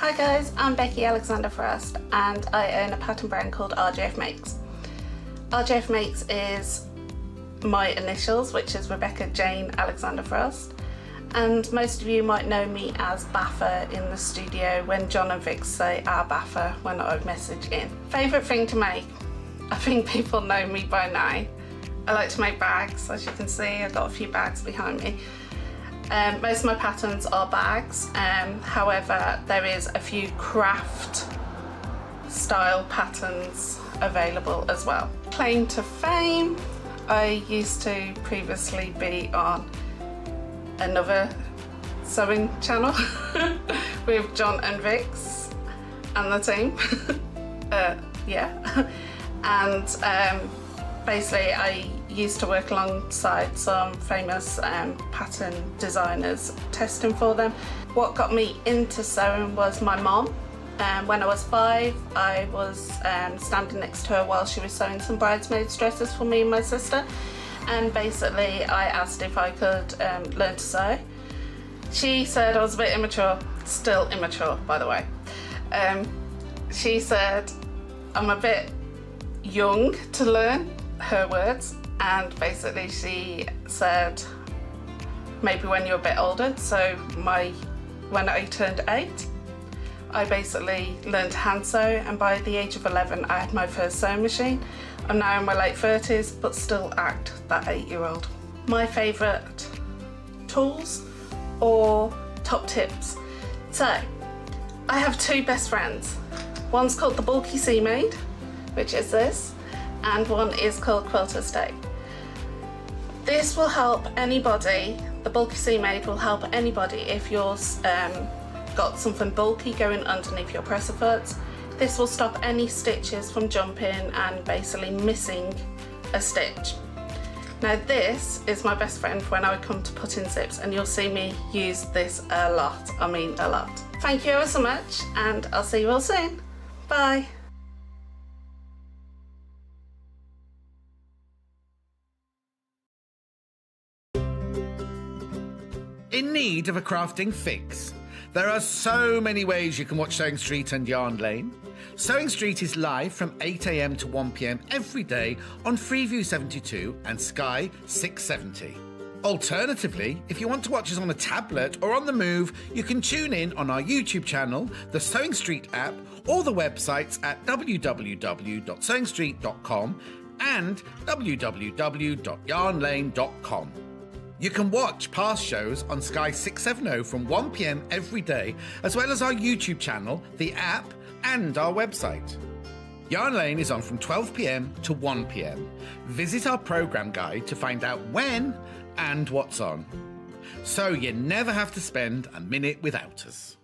Hi guys, I'm Becky A Frost and I own a pattern brand called RJF Makes. RJF Makes is my initials, which is Rebecca Jane Alexander Frost, and most of you might know me as Baffer in the studio when John and Vic say our Baffer when I message in. Favourite thing to make? I think people know me by now. I like to make bags, as you can see. I've got a few bags behind me. Most of my patterns are bags, however there is a few craft style patterns available as well. Claim to fame, I used to previously be on another sewing channel with John and Vix and the team. Yeah. And basically I used to work alongside some famous pattern designers testing for them. What got me into sewing was my mom. When I was 5, I was standing next to her while she was sewing some bridesmaids dresses for me and my sister, and basically I asked if I could learn to sew. She said I was a bit immature, still immature by the way. She said I'm a bit young to learn, her words, and basically she said maybe when you're a bit older. So when I turned 8, I basically learned to hand sew, and by the age of 11 I had my first sewing machine. I'm now in my late 30s but still act that 8-year-old. My favourite tools or top tips. So I have 2 best friends. One's called the Bulky Sea Maid, which is this, and one is called Quilter Stay. This will help anybody, the Bulky Sea Maid will help anybody if you're got something bulky going underneath your presser foots. This will stop any stitches from jumping and basically missing a stitch. Now this is my best friend when I come to put in zips, and you'll see me use this a lot, I mean a lot. Thank you ever so much, and I'll see you all soon. Bye. In need of a crafting fix? There are so many ways you can watch Sewing Street and Yarn Lane. Sewing Street is live from 8 AM to 1 PM every day on Freeview 72 and Sky 670. Alternatively, if you want to watch us on a tablet or on the move, you can tune in on our YouTube channel, the Sewing Street app, or the websites at www.sewingstreet.com and www.yarnlane.com. You can watch past shows on Sky 670 from 1 PM every day, as well as our YouTube channel, the app, and our website. Yarn Lane is on from 12 PM to 1 PM. Visit our programme guide to find out when and what's on, so you never have to spend a minute without us.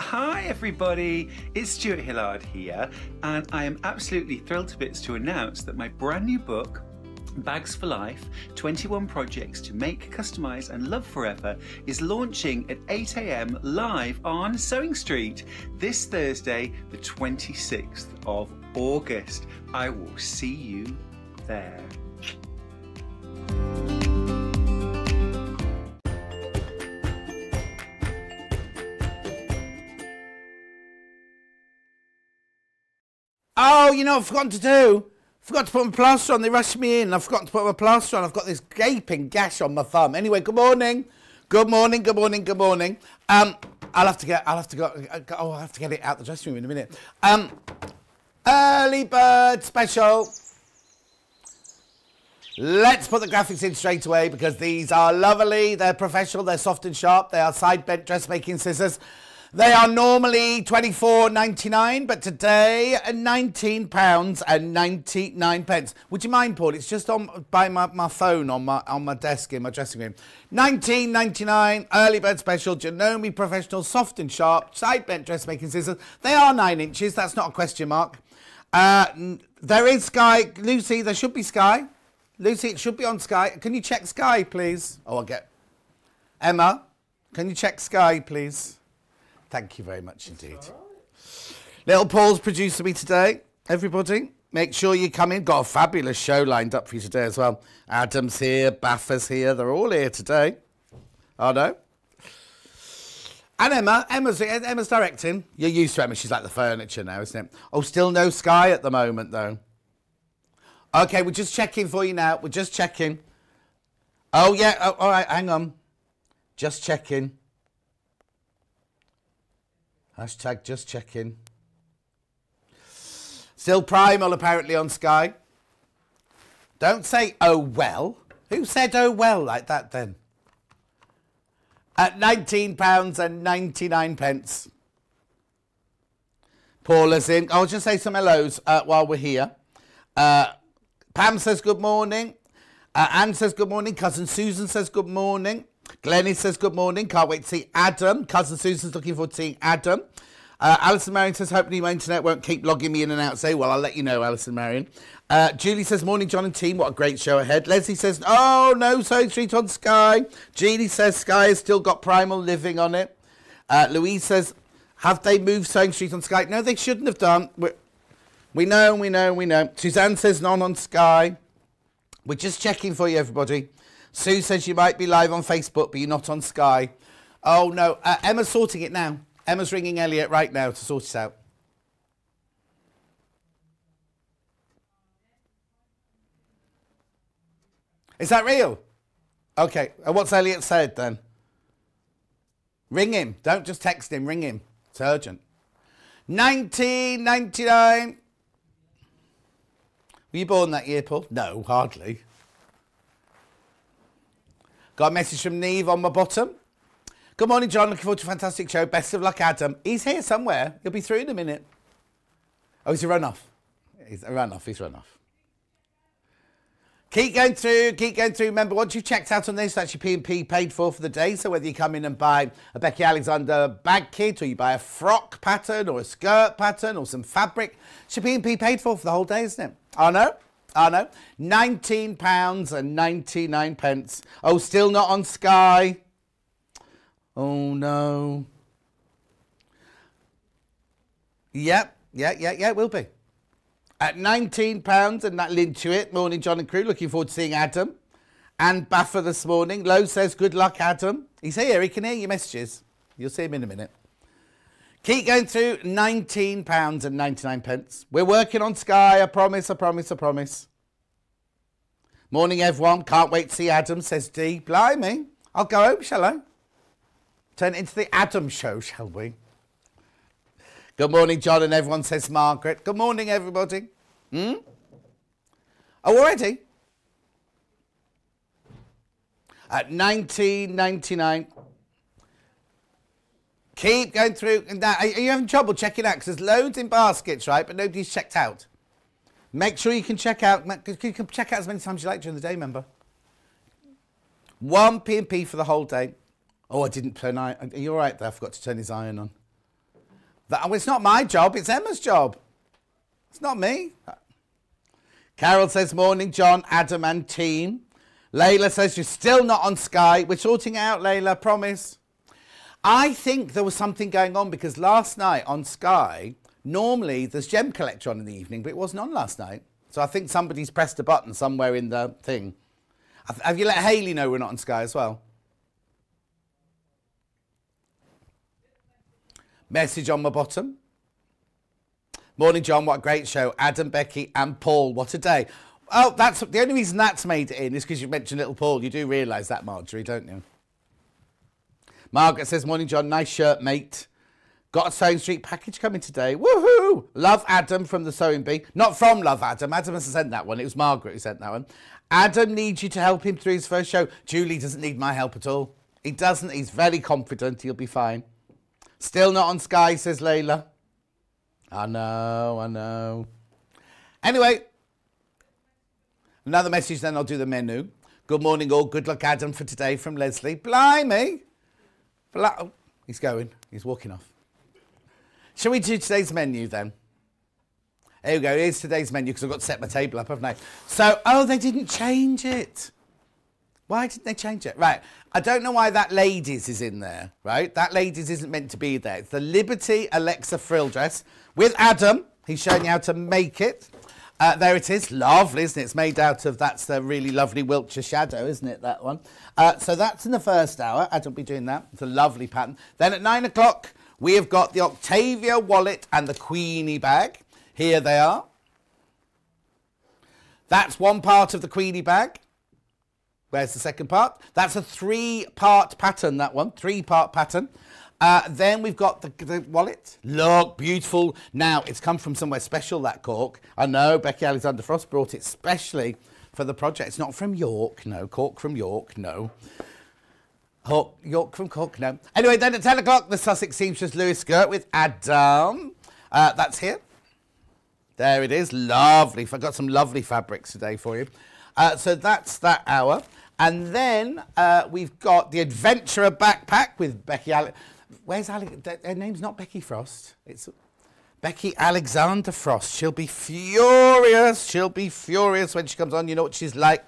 Hi everybody, it's Stuart Hillard here, and I am absolutely thrilled to bits to announce that my brand new book, Bags for Life, 21 Projects to Make, Customise and Love Forever, is launching at 8 AM live on Sewing Street this Thursday, the 26th of August. I will see you there. Oh, you know what I've forgotten to do? Forgot to put my plaster on. They rushed me in. I've forgotten to put my plaster on. I've got this gaping gash on my thumb. Anyway, good morning. Good morning, good morning, good morning. I'll have to get it out the dressing room in a minute. Early bird special. Let's put the graphics in straight away because these are lovely. They're professional, they're soft and sharp. They are side bent dressmaking scissors. They are normally £24.99, but today £19.99. Would you mind, Paul? It's just on by my phone on my desk in my dressing room. £19.99 early bird special. Janome professional soft and sharp side bent dressmaking scissors. They are 9 inches. That's not a question mark. There is Sky, Lucy. There should be Sky. Lucy, it should be on Sky. Can you check Sky, please? Oh, I'll get Emma. Can you check Sky, please? Thank you very much indeed. Little Paul's producing me today. Everybody, make sure you come in. Got a fabulous show lined up for you today as well. Adam's here, Baffer's here. They're all here today. Oh, no? And Emma's directing. You're used to Emma. She's like the furniture now, isn't it? Oh, still no Sky at the moment, though. Okay, we're just checking for you now. We're just checking. Oh, yeah. Oh, all right, hang on. Just checking. Hashtag just checking. Still Primal, apparently, on Sky. Don't say, oh, well. Who said, oh, well, like that, then? At £19.99. Paula's in. I'll just say some hellos while we're here. Pam says good morning. Anne says good morning. Cousin Susan says good morning. Glennie says good morning. Can't wait to see Adam. Cousin Susan's looking forward to seeing Adam. Alison Marion says, hopefully my internet won't keep logging me in and out. Say, well, I'll let you know, Alison Marion. Julie says, morning, John and team. What a great show ahead. Leslie says, oh, no Sewing Street on Sky. Jeannie says, Sky has still got Primal living on it. Louise says, have they moved Sewing Street on Sky? No, they shouldn't have done. We know. Suzanne says, none on Sky. We're just checking for you, everybody. Sue says you might be live on Facebook, but you're not on Sky. Oh, no. Emma's sorting it now. Emma's ringing Elliot right now to sort it out. Is that real? Okay. And what's Elliot said then? Ring him. Don't just text him. Ring him. It's urgent. 1999. Were you born that year, Paul? No, hardly. Got a message from Neve on my bottom. Good morning, John. Looking forward to a fantastic show. Best of luck, Adam. He's here somewhere. He'll be through in a minute. Oh, he's a run-off. He's run off. Keep going through. Remember, once you've checked out on this, that's your P&P paid for the day. So whether you come in and buy a Becky Alexander bag kit, or you buy a frock pattern, or a skirt pattern, or some fabric, it's your P&P paid for the whole day, isn't it? I know. £19.99. Oh, still not on Sky. Oh, no. Yep, it will be. At £19, and that link to it. Morning, John and crew. Looking forward to seeing Adam. And Baffer this morning. Lowe says, good luck, Adam. He's here. He can hear your messages. You'll see him in a minute. Keep going through. £19.99. We're working on Sky. I promise. Morning, everyone. Can't wait to see Adam, says D. Blimey. I'll go home, shall I? Turn it into the Adam show, shall we? Good morning, John, and everyone, says Margaret. Good morning, everybody. Oh, already? At £19.99. Keep going through. Are you having trouble checking out? Because there's loads in baskets, right? But nobody's checked out. Make sure you can check out. You can check out as many times as you like during the day, remember? One P&P for the whole day. Oh, I didn't turn iron. Are you all right there? I forgot to turn his iron on. It's not my job. It's Emma's job. It's not me. Carol says, morning, John, Adam and team. Layla says, you're still not on Sky. We're sorting it out, Layla, promise. I think there was something going on because last night on Sky, normally there's Gem Collector on in the evening, but it wasn't on last night. So I think somebody's pressed a button somewhere in the thing. Have you let Hayley know we're not on Sky as well? Message on my bottom. Morning, John. What a great show. Adam, Becky and Paul. What a day. Oh, that's the only reason that's made it in is because you mentioned little Paul. You do realise that, Marjorie, don't you? Margaret says, morning, John. Nice shirt, mate. Got a Sewing Street package coming today. Woohoo! Love Adam from the Sewing Bee. Not from Love Adam. Adam hasn't sent that one. It was Margaret who sent that one. Adam needs you to help him through his first show. Julie doesn't need my help at all. He doesn't. He's very confident. He'll be fine. Still not on Sky, says Layla. I know. Anyway, another message, then I'll do the menu. Good morning, all. Good luck, Adam, for today from Leslie. Blimey. Oh, he's going. He's walking off. Shall we do today's menu, then? There we go. Here's today's menu, because I've got to set my table up, haven't I? So, oh, they didn't change it. Why didn't they change it? Right. I don't know why that ladies is in there, right? That ladies isn't meant to be there. It's the Liberty Alexa Frill dress with Adam. He's showing you how to make it. There it is. Lovely, isn't it? It's made out of, that's the really lovely Wiltshire shadow, isn't it, that one? So that's in the first hour. Adam will be doing that. It's a lovely pattern. Then at 9 o'clock, we have got the Octavia wallet and the Queeny bag. Here they are. That's one part of the Queeny bag. Where's the second part? That's a 3-part pattern, that one. 3-part pattern. Then we've got the wallet. Look, beautiful. Now, it's come from somewhere special, that cork. I know, Becky Alexander Frost brought it specially for the project. It's not from York, no. Cork from York, no. York from Cork, no. Anyway, then at 10 o'clock, the Sussex Seamstress Lewes skirt with Adam. That's here. There it is. Lovely. I've got some lovely fabrics today for you. So that's that hour. And then we've got the Adventurer backpack with Becky Where's Alex? Her name's not Becky Frost. It's Becky Alexander Frost. She'll be furious. She'll be furious when she comes on. You know what she's like.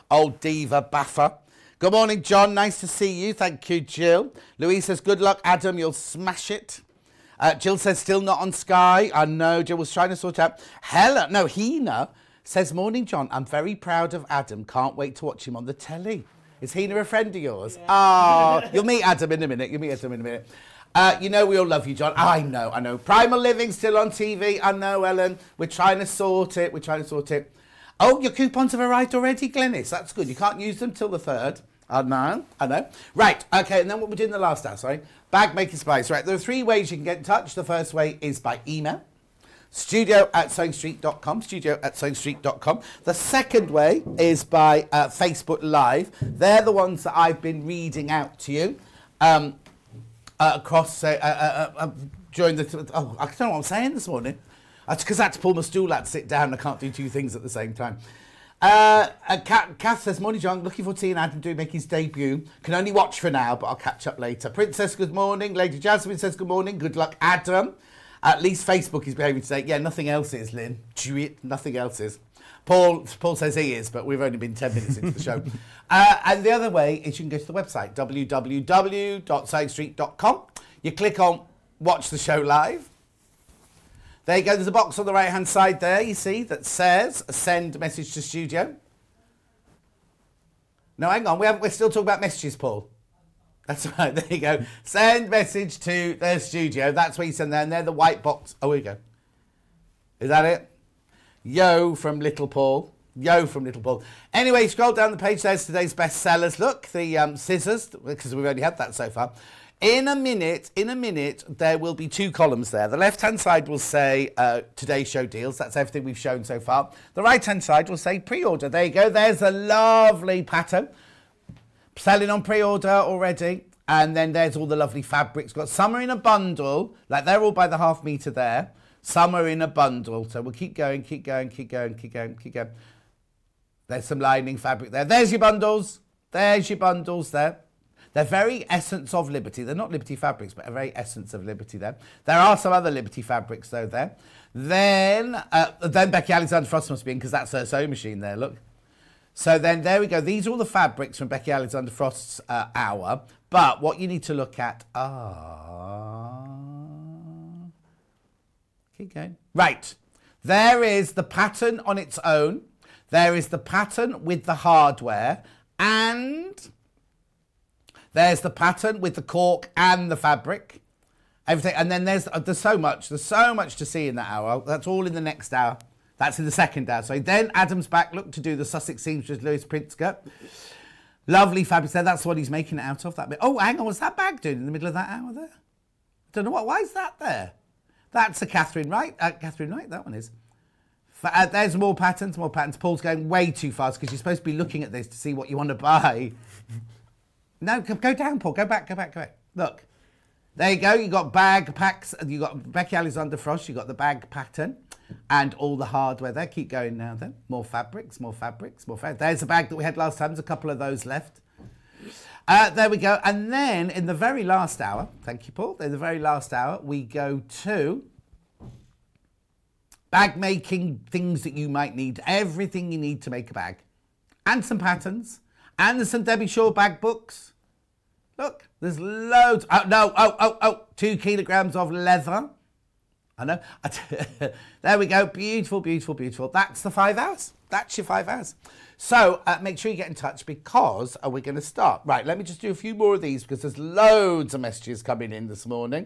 Old diva baffer. Good morning, John. Nice to see you. Thank you, Jill. Louise says, good luck, Adam. You'll smash it. Jill says, still not on Sky. I know. Jill was trying to sort out. Hina says, morning, John. I'm very proud of Adam. Can't wait to watch him on the telly. Is Hina a friend of yours? Oh, you'll meet Adam in a minute. You'll meet Adam in a minute. You know we all love you, John. I know. Primal Living still on TV. I know, Ellen. We're trying to sort it. Oh, your coupons have arrived already, Glennis. That's good. You can't use them till the 3rd. I know. Right, okay, and then what we're doing in the last hour, sorry. Bag making spice. Right, there are 3 ways you can get in touch. The first way is by email. studio@sewingstreet.com. The second way is by Facebook Live. They're the ones that I've been reading out to you across during the... Oh, I don't know what I'm saying this morning. That's because I had to pull my stool out to sit down. I can't do 2 things at the same time. Kath says, morning, John. Looking forward to seeing Adam make his debut. Can only watch for now, but I'll catch up later. Princess, good morning. Lady Jasmine says, good morning. Good luck, Adam. At least Facebook is behaving today. Yeah, nothing else is, Lynn. Nothing else is. Paul says he is, but we've only been 10 minutes into the show. And the other way is you can go to the website, www.sewingstreet.com. You click on Watch the Show Live. There you go. There's a box on the right-hand side there, you see, that says send message to studio. No, hang on. We're still talking about messages, Paul. That's right, there you go. Send message to the studio. That's where you send there, and they're the white box. Oh, here we go. Is that it? Yo from Little Paul. Anyway, scroll down the page. There's today's bestsellers. Look, the scissors, because we've only had that so far. In a minute, there will be 2 columns there. The left-hand side will say today's show deals. That's everything we've shown so far. The right-hand side will say pre-order. There you go. There's a lovely pattern. Selling on pre-order already. And then there's all the lovely fabrics. Got some are in a bundle. Like they're all by the half metre there. Some are in a bundle. So we'll keep going. There's some lining fabric there. There's your bundles. There. They're very essence of Liberty. They're not Liberty fabrics, but a very essence of Liberty there. There are some other Liberty fabrics, though, there. Then Becky Alexander Frost must be in, because that's her sewing machine there, look. So then there we go. These are all the fabrics from Becky Alexander Frost's hour. But what you need to look at are... Keep going. Right. There is the pattern on its own. There is the pattern with the hardware. And there's the pattern with the cork and the fabric. Everything. And then there's so much to see in that hour. That's all in the next hour. That's in the second hour. So then Adam's back, look, to do the Sussex Seamstress Lewes print skirt. Lovely fabric there. That's what he's making it out of. That bit. Oh, hang on. What's that bag doing in the middle of that hour there? I don't know what. Why is that there? That's a Catherine Wright. Catherine Wright, that one is. There's more patterns. Paul's going way too fast because you're supposed to be looking at this to see what you want to buy. No, go down, Paul. Go back. Look. There you go. You got bag packs. You got Becky Alexander Frost. You got the bag pattern and all the hardware there. Keep going now then. More fabrics. There's the bag that we had last time. There's a couple of those left. There we go. And then in the very last hour, thank you, Paul. In the very last hour, we go to bag making things that you might need. Everything you need to make a bag. And some patterns. And there's some Debbie Shaw bag books. Look, there's loads. 2 kilograms of leather. I know. There we go. Beautiful, beautiful, beautiful. That's the 5 hours. That's your 5 hours. So make sure you get in touch because we're going to start. Right, let me just do a few more of these because there's loads of messages coming in this morning.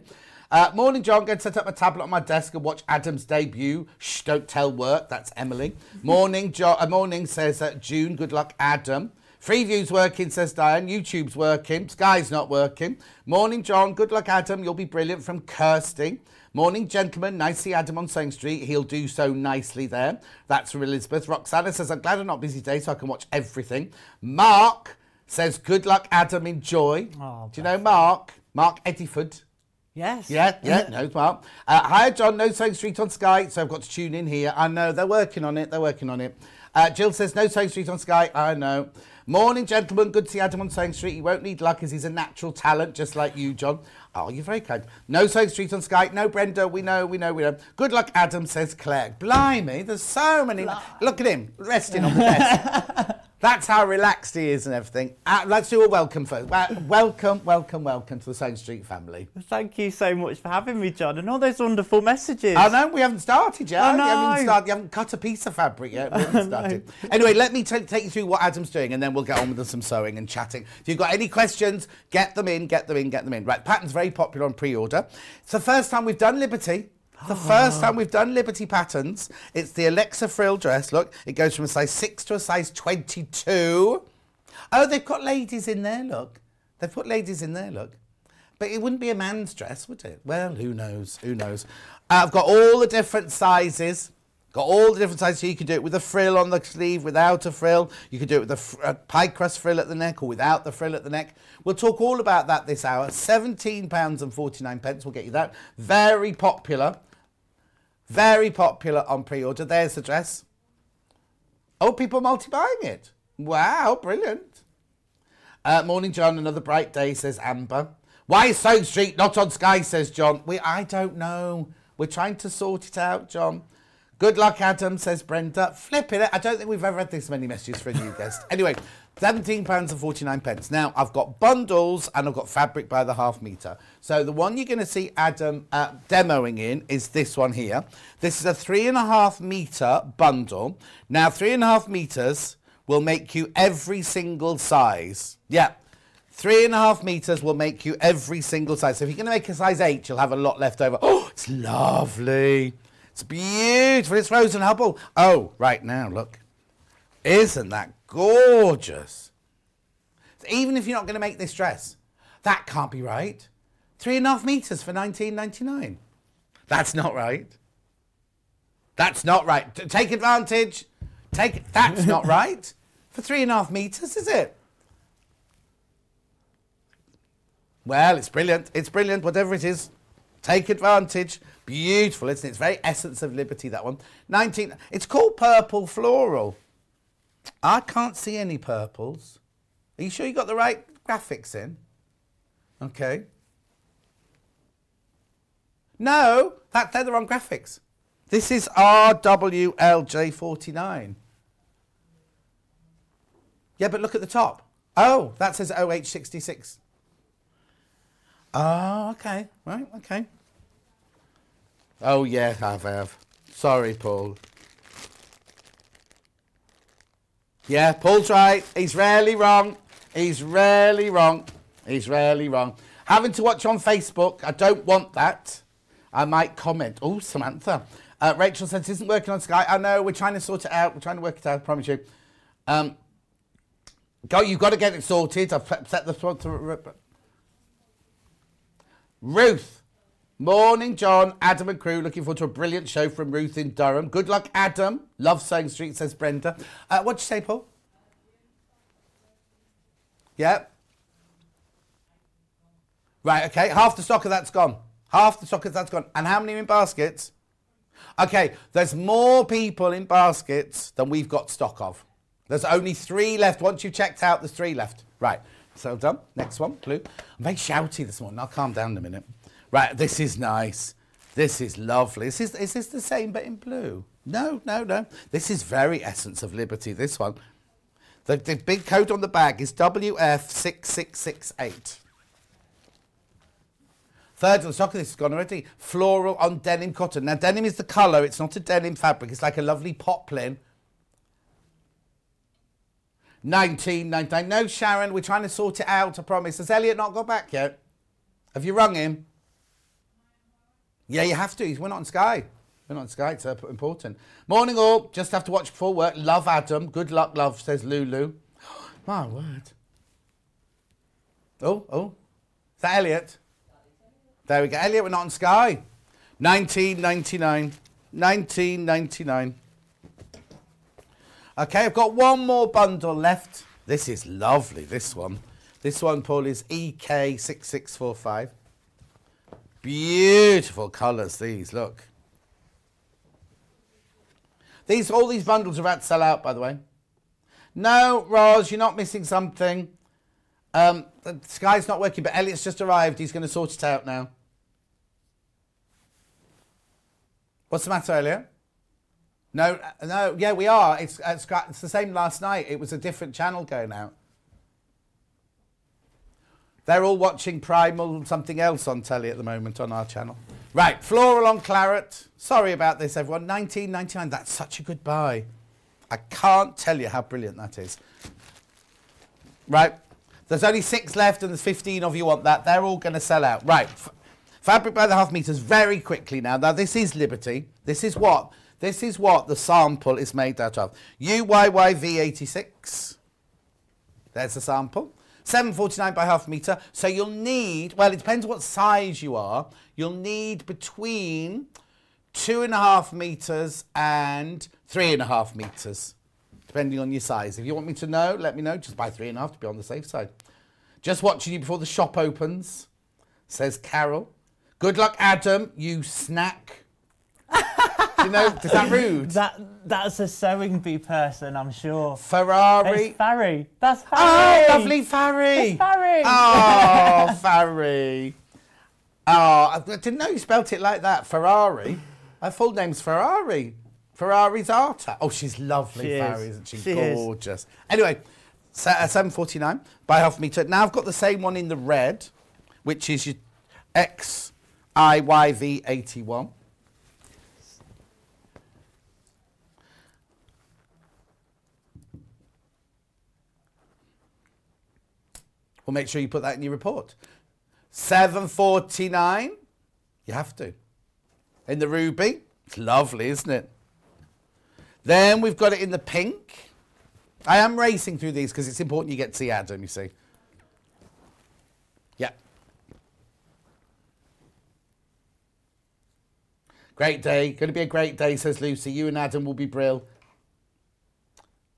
Morning, John. Going to set up my tablet on my desk and watch Adam's debut. Shh, don't tell work. That's Emily. Morning, morning, says June. Good luck, Adam. Freeview's working, says Diane. YouTube's working. Sky's not working. Morning, John. Good luck, Adam. You'll be brilliant, from Kirsty. Morning, gentlemen. Nice to see Adam on Sewing Street. He'll do so nicely there. That's from Elizabeth. Roxana says, I'm glad I'm not busy today so I can watch everything. Mark says, good luck, Adam. Enjoy. Oh, do you know Mark? Mark Eddyford. Yes. Yeah, no, Mark. Hi, John. No Sewing Street on Sky, so I've got to tune in here. I know, they're working on it. They're working on it. Jill says, no Sewing Street on Sky. I know. Morning, gentlemen. Good to see Adam on Sewing Street. He won't need luck as he's a natural talent, just like you, John. Oh, you're very kind. No Sewing Street on Sky. No, Brenda. We know. Good luck, Adam, says Claire. Blimey, there's so many. Look at him, resting on the desk. That's how relaxed he is and everything. Let's do a welcome first. Welcome to the Sewing Street family. Thank you so much for having me, John, and all those wonderful messages. I know, we haven't started yet. I know. You haven't cut a piece of fabric yet. We haven't started. Anyway, let me take you through what Adam's doing, and then we'll get on with some sewing and chatting. If you've got any questions, get them in. Right, pattern's very popular on pre-order. It's the first time we've done Liberty. The first time we've done Liberty patterns. It's the Alexa Frill dress. Look, it goes from a size 6 to a size 22. Oh, they've got ladies in there, look. They've put ladies in there, look. But it wouldn't be a man's dress, would it? Well, who knows? Who knows? I've got all the different sizes. Got all the different sizes. So you can do it with a frill on the sleeve, without a frill. You can do it with a pie crust frill at the neck or without the frill at the neck. We'll talk all about that this hour. £17.49. We'll get you that. Very popular. Very popular on pre-order. There's the dress. Oh, people multi-buying it. Wow, brilliant. Morning, John. Another bright day, says Amber. Why is Sewing Street not on Sky, says John. I don't know. We're trying to sort it out, John. Good luck, Adam, says Brenda. Flipping it. I don't think we've ever had this many messages for a new guest. Anyway, £17.49. Now, I've got bundles and I've got fabric by the half metre. So the one you're going to see Adam demoing in is this one here. This is a 3.5 metre bundle. Now, 3.5 metres will make you every single size. Yeah. 3.5 metres will make you every single size. So if you're going to make a size 8, you'll have a lot left over. Oh, it's lovely. It's beautiful. It's Rose and Hubble. Oh, right now, look. Isn't that gorgeous? Even if you're not going to make this dress, that can't be right. 3.5 metres for £19.99. That's not right. That's not right. Take advantage. That's not right. For 3.5 metres, is it? Well, it's brilliant. It's brilliant, whatever it is. Take advantage. Beautiful, isn't it? It's very Essence of Liberty, that one. It's called Purple Floral. I can't see any purples. Are you sure you got the right graphics in? Okay. No, they're the wrong graphics. This is RWLJ49. Yeah, but look at the top. Oh, that says OH66. Oh, okay. Right, okay. Oh, yeah, I have. Sorry, Paul. Yeah, Paul's right. He's rarely wrong. He's rarely wrong. He's rarely wrong. Having to watch on Facebook, I don't want that. I might comment. Oh, Samantha. Rachel says, it isn't working on Sky. I know, we're trying to sort it out. We're trying to work it out, I promise you. You've got to get it sorted. I've set the... Ruth. Morning, John, Adam and crew. Looking forward to a brilliant show from Ruth in Durham. Good luck, Adam. Love Sewing Street, says Brenda. What'd you say, Paul? Yeah. Right, okay. Half the stock of that's gone. Half the stock of that's gone. And how many are in baskets? Okay, there's more people in baskets than we've got stock of. There's only 3 left. Once you've checked out, there's 3 left. Right, so done. Next one, blue. I'm very shouty this morning. I'll calm down in a minute. Right, this is nice. This is lovely. Is this the same but in blue? No, no, no. This is very Essence of Liberty, this one. The big code on the bag is WF6668. Third of the stock, this has gone already. Floral on denim cotton. Now, denim is the colour. It's not a denim fabric. It's like a lovely poplin. £19.99. No, Sharon, we're trying to sort it out, I promise. Has Elliot not got back yet? Have you rung him? Yeah, you have to. We're not on Sky. We're not on Sky. It's important. Morning all. Just have to watch before work. Love, Adam. Good luck, love, says Lulu. My word. Oh. Is that Elliot? There we go. Elliot, we're not on Sky. £19.99. £19.99. Okay, I've got one more bundle left. This is lovely, this one. This one, Paul, is EK6645. Beautiful colours, these, look. All these bundles are about to sell out, by the way. No, Roz, you're not missing something. The Sky's not working, but Elliot's just arrived. He's going to sort it out now. What's the matter, Elliot? No, yeah, we are. It's the same last night. It was a different channel going out. They're all watching Primal something else on telly at the moment on our channel. Right, floral on claret. Sorry about this, everyone. £19.99. That's such a good buy. I can't tell you how brilliant that is. Right, there's only 6 left and there's 15 of you want that. They're all going to sell out. Right, fabric by the half meters very quickly now. Now, this is Liberty. This is what the sample is made out of. UYYV86. There's the sample. £7.49 by half metre. So you'll need, well, it depends what size you are. You'll need between 2.5 metres and 3.5 metres, depending on your size. If you want me to know, let me know. Just buy 3.5 to be on the safe side. Just watching you before the shop opens, says Carol. Good luck, Adam, you snack. You know, is that rude? That's a sewing bee person, I'm sure. Ferrari. It's Farry. That's Farry. Oh, lovely Farry. It's Farry. Oh, Farry. Oh, I didn't know you spelt it like that. Ferrari. Her full name's Ferrari. Ferrari's Arta. Oh, she's lovely, Farry, isn't she? Gorgeous. Is. Anyway, £7.49 by half metre. Now I've got the same one in the red, which is your XIYV81. Well, make sure you put that in your report. £7.49. You have to. In the ruby. It's lovely, isn't it? Then we've got it in the pink. I am racing through these because it's important you get to see Adam, you see. Yeah. Great day. Going to be a great day, says Lucy. You and Adam will be brill.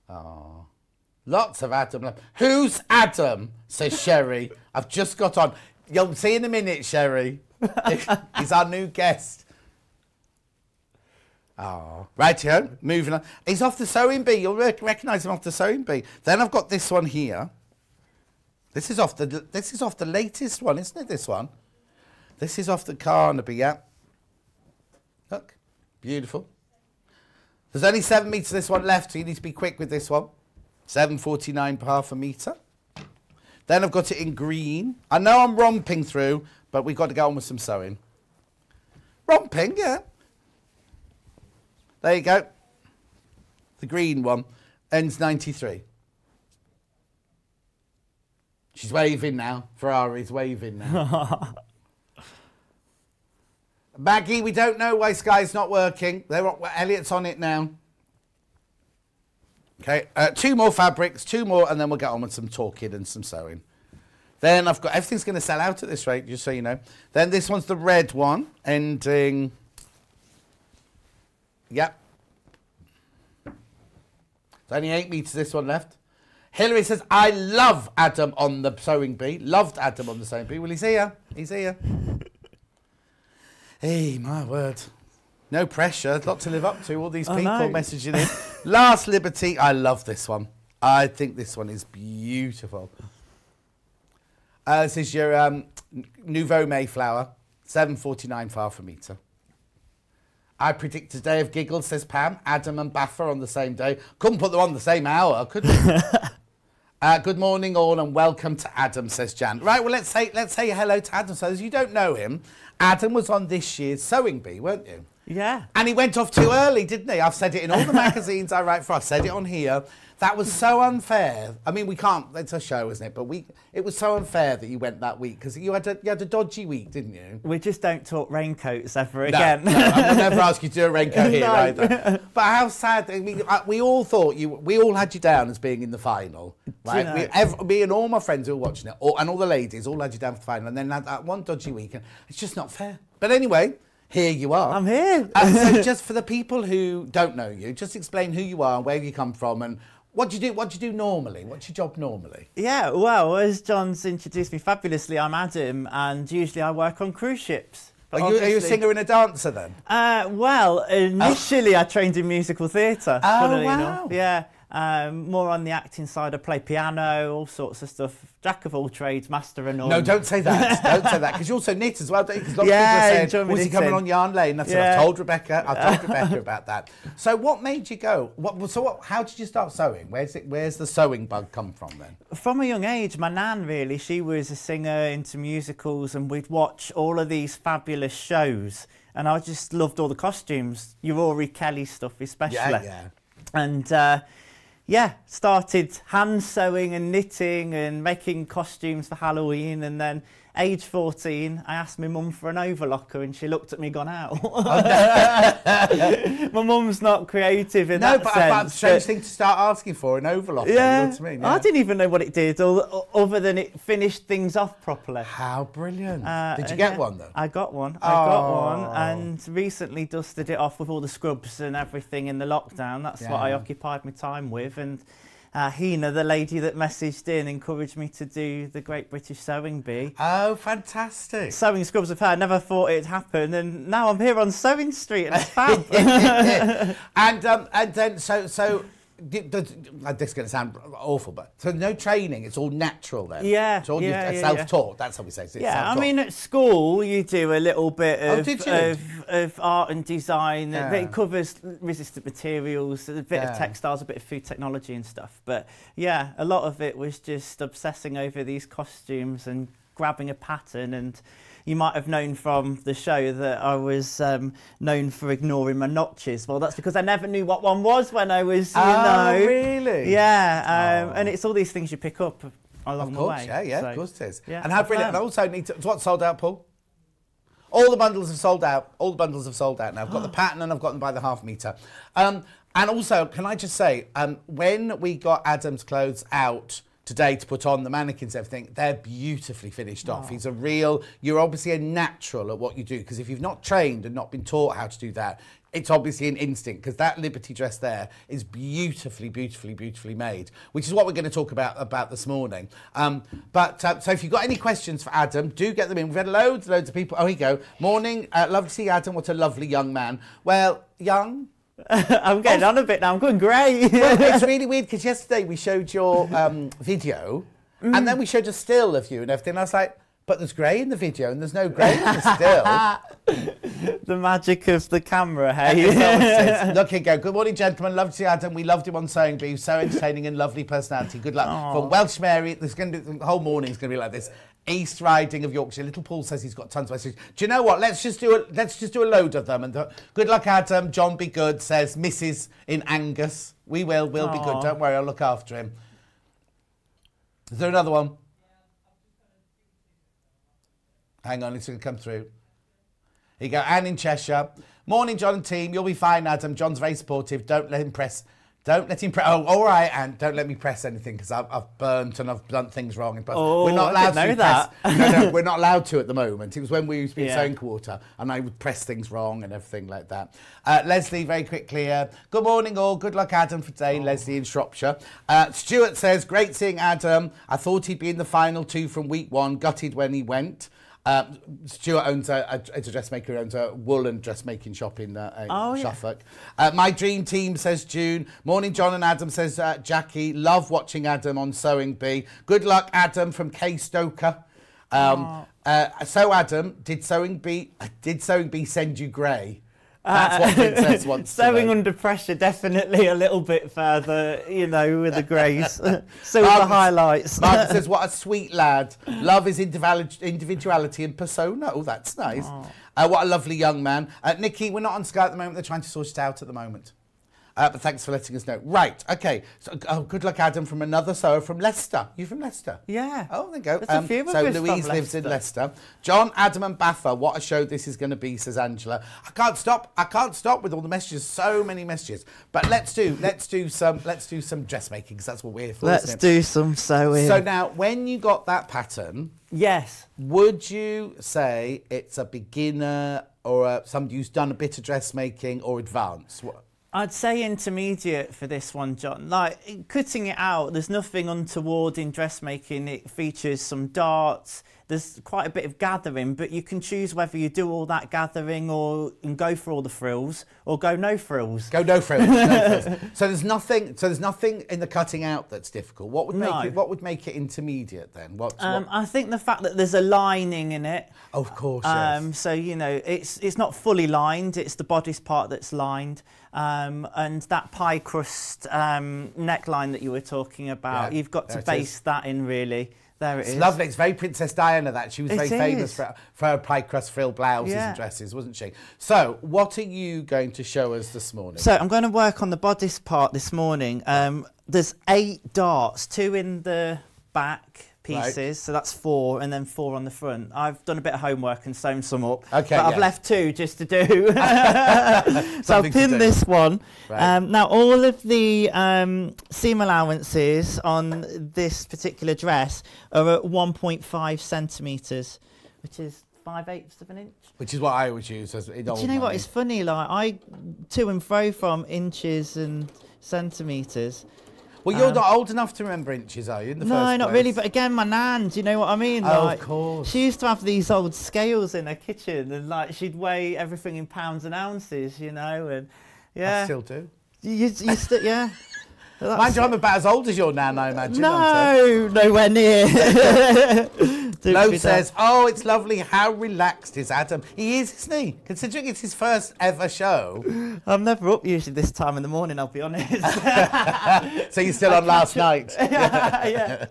Oh. Lots of Adam. Who's Adam? Says Sherry. I've just got on. You'll see in a minute, Sherry. He's our new guest. Oh, right here. Moving on. He's off the sewing bee. You'll recognise him off the sewing bee. Then I've got this one here. This is off the latest one, isn't it? This one. This is off the Carnaby. Yeah. Look, beautiful. There's only 7 metres this one left, so you need to be quick with this one. £7.49 per half a metre. Then I've got it in green. I know I'm romping through, but we've got to go on with some sewing. Romping, yeah. There you go. The green one ends 93. She's waving now. Ferrari's waving now. Maggie, we don't know why Sky's not working. Elliot's on it now. Okay, 2 more fabrics, 2 more, and then we'll get on with some talking and some sewing. Then I've got, everything's going to sell out at this rate, just so you know. Then this one's the red one, ending, yep. There's only 8 metres, this one left. Hilary says, I love Adam on the sewing bee. Loved Adam on the sewing bee. Well, he's here. He's here. Hey, my word. No pressure. A lot to live up to. All these people messaging in. Last Liberty. I love this one. I think this one is beautiful. This is your Nouveau Mayflower. £7.49 for half a metre. I predict a day of giggles, says Pam. Adam and Baffa on the same day. Couldn't put them on the same hour, could we? Good morning all and welcome to Adam, says Jan. Right, well, let's say hello to Adam. So as you don't know him, Adam was on this year's Sewing Bee, weren't you? Yeah. And he went off too early, didn't he? I've said it in all the magazines I write for. I said it on here. That was so unfair. I mean, we can't, it's a show, isn't it? But it was so unfair that you went that week because you had a dodgy week, didn't you? We just don't talk raincoats ever again. No, I will never ask you to do a raincoat here either. But how sad, I mean, we all thought we all had you down as being in the final. Right? You know? Me and all my friends who were watching it, and all the ladies, all had you down for the final. And then had that one dodgy week. And it's just not fair. But anyway, here you are. I'm here. So just for the people who don't know you, just explain who you are, where you come from, and what do you do? What do you do normally? What's your job normally? Yeah, well, as John's introduced me fabulously, I'm Adam, and usually I work on cruise ships. Are you a singer and a dancer then? Well, initially I trained in musical theatre. Oh, wow. Yeah. More on the acting side. I play piano, all sorts of stuff. Jack of all trades, master of none. No, don't say that. Don't say that, because you also knit as well, don't you? Because a lot of people are saying, was he coming on Yarn Lane? I said, I've told Rebecca about that. So what made you go? How did you start sewing? Where's the sewing bug come from then? From a young age, my nan really, she was a singer into musicals, and we'd watch all of these fabulous shows, and I just loved all the costumes, your Rory Kelly stuff especially. Yeah. And started hand sewing and knitting and making costumes for Halloween, and then age 14 I asked my mum for an overlocker and she looked at me gone out. My mum's not creative in that sense. No, but strange thing to start asking for, an overlocker. Yeah, you know what I mean? Yeah. I didn't even know what it did other than it finished things off properly. How brilliant. Did you get one though? I got one. I got one and recently dusted it off with all the scrubs and everything in the lockdown. That's what I occupied my time with. And Hina, the lady that messaged in, encouraged me to do the Great British Sewing Bee. Oh, fantastic. Sewing scrubs of hair, never thought it'd happen, and now I'm here on Sewing Street and it's fab. And then, so this is going to sound awful, but so no training, it's all natural then? Yeah. It's all self-taught, that's how we say it. Yeah, I mean, at school you do a little bit of art and design. Yeah. It covers resistant materials, a bit of textiles, a bit of food technology and stuff. But yeah, a lot of it was just obsessing over these costumes and grabbing a pattern. And you might have known from the show that I was known for ignoring my notches. Well, that's because I never knew what one was when I was, really? Yeah, and it's all these things you pick up along the way. Of course it is. Yeah, and how brilliant. And also, what's sold out, Paul? All the bundles have sold out. All the bundles have sold out now. I've got the pattern and I've got them by the half metre. And also, can I just say, when we got Adam's clothes out today to put on the mannequins and everything, they're beautifully finished off. You're obviously a natural at what you do, because if you've not trained and not been taught how to do that, it's obviously an instinct, because that Liberty dress there is beautifully made, which is what we're going to talk about this morning. So if you've got any questions for Adam, do get them in. We've had loads of people. Oh, here you go. Morning, love to see Adam. What a lovely young man. Well, young? I'm getting on a bit now. I'm going grey. Well, it's really weird because yesterday we showed your video and then we showed a still of you and everything. And I was like, but there's grey in the video and there's no grey in the still. The magic of the camera, hey? Look, here you go. Good morning, gentlemen. Love to see Adam. We loved him on Sewing Bee. So entertaining and lovely personality. Good luck. From Welsh Mary, the whole morning is going to be like this. East Riding of Yorkshire. Little Paul says he's got tons of messages. Do you know what? Let's just do a load of them. And good luck, Adam. John, be good. Says Mrs. in Angus. We'll be good. Don't worry, I'll look after him. Is there another one? Hang on, it's going to come through. Here you go. Anne in Cheshire. Morning, John and team. You'll be fine, Adam. John's very supportive. Don't let him press. Oh, all right, and don't let me press anything because I've burnt and I've done things wrong. We're not allowed to press. No, we're not allowed to at the moment. It was when we used to be in Sewing Quarter and I would press things wrong and everything like that. Leslie, very quickly. Good morning, all. Good luck, Adam, for today. Leslie in Shropshire. Stuart says, great seeing Adam. I thought he'd be in the final 2 from week 1. Gutted when he went. Stuart owns a dressmaker who owns a woolen dressmaking shop in Suffolk. My dream team, says June. Morning, John and Adam, says Jackie. Love watching Adam on Sewing Bee. Good luck, Adam, from Kay Stoker. So, Adam, did Sewing Bee send you grey? That's what Princess wants to Sewing know. under pressure, definitely a little bit further, you know, with the grace. Silver highlights. Margaret says, what a sweet lad. Love his individuality and persona. Oh, that's nice. What a lovely young man. Nikki, we're not on Sky at the moment. They're trying to sort it out at the moment. But thanks for letting us know. Right, okay. So, good luck, Adam, from another sewer from Leicester. You from Leicester? Yeah. Oh, there you go. There's a few of so us Louise from lives in Leicester. Leicester. John, Adam and Baffa, what a show this is going to be, says Angela. I can't stop with all the messages. So many messages. But let's do some dressmaking, because that's what we're here for. Let's do some sewing. So now, when you got that pattern, yes, would you say it's a beginner or somebody who's done a bit of dressmaking or advanced? I'd say intermediate for this one, John. Like, cutting it out, there's nothing untoward in dressmaking. It features some darts. There's quite a bit of gathering, but you can choose whether you do all that gathering and go for all the frills or go no frills. Go no frills. No frills. So there's nothing in the cutting out that's difficult. What would make it intermediate then? I think the fact that there's a lining in it. Oh, of course. Yes. So you know, it's not fully lined. It's the bodice part that's lined. And that pie crust neckline that you were talking about, you've got to base that in, really. There it is. It's lovely. It's very Princess Diana, that. She was very famous for her pie crust frill blouses and dresses, wasn't she? So what are you going to show us this morning? So I'm going to work on the bodice part this morning. There's 8 darts, 2 in the back pieces, so that's 4, and then 4 on the front. I've done a bit of homework and sewn some up, but I've left 2 just to do. So I'll pin this one. Right. Now all of the seam allowances on this particular dress are at 1.5 centimetres, which is 5/8 of an inch. Which is what I always use. Do you know what? It's funny, like I to and fro from inches and centimetres. Well, you're not old enough to remember inches, are you? In the first No, not place? really. But again, my nan, do you know what I mean? Oh, like, of course. She used to have these old scales in her kitchen, and like she'd weigh everything in pounds and ounces, you know, and I still do. You still, yeah. Mind you, I'm about as old as your nan, I imagine. No, nowhere near. Lo says, oh, it's lovely. How relaxed is Adam? He is, isn't he? Considering it's his first ever show. I'm never up usually this time in the morning, I'll be honest. So you're still on last night? Yeah.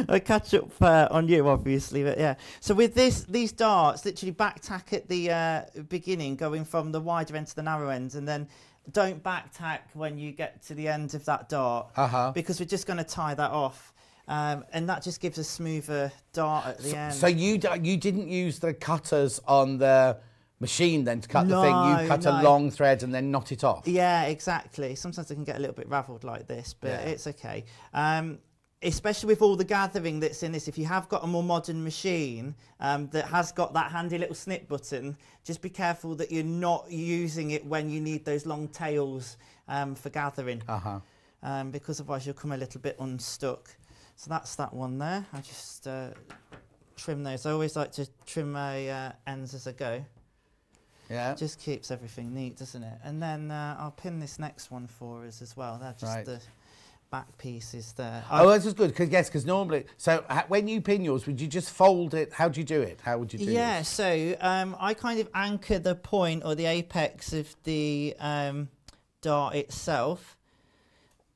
I catch up on you, obviously, but yeah. So with these darts, literally back tack at the beginning, going from the wider end to the narrow end, and then don't back tack when you get to the end of that dart, because we're just going to tie that off. And that just gives a smoother dart at the end. So you didn't use the cutters on the machine then to cut the thing? You cut a long thread and then knot it off? Yeah, exactly. Sometimes it can get a little bit raveled like this, but it's okay. Especially with all the gathering that's in this, if you have got a more modern machine that has got that handy little snip button, just be careful that you're not using it when you need those long tails for gathering, because otherwise you'll come a little bit unstuck. So that's that one there. I just trim those. I always like to trim my ends as I go. Yeah. Just keeps everything neat, doesn't it? And then I'll pin this next one for us as well. They're just the back pieces there. Oh, this is good, because normally, so when you pin yours, would you just fold it? How do you do it? How would you do it? Yeah, so I kind of anchor the point or the apex of the dart itself.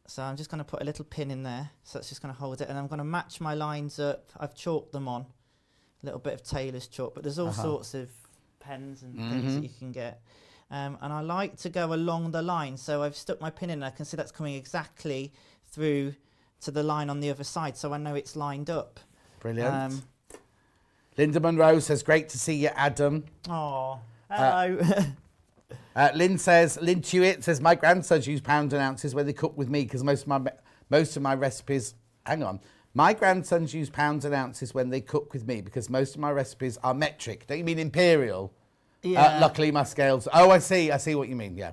So I'm just going to put a little pin in there. So that's just going to hold it. And I'm going to match my lines up. I've chalked them on. A little bit of tailor's chalk. But there's all sorts of pens and things that you can get. And I like to go along the line. So I've stuck my pin in and I can see that's coming exactly through to the line on the other side. So I know it's lined up. Brilliant. Linda Monroe says, great to see you, Adam. Oh, hello. Lynn Tuitt says, my grandsons use pounds and ounces when they cook with me because most of my recipes, my grandsons use pounds and ounces when they cook with me because most of my recipes are metric. Don't you mean imperial? Yeah. Luckily my scales, I see what you mean, yeah.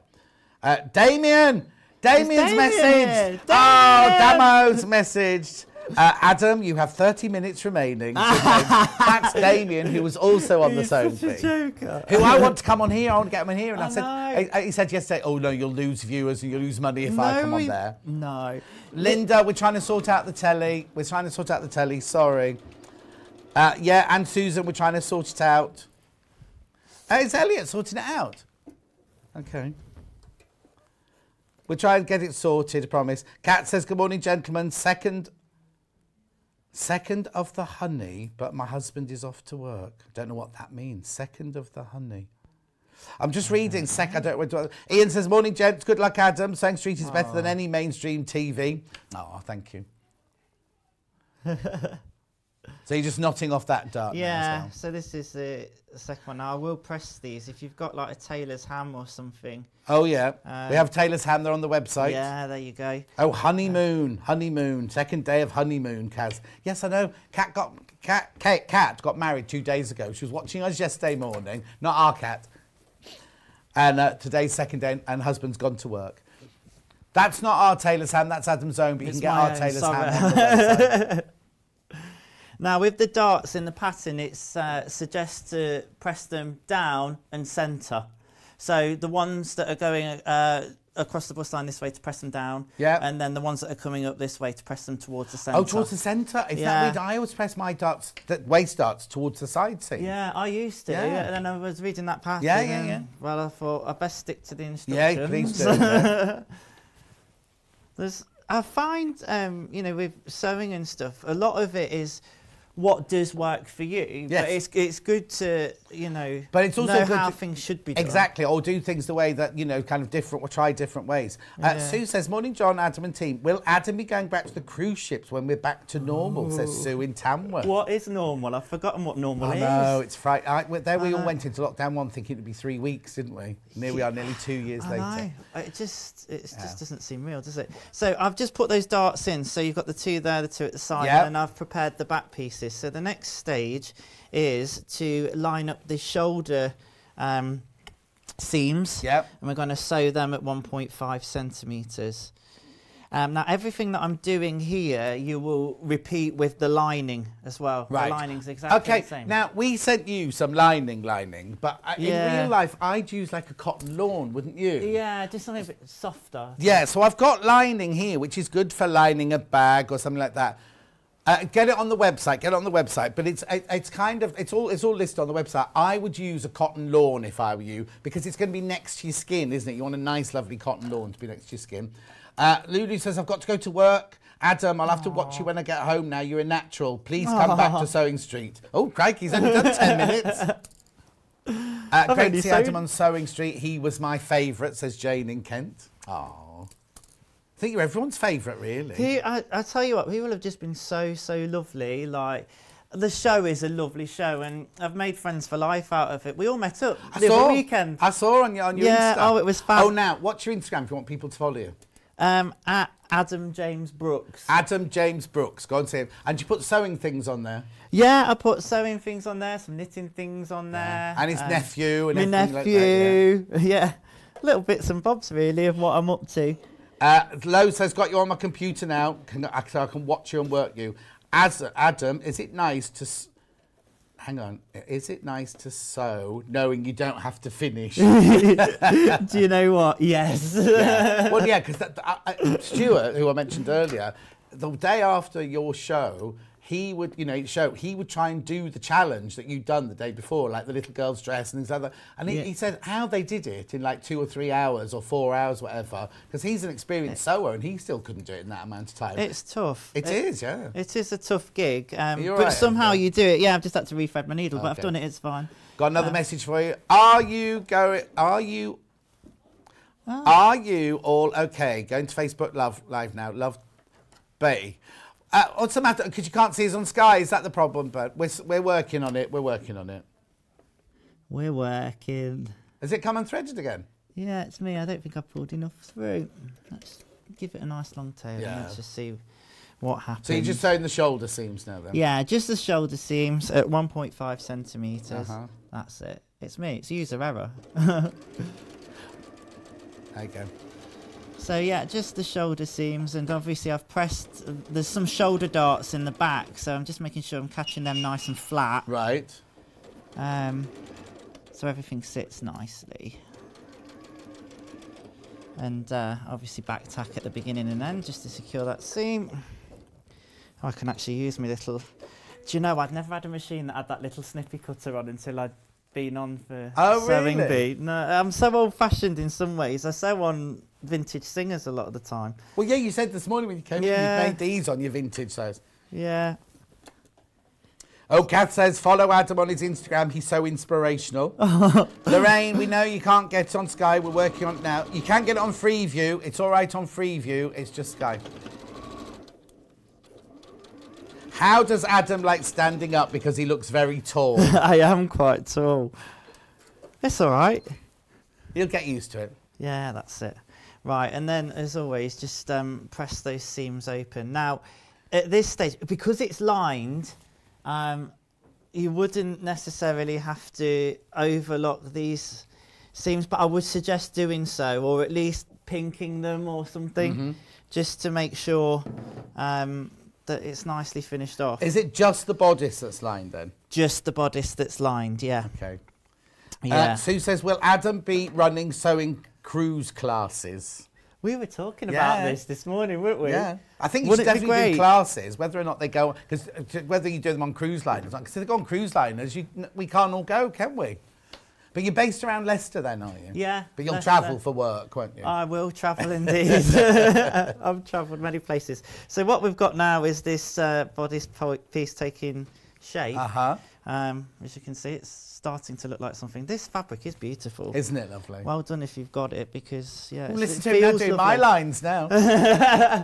Damien's messaged. Oh, Damo's messaged. Adam, you have 30 minutes remaining. That's Damien, who was also on the sewing thing. Who I want to come on here. I want to get him in here. And I said, he said yesterday, oh no, you'll lose viewers and you'll lose money if I come on there. No. Linda, we're trying to sort out the telly. Sorry. Yeah, and Susan, we're trying to sort it out. Is Elliot sorting it out? Okay. We'll try and get it sorted, I promise. Kat says, good morning, gentlemen. Second of the honey, but my husband is off to work. Don't know what that means. Second of the honey. I'm just reading. I don't know. Ian says, morning, gents. Good luck, Adam. Sewing Street is better than any mainstream TV. Oh, thank you. So you're just knotting off that dart. Yeah, well. so this is the second one. Now, I will press these if you've got like a tailor's ham or something. Oh, yeah. We have tailor's ham there on the website. Yeah, there you go. Oh, honeymoon. Second day of honeymoon, Kaz. Yes, I know. Kat got married 2 days ago. She was watching us yesterday morning. Not our cat. And today's second day, and husband's gone to work. That's not our tailor's ham. That's Adam's own, but you can get our tailor's ham on the website. Now, with the darts in the pattern, it suggests to press them down and centre. So the ones that are going across the bus line this way to press them down, and then the ones that are coming up this way to press them towards the centre. Oh, towards the centre? Is that weird? I always press my darts, waist darts, towards the side seam. Yeah, I used to. Yeah. And then I was reading that pattern. Yeah. Well, I thought I'd best stick to the instructions. Yeah, please do. I find, you know, with sewing and stuff, a lot of it is what does work for you. Yes. But it's good to, you know, but it's also know good how to, things should be done. Exactly, or do things the way that, you know, kind of different, or try different ways. Sue says, morning, John, Adam and team. Will Adam be going back to the cruise ships when we're back to normal, says Sue in Tamworth. What is normal? I've forgotten what normal is. No, it's Friday. There we all went into lockdown one thinking it'd be 3 weeks, didn't we? And here we are nearly 2 years later. Know. It just doesn't seem real, does it? So I've just put those darts in. So you've got the two there, the two at the side, and I've prepared the back pieces. So the next stage is to line up the shoulder seams. And we're going to sew them at 1.5 centimetres. Now, everything that I'm doing here, you will repeat with the lining as well. Right. The lining's exactly the same. Now, we sent you some lining, but in real life, I'd use like a cotton lawn, wouldn't you? Yeah, just something a bit softer. Yeah, so I've got lining here, which is good for lining a bag or something like that. Get it on the website, but it's all listed on the website. I would use a cotton lawn if I were you, because it's going to be next to your skin, isn't it? You want a nice, lovely cotton lawn to be next to your skin. Lulu says, I've got to go to work. Adam, I'll have to watch you when I get home now. You're a natural. Please come back to Sewing Street. Oh, crikey, he's only done 10 minutes. Great to see Adam on Sewing Street. He was my favourite, says Jane in Kent. Oh. I think you're everyone's favourite, really. I tell you what, people have just been so lovely. Like, the show is a lovely show, and I've made friends for life out of it. We all met up the other weekend. I saw on your Insta. Oh, it was fun. Oh, now, what's your Instagram if you want people to follow you? At Adam James Brooks. Adam James Brooks. Go and see him. And you put sewing things on there? Yeah, I put sewing things on there, some knitting things on there. And his nephew and everything like that. Yeah. Little bits and bobs, really, of what I'm up to. Lewes says, got you on my computer now, so I can watch you and work you. Adam, is it nice to... Hang on. Is it nice to sew knowing you don't have to finish? Do you know what? Yes. Yeah. Well, yeah, because Stuart, who I mentioned earlier, the day after your show, he would, he would try and do the challenge that you'd done the day before, like the little girl's dress and things like that. And he said how they did it in like 2 or 3 hours or 4 hours, whatever, because he's an experienced sewer and he still couldn't do it in that amount of time. It's tough. It is, yeah. It is a tough gig. But right, somehow you do it. Yeah, I've just had to re-thread my needle, but I've done it, it's fine. Got another message for you. Are you all okay? Going to Facebook Live now. Love Betty. What's the matter? Because you can't see us on Sky. Is that the problem? But we're working on it. We're working on it. We're working. Has it come unthreaded again? Yeah, it's me. I don't think I pulled enough through. Let's give it a nice long tail. Yeah. And let's just see what happens. So you're just sewing the shoulder seams now then? Yeah, just the shoulder seams at 1.5 centimetres. That's it. It's me. It's user error. There you go. So yeah, just the shoulder seams, and obviously I've pressed, there's some shoulder darts in the back, so I'm just making sure I'm catching them nice and flat. Right. So everything sits nicely. And obviously back tack at the beginning and end, just to secure that seam. I can actually use my little, do you know, I'd never had a machine that had that little snippy cutter on until I been on for sewing bee. No, I'm so old-fashioned in some ways. I sew on vintage singers a lot of the time. Well, yeah, you said this morning when you came in, you made these on your vintage sews. Yeah. Oh, Kath says, follow Adam on his Instagram. He's so inspirational. Lorraine, we know you can't get on Sky. We're working on it now. You can get it on Freeview. It's all right on Freeview. It's just Sky. How does Adam like standing up? Because he looks very tall. I am quite tall. It's all right. You'll get used to it. Yeah, that's it. Right, and then, as always, just press those seams open. Now, at this stage, because it's lined, you wouldn't necessarily have to overlock these seams, but I would suggest doing so, or at least pinking them or something, just to make sure that it's nicely finished off. Is it just the bodice that's lined then? Just the bodice that's lined, yeah. Okay. Yeah. Sue says, will Adam be running sewing cruise classes? We were talking about this morning, weren't we? Yeah. I think you should definitely do classes, whether or not they go, because whether you do them on cruise liners, because if they go on cruise liners, we can't all go, can we? But you're based around Leicester then, are you? Yeah. But you'll travel for work, won't you? I will travel indeed. I've travelled many places. So what we've got now is this bodice piece taking shape. As you can see, it's starting to look like something. This fabric is beautiful. Isn't it lovely? Well done if you've got it, because, yeah, listen to me, I'm doing my lines now.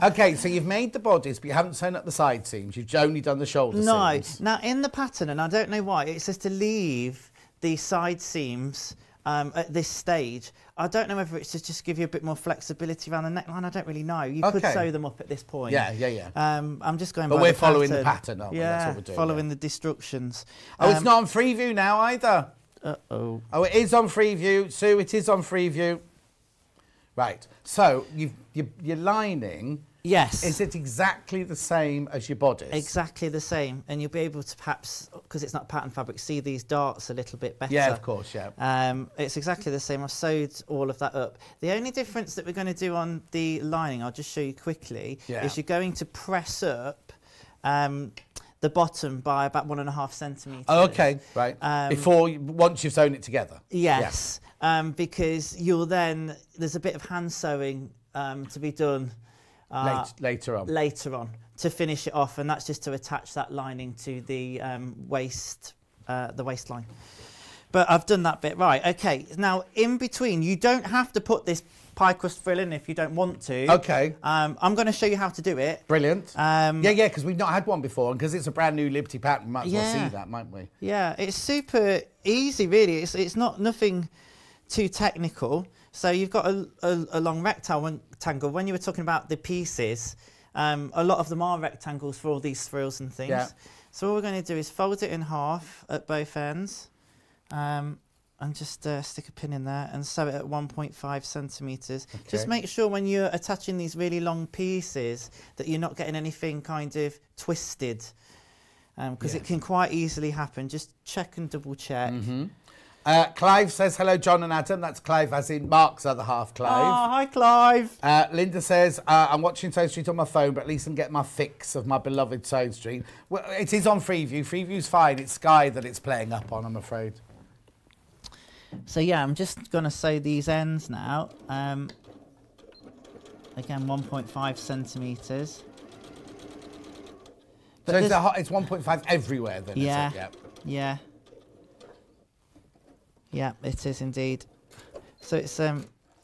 Okay, so you've made the bodice, but you haven't sewn up the side seams. You've only done the shoulder seams. No. Now, in the pattern, and I don't know why, it says to leave the side seams at this stage. I don't know whether it's to just give you a bit more flexibility around the neckline. I don't really know. You could sew them up at this point. Yeah. I'm just going but by we're the following the pattern, aren't we? Yeah, that's what we're doing, following the instructions. Oh, it's not on Freeview now either. Uh-oh. Oh, it is on Freeview. Sue, it is on Freeview. Right. So your lining. Yes. Is it exactly the same as your bodice? Exactly the same. And you'll be able to perhaps, because it's not pattern fabric, see these darts a little bit better. Yeah, of course, yeah. It's exactly the same. I've sewed all of that up. The only difference that we're going to do on the lining, I'll just show you quickly, is you're going to press up the bottom by about 1.5 centimetres. Oh, okay, right. Once you've sewn it together? Yes, because you'll then, there's a bit of hand sewing to be done later on to finish it off, and that's just to attach that lining to the waistline. But I've done that bit. Right, okay. Now, in between, you don't have to put this pie crust frill in if you don't want to. Okay. I'm going to show you how to do it. Brilliant. Yeah, because we've not had one before, and because it's a brand new Liberty pattern, we might as well see that, mightn't we? Yeah, it's super easy, really. It's nothing too technical. So you've got a long rectangle. When you were talking about the pieces, a lot of them are rectangles for all these frills and things. Yeah. So all we're going to do is fold it in half at both ends, and just stick a pin in there and sew it at 1.5 centimetres. Okay. Just make sure when you're attaching these really long pieces that you're not getting anything kind of twisted, because it can quite easily happen. Just check and double check. Clive says, hello, John and Adam. That's Clive, as in Mark's other half, Clive. Oh, hi, Clive. Linda says, I'm watching Sewing Street on my phone, but at least I'm getting my fix of my beloved Sewing Street. Well, it is on Freeview. Freeview's fine. It's Sky that it's playing up on, I'm afraid. So, yeah, I'm just going to sew these ends now. Again, 1.5 centimetres. So it's 1.5 everywhere then, is it? Yeah. Yeah, it is indeed. So it's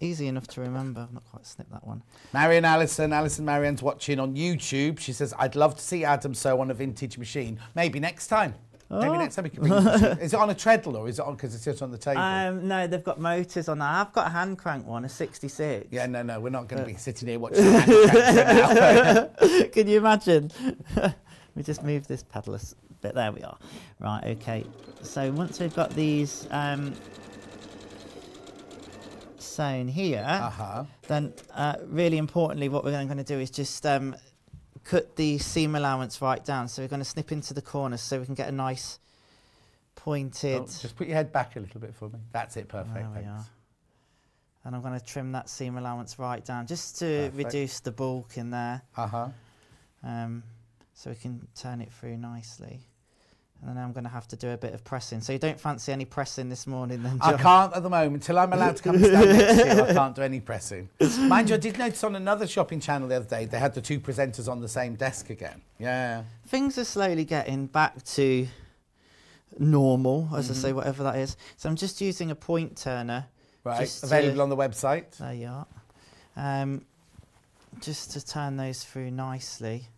easy enough to remember. I've not quite snipped that one. Alison Marianne's watching on YouTube. She says, I'd love to see Adam sew on a vintage machine. Maybe next time. Oh. Maybe next time we can bring the machine. Is it on a treadle or is it on because it sits on the table? No, they've got motors on that. I've got a hand crank one, a 66. Yeah, no, we're not going to be sitting here watching a hand crank now. Can you imagine? We just move this pedal a bit. There we are. Right, okay. So once we've got these sewn here, then really importantly what we're going to do is just cut the seam allowance right down. So we're going to snip into the corners so we can get a nice pointed... just put your head back a little bit for me. That's it, perfect. There we are. And I'm going to trim that seam allowance right down just to reduce the bulk in there. So we can turn it through nicely. And then I'm going to have to do a bit of pressing. So you don't fancy any pressing this morning then, John? I can't at the moment. Till I'm allowed to come and stand next to you, I can't do any pressing. Mind you, I did notice on another shopping channel the other day, they had the 2 presenters on the same desk again. Yeah. Things are slowly getting back to normal, as I say, whatever that is. So I'm just using a point turner. Right, available on the website. There you are. Just to turn those through nicely.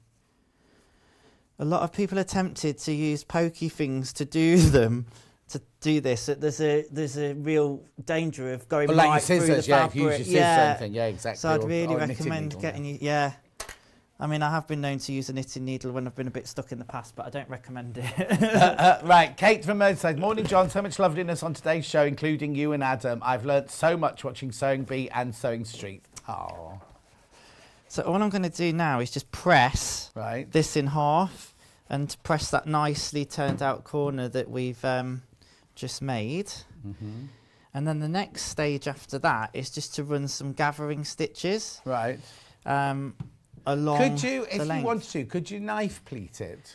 A lot of people are tempted to use pokey things to do them, to do this. There's a real danger of going like right scissors, through the fabric. If you use your scissors or anything, yeah, exactly. So I'd really or recommend getting you, I mean, I have been known to use a knitting needle when I've been a bit stuck in the past, but I don't recommend it. Right, Kate from Merseyside. Morning, John. So much loveliness on today's show, including you and Adam. I've learnt so much watching Sewing Bee and Sewing Street. Oh. So all I'm going to do now is just press this in half and press that nicely turned out corner that we've just made. And then the next stage after that is just to run some gathering stitches. Right. Along could you, if length. you wanted to, could you knife pleat it?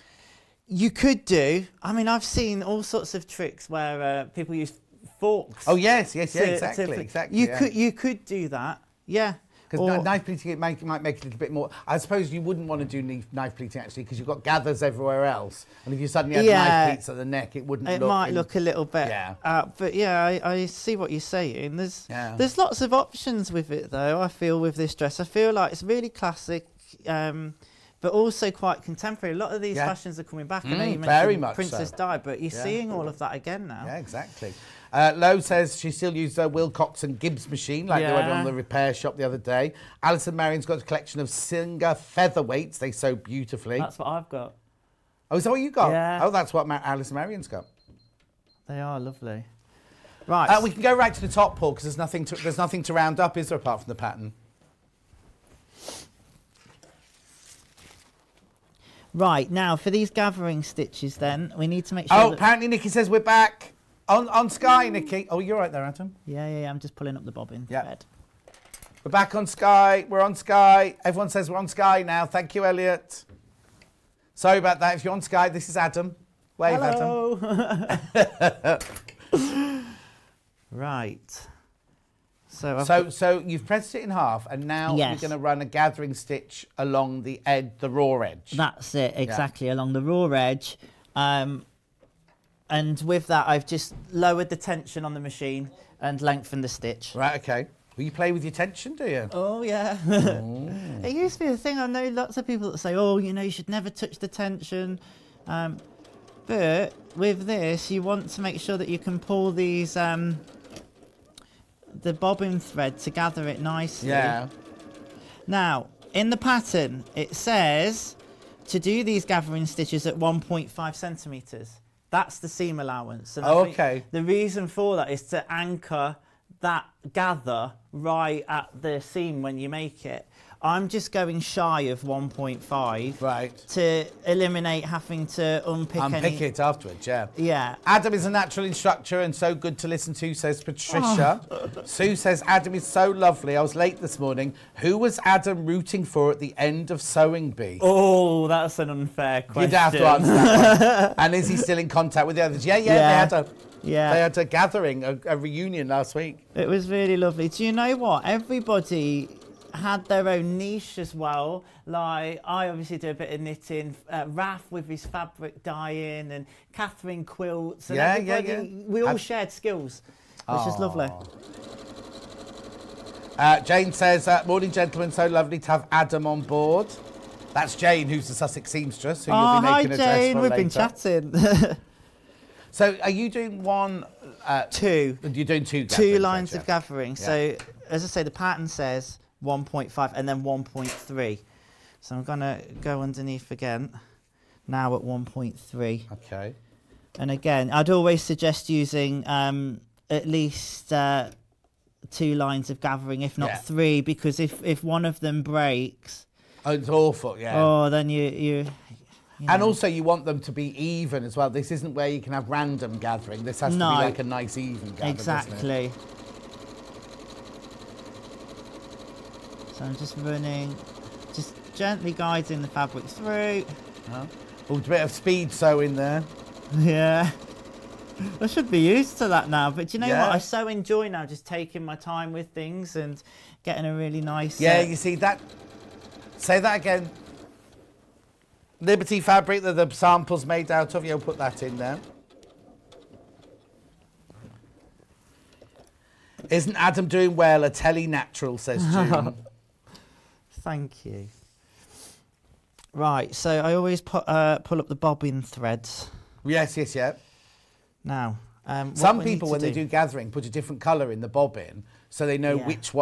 You could do. I mean, I've seen all sorts of tricks where people use forks. Oh yes, exactly. You could do that, yeah. Because knife pleating it might make it a little bit more. I suppose you wouldn't want to do knife pleating actually, because you've got gathers everywhere else, and if you suddenly had knife pleats at the neck, it wouldn't. It might look a little bit. But yeah, I see what you're saying. There's lots of options with it though. I feel with this dress, I feel like it's really classic. But also quite contemporary. A lot of these fashions are coming back. I know you mentioned Princess Di, but you're seeing all of that again now. Yeah, exactly. Lo says she still uses her Wilcox and Gibbs machine like they went on the repair shop the other day. Alison Marion's got a collection of Singer featherweights. They sew beautifully. That's what I've got. Oh, is that what you got? Yeah. Oh, that's what Alison Marion's got. They are lovely. Right. We can go right to the top, Paul, because there's nothing to round up, is there, apart from the pattern? Right, now for these gathering stitches then, we need to make sure apparently Nikki says we're back. On Sky, Nikki. Oh, you're right there, Adam. Yeah, I'm just pulling up the bobbin thread. We're back on Sky. We're on Sky. Everyone says we're on Sky now. Thank you, Elliot. Sorry about that. If you're on Sky, this is Adam. Wave, Hello. Adam. Right. So you've pressed it in half, and now you're going to run a gathering stitch along the edge, the raw edge. That's it, exactly, along the raw edge. And with that, I've just lowered the tension on the machine and lengthened the stitch. Right, okay. Well, you play with your tension, do you? Oh, yeah. It used to be a thing. I know lots of people that say, oh, you know, you should never touch the tension. But with this, you want to make sure that you can pull these, the bobbin thread to gather it nicely. Yeah. Now, in the pattern, it says to do these gathering stitches at 1.5 centimetres. That's the seam allowance. And I think the reason for that is to anchor that gather right at the seam when you make it. I'm just going shy of 1.5 to eliminate having to unpick it afterwards, Yeah. Adam is a natural instructor and so good to listen to, says Patricia. Sue says, Adam is so lovely. I was late this morning. Who was Adam rooting for at the end of Sewing Bee? Oh, that's an unfair question. You'd have to answer that one. And is he still in contact with the others? Yeah. They had a gathering, a reunion last week. It was really lovely. Do you know what? Everybody had their own niche as well. Like, I obviously do a bit of knitting, Raf with his fabric dyeing, and Catherine quilts, and everybody, we all shared skills, which is lovely. Jane says, morning gentlemen, so lovely to have Adam on board. That's Jane, who's the Sussex seamstress, who you'll be making a dress Jane, for we've later. been chatting. So are you doing two? You're doing two lines of gathering. So as I say, the pattern says 1.5 and then 1.3. So I'm going to go underneath again, now at 1.3. Okay. And again, I'd always suggest using at least 2 lines of gathering, if not 3, because if one of them breaks... Oh, it's awful, Oh, then you know. And also you want them to be even as well. This isn't where you can have random gathering. This has to be like a nice even gather. Exactly. So I'm just running, just gently guiding the fabric through. Oh, a bit of speed sewing there. Yeah. I should be used to that now, but do you know what? I so enjoy now just taking my time with things and getting a really nice... Yeah, you see that? Say that again. Liberty fabric that the sample's made out of, you'll put that in there. Isn't Adam doing well? A telly natural, says June. Thank you. Right, so I always pull up the bobbin threads. Yes, yes, yeah. Now, some people, when they do gathering, put a different colour in the bobbin so they know which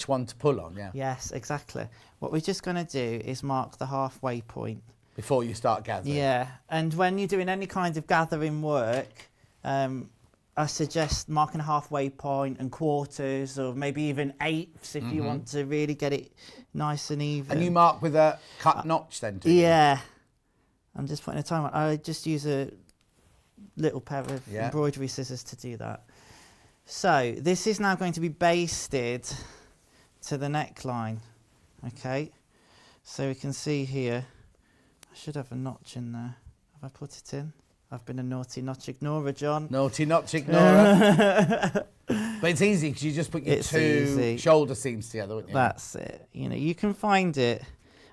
one to pull on. Yeah. Yes, exactly. What we're just going to do is mark the halfway point before you start gathering. Yeah, and when you're doing any kind of gathering work, I suggest marking a halfway point and quarters, or maybe even eighths if you want to really get it nice and even. And you mark with a cut notch then, do you? Yeah. I'm just putting a time on. I just use a little pair of embroidery scissors to do that. So this is now going to be basted to the neckline. Okay. So we can see here, I should have a notch in there. Have I put it in? I've been a naughty notch ignorer, John. Naughty notch ignorer. But it's easy because you just put your two shoulder seams together, wouldn't you? That's it. You know, you can find it.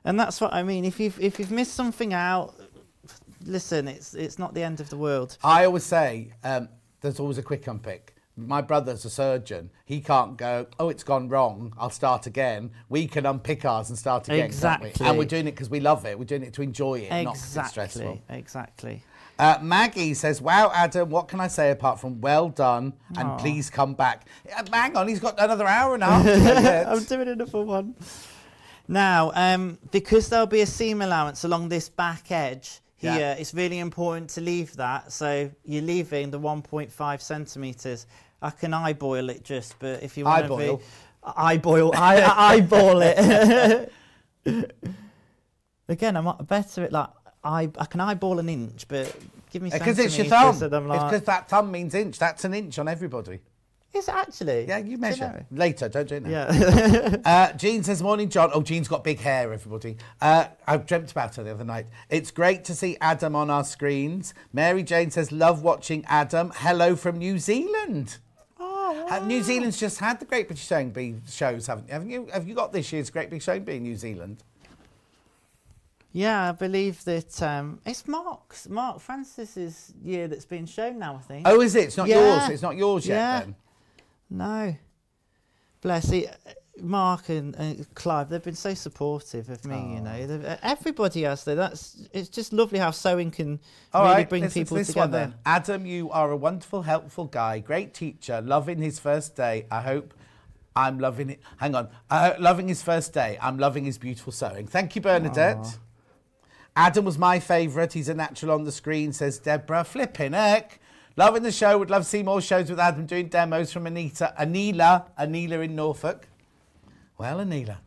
And that's what I mean. If you've missed something out, listen, it's not the end of the world. I always say there's always a quick unpick. My brother's a surgeon. He can't go, oh, it's gone wrong, I'll start again. We can unpick ours and start again. Exactly. Can't we? And we're doing it because we love it. We're doing it to enjoy it, not because it's stressful. Exactly. Maggie says, wow, Adam, what can I say apart from well done and please come back? Hang on, he's got another hour and a half to go yet. I'm doing another one. Now, because there'll be a seam allowance along this back edge here, it's really important to leave that. So you're leaving the 1.5 centimetres. I can eyeball it just, but if you want to be... Eyeball it. Again, I'm better at like... I can eyeball an inch, but give me because it's your thumb. It's because that thumb means inch. That's an inch on everybody. Is it actually? Yeah, you measure. You know? Later, don't do it now. Yeah. Jean says, morning, John. Oh, Jean's got big hair, everybody. I dreamt about her the other night. It's great to see Adam on our screens. Mary Jane says, love watching Adam. Hello from New Zealand. Oh, wow. New Zealand's just had the Great British Sewing Bee shows, haven't you? Have you got this year's Great British Sewing Bee in New Zealand? Yeah, I believe that it's Mark Francis's year that's been shown now, I think. Oh, is it? It's not yours. It's not yours yet, then. No. Bless it. Mark and Clive, they've been so supportive of me, you know. Everybody has, though. It's just lovely how sewing can really bring people together. One, then. Adam, you are a wonderful, helpful guy, great teacher, loving his first day. I hope I'm loving it. Hang on. Loving his first day. I'm loving his beautiful sewing. Thank you, Bernadette. Aww. Adam was my favourite. He's a natural on the screen, says Deborah. Flipping heck. Loving the show. Would love to see more shows with Adam doing demos from Anila in Norfolk. Well, Anila.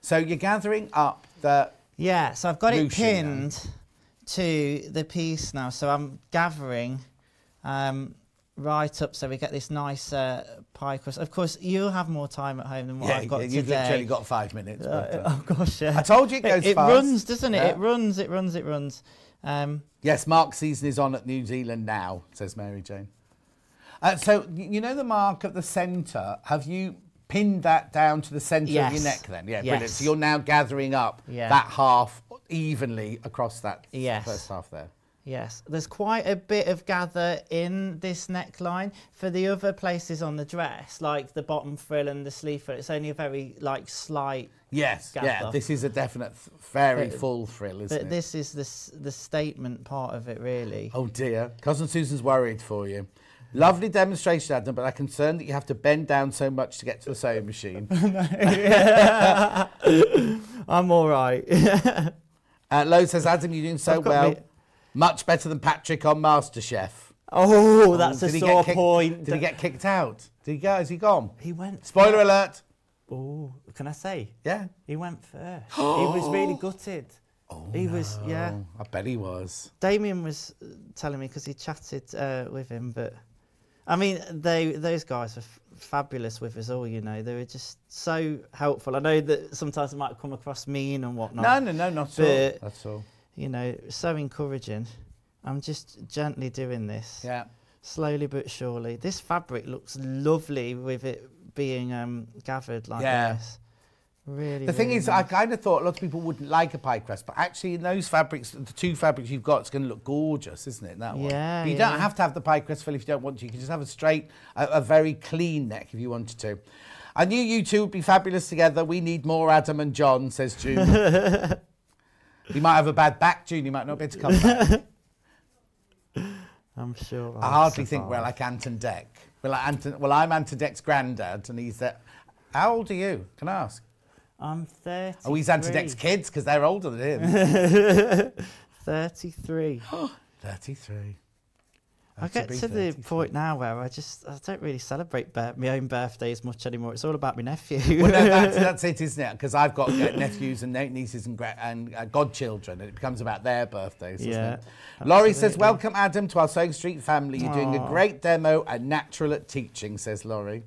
So you're gathering up the... Yeah, so I've got it pinned to the piece now. So I'm gathering right up so we get this nice pie crust. Of course, you'll have more time at home than what I've got today. You've literally got 5 minutes. Oh, gosh, yeah. I told you it goes fast. It runs, doesn't it? Yeah. It runs. Yes, Mark's season is on at New Zealand now, says Mary Jane. So, you know the mark at the centre, have you pinned that down to the centre of your neck then? Yeah, brilliant. So you're now gathering up that half evenly across that first half there. Yes, there's quite a bit of gather in this neckline. For the other places on the dress, like the bottom frill and the sleeve frill, it's only a very slight gather. Yeah, this is a definite very full frill, isn't it? But this is the statement part of it, really. Oh dear, Cousin Susan's worried for you. Lovely demonstration, Adam, but I'm concerned that you have to bend down so much to get to the sewing machine. I'm all right. Lo says, Adam, you're doing so well. Much better than Patrick on MasterChef. Oh, that's a sore point. Did he get kicked out? Did he go? Has he gone? He went. Spoiler alert. Oh, can I say? Yeah. He went first. He was really gutted. Oh, he was, yeah. I bet he was. Damien was telling me because he chatted with him, but I mean, those guys are fabulous with us all, you know. They were just so helpful. I know that sometimes it might come across mean and whatnot. No, not at all. That's all. You know, so encouraging. I'm just gently doing this. Yeah. Slowly but surely. This fabric looks lovely with it being gathered like this. Really, the thing really is, nice. I kind of thought a lot of people wouldn't like a pie crust, but actually in those fabrics, the two fabrics you've got, it's going to look gorgeous, isn't it, that one? Yeah, But you don't have to have the pie crust fill if you don't want to. You can just have a straight, a very clean neck if you wanted to. I knew you two would be fabulous together. We need more Adam and John, says June. You might have a bad back, June. You might not be able to come back. I'm sure. I hardly think we're like Ant and Dec. Well, I'm Ant and Dec's granddad, and he's there. How old are you? Can I ask? I'm 30. Oh, he's Ant and Dec's kids because they're older than him. 33. 33. I get to the point now where I don't really celebrate my own birthday as much anymore. It's all about my nephew. Well, no, that's it, isn't it? Because I've got nephews and nieces and godchildren, and it becomes about their birthdays, doesn't it? Laurie says, welcome, Adam, to our Sewing Street family. You're doing a great demo and natural at teaching, says Laurie.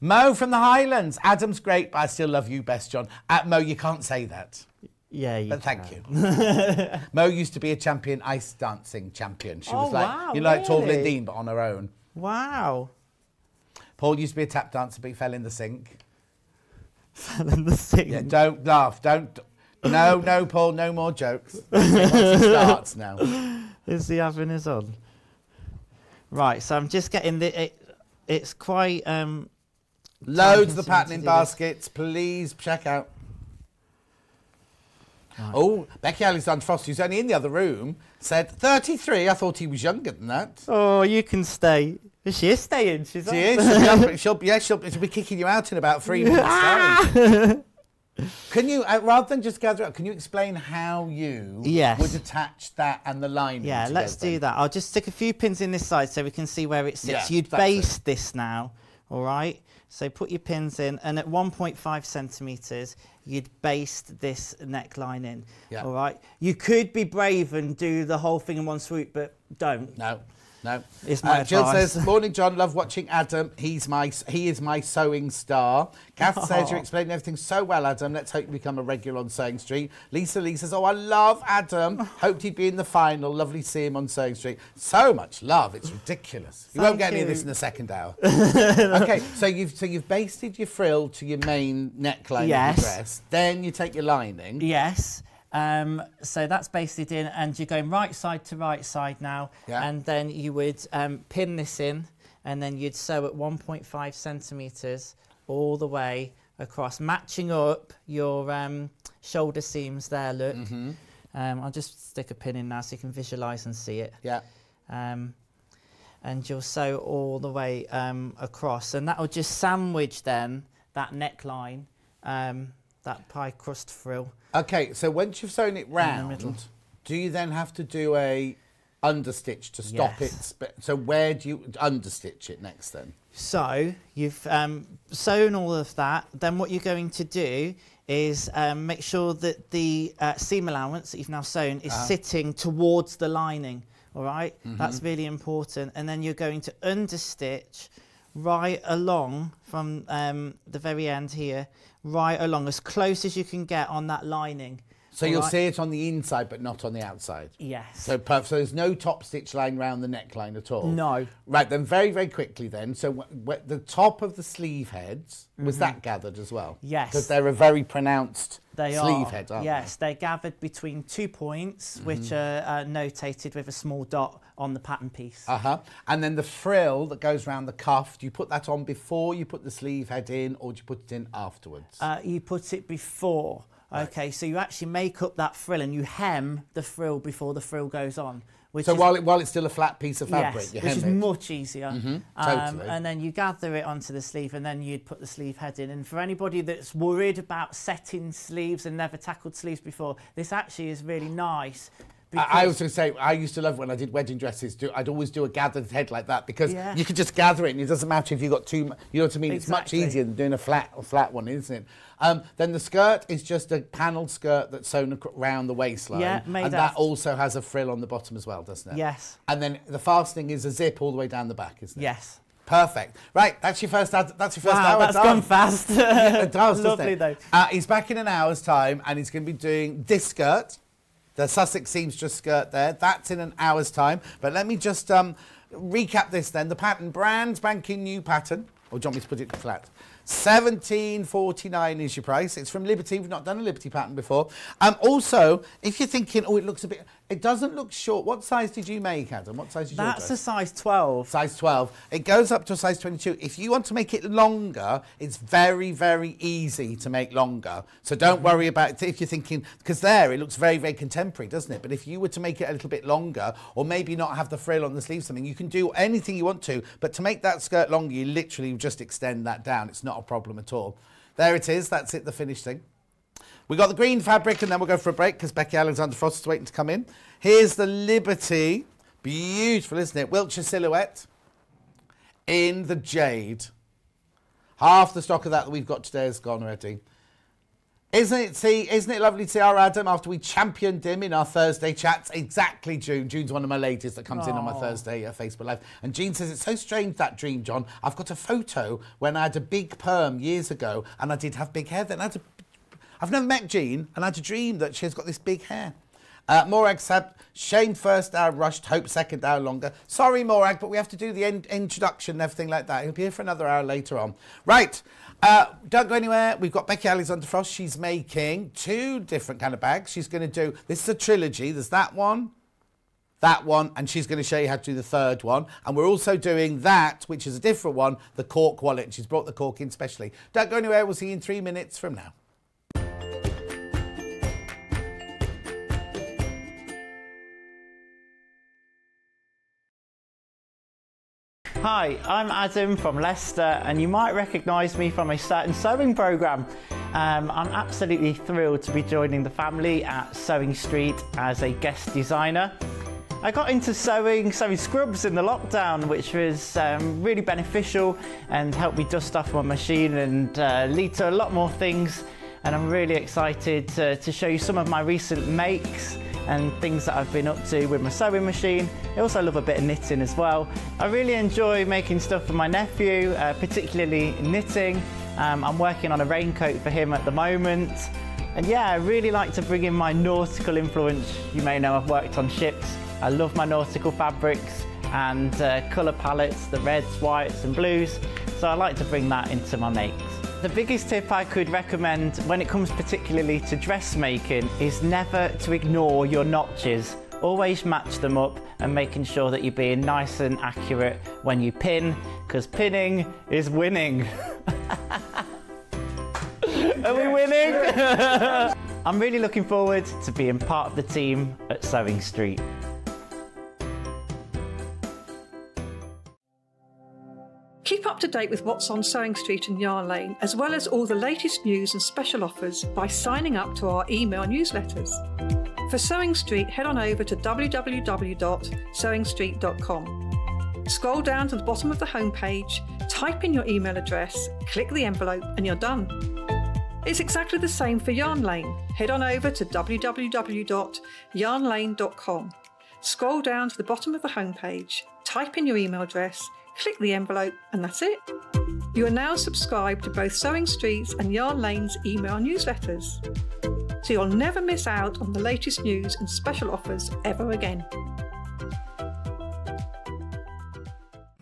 Mo from the Highlands. Adam's great, but I still love you best, John. Mo, you can't say that. Yeah, you But thank can. you. Mo used to be a champion, ice dancing champion. She was like, wow, like Tall really? Lindeen, but on her own. Wow. Paul used to be a tap dancer, but he fell in the sink. Fell in the sink. Yeah, don't laugh. No, Paul, no more jokes. Once he starts now. Is he having his on? Right, so I'm just getting it's quite Loads of the time-consuming to patterning do baskets. Please check out. Right. Oh, Becky A Frost, who's only in the other room, said 33. I thought he was younger than that. Oh, you can stay. She is staying. She is. She'll be kicking you out in about 3 minutes' time. Can you, rather than just gather up, can you explain how you would attach that and the lining Yeah, together? let's do that. I'll just stick a few pins in this side so we can see where it sits. Yeah, You'd base this now, all right? So put your pins in, and at 1.5 centimetres, you'd baste this neckline in, all right? You could be brave and do the whole thing in one swoop, but don't. No. It's my Jill advice. says, morning, John. Love watching Adam. He is my sewing star. Kath says, you're explaining everything so well, Adam. Let's hope you become a regular on Sewing Street. Lisa says, oh, I love Adam. Hoped he'd be in the final. Lovely to see him on Sewing Street. So much love. It's ridiculous. You won't get any of this in the second hour. Okay, so you've basted your frill to your main neckline of your dress. Then you take your lining. Yes. So that's basted in, and you're going right side to right side now, and then you would pin this in, and then you'd sew at 1.5 centimetres all the way across, matching up your shoulder seams there, look. I'll just stick a pin in now so you can visualise and see it. And you'll sew all the way across, and that'll just sandwich then that neckline, that pie crust frill. Okay, so once you've sewn it round, do you then have to do a understitch to stop it? So where do you understitch it next then? So you've sewn all of that. Then what you're going to do is make sure that the seam allowance that you've now sewn is sitting towards the lining. All right, that's really important. And then you're going to understitch right along from the very end here, right along as close as you can get on that lining. So you'll see it on the inside but not on the outside? Yes. So there's no top stitch line round the neckline at all? No. Right, then very, very quickly then, so the top of the sleeve heads, was that gathered as well? Yes. Because they're a very pronounced sleeve head, aren't they? Yes, they're gathered between 2 points, which are notated with a small dot on the pattern piece. And then the frill that goes around the cuff, do you put that on before you put the sleeve head in, or do you put it in afterwards? You put it before. Right. Okay, so you actually make up that frill and you hem the frill before the frill goes on. So while it's still a flat piece of fabric, you hem it? Which is much easier. Totally. And then you gather it onto the sleeve, and then you'd put the sleeve head in. And for anybody that's worried about setting sleeves and never tackled sleeves before, this actually is really nice. I was going to say, I used to love when I did wedding dresses, I'd always do a gathered head like that, because you could just gather it and it doesn't matter if you've got too much, you know what I mean? Exactly. It's much easier than doing a flat one, isn't it? Then the skirt is just a panelled skirt that's sewn around the waistline. Yeah, and that also has a frill on the bottom as well, doesn't it? Yes. And then the fastening is a zip all the way down the back, isn't it? Yes. Perfect. Right, that's your first hour. That's gone fast. Yeah, it does, doesn't it? Lovely though. He's back in an hour's time and he's going to be doing this skirt. the Sussex Seamstress skirt there. That's in an hour's time. But let me just recap this then. The pattern, brand spanking new pattern. Or do you want me to put it flat? £17.49 is your price. It's from Liberty. We've not done a Liberty pattern before. Also, if you're thinking, oh, it looks a bit... It doesn't look short. What size did you make, Adam? What size did you make? That's a size 12. Size 12. It goes up to a size 22. If you want to make it longer, it's very, very easy to make longer. So don't worry about it if you're thinking... Because there, it looks very, very contemporary, doesn't it? But if you were to make it a little bit longer, or maybe not have the frill on the sleeve or something, you can do anything you want to. But to make that skirt longer, you literally just extend that down. It's not a problem at all. There it is. That's it, the finished thing. We got the green fabric, and then we'll go for a break because Becky A Frost is waiting to come in. Here's the Liberty. Beautiful, isn't it? Wiltshire silhouette in the jade. Half the stock of that we've got today is gone already. Isn't it lovely to see our Adam after we championed him in our Thursday chats? Exactly, June. June's one of my ladies that comes in on my Thursday Facebook Live. And Jean says, it's so strange, that dream, John. I've got a photo when I had a big perm years ago, and I did have big hair then. I've never met Jean, and I had a dream that she's got this big hair. Morag said, shame first hour rushed, hope second hour longer. Sorry, Morag, but we have to do the introduction and everything like that. He'll be here for another hour later on. Right, don't go anywhere. We've got Becky A Frost. She's making 2 different kind of bags. She's going to do, this is a trilogy. There's that one, and she's going to show you how to do the third one. And we're also doing that, which is a different one, the cork wallet. She's brought the cork in specially. Don't go anywhere. We'll see you in 3 minutes from now. Hi, I'm Adam from Leicester, and you might recognise me from a certain sewing programme. I'm absolutely thrilled to be joining the family at Sewing Street as a guest designer. I got into sewing scrubs in the lockdown, which was really beneficial and helped me dust off my machine and lead to a lot more things. And I'm really excited to show you some of my recent makes and things that I've been up to with my sewing machine. I also love a bit of knitting as well. I really enjoy making stuff for my nephew, particularly knitting. I'm working on a raincoat for him at the moment. And yeah, I really like to bring in my nautical influence. You may know I've worked on ships. I love my nautical fabrics and colour palettes, the reds, whites and blues. So I like to bring that into my makes. The biggest tip I could recommend when it comes particularly to dressmaking is never to ignore your notches. Always match them up and making sure that you're being nice and accurate when you pin, because pinning is winning. Are we winning? I'm really looking forward to being part of the team at Sewing Street. Keep up to date with what's on Sewing Street and Yarn Lane, as well as all the latest news and special offers by signing up to our email newsletters. For Sewing Street, head on over to www.sewingstreet.com. Scroll down to the bottom of the homepage, type in your email address, click the envelope, and you're done. It's exactly the same for Yarn Lane. Head on over to www.yarnlane.com. Scroll down to the bottom of the homepage, type in your email address, click the envelope, and that's it. You are now subscribed to both Sewing Street's and Yarn Lane's email newsletters, so you'll never miss out on the latest news and special offers ever again.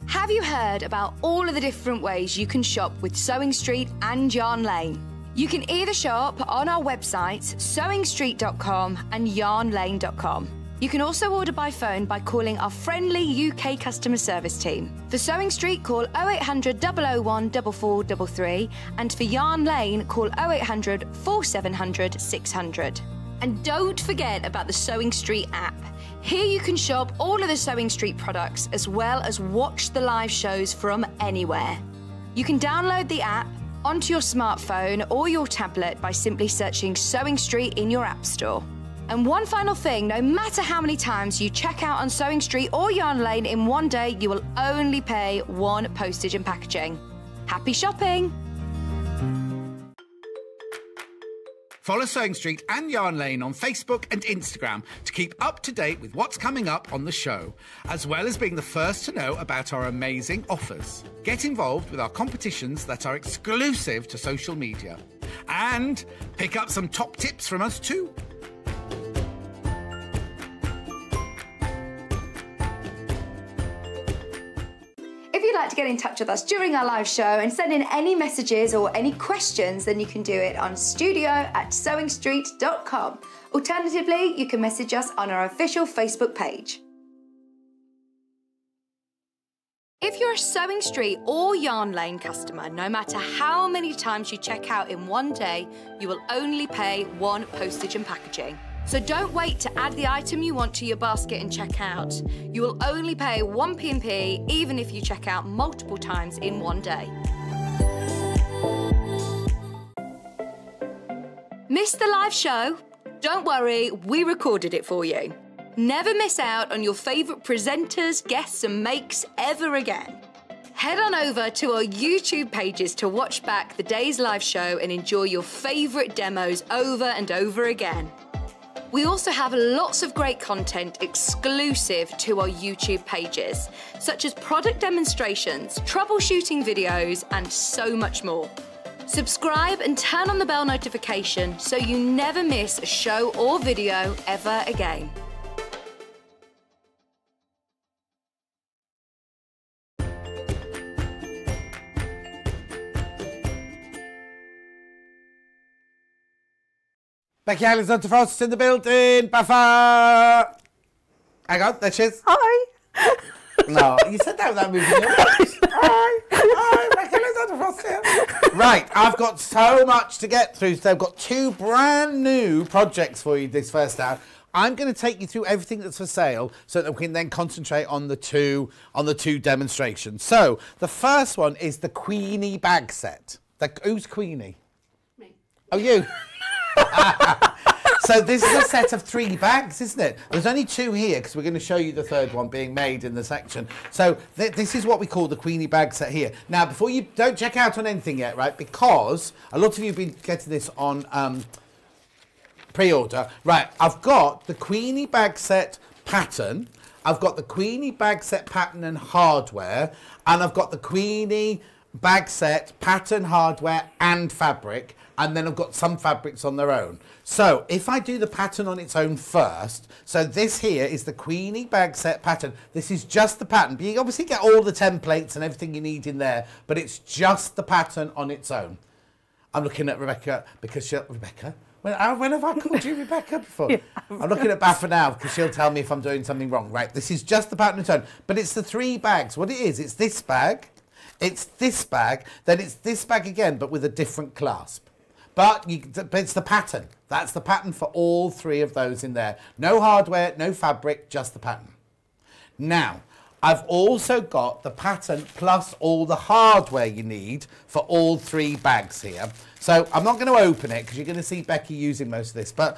Have you heard about all of the different ways you can shop with Sewing Street and Yarn Lane? You can either shop on our websites, sewingstreet.com and yarnlane.com. You can also order by phone by calling our friendly UK customer service team. For Sewing Street, call 0800 001 4433, and for Yarn Lane, call 0800 4700 600. And don't forget about the Sewing Street app. Here you can shop all of the Sewing Street products as well as watch the live shows from anywhere. You can download the app onto your smartphone or your tablet by simply searching Sewing Street in your app store. And one final thing, no matter how many times you check out on Sewing Street or Yarn Lane in one day, you will only pay 1 postage and packaging. Happy shopping! Follow Sewing Street and Yarn Lane on Facebook and Instagram to keep up to date with what's coming up on the show, as well as being the first to know about our amazing offers. Get involved with our competitions that are exclusive to social media. And pick up some top tips from us too. if you'd like to get in touch with us during our live show and send in any messages or any questions, then you can do it on studio@sewingstreet.com. Alternatively, you can message us on our official Facebook page. If you're a Sewing Street or Yarn Lane customer, no matter how many times you check out in one day, you will only pay one postage and packaging. So don't wait to add the item you want to your basket and check out. You will only pay one P&P even if you check out multiple times in one day. Missed the live show? Don't worry, we recorded it for you. Never miss out on your favourite presenters, guests and makes ever again. Head on over to our YouTube pages to watch back the day's live show and enjoy your favourite demos over and over again. We also have lots of great content exclusive to our YouTube pages, such as product demonstrations, troubleshooting videos and so much more. Subscribe and turn on the bell notification so you never miss a show or video ever again. Becky A Frost in the building. Buffer. Hang on, there she is. Hi. No, you said that without moving your lips. Hi, Becky A Frost here. Right, I've got so much to get through. So I've got two brand new projects for you this first hour. I'm going to take you through everything that's for sale so that we can then concentrate on the two demonstrations. So the first one is the Queeny bag set. Who's Queeny? Me. Oh, you. So this is a set of 3 bags, isn't it? There's only 2 here because we're going to show you the third one being made in the section. So this is what we call the Queeny bag set here. Now, before you don't check out on anything yet, right? Because a lot of you have been getting this on pre-order. Right, I've got the Queeny bag set pattern. I've got the Queeny bag set pattern and hardware. And I've got the Queeny bag set pattern, hardware and fabric. And then I've got some fabrics on their own. So if I do the pattern on its own first, so this here is the Queeny bag set pattern. This is just the pattern. But you obviously get all the templates and everything you need in there, but it's just the pattern on its own. I'm looking at Rebecca because Rebecca? When have I called you Rebecca before? Yeah. I'm looking at Baffa now because she'll tell me if I'm doing something wrong. Right, this is just the pattern on its own. But it's the 3 bags. What it is, it's this bag, it's this bag, then it's this bag again, but with a different clasp. But it's the pattern. That's the pattern for all 3 of those in there. No hardware, no fabric, just the pattern. Now, I've also got the pattern plus all the hardware you need for all 3 bags here. So I'm not going to open it because you're going to see Becky using most of this. But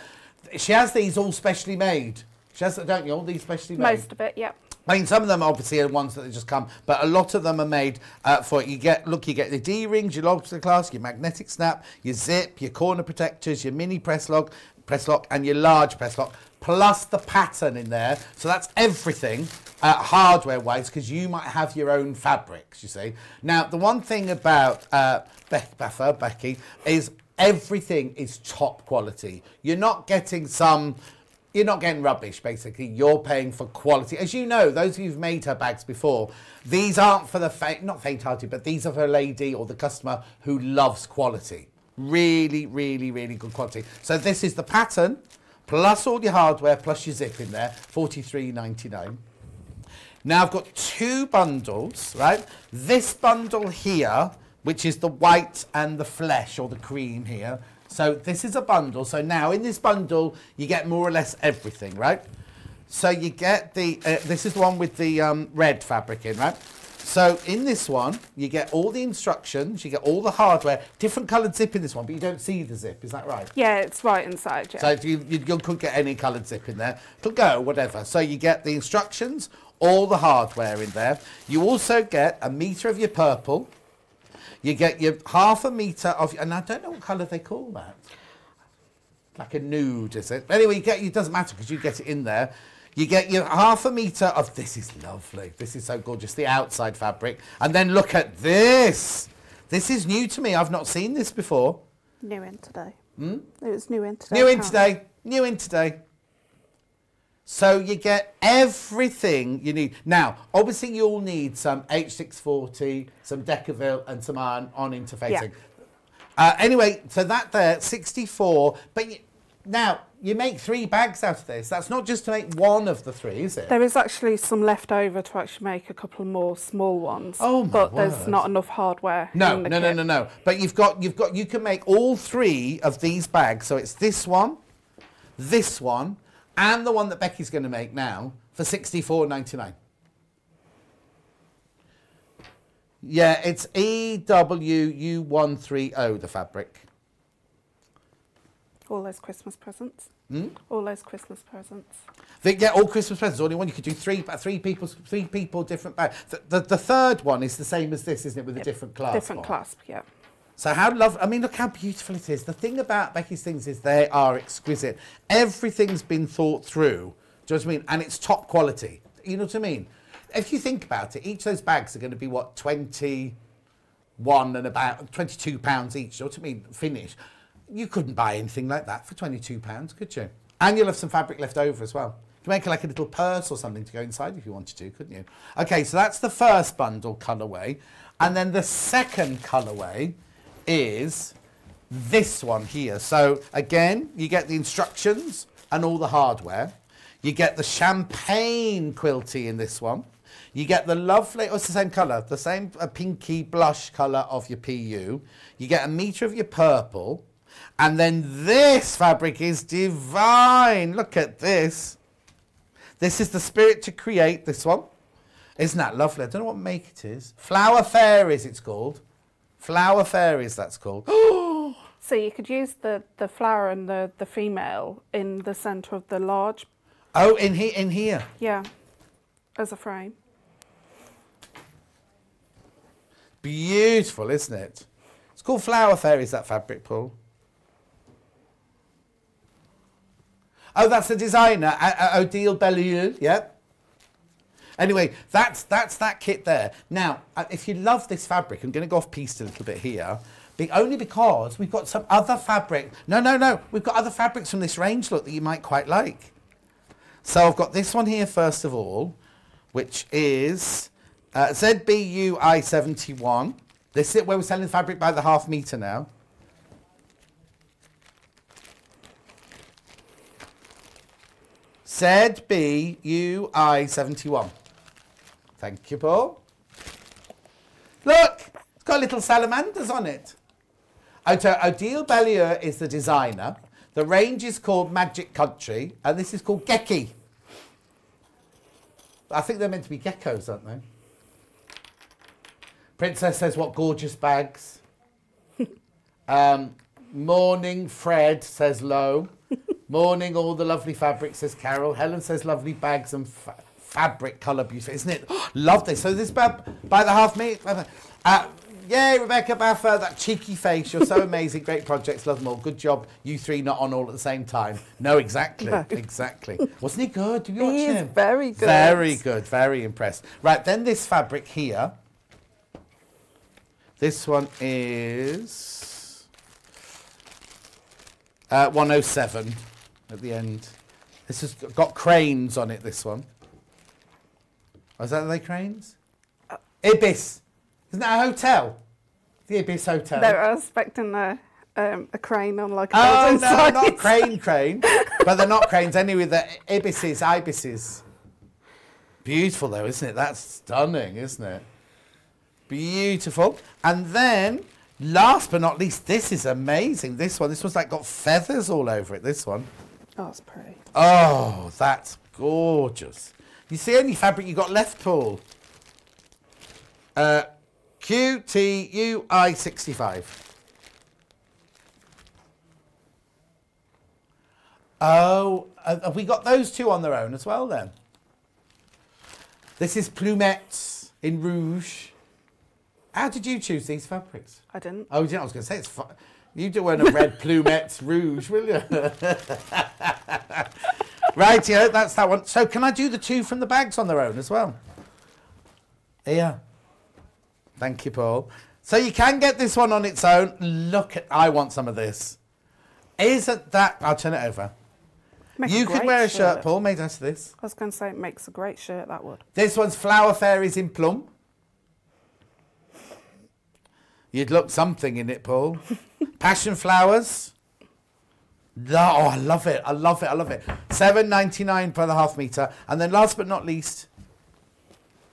she has these all specially made. She has, don't you, all these specially made? Most of it, yep. I mean, some of them obviously are ones that just come, but a lot of them are made for it. You get the D-rings, your lobster clasp, your magnetic snap, your zip, your corner protectors, your mini press lock, and your large press lock, plus the pattern in there. So that's everything hardware-wise, because you might have your own fabrics, you see. Now, the one thing about Becky, is everything is top quality. You're not getting You're not getting rubbish, basically. You're paying for quality. As you know, those of you who've made her bags before, these aren't for the not faint-hearted, but these are for a lady or the customer who loves quality. Really, really, really good quality. So this is the pattern, plus all your hardware, plus your zip in there, $43.99. Now I've got 2 bundles, right? This bundle here, which is the white and the flesh, or the cream here. So this is a bundle. So now in this bundle, you get more or less everything, right? So you get the, this is the one with the red fabric in, right? So in this one, you get all the instructions, you get all the hardware, different coloured zip in this one, but you don't see the zip, is that right? Yeah, it's right inside, yeah. So you could get any coloured zip in there. Could go, whatever. So you get the instructions, all the hardware in there. You also get a metre of your purple. You get your ½ metre of, and I don't know what colour they call that. Like a nude, is it? Anyway, it doesn't matter because you get it in there. You get your ½ metre of, this is lovely. This is so gorgeous, the outside fabric. And then look at this. This is new to me. I've not seen this before. New in today. Hmm? It was new in today. New in today. New in today. So you get everything you need. Now, obviously you'll need some H640, some Decaville and some on interfacing. Yeah. Anyway, so that there, 64, but now you make 3 bags out of this. That's not just to make one of the 3, is it? There is actually some left over to actually make a couple more small ones. Oh my But word. there's not enough hardware. No, in the no, kit. no, no, no. But you can make all 3 of these bags. So it's this one, and the one that Becky's going to make now for $64.99. Yeah, it's EWU130, the fabric. All those Christmas presents. All those Christmas presents. Yeah, all Christmas presents. Only one you could do three people, different bags. The third one is the same as this, isn't it, with a different clasp? Different clasp, yeah. So how lovely, I mean, look how beautiful it is. The thing about Becky's things is they are exquisite. Everything's been thought through, do you know what I mean? And it's top quality, you know what I mean? If you think about it, each of those bags are going to be, what, 21 and about £22 each, you know what I mean, finish. You couldn't buy anything like that for £22, could you? And you'll have some fabric left over as well. You can make like a little purse or something to go inside if you wanted to, couldn't you? Okay, so that's the first bundle colourway. And then the second colourway is this one here. So again, you get the instructions and all the hardware. You get the champagne quilty in this one. You get the lovely, oh, it's the same colour, the same pinky blush colour of your PU. You get a metre of your purple. And then this fabric is divine. Look at this. This is the Spirit to Create, this one. Isn't that lovely? I don't know what make it is. Flower Fairies, it's called. Flower Fairies, that's called. So you could use the flower and the female in the centre of the large. Oh, in here? Yeah, as a frame. Beautiful, isn't it? It's called Flower Fairies, that fabric, Paul. Oh, that's the designer, Odile Bellieu, yeah. Anyway, that's that kit there. Now, if you love this fabric, I'm going to go off-piste a little bit here, only because we've got some other fabric. No, we've got other fabrics from this range, look, that you might quite like. So I've got this one here, first of all, which is ZBU I71. This is where we're selling fabric by the half metre now. ZBU I71. Thank you, Paul. Look, it's got little salamanders on it. Odile Bellieu is the designer. The range is called Magic Country, and this is called Geki. I think they're meant to be geckos, aren't they? Princess says, what gorgeous bags. Morning Fred says low. Morning all the lovely fabric, says Carol. Helen says lovely bags and fabric colour beautiful, isn't it? Love this. So this by the half metre. Yay, Rebecca Baffer, that cheeky face. You're so amazing. Great projects. Love them all. Good job. You three not on all at the same time. No, exactly. No. Exactly. Wasn't he good? Did you watch him? Very good. Very good. Very impressed. Right, then this fabric here. This one is 107 at the end. This has got cranes on it, this one. Oh, is that they cranes? Ibis. Isn't that a hotel? The Ibis Hotel. They're expecting a crane on like a building site. No, not crane. But they're not cranes anyway. They're ibises. Beautiful though, isn't it? That's stunning, isn't it? Beautiful. And then, last but not least, this is amazing. This one's like got feathers all over it, this one. Oh, it's pretty. Oh, that's gorgeous. You see any fabric you got left, Paul? QTUI65. Oh, have we got those two on their own as well then? This is Plumettes in Rouge. How did you choose these fabrics? I didn't. Oh, I was going to say, it's fun. You do wear a red Plumettes Rouge, will you? Right, yeah, that's that one. So can I do the two from the bags on their own as well? Here. Thank you, Paul. So you can get this one on its own. Look at, I want some of this. Isn't that, I'll turn it over. You could wear a shirt, Paul, made out of this. I was going to say it makes a great shirt, that would. This one's Flower Fairies in Plum. You'd look something in it, Paul. Passion Flowers. Oh, I love it. I love it. I love it. £7.99 per the half metre. And then last but not least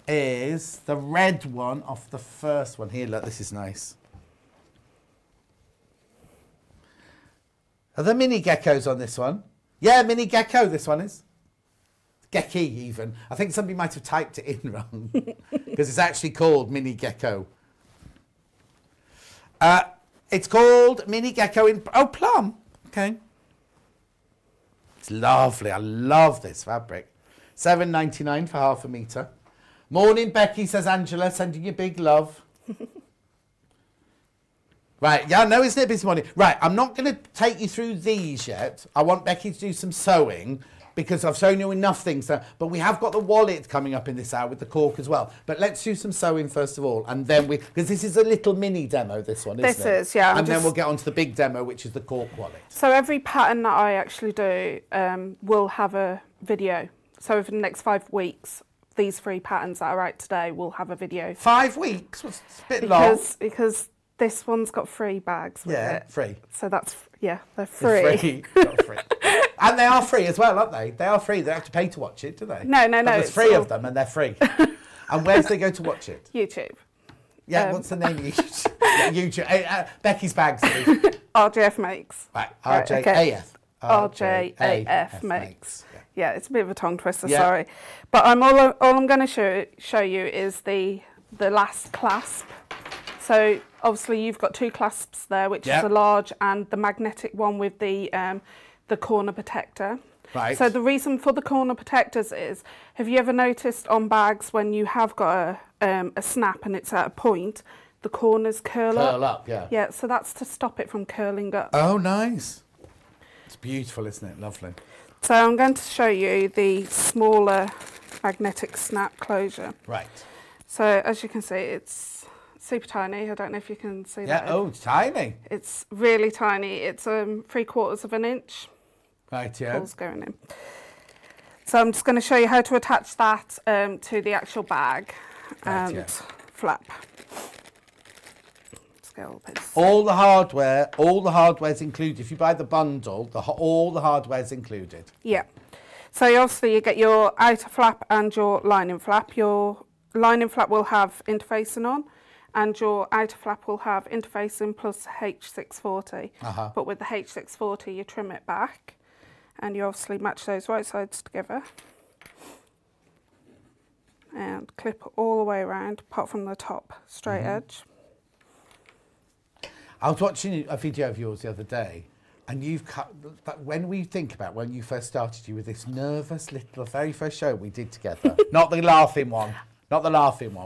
is the red one off the first one. Here, look, this is nice. Are there mini geckos on this one? Yeah, mini gecko, this one is. Gecky, even. I think somebody might have typed it in wrong because it's actually called mini gecko. It's called mini gecko in... Oh, plum. Okay. It's lovely. I love this fabric. £7.99 for half a metre. Morning, Becky, says Angela. Sending you big love. Right, yeah, no, isn't it a busy morning? Right, I'm not going to take you through these yet. I want Becky to do some sewing because I've shown you enough things. But we have got the wallet coming up in this hour with the cork as well. But let's do some sewing first of all. And then because this is a little mini demo, this one, isn't it? This is, yeah. And then we'll get on to the big demo, which is the cork wallet. So every pattern that I actually do will have a video. So over the next 5 weeks, these 3 patterns that are out today will have a video. 5 weeks? It's a bit long. Because this one's got 3 bags with it. Yeah, free. So that's, yeah, they're free. It's free. Not free. And they are free as well, aren't they? They are free. They don't have to pay to watch it, do they? No. There's 3 of them and they're free. And where do they go to watch it? YouTube. Yeah, what's the name of YouTube? YouTube. Becky's Bags. RJF Makes. Right, RJAF. RJAF Makes. Yeah, it's a bit of a tongue twister, sorry. But all I'm going to show you is the last clasp. So obviously you've got 2 clasps there, which is the large and the magnetic one with the corner protector. Right. So the reason for the corner protectors is, have you ever noticed on bags when you have got a snap and it's at a point, the corners curl up? Curl up, yeah. Yeah, so that's to stop it from curling up. Oh, nice. It's beautiful, isn't it? Lovely. So I'm going to show you the smaller magnetic snap closure. Right. So as you can see, it's super tiny. I don't know if you can see that. Yeah, oh, it's tiny. It's really tiny. It's 3/4 of an inch. Right, yeah. Pulls going in. So I'm just going to show you how to attach that to the actual bag and flap. All the hardware's included. If you buy the bundle, all the hardware's included. Yeah. So obviously you get your outer flap and your lining flap. Your lining flap will have interfacing on, and your outer flap will have interfacing plus H640. But with the H640, you trim it back, and you obviously match those right sides together. And clip all the way around, apart from the top straight edge. I was watching a video of yours the other day, and you've cut. When we think about when you first started, you were this nervous little, the very first show we did together. Not the laughing one,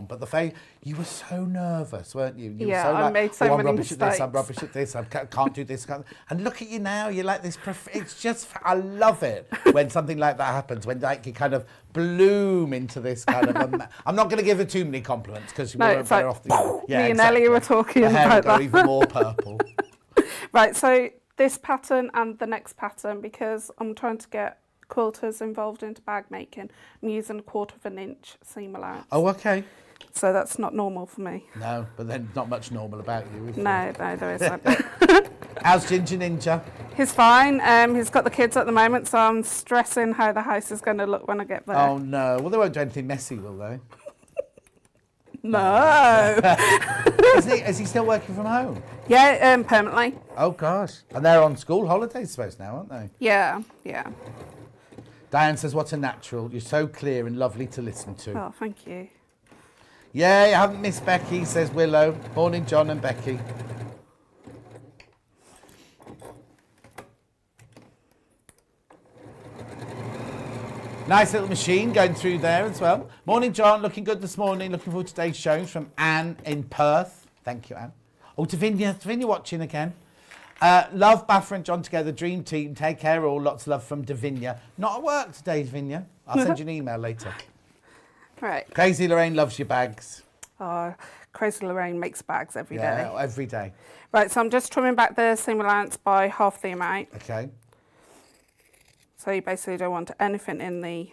but the face. You were so nervous, weren't you? You were so I made so many mistakes. I'm rubbish at this. I can't do this. And look at you now. You're like this. It's just. I love it when something like that happens. When like you kind of bloom into this kind of. I'm not going to give her too many compliments because we were better off. Me and Ellie were talking about that. Even more purple. Right. So this pattern and the next pattern, because I'm trying to get quilters involved into bag making, I'm using 1/4 of an inch seam allowance. Oh, okay. So that's not normal for me. No, but then not much normal about you, is there? No, there isn't. How's Ginger Ninja? He's fine. He's got the kids at the moment, so I'm stressing how the house is going to look when I get there. Oh, no. Well, they won't do anything messy, will they? No. Is he still working from home? Yeah, permanently. Oh, gosh. And they're on school holidays, I suppose, now, aren't they? Yeah. Diane says, what a natural. You're so clear and lovely to listen to. Oh, thank you. Yeah, you haven't missed Becky, says Willow. Morning, John and Becky. Nice little machine going through there as well. Morning, John. Looking good this morning. Looking forward to today's shows from Anne in Perth. Thank you, Anne. Oh, Davinia watching again. Love Baffer and John together. Dream team. Take care all. Lots of love from Davinia. Not at work today, Davinia. I'll send you an email later. Right. Crazy Lorraine loves your bags. Oh, Crazy Lorraine makes bags every day. Yeah, every day. Right, so I'm just trimming back the seam allowance by half the amount. Okay. So you basically don't want anything in the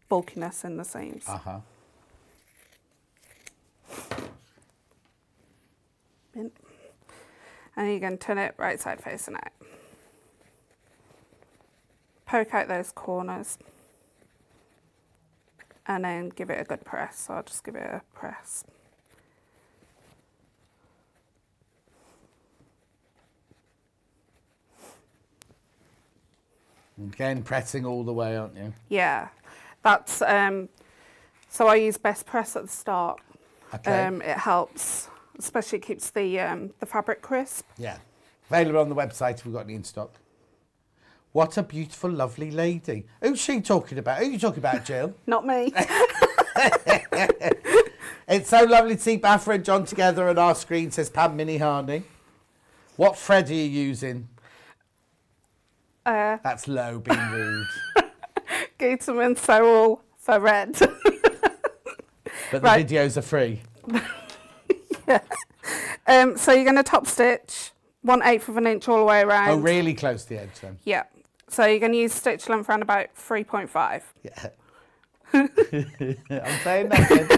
bulkiness in the seams. And you're going to turn it right side facing out. Poke out those corners. And then give it a good press. So I'll just give it a press. Again, pressing all the way, aren't you? Yeah. That's, so I use best press at the start. Okay. It helps, especially keeps the fabric crisp. Yeah. Available on the website if we've got any in stock. What a beautiful, lovely lady. Who's she talking about? Who are you talking about, Jill? Not me. It's so lovely to see Baffa and John together on our screen, says Pam Minnie Harney. What thread are you using? That's low, being rude. Gutermann Sewell for red. But the videos are free. Yeah. So you're going to top stitch 1/8 of an inch all the way around. Oh, really close to the edge then? Yeah. So you're going to use stitch length around about 3.5. Yeah. I'm saying nothing.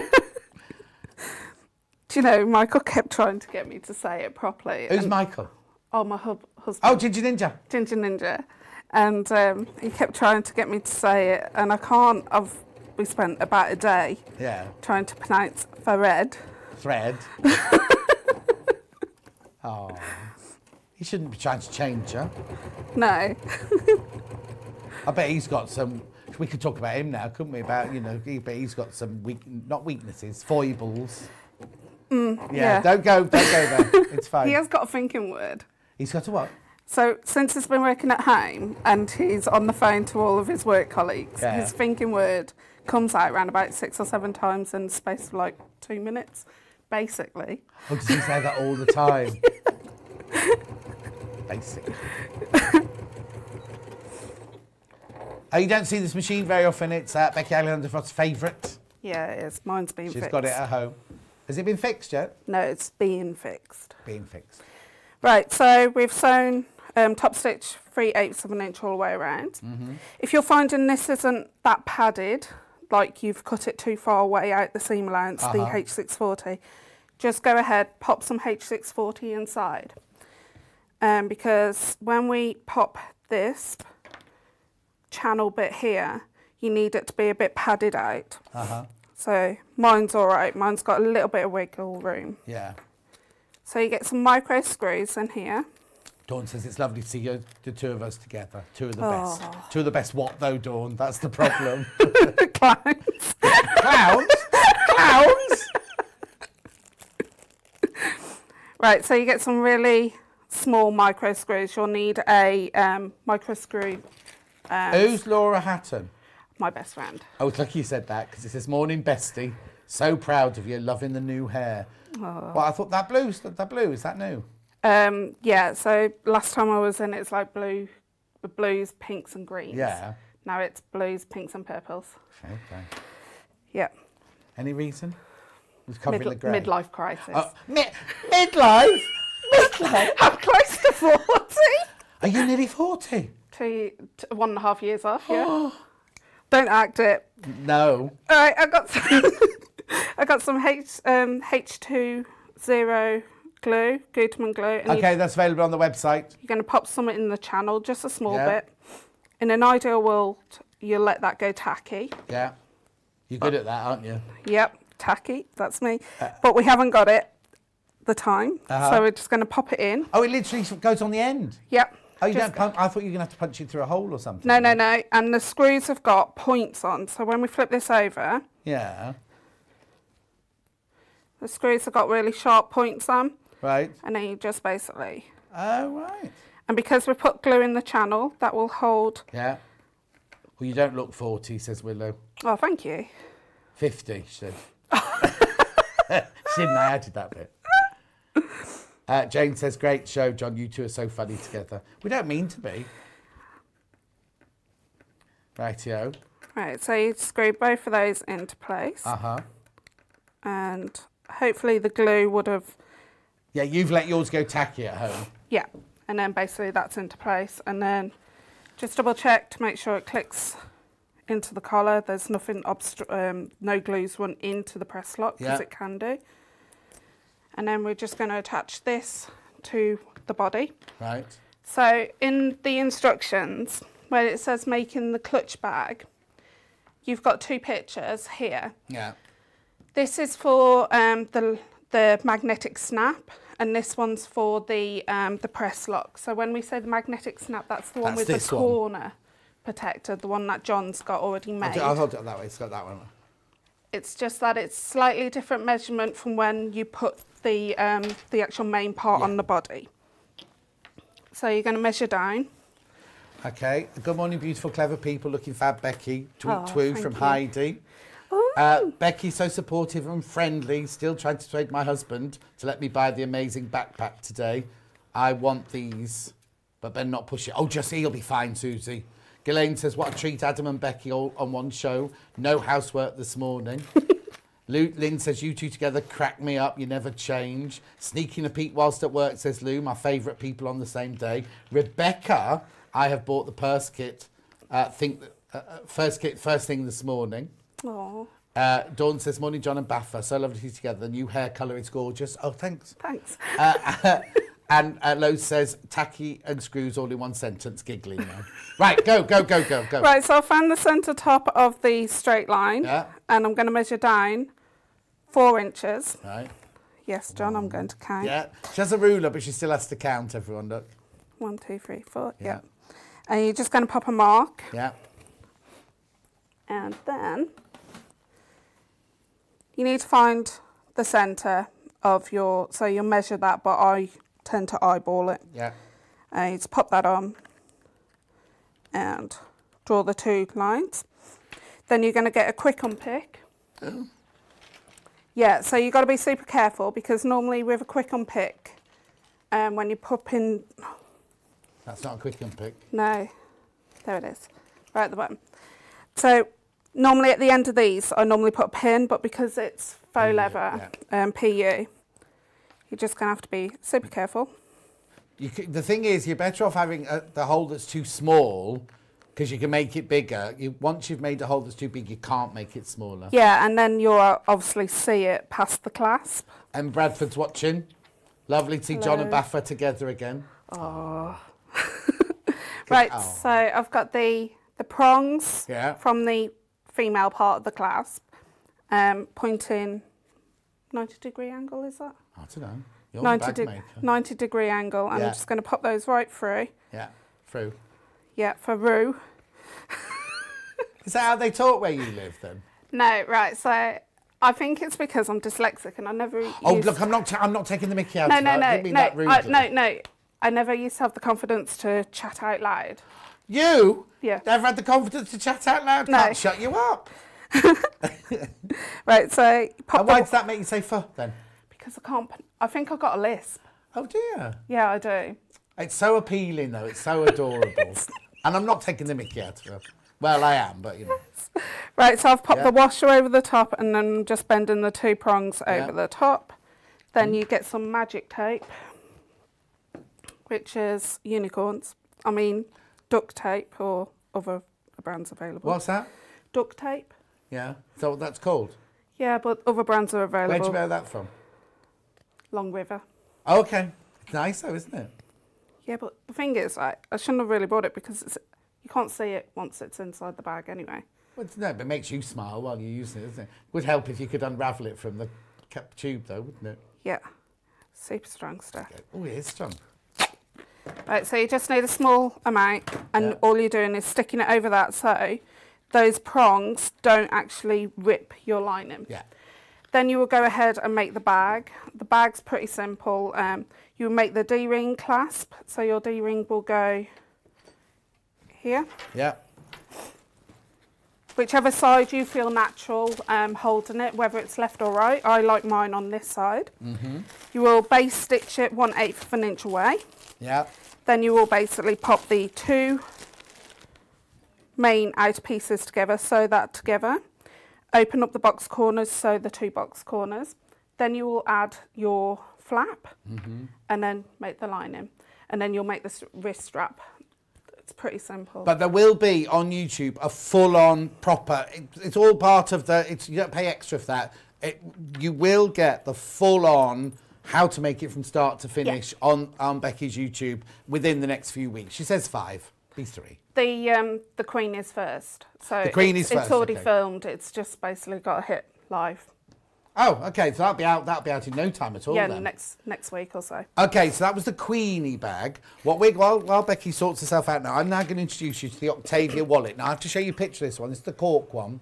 Do you know, Michael kept trying to get me to say it properly. Who's Michael? Oh, my husband. Oh, Ginger Ninja. Ginger Ninja. And he kept trying to get me to say it, and I can't. We spent about a day trying to pronounce thread. Thread. Oh. He shouldn't be trying to change her. No. I bet he's got some. We could talk about him now, couldn't we? About, you know, but he's got some not weaknesses, foibles. Yeah. Don't go there. It's fine. He has got a thinking word. He's got a what? So since he's been working at home and he's on the phone to all of his work colleagues, his thinking word comes out around about 6 or 7 times in the space of like 2 minutes, basically. Oh, does he say that all the time? Basically. You don't see this machine very often. It's Becky A Frost's favourite. Yeah, it is. Mine's been fixed. She's got it at home. Has it been fixed yet? No, it's being fixed. Being fixed. Right, so we've sewn top stitch 3/8 of an inch all the way around. If you're finding this isn't that padded, like you've cut it too far away out the seam allowance, the H640, just go ahead, pop some H640 inside. Because when we pop this channel bit here, you need it to be a bit padded out. So mine's all right. Mine's got a little bit of wiggle room. Yeah. So you get some micro screws in here. Dawn says it's lovely to see the two of us together. Two of the best. Two of the best what though, Dawn? That's the problem. Clowns. Clowns? Clowns? Right, so you get some really small micro screws. You'll need a micro screw. Who's Laura Hatton? My best friend. I was lucky you said that because it says, morning bestie. So proud of you, loving the new hair. Well, I thought that blue, is that new? Yeah, so last time I was in, it's like blues, pinks and greens. Yeah. Now it's blues, pinks and purples. Okay. Yeah. Any reason? Was covering the grey. Midlife crisis. Midlife? Midlife? I'm close to 40. Are you nearly 40? 1.5 years off, yeah. Don't act it. No. All right, I got some H20 glue, Gutermann glue. Okay, that's available on the website. You're going to pop some in the channel, just a small bit. In an ideal world, you'll let that go tacky. Yeah. You're good at that, aren't you? Yep, tacky, that's me. But we haven't got it the time, so we're just going to pop it in. Oh, it literally goes on the end? Yep. Oh, you don't I thought you were going to have to punch it through a hole or something. No. And the screws have got points on, so when we flip this over... Yeah. The screws have got really sharp points on. Right. And then you just basically... Oh, right. And because we put glue in the channel, that will hold... Yeah. Well, you don't look 40, says Willow. Oh, thank you. 50, she said. She didn't know I added that bit. Jane says, great show, John. You two are so funny together. We don't mean to be. Rightio. Right, so you screw both of those into place. And hopefully the glue would have... Yeah, you've let yours go tacky at home. Yeah, and then basically that's into place. And then Just double check to make sure it clicks into the collar. There's nothing, no glues run into the press lock, because it can do. And then we're just going to attach this to the body. Right. So in the instructions, where it says making the clutch bag, you've got 2 pictures here. Yeah. This is for the magnetic snap, and this one's for the press lock. So when we say the magnetic snap, that's the one with the corner protector, the one that John's got already made. I'll hold it that way. It's got that one. It's just that it's slightly different measurement from when you put the actual main part on the body. So you're going to measure down. Okay. Good morning, beautiful, clever people. Looking fab, Becky. Tweet twoo from Heidi. Becky, so supportive and friendly. Still trying to persuade my husband to let me buy the amazing backpack today. I want these, but better not push it. Oh, just he'll be fine, Susie. Ghislaine says, what a treat, Adam and Becky all on one show. No housework this morning. Lynn says, you two together crack me up, you never change. Sneaking a peek whilst at work, says Lou, my favourite people on the same day. Rebecca, I have bought the purse kit, first thing this morning. Aww. Dawn says, morning, John and Baffa, so lovely to see you together. The new hair colour is gorgeous. Oh, thanks. Thanks. And Lowe's says, tacky and screws all in one sentence, giggling now. Right, go. Right, so I found the centre top of the straight line, and I'm going to measure down 4 inches. Right. Yes, John, I'm going to count. Yeah, she has a ruler, but she still has to count, everyone, look. 1, 2, 3, 4, yeah. And you're just going to pop a mark. Yeah. And then you need to find the centre of your, so you'll measure that, but I tend to eyeball it. Yeah. And you just pop that on and draw the 2 lines. Then you're going to get a quick unpick. Oh. Yeah, so you've got to be super careful, because normally with a quick unpick, when you pop in... That's not a quick unpick. No, there it is, right at the bottom. So normally at the end of these, I normally put a pin, but because it's faux leather, PU, you're just going to have to be super careful. The thing is, you're better off having the hole that's too small, because you can make it bigger. Once you've made a hole that's too big, you can't make it smaller. Yeah, and then you'll obviously see it past the clasp. And Bradford's watching. Lovely to see John and Baffa together again. Oh. Right, so I've got the prongs from the female part of the clasp, pointing 90-degree angle, is that? I don't know. You're the bag maker. 90-degree angle, and I'm just going to pop those right through. Yeah, through. Yeah, for Roo. Is that how they talk where you live then? No, right, so I think it's because I'm dyslexic and I never look, I'm not taking the mickey out of that. I didn't mean that rudely. No. I never used to have the confidence to chat out loud. You? Yeah. Never had the confidence to chat out loud? No. Can't shut you up. Right, so... And why does that make you say fuh then? Because I can't... I think I've got a lisp. Oh dear. Yeah, I do. It's so appealing though, it's so adorable. And I'm not taking the mickey out of her. Well, I am, but you know. Right, so I've popped the washer over the top and then just bending the 2 prongs over the top. Then you get some magic tape, which is unicorns. I mean, duct tape or other brands available. What's that? Duct tape. Yeah. Is that what that's called? Yeah, but other brands are available. Where'd you know that from? Long River. Oh, okay. It's nice though, isn't it? Yeah, but the thing is, I shouldn't have really bought it because you can't see it once it's inside the bag anyway. Well, no, but it makes you smile while you're using it, doesn't it? Would help if you could unravel it from the tube though, wouldn't it? Yeah. Super strong stuff. Okay. Oh, it is strong. Right, so you just need a small amount and all you're doing is sticking it over that so those prongs don't actually rip your lining. Yeah. Then you will go ahead and make the bag. The bag's pretty simple. You will make the D-ring clasp, so your D-ring will go here. Yeah. Whichever side you feel natural holding it, whether it's left or right. I like mine on this side. Mm-hmm. You will base stitch it 1/8 of an inch away. Yeah. Then you will basically pop the 2 main outer pieces together, sew that together. Open up the box corners, sew the 2 box corners. Then you will add your flap and then make the lining. And then you'll make this wrist strap It's pretty simple. But there will be on YouTube a full-on proper. It's all part of the. You don't pay extra for that. You will get the full-on how to make it from start to finish on Becky's YouTube within the next few weeks. She says 5, be 3. The Queen is first. So the Queen is first. It's already filmed. It's just basically got to hit live. Oh, okay. So that'll be out in no time at all. Yeah, then. next week or so. Okay, so that was the Queenie bag. While Becky sorts herself out now, I'm now going to introduce you to the Octavia wallet. Now I have to show you a picture of this one. It's the cork one.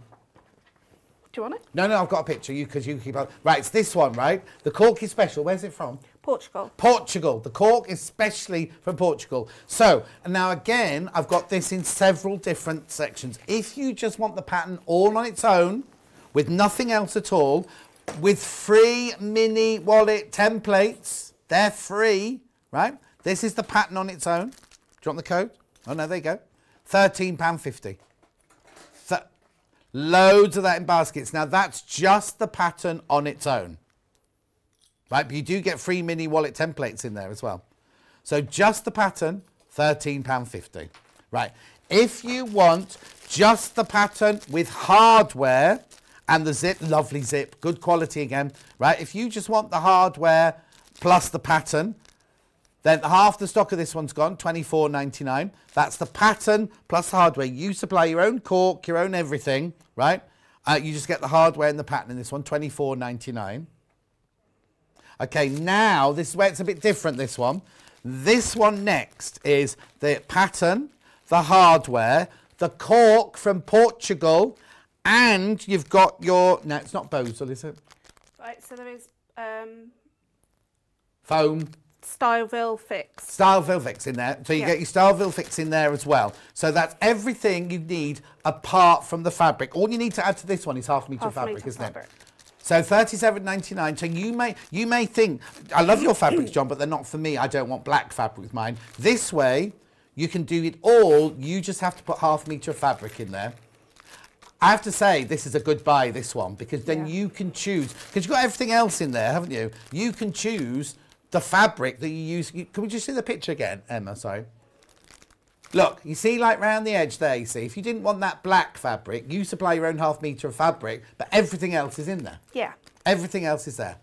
Do you want it? No, I've got a picture. Because you keep on. Right, it's this one, right? The cork is special. Where's it from? Portugal. Portugal. The cork is specially from Portugal. So, and now again, I've got this in several different sections. If you just want the pattern all on its own, with nothing else at all, with free mini wallet templates, they're free, right? This is the pattern on its own. Do you want the code? Oh, no, there you go. £13.50. So, loads of that in baskets. Now, that's just the pattern on its own. Right, but you do get free mini wallet templates in there as well. So just the pattern, £13.50. Right, if you want just the pattern with hardware and the zip, lovely zip, good quality again, right? If you just want the hardware plus the pattern, then half the stock of this one's gone, £24.99. That's the pattern plus the hardware. You supply your own cork, your own everything, right? You just get the hardware and the pattern in this one, £24.99. Okay, now, this is where it's a bit different, this one. This one next is the pattern, the hardware, the cork from Portugal, and you've got your... No, it's not Bosel, is it? Right, so there is... Foam. Styleville Fix. Styleville Fix in there. So you get your Styleville Fix in there as well. So that's everything you need apart from the fabric. All you need to add to this one is half a metre of fabric, isn't it? So £37.99. So you may think, I love your fabrics, John, but they're not for me. I don't want black fabric with mine. This way, you can do it all. You just have to put half a metre of fabric in there. I have to say, this is a good buy, this one, because then you can choose. Because you've got everything else in there, haven't you? You can choose the fabric that you use. Can we just see the picture again, Emma? Sorry. Look, you see like round the edge there, you see, if you didn't want that black fabric, you supply your own half metre of fabric, but everything else is in there. Yeah. Everything else is there.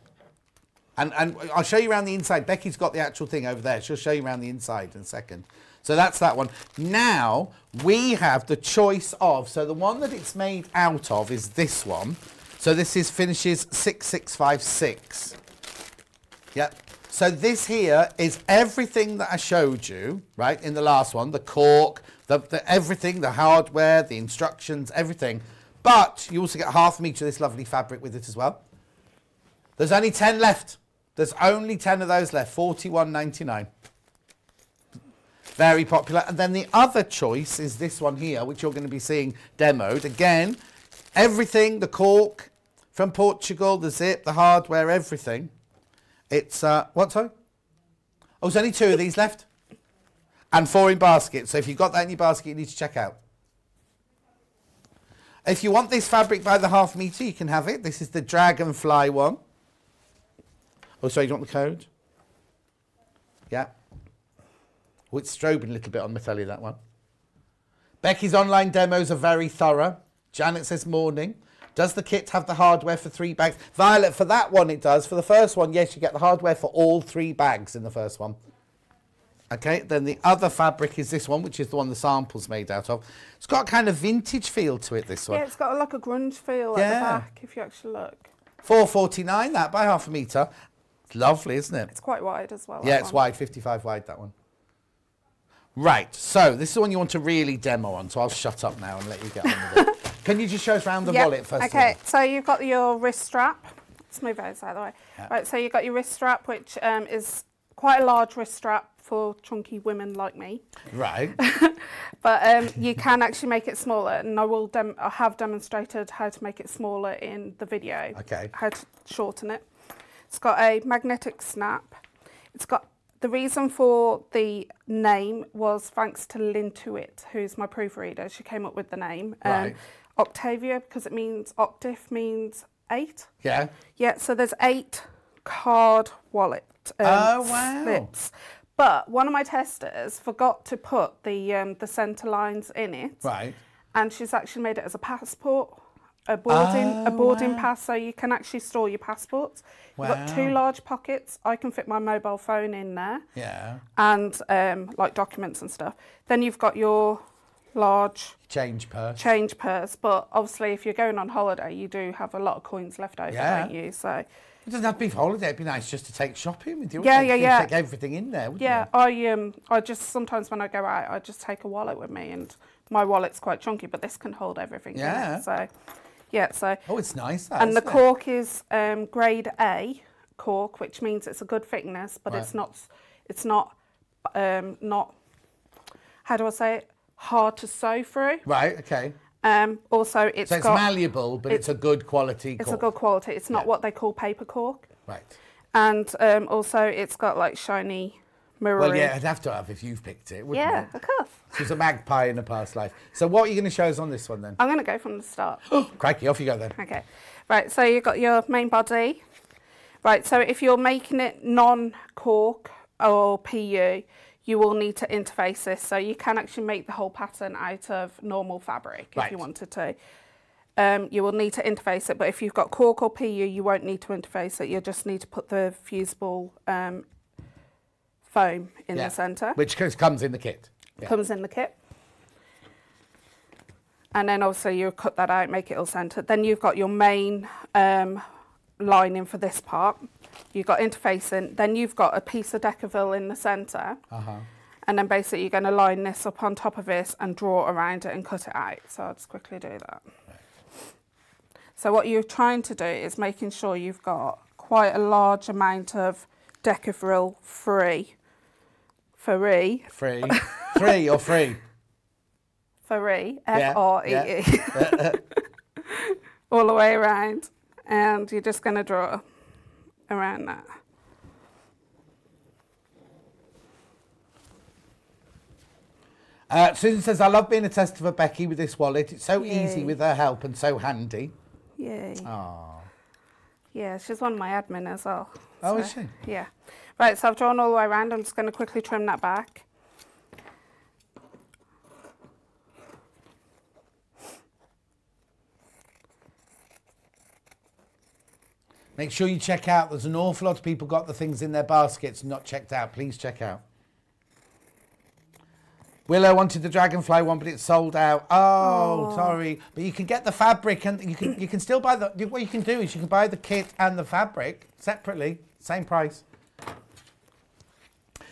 And I'll show you around the inside. Becky's got the actual thing over there. She'll show you around the inside in a second. So that's that one. Now, we have the choice of, so the one that it's made out of is this one. So this is finishes 6656. Yep. So this here is everything that I showed you, right, in the last one, the cork, the everything, the hardware, the instructions, everything. But you also get half a metre of this lovely fabric with it as well. There's only 10 left. There's only 10 of those left, £41.99. Very popular. And then the other choice is this one here, which you're going to be seeing demoed. Again, everything, the cork from Portugal, the zip, the hardware, everything. It's, what, sorry? Oh, there's only 2 of these left. And 4 in basket. So if you've got that in your basket, you need to check out. If you want this fabric by the half metre, you can have it. This is the Dragonfly one. Oh, sorry, do you want the code? Yeah. Oh, it's strobing a little bit on my telly, that one. Becky's online demos are very thorough. Janet says morning. Does the kit have the hardware for 3 bags? Violet, for that one it does. For the first one, yes, you get the hardware for all 3 bags in the first one. Okay, then the other fabric is this one, which is the one the sample's made out of. It's got a kind of vintage feel to it, this one. Yeah, it's got like a grunge feel at the back, if you actually look. £4.49, that, by half a metre. It's lovely, isn't it? It's quite wide as well. Yeah, it's wide, 55 wide, that one. Right, so this is the one you want to really demo on, so I'll shut up now and let you get on with it. Can you just show us around the wallet first? Okay, so you've got your wrist strap. Let's move those out of the way. Yeah. Right, so you've got your wrist strap, which is quite a large wrist strap for chunky women like me. Right. But you can actually make it smaller, and I have demonstrated how to make it smaller in the video. Okay. How to shorten it. It's got a magnetic snap. It's got... The reason for the name was thanks to Lintuit, who's my proofreader. She came up with the name. Right. Octavia, because it means octave means 8. Yeah. Yeah, so there's 8 card wallet slips. But one of my testers forgot to put the centre lines in it. Right. And she's actually made it as a passport, a boarding pass, so you can actually store your passports. You've got 2 large pockets. I can fit my mobile phone in there. Yeah. And like documents and stuff. Then you've got your large change purse. But obviously, if you're going on holiday, you do have a lot of coins left over, don't you? So. It doesn't have to be for holiday. It'd be nice just to take shopping with you. Yeah. Take everything in there, wouldn't you? I just sometimes when I go out, I just take a wallet with me, and my wallet's quite chunky, but this can hold everything. Yeah. In it. So. Oh, it's nice. That, and the cork is grade A cork, which means it's a good thickness, but it's not. How do I say it? Hard to sew through. Right. Okay. Also, it's malleable, but it's a good quality cork. It's a good quality. It's not what they call paper cork. Right. And also, it's got like shiny mirroring. Well, yeah, I'd have to have if you've picked it, wouldn't it? Of course. She was a magpie in a past life. So what are you going to show us on this one then? I'm going to go from the start. Crikey, off you go then. Okay. Right, so you've got your main body. Right, so if you're making it non-cork or PU, you will need to interface this. So you can actually make the whole pattern out of normal fabric if you wanted to. You will need to interface it, but if you've got cork or PU, you won't need to interface it. You'll just need to put the fusible foam in the centre. Which comes in the kit. Comes in the kit. And then obviously you cut that out, make it all centred. Then you've got your main lining for this part. You've got interfacing. Then you've got a piece of Decaville in the centre. And then basically you're going to line this up on top of this and draw around it and cut it out. So I'll just quickly do that. So what you're trying to do is making sure you've got quite a large amount of Decaville free. Free or free? Free, F-R-E-E. All the way around. And you're just going to draw around that. Susan says, I love being a tester for Becky with this wallet. It's so easy with her help and so handy. Yay. Aww. Yeah, she's one of my admin as well. Oh, is she? Yeah. Right, so I've drawn all the way around. I'm just going to quickly trim that back. Make sure you check out. There's an awful lot of people got the things in their baskets not checked out. Please check out. Willow wanted the dragonfly one, but it's sold out. Oh, sorry. But you can get the fabric, and you can still buy the. What you can do is you can buy the kit and the fabric separately, same price.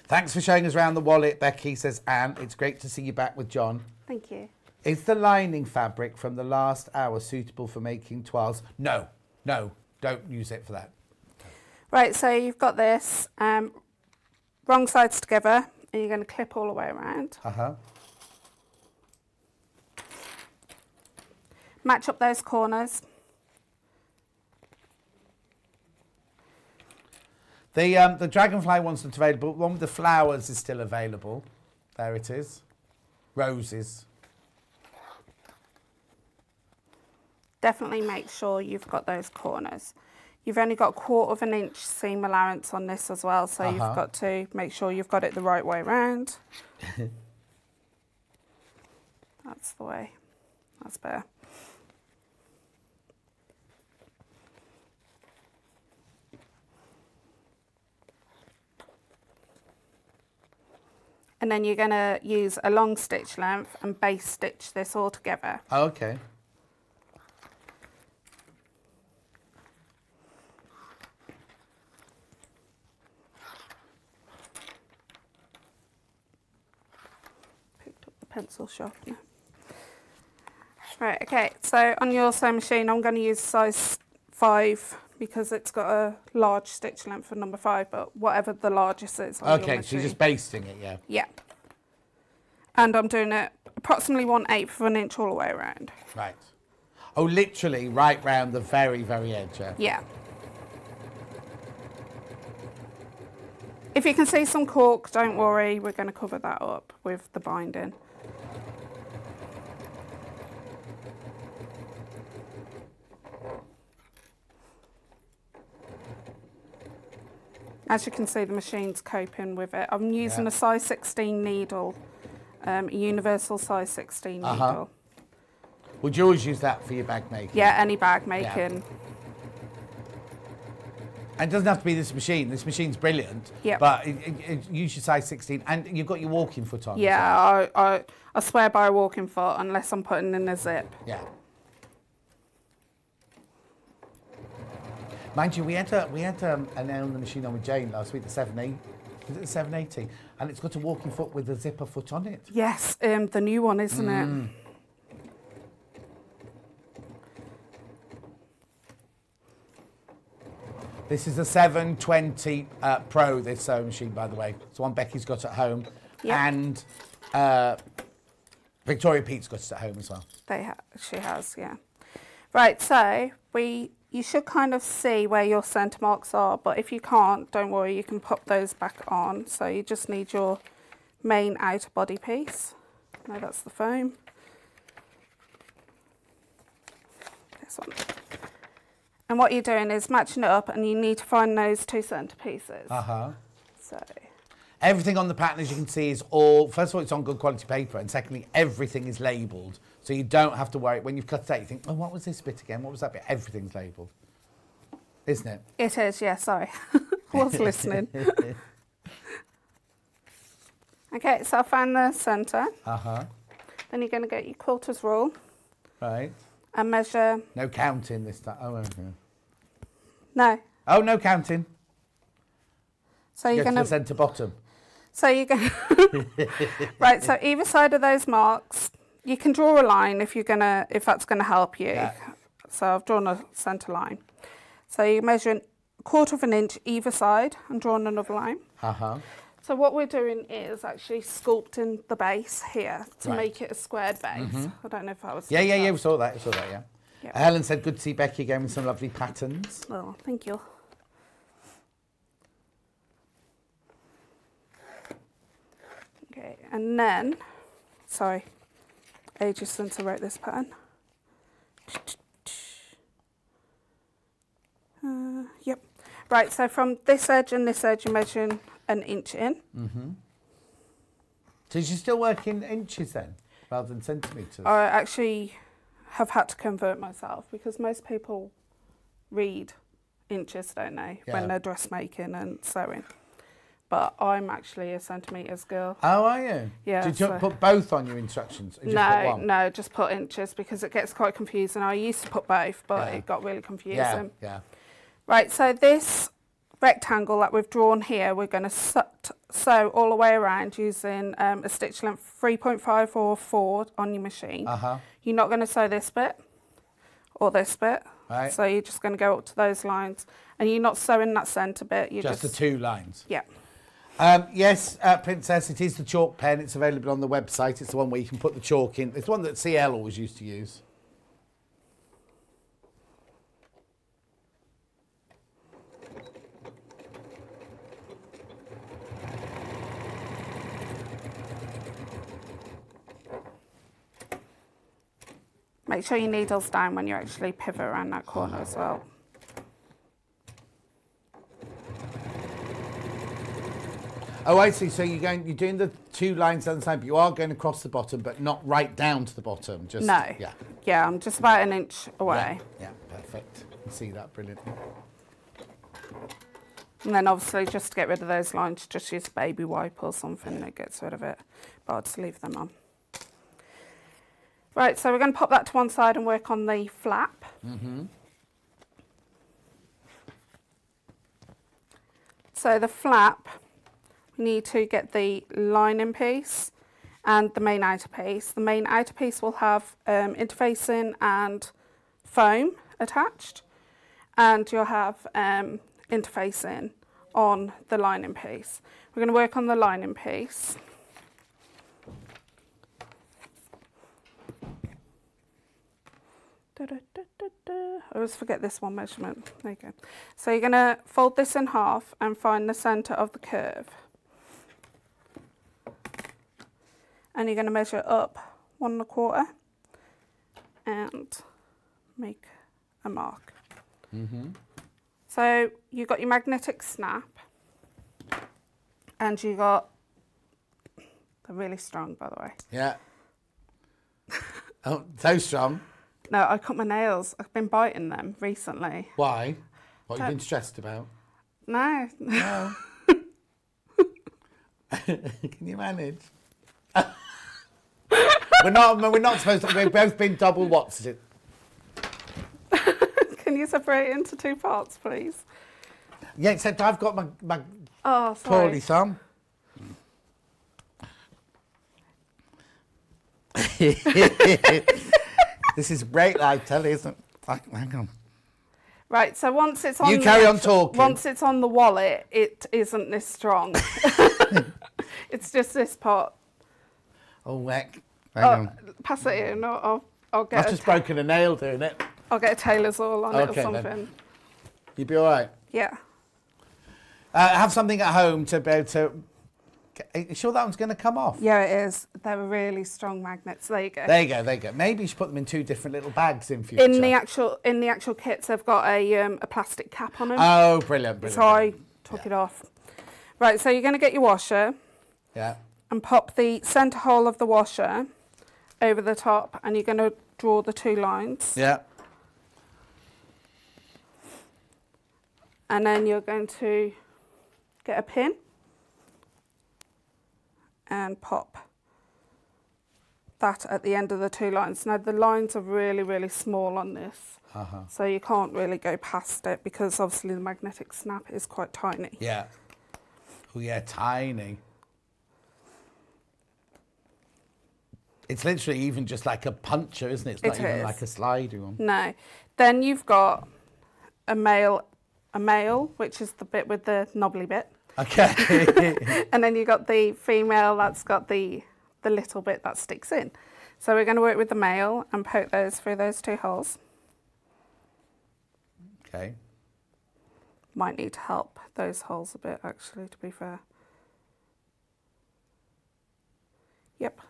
Thanks for showing us around the wallet, Becky, says Anne. It's great to see you back with John. Thank you. Is the lining fabric from the last hour suitable for making toiles? No, no, don't use it for that. Right, so you've got this, wrong sides together, and you're going to clip all the way around. Match up those corners. The dragonfly one's not available. One with the flowers is still available. There it is. Roses. Definitely make sure you've got those corners. You've only got 1/4 of an inch seam allowance on this as well, so you've got to make sure you've got it the right way around. That's the way. That's better. And then you're going to use a long stitch length and base stitch this all together. Okay. Picked up the pencil sharpener. Right, okay, so on your sewing machine I'm going to use size 5 because it's got a large stitch length for number 5, but whatever the largest is on your Okay, machine. so you're just basting it, yeah? Yeah. And I'm doing it approximately 1/8 of an inch all the way around. Right. Oh, literally right round the very, very edge, yeah? Yeah. If you can see some cork, don't worry, we're going to cover that up with the binding. As you can see, the machine's coping with it. I'm using a size 16 needle, a universal size 16 needle. Would you always use that for your bag making? Yeah, any bag making. Yeah. And it doesn't have to be this machine. This machine's brilliant. Yeah. But use your size 16, and you've got your walking foot on. Yeah, I swear by a walking foot unless I'm putting in a zip. Yeah. Mind you, we had an nail on the machine on with Jane last week, the 780. Is it the 780? And it's got a walking foot with a zipper foot on it. Yes, the new one, isn't it? This is a 720 Pro, this sewing machine, by the way. It's the one Becky's got at home. Yep. And Victoria Pete's got it at home as well. She has, yeah. Right, so you should kind of see where your centre marks are, but if you can't, don't worry, you can pop those back on. So you just need your main outer body piece. No, that's the foam. This one. And what you're doing is matching it up, and you need to find those two centre pieces. So everything on the pattern, as you can see, is all, first of all, it's on good quality paper, and secondly, everything is labelled. So you don't have to worry. When you've cut it out, you think, oh, what was this bit again? What was that bit? Everything's labelled. Isn't it? It is, yeah, sorry. I was listening. Okay, so I found the centre. Then you're going to get your quilter's rule. Right. And measure. No counting this time. Oh, okay. No. Oh, no counting. So you're going to the centre bottom. So you're going right. So either side of those marks, you can draw a line if that's going to help you. Yeah. So I've drawn a centre line. So you measure a 1/4 of an inch either side and drawn another line. So what we're doing is actually sculpting the base here to make it a squared base. I don't know if I was... Yeah, we saw that, yeah. Helen said, good to see Becky again with some lovely patterns. Oh, thank you. Okay, and then, sorry, ages since I wrote this pattern. Yep. Right, so from this edge and this edge, you're measuring an inch in. So you're still working inches then, rather than centimetres? I actually have had to convert myself because most people read inches, don't they, when they're dressmaking and sewing. But I'm actually a centimetres girl. Oh, are you? Yeah. Did you put both on your instructions? Or No, just put inches because it gets quite confusing. I used to put both, but it got really confusing. Yeah. Right, so this rectangle that we've drawn here, we're going to sew all the way around using a stitch length 3.5 or 4 on your machine. You're not going to sew this bit or this bit. Right. So you're just going to go up to those lines, and you're not sewing that centre bit. You're just the 2 lines. Yeah. Yes, Princess, it is the chalk pen. It's available on the website. It's the one where you can put the chalk in. It's the one that CL always used to use. Make sure your needle's down when you actually pivot around that corner as well. Oh, I see. So you're doing the 2 lines on the side, but you are going across the bottom, but not right down to the bottom. Just no. Yeah, I'm just about 1 inch away. Yeah, perfect. You can see that brilliantly. And then obviously just to get rid of those lines, just use a baby wipe or something that gets rid of it. But I'll just leave them on. Right, so we're going to pop that to one side and work on the flap. So the flap, we need to get the lining piece and the main outer piece. The main outer piece will have interfacing and foam attached, and you'll have interfacing on the lining piece. We're going to work on the lining piece. I always forget this one measurement. There you go. So you're going to fold this in half and find the centre of the curve. And you're going to measure up 1 1/4 and make a mark. So you've got your magnetic snap. And you got, they're really strong, by the way. Yeah. Oh, so strong. No, I cut my nails. I've been biting them recently. Why? What have you been stressed about? No. No. Can you manage? We're not supposed to. We've both been double. What's it? Can you separate it into 2 parts, please? Yeah, except I've got my Oh, poorly sorry. thumb. This is great live telly, isn't it? Hang on. Right, so once it's on... You carry on talking. Once it's on the wallet, it isn't this strong. It's just this part. Oh, heck. Hang on. Pass it in, or I'll get I've just broken a nail doing it. I'll get a tailor's oil on it or something. Then. You'll be all right? Yeah. Have something at home to be able to... Are you sure that one's going to come off? Yeah, it is. They're really strong magnets. There you go. There you go, there you go. Maybe you should put them in 2 different little bags in future. In the actual kits, they've got a plastic cap on them. Oh, brilliant, brilliant. So I took it off. Right, so you're going to get your washer. Yeah. And pop the centre hole of the washer over the top, and you're going to draw the 2 lines. Yeah. And then you're going to get a pin and pop that at the end of the 2 lines. Now the lines are really, really small on this, so you can't really go past it because obviously the magnetic snap is quite tiny. Yeah. Oh yeah, tiny. It's literally even just like a puncher, isn't it? It's not even like a sliding one. No. Then you've got a male, which is the bit with the knobbly bit. Okay. And then you've got the female that's got the little bit that sticks in. So we're going to work with the male and poke those through those 2 holes. Okay. Might need to help those holes a bit, actually, to be fair. Yep.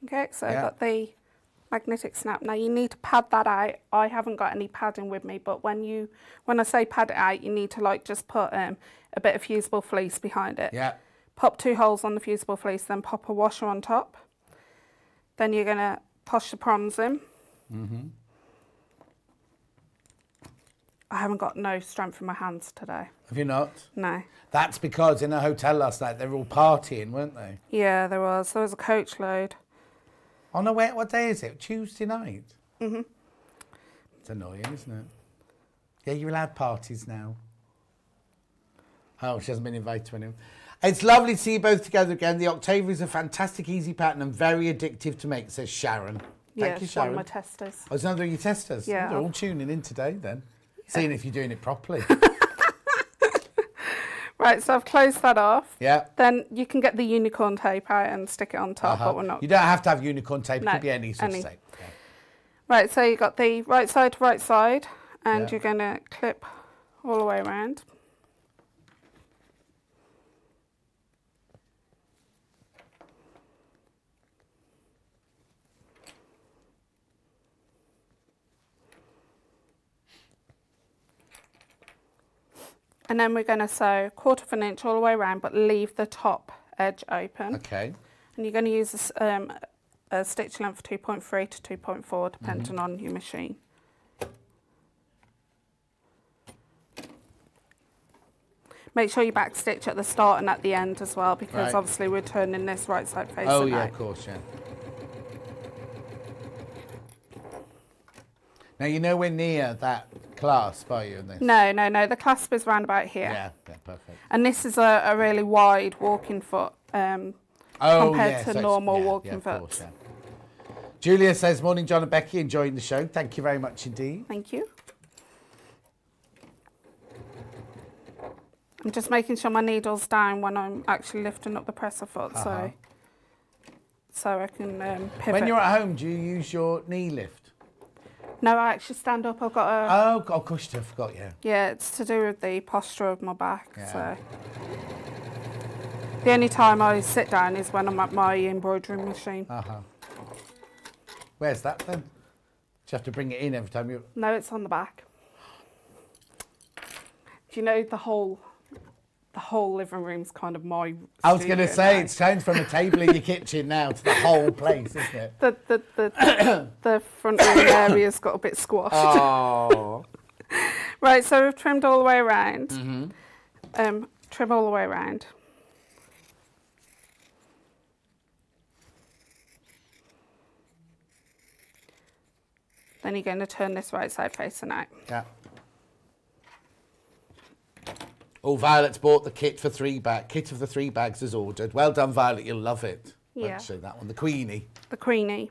Okay, so I've got the magnetic snap. Now you need to pad that out. I haven't got any padding with me, but when I say pad it out, you need to like just put a bit of fusible fleece behind it. Yeah. Pop 2 holes on the fusible fleece, then pop a washer on top. Then you're gonna push the prongs in. I haven't got no strength in my hands today. Have you not? No. That's because in a hotel last night they were all partying, weren't they? Yeah, there was. There was a coach load. Oh no, wait, what day is it? Tuesday night? It's annoying, isn't it? Yeah, you're allowed parties now. Oh, she hasn't been invited to anyone. It's lovely to see you both together again. The Octavia is a fantastic, easy pattern and very addictive to make, says Sharon. Thank you, it's one Sharon. of my testers. Oh, it's another of your testers? Yeah. They're all tuning in today then. Yeah. Seeing if you're doing it properly. Right, so I've closed that off. Yeah. Then you can get the unicorn tape out and stick it on top, but we're not. You don't have to have unicorn tape, No, it could be any sort of tape. Yeah. Right, so you've got the right side to right side, and you're going to clip all the way around. And then we're going to sew 1/4 inch all the way around, but leave the top edge open. Okay. And you're going to use a stitch length 2.3 to 2.4, depending on your machine. Make sure you back stitch at the start and at the end as well, because obviously we're turning this right side facing out. Oh yeah, of course, yeah. Now you know we're near that clasp, are you? In this? No, no, no. The clasp is round about here. Yeah, perfect. And this is a really wide walking foot compared to normal walking foot. Course, yeah. Julia says, morning John and Becky, enjoying the show. Thank you very much indeed. Thank you. I'm just making sure my needle's down when I'm actually lifting up the presser foot, so I can pivot. When you're at home, do you use your knee lift? No, I actually stand up. I've got a... Oh, of course you do. I forgot, yeah. Yeah, it's to do with the posture of my back, Yeah. so... The only time I sit down is when I'm at my embroidery machine. Where's that then? Do you have to bring it in every time you... No, it's on the back. Do you know the whole living room's kind of my I was going to say, now. it's changed from a table in your kitchen now to the whole place, isn't it? The front room area's got a bit squashed. Oh. Right, so we've trimmed all the way around. Trim all the way around. Then you're going to turn this right side facing out. Yeah. Oh, Violet's bought the kit for 3 bags. Kit of the 3 bags is ordered. Well done, Violet. You'll love it. Yeah. Actually, that one. The Queeny. The Queeny.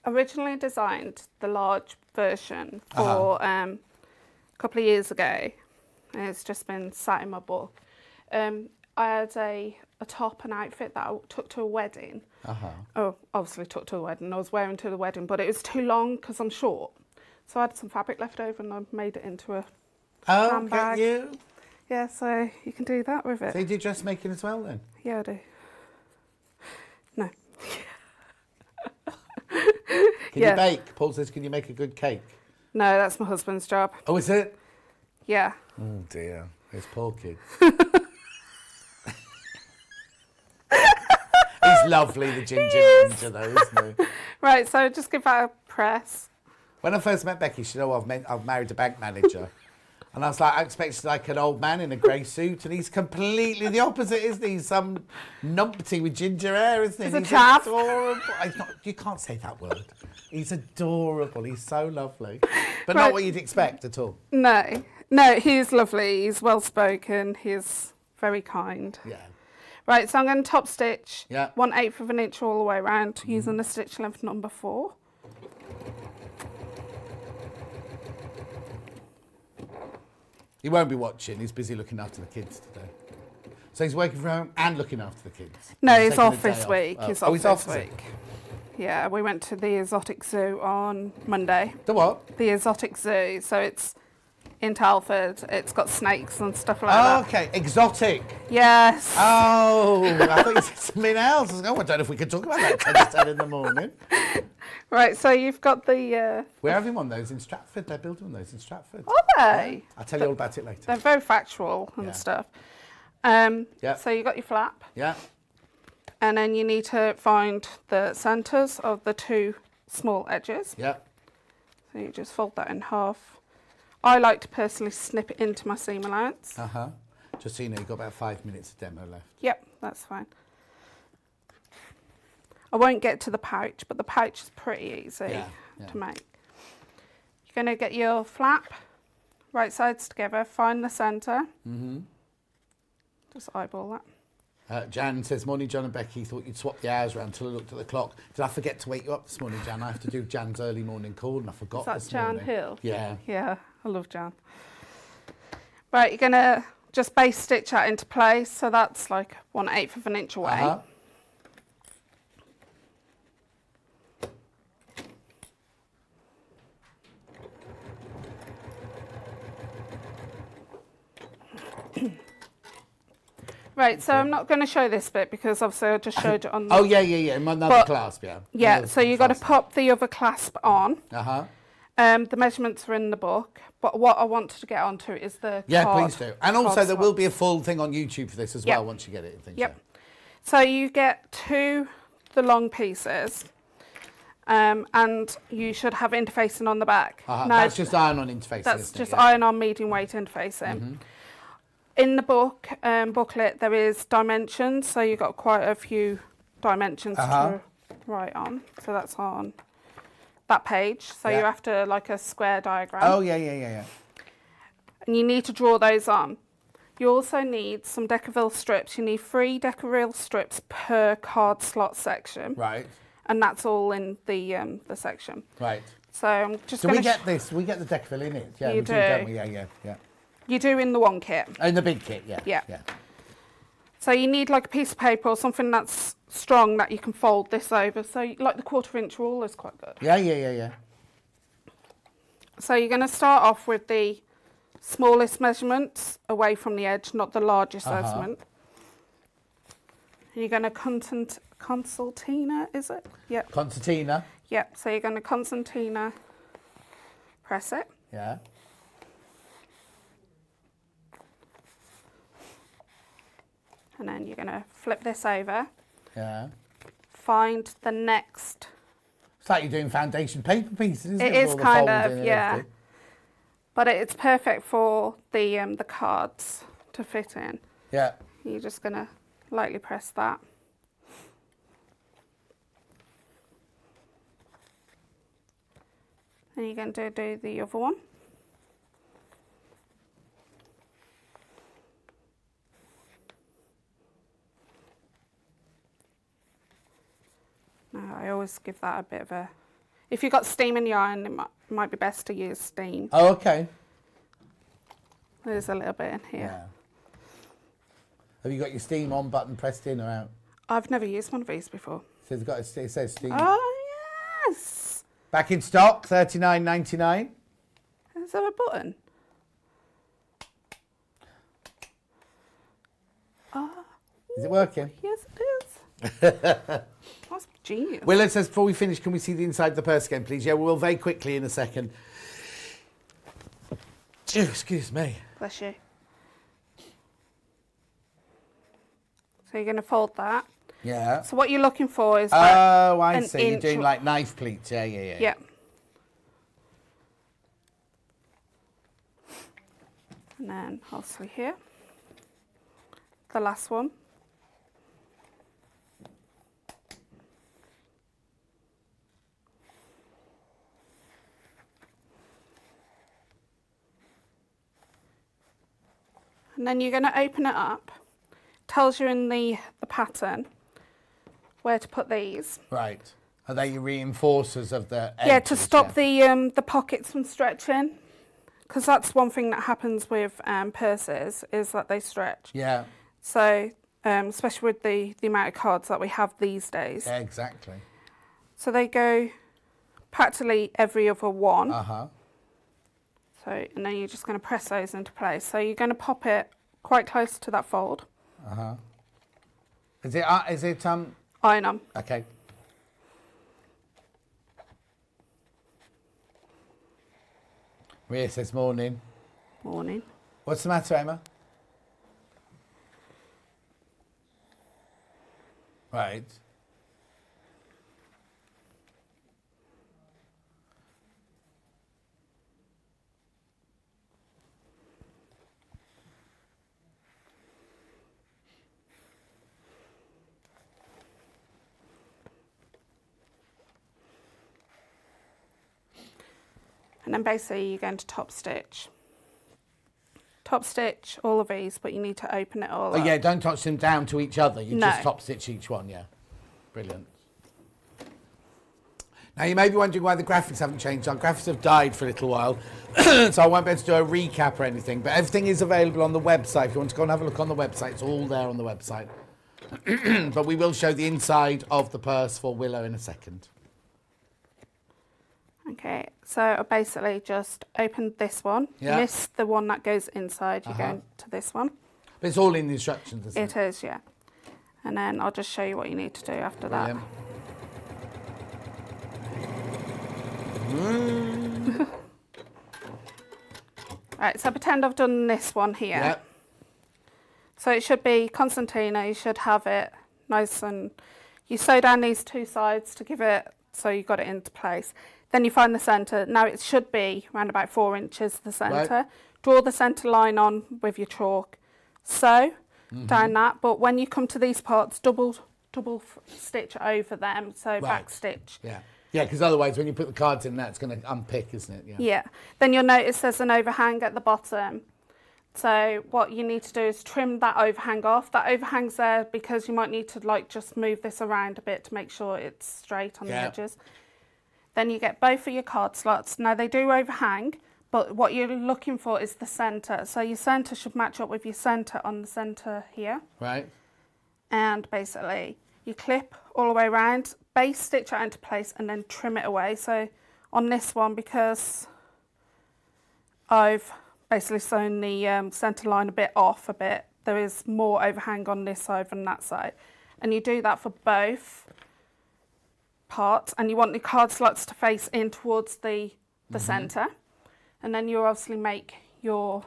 Originally designed the large version for a couple of years ago. And it's just been sat in my book. I had a top and outfit that I took to a wedding. Oh, obviously took to a wedding. I was wearing to the wedding, but it was too long because I'm short. So I had some fabric left over and I made it into a handbag. You. Yeah, so you can do that with it. So you do dressmaking as well then? Yeah, I do. No. Can you bake? Paul says, can you make a good cake? No, that's my husband's job. Oh, is it? Yeah. Oh dear, it's poor kid. He's lovely, the ginger ninja though, isn't he? Right, so just give that a press. When I first met Becky, she said, oh, I've married a bank manager. And I was like, I expected like an old man in a grey suit, and he's completely the opposite, isn't he? He's some numpty with ginger hair, isn't he? He's a chav. Adorable. You can't say that word. He's adorable. He's so lovely. But Right. not what you'd expect at all. No, he's lovely. He's well spoken. He's very kind. Yeah. Right, so I'm going to top stitch 1/8 of an inch all the way around using the stitch length number 4. He won't be watching. He's busy looking after the kids today. So he's working from home and looking after the kids. No, he's taking off a day this week. Oh. He's Oh, off this week. Yeah, we went to the exotic zoo on Monday. The what? The exotic zoo. So it's in Telford. It's got snakes and stuff like that. Okay, exotic. Yes. Oh, I thought you said something else. I was going, I don't know if we could talk about that at 10 in the morning. Right, so you've got the... We're having one of those in Stratford. They're building one of those in Stratford. Are they? Yeah. I'll tell you all about it later. They're very factual and stuff. So you got your flap. Yeah. And then you need to find the centres of the 2 small edges. Yeah. So you just fold that in half. I like to personally snip it into my seam allowance. Just so you know, you've got about 5 minutes of demo left. Yep, that's fine. I won't get to the pouch, but the pouch is pretty easy to make. You're going to get your flap, right sides together, find the centre. Just eyeball that. Jan says, morning John and Becky, thought you'd swap the hours around until I looked at the clock. Did I forget to wake you up this morning, Jan? I have to do Jan's early morning call and I forgot this morning. Is that Jan Hill? Yeah. Yeah, I love Jan. Right, you're going to just base stitch that into place. So that's like 1/8 of an inch away. Right, so I'm not going to show this bit because obviously I just showed it on the... Oh, yeah, another clasp, yeah. Yeah, so you've got to pop the other clasp on. The measurements are in the book, but what I wanted to get onto is the please do. And also there will be a full thing on YouTube for this as well once you get it. So you get the long pieces and you should have interfacing on the back. Now, that's just iron-on interfacing, That's just iron-on medium weight interfacing. In the booklet, there is dimensions, so you've got quite a few dimensions to write on. So that's on that page. So you're after like a square diagram. Oh, yeah. And you need to draw those on. You also need some Decaville strips. You need 3 Decaville strips per card slot section. Right. And that's all in the section. Right. So I'm just. So we get this. We get the Decaville in it. Yeah, you do, don't we? Yeah. You do in the one kit. In the big kit, yeah. So you need like a piece of paper or something that's strong that you can fold this over. So like the 1/4 inch rule is quite good. Yeah. So you're going to start off with the smallest measurements away from the edge, not the largest measurement. You're going to concertina, is it? Yep. Concertina. Yep. So you're going to concertina, press it. Yeah. And then you're going to flip this over. Yeah. Find the next. It's like you're doing foundation paper pieces, isn't it? It is kind of, yeah. But it's perfect for the cards to fit in. Yeah. You're just going to lightly press that. And you're going to do the other one. I always give that a bit of a... If you've got steam in your iron, it might be best to use steam. Oh, okay. There's a little bit in here. Yeah. Have you got your steam on button pressed in or out? I've never used one of these before. So it says steam. Oh, yes. Back in stock, $39.99. Is there a button? Is it working? Yes, it is. That's genius. Willow says, before we finish, can we see the inside of the purse again, please? Yeah, we will very quickly in a second. Excuse me. Bless you. So you're going to fold that. Yeah. So what you're looking for is oh, I an see. You're inch doing like knife pleats. Yeah. Yeah. And then obviously here, the last one. And then you're going to open it up. Tells you in the pattern where to put these. Right. Are they your reinforcers of the edges? Yeah, to stop the pockets from stretching. Because that's one thing that happens with purses, is that they stretch. Yeah. So, especially with the amount of cards that we have these days. Yeah, exactly. So they go practically every other one. Uh-huh. So, and then you're just going to press those into place. So you're going to pop it quite close to that fold. Uh-huh. Is it Iron on. Okay. Maria says morning. Morning. What's the matter, Emma? Right. And then basically you're going to top stitch. Top stitch all of these, but you need to open it all up. Yeah, don't touch them down to each other. You just top stitch each one, yeah. Brilliant. Now you may be wondering why the graphics haven't changed. Our graphics have died for a little while, so I won't be able to do a recap or anything, but everything is available on the website. If you want to go and have a look on the website, it's all there on the website. But we will show the inside of the purse for Willow in a second. Okay, so I basically just opened this one, missed the one that goes inside, you're going to this one. But it's all in the instructions, isn't it? It is, yeah. And then I'll just show you what you need to do after that. Right, so pretend I've done this one here. Yep. So it should be concertina, you should have it nice and... You sew down these two sides to give it, so you got it into place. Then you find the centre. Now it should be around about 4 inches, the centre. Right. Draw the centre line on with your chalk. Sew down that, but when you come to these parts, double stitch over them, so back stitch. Yeah. Yeah, because otherwise when you put the cards in there, it's going to unpick, isn't it? Yeah. Yeah. Then you'll notice there's an overhang at the bottom. So what you need to do is trim that overhang off. That overhang's there because you might need to like just move this around a bit to make sure it's straight on the edges. Then you get both of your card slots. Now they do overhang, but what you're looking for is the centre. So your centre should match up with your centre on the centre here. Right. And basically you clip all the way around, base stitch it into place and then trim it away. So on this one, because I've basically sewn the centre line a bit off a bit, there is more overhang on this side than that side. And you do that for both parts, and you want the card slots to face in towards the centre. And then you obviously make your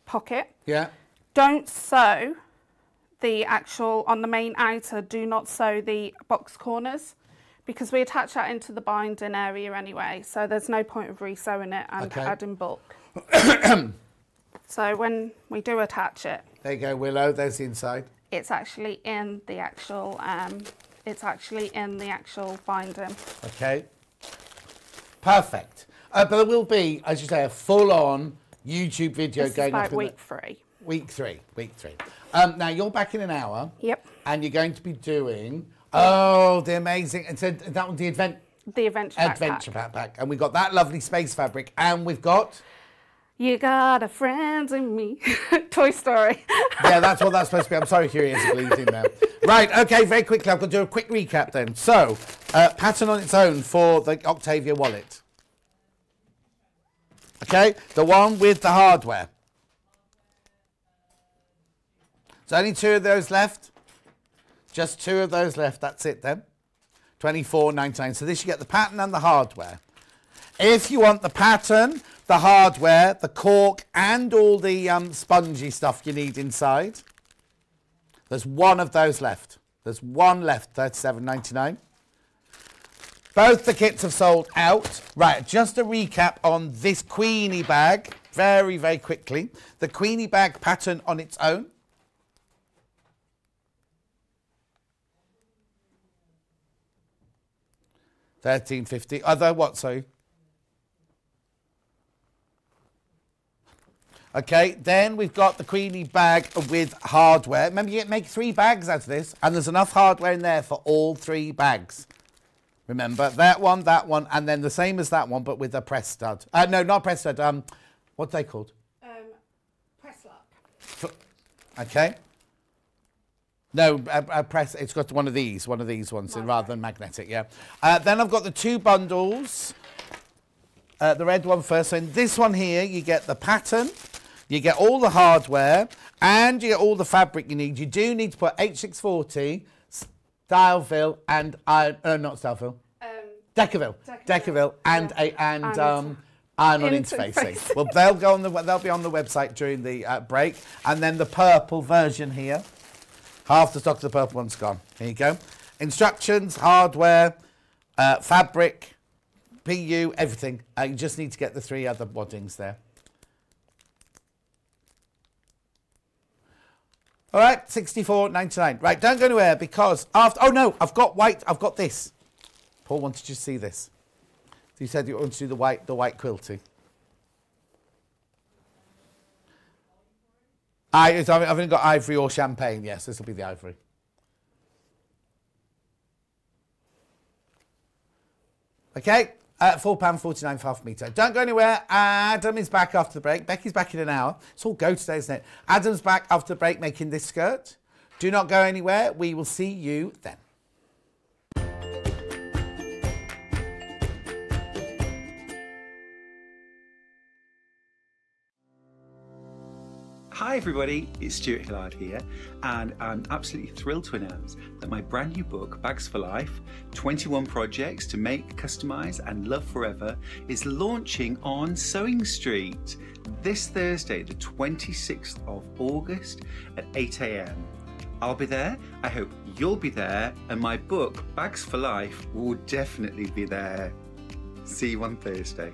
pocket. Yeah. Don't sew the actual, on the main outer, do not sew the box corners, because we attach that into the binding area anyway, so there's no point of re-sewing it and adding bulk. So when we do attach it, there you go, Willow, there's the inside. It's actually in the actual binding. Okay. Perfect. But there will be, as you say, a full-on YouTube video going up in week 3. Week 3. Now you're back in an hour. Yep. And you're going to be doing the amazing, and so that was the adventure backpack. And we've got that lovely space fabric, and we've got You Got a Friend in Me. Toy Story. Yeah, that's what that's supposed to be. I'm sorry, Curious bleeding now. Right, okay, very quickly, I've got to do a quick recap then. So, pattern on its own for the Octavia wallet. Okay, the one with the hardware. There's only 2 of those left. Just 2 of those left, that's it then. $24.99. So this you get the pattern and the hardware. If you want the pattern, the hardware, the cork, and all the spongy stuff you need inside, there's 1 of those left. There's 1 left, $37.99. Both the kits have sold out. Right, just a recap on this Queeny bag, very, very quickly. The Queeny bag pattern on its own. $13.50. Other what, sorry? Okay, then we've got the Queeny bag with hardware. Remember, you make 3 bags out of this, and there's enough hardware in there for all 3 bags. Remember, that one, and then the same as that one, but with a press stud. No, not press stud. What are they called? Press lock. Okay. No, a press. It's got one of these ones in rather than magnetic. Yeah. Then I've got the 2 bundles. The red one first. So in this one here, you get the pattern, you get all the hardware, and you get all the fabric you need. You do need to put H640, Styleville, and not Styleville, Deckerville, and iron-on interfacing. Well, they'll be on the website during the break, and then the purple version here. Half the stock of the purple one's gone. Here you go. Instructions, hardware, fabric, PU, everything. You just need to get the 3 other waddings there. All right, $64.99. Right, don't go anywhere because after... Oh, no, I've got white. I've got this. Paul wanted you to see this. You said you wanted to do the white quilting. I've only got ivory or champagne. Yes, this will be the ivory. Okay, £4.49 for half a metre. Don't go anywhere. Adam is back after the break. Becky's back in an hour. It's all go today, isn't it? Adam's back after the break making this skirt. Do not go anywhere. We will see you then. Hi everybody, it's Stuart Hillard here, and I'm absolutely thrilled to announce that my brand new book, Bags for Life, 21 Projects to Make, Customise and Love Forever, is launching on Sewing Street this Thursday, the 26th of August at 8 AM. I'll be there, I hope you'll be there, and my book, Bags for Life, will definitely be there. See you on Thursday.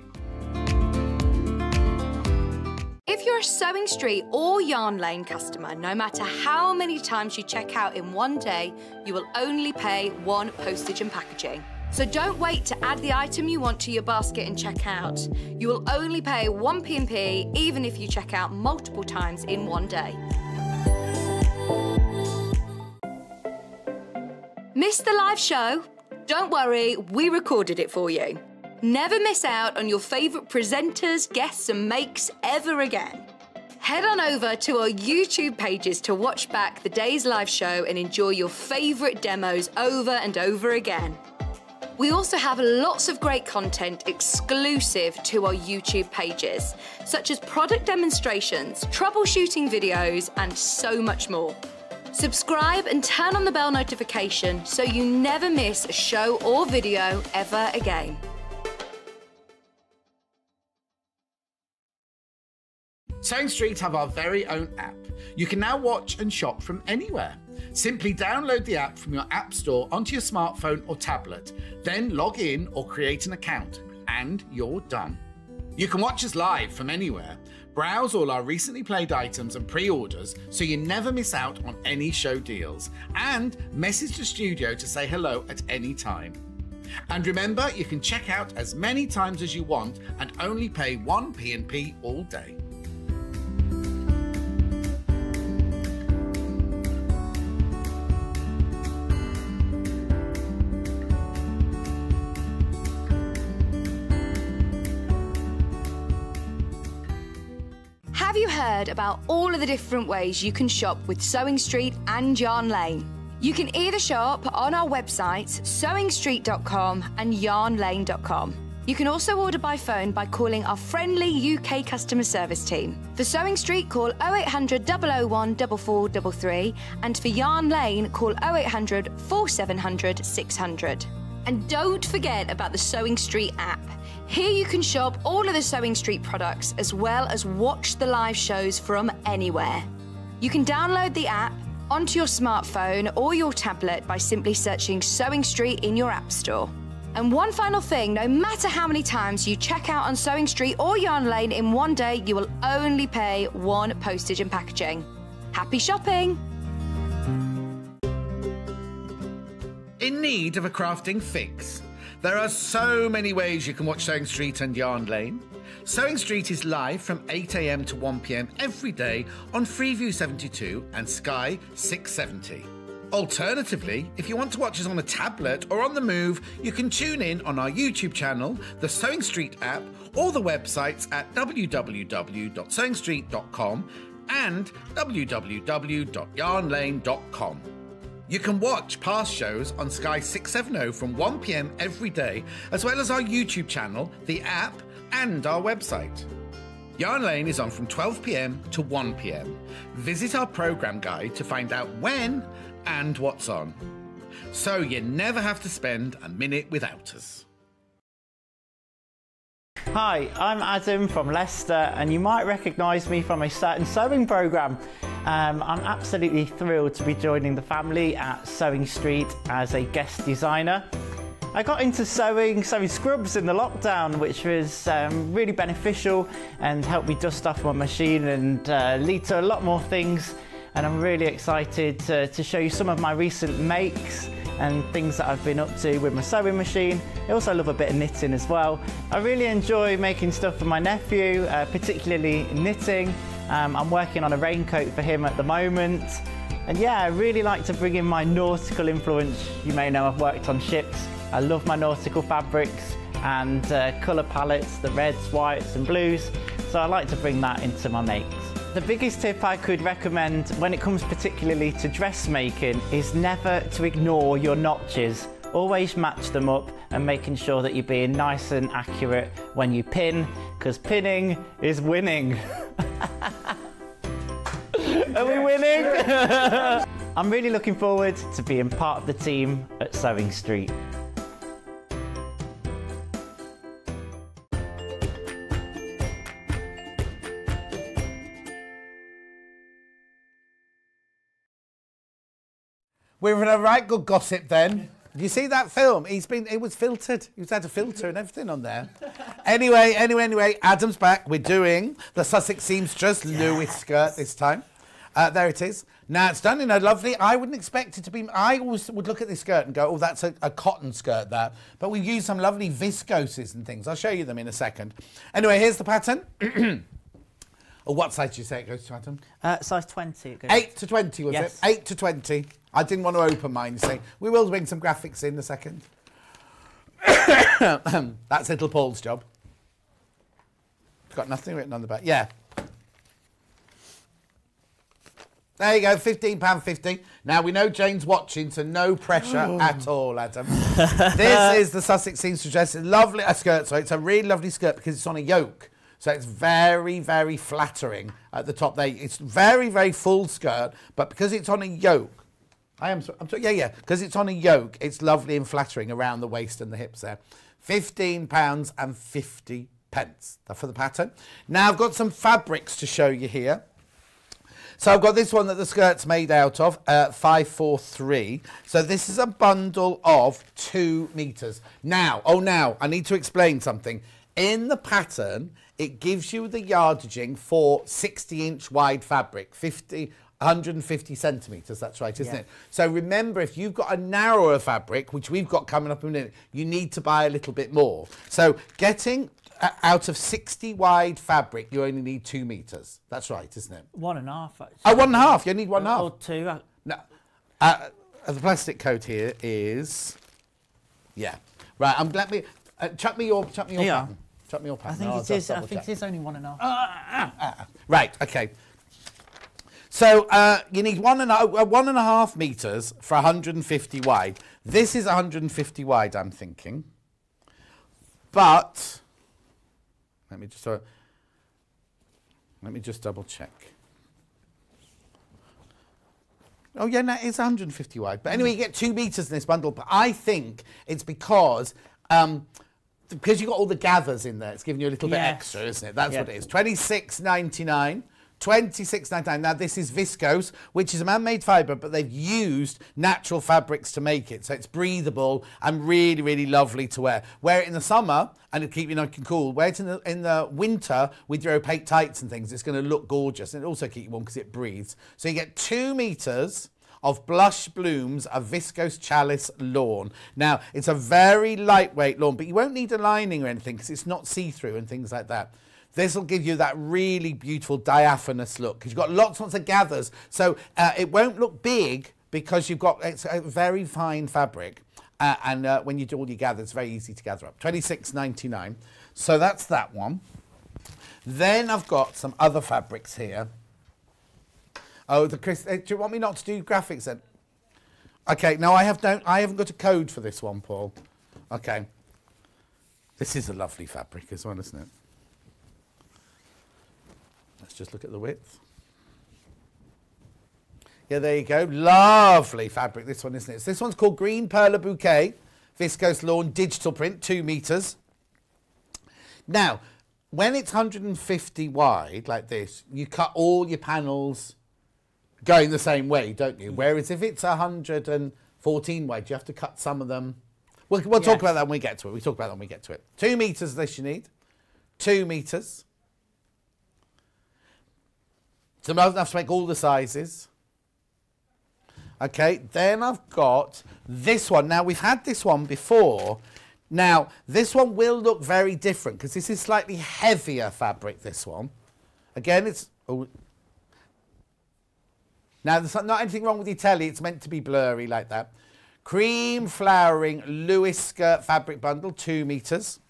If you're a Sewing Street or Yarn Lane customer, no matter how many times you check out in one day, you will only pay 1 postage and packaging. So don't wait to add the item you want to your basket and check out. You will only pay 1 P&P even if you check out multiple times in one day. Missed the live show? Don't worry, we recorded it for you. Never miss out on your favourite presenters, guests and makes ever again. Head on over to our YouTube pages to watch back the day's live show and enjoy your favourite demos over and over again. We also have lots of great content exclusive to our YouTube pages, such as product demonstrations, troubleshooting videos, and so much more. Subscribe and turn on the bell notification so you never miss a show or video ever again. Sewing Street have our very own app. You can now watch and shop from anywhere. Simply download the app from your app store onto your smartphone or tablet, then log in or create an account, and you're done. You can watch us live from anywhere, browse all our recently played items and pre-orders so you never miss out on any show deals, and message the studio to say hello at any time. And remember, you can check out as many times as you want and only pay one P&P all day. Have you heard about all of the different ways you can shop with Sewing Street and Yarn Lane? You can either shop on our websites, sewingstreet.com and yarnlane.com. You can also order by phone by calling our friendly UK customer service team. For Sewing Street, call 0800 001 4433, and for Yarn Lane, call 0800 4700 600. And don't forget about the Sewing Street app. Here you can shop all of the Sewing Street products as well as watch the live shows from anywhere. You can download the app onto your smartphone or your tablet by simply searching Sewing Street in your app store. And one final thing, no matter how many times you check out on Sewing Street or Yarn Lane in one day, you will only pay one postage and packaging. Happy shopping! In need of a crafting fix? There are so many ways you can watch Sewing Street and Yarn Lane. Sewing Street is live from 8 AM to 1 PM every day on Freeview 72 and Sky 670. Alternatively, if you want to watch us on a tablet or on the move, you can tune in on our YouTube channel, the Sewing Street app, or the websites at www.sewingstreet.com and www.yarnlane.com. You can watch past shows on Sky 670 from 1 PM every day, as well as our YouTube channel, the app, and our website. Yarn Lane is on from 12 PM to 1 PM. Visit our programme guide to find out when and what's on, so you never have to spend a minute without us. Hi, I'm Adam from Leicester, and you might recognise me from a certain sewing programme. I'm absolutely thrilled to be joining the family at Sewing Street as a guest designer. I got into sewing scrubs in the lockdown, which was really beneficial and helped me dust off my machine and lead to a lot more things. And I'm really excited to show you some of my recent makes and things that I've been up to with my sewing machine. I also love a bit of knitting as well. I really enjoy making stuff for my nephew, particularly knitting. I'm working on a raincoat for him at the moment. And yeah, I really like to bring in my nautical influence. You may know I've worked on ships. I love my nautical fabrics and colour palettes, the reds, whites and blues. So I like to bring that into my makes. The biggest tip I could recommend when it comes particularly to dressmaking is never to ignore your notches. Always match them up and making sure that you're being nice and accurate when you pin, because pinning is winning. Are we winning? I'm really looking forward to being part of the team at Sewing Street. We're in a right good gossip then. Did you see that film? It was filtered. He's had a filter and everything on there. Anyway, Adam's back. We're doing the Sussex Seamstress Lewes skirt this time. There it is. Now it's done in a lovely, I wouldn't expect it to be, I always would look at this skirt and go, oh, that's a cotton skirt there. But we use some lovely viscoses and things. I'll show you them in a second. Anyway, here's the pattern. Oh, what size do you say it goes to, Adam? Size 20. It goes 8 to 20, was yes. it? 8 to 20. I didn't want to open mine, you see. We will bring some graphics in a second. That's little Paul's job. It's got nothing written on the back. Yeah. There you go, £15.50. Now, we know Jane's watching, so no pressure at all, Adam. This is the Sussex Seamstress dress. It's lovely, a skirt, sorry. It's a really lovely skirt because it's on a yoke. So it's very, very flattering at the top there. It's very, very full skirt, but because it's on a yoke, I'm sorry, because it's on a yoke, it's lovely and flattering around the waist and the hips there. £15.50 for the pattern. Now, I've got some fabrics to show you here. So I've got this one that the skirt's made out of, 543. So this is a bundle of 2 meters. Now, I need to explain something. In the pattern, it gives you the yardaging for 60-inch wide fabric, 150 centimetres, that's right, isn't it? So remember, if you've got a narrower fabric, which we've got coming up in a minute, you need to buy a little bit more. So getting out of 60 wide fabric, you only need 2 meters. That's right, isn't it? 1.5. Oh, 1.5. You need 1.5. Or 2. No. The plastic code here is, right. Let me chuck me your pattern. Chuck me your pattern. I think it is only 1.5. Right. Okay. So you need 1.5 meters for 150 wide. This is 150 wide, I'm thinking, but. Let me just double check. Oh yeah, no, it's 150 wide. But anyway, you get 2 meters in this bundle. But I think it's because you've got all the gathers in there. It's giving you a little bit extra, isn't it? That's what it is. £26.99. £26.99. Now, this is viscose, which is a man-made fibre, but they've used natural fabrics to make it. So it's breathable and really, really lovely to wear. Wear it in the summer and it'll keep you nice and cool. Wear it in the winter with your opaque tights and things. It's going to look gorgeous. And it'll also keep you warm because it breathes. So you get 2 meters of Blush Blooms, a viscose chalice lawn. Now, it's a very lightweight lawn, but you won't need a lining or anything because it's not see-through and things like that. This will give you that really beautiful diaphanous look because you've got lots of gathers. So it won't look big because it's a very fine fabric. And when you do all your gather, it's very easy to gather up. £26.99. So that's that one. Then I've got some other fabrics here. Oh, do you want me not to do graphics then? Okay, no, I haven't got a code for this one, Paul. Okay. This is a lovely fabric as well, isn't it? Let's just look at the width. Yeah, there you go. Lovely fabric, this one, isn't it? So this one's called Green Perla Bouquet, Viscose Lawn Digital Print, 2 meters. Now, when it's 150 wide, like this, you cut all your panels going the same way, don't you? Whereas if it's 114 wide, you have to cut some of them. We'll talk about that when we get to it. 2 meters this you need. 2 meters. So I'm enough to make all the sizes. Okay, then I've got this one. Now, we've had this one before. Now, this one will look very different because this is slightly heavier fabric, this one. Again, it's... Oh. Now, there's not anything wrong with your telly. It's meant to be blurry like that. Cream Flowering Lewes Skirt Fabric Bundle, 2 meters.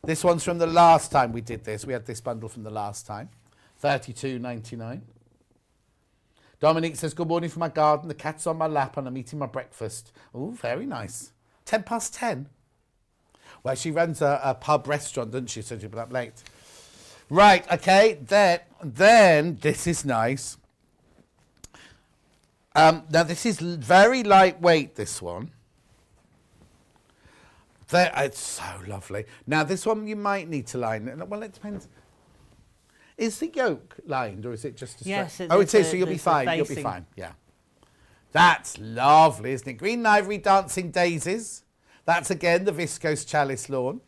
This one's from the last time we did this. We had this bundle from the last time. £32.99. Dominique says, good morning from my garden. The cat's on my lap and I'm eating my breakfast. Oh, very nice. 10:10. Well, she runs a pub restaurant, doesn't she? So she'll be up late. Right, okay. Then this is nice. Now, this is very lightweight, this one. It's so lovely. Now, this one you might need to line. Well, it depends. Is the yoke lined or is it just a straight? Yes, oh, it is, so you'll be fine. You'll be fine, yeah. That's lovely, isn't it? Green Ivory Dancing Daisies. That's, again, the Viscose Chalice Lawn.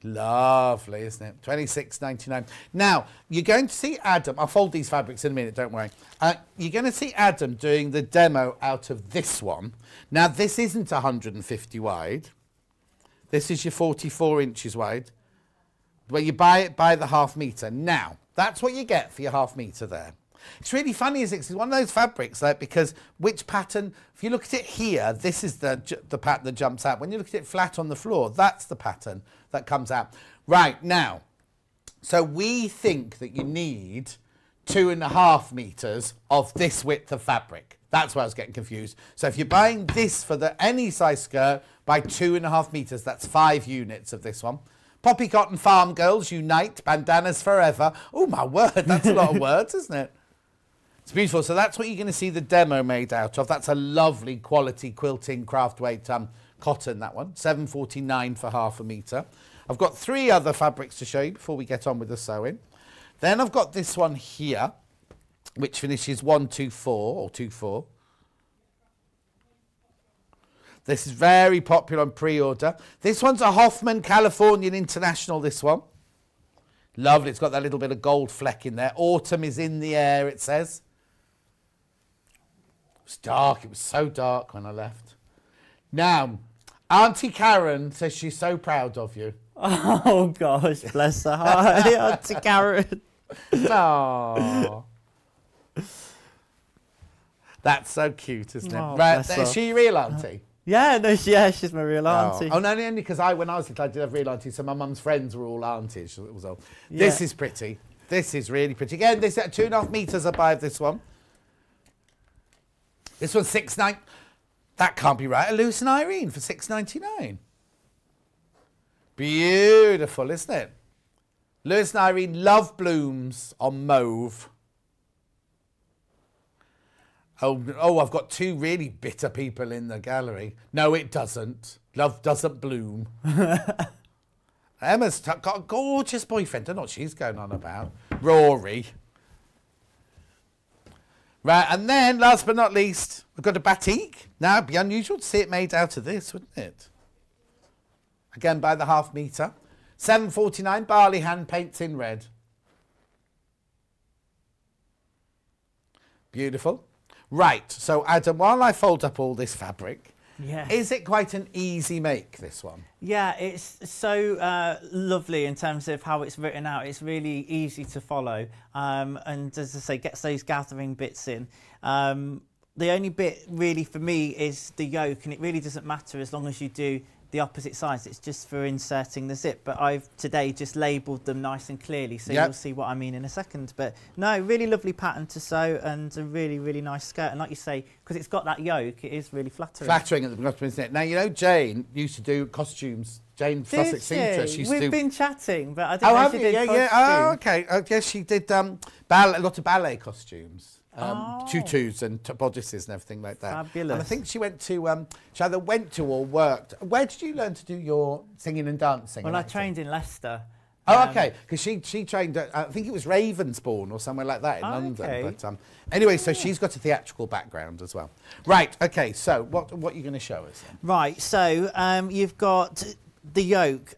Lovely, isn't it? £26.99. Now, you're going to see Adam. I'll fold these fabrics in a minute, don't worry. You're going to see Adam doing the demo out of this one. Now, this isn't 150 wide. This is your 44 inches wide. Where you buy it by the ½ metre. Now, that's what you get for your ½ metre there. It's really funny, isn't it? It's one of those fabrics, like, because which pattern, if you look at it here, this is the pattern that jumps out. When you look at it flat on the floor, that's the pattern that comes out. Right, now, So we think that you need 2.5 meters of this width of fabric. That's why I was getting confused. So if you're buying this for any size skirt, by 2.5 meters, that's 5 units of this one. Poppy cotton farm girls unite, bandanas forever. Oh my word, that's a lot of words, isn't it? It's beautiful. So that's what you're going to see the demo made out of. That's a lovely quality quilting craft weight cotton, that one. £7.49 for half a metre. I've got 3 other fabrics to show you before we get on with the sewing. Then I've got this one here, which finishes 124 or 24. This is very popular on pre-order. This one's a Hoffman Californian International, this one. Lovely. It's got that little bit of gold fleck in there. Autumn is in the air, it says. It was dark. It was so dark when I left. Now, Auntie Karen says she's so proud of you. Oh, gosh, bless her. Hi, Auntie Karen. Oh. That's so cute, isn't it? Oh, Right, is she your real auntie? Yeah, no, she's my real auntie. Oh, no, only because when I was little, I did have real aunties, so my mum's friends were all aunties. It was all. Yeah. This is pretty. This is really pretty. Again, this at 2.5 meters. I buy this one. This one's $6.99. That can't be right. A Lewes and Irene for $6.99. Beautiful, isn't it? Lewes and Irene Love Blooms on mauve. Oh, I've got 2 really bitter people in the gallery. No, it doesn't. Love doesn't bloom. Emma's got a gorgeous boyfriend. I don't know what she's going on about. Rory. Right, and then, last but not least, we've got a batik. Now, it'd be unusual to see it made out of this, wouldn't it? Again, by the half metre. £7.49, barley hand paints in red. Beautiful. Right, so Adam, while I fold up all this fabric, is it quite an easy make, this one? Yeah, it's so lovely in terms of how it's written out. It's really easy to follow. And as I say, gets those gathering bits in. The only bit really for me is the yoke, and it really doesn't matter as long as you do the opposite sides. It's just for inserting the zip, but I've today just labelled them nice and clearly, so you'll see what I mean in a second. But no, really lovely pattern to sew and a really, really nice skirt. And like you say, because it's got that yoke, it is really flattering. Flattering at the bottom, isn't it? Now, you know Jane used to do costumes. Jane Sussex Seamstress used to do... We've been chatting, but I didn't know she did costumes. Oh, okay. Yes, she did a lot of ballet costumes. Tutus and bodices and everything like that. Fabulous. And I think she went to, she either went to or worked. Where did you learn to do your singing and dancing? Well, I trained in Leicester. Oh, okay, because she trained at, I think it was Ravensbourne or somewhere like that in London. Okay. But anyway, so she's got a theatrical background as well. Right, okay, so what are you going to show us then? Right, so you've got the yoke.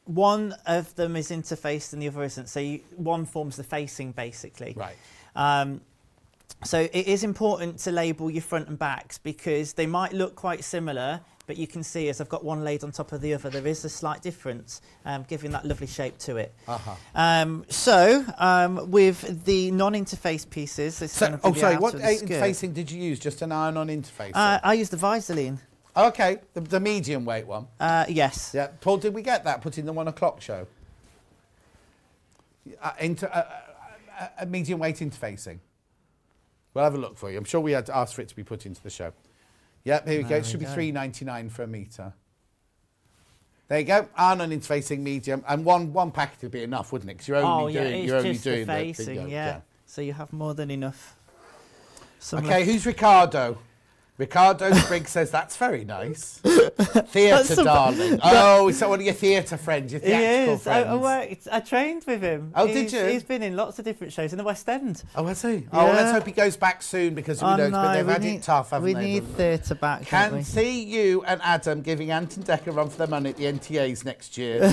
One of them is interfaced and the other isn't. So one forms the facing, basically. Right. So it is important to label your front and backs because they might look quite similar, but you can see as I've got one laid on top of the other, there is a slight difference, giving that lovely shape to it. With the non-interface pieces... what interfacing did you use? Just an iron-on interface? I used the Visaline. Okay, the medium weight one? Yes. Yeah. Paul, did we get that put in the 1 o'clock show? A medium weight interfacing. We'll have a look for you. I'm sure we had to ask for it to be put into the show. Yep, here we go. It should be $3.99 for a metre. There you go. Iron-on interfacing medium, and one packet would be enough, wouldn't it? Because you're only doing the facing, yeah. So you have more than enough. Okay, who's Ricardo? Ricardo Spriggs says, that's very nice. Theatre, darling. Oh, is that one of your theatre friends, your theatrical friends? I trained with him. Oh, did you? He's been in lots of different shows in the West End. Oh, has he? Yeah. Oh, well, let's hope he goes back soon because who knows, but they've had it tough, haven't they? We need theatre back, Can see you and Adam giving Ant and Dec a run for their money at the NTAs next year.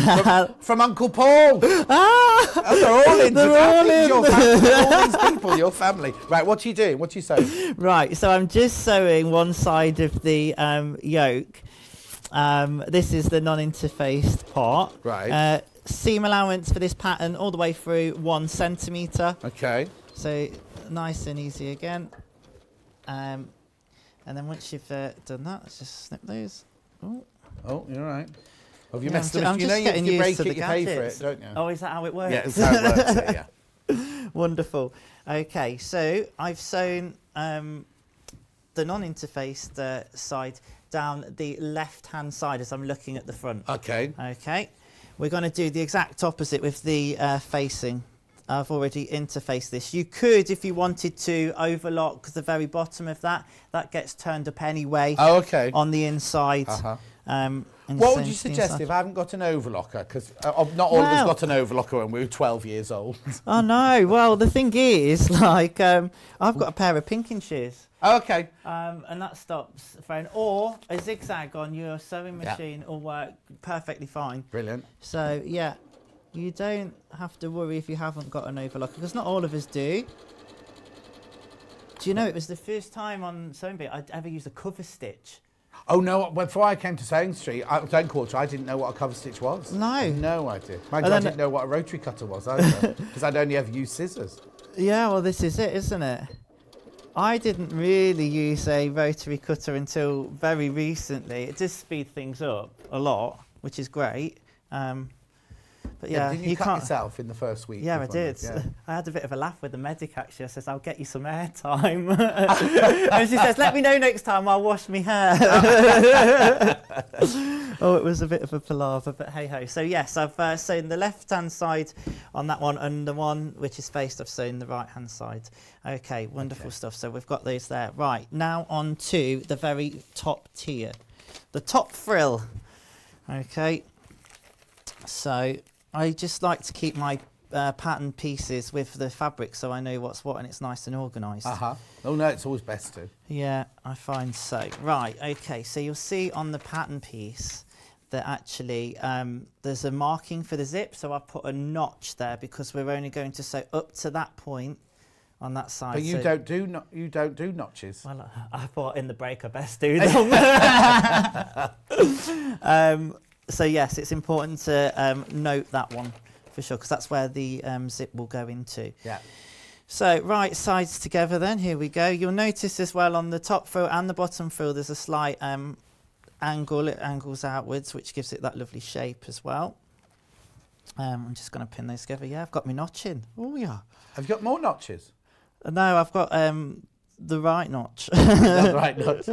From Uncle Paul. Oh, they're all in. They're all in. Your family, all these people, your family. Right, what are you doing? What are you sewing? Right, so I'm just sewing one side of the yoke. This is the non-interfaced part. Right. Seam allowance for this pattern all the way through 1 centimetre. Okay. So nice and easy again. And then once you've done that, let's just snip those. Oh, you're right. Have you messed with I'm you just know getting you break used to it, the you pay for it, gadgets. don't you? Oh, is that how it works? Yeah, that's how it works, yeah. Wonderful. Okay, so I've sewn the non-interfaced side down the left-hand side as I'm looking at the front. Okay. Okay. We're going to do the exact opposite with the facing. I've already interfaced this. You could, if you wanted to, overlock the very bottom of that. That gets turned up anyway. Oh, okay. On the inside. What would you suggest if I haven't got an overlocker? Because not all of us got an overlocker when we were 12 years old. Oh, no. Well, the thing is, like, I've got a pair of pinking shears. Oh, okay. And that stops throwing. Or a zigzag on your sewing machine will work perfectly fine. Brilliant. So, yeah. You don't have to worry if you haven't got an overlocker, because not all of us do. Do you know, it was the first time on Sewing Bee I'd ever used a cover stitch. Oh, no, before I came to Sewing Quarter, I didn't know what a cover stitch was. No. No idea. I didn't know what a rotary cutter was either, because I'd only ever used scissors. Yeah, well, this is it, isn't it? I didn't really use a rotary cutter until very recently. It does speed things up a lot, which is great. But yeah, didn't you cut yourself in the first week? Yeah, I did. Yeah. I had a bit of a laugh with the medic, actually. I says, I'll get you some hair time. And she says, let me know next time, I'll wash my hair. Oh, it was a bit of a palaver, but hey-ho. So yes, I've sewn the left-hand side on that one, and the one which is faced, I've sewn the right-hand side. Okay, wonderful stuff. So we've got those there. Right, now on to the very top tier. The top frill. Okay. So I just like to keep my pattern pieces with the fabric so I know what's what and it's nice and organised. Oh no, it's always best to. Yeah, I find so. Right, okay, so you'll see on the pattern piece that actually there's a marking for the zip, so I've put a notch there because we're only going to sew up to that point on that side. But you don't do notches. Well, I thought in the break I best do them. So yes, it's important to note that one for sure, because that's where the zip will go into. Yeah. So right sides together then, here we go. You'll notice as well on the top frill and the bottom frill there's a slight angle, it angles outwards, which gives it that lovely shape as well. I'm just going to pin those together. Yeah, I've got my notch in. Oh yeah. Have you got more notches? No, I've got the right notch. The right notch.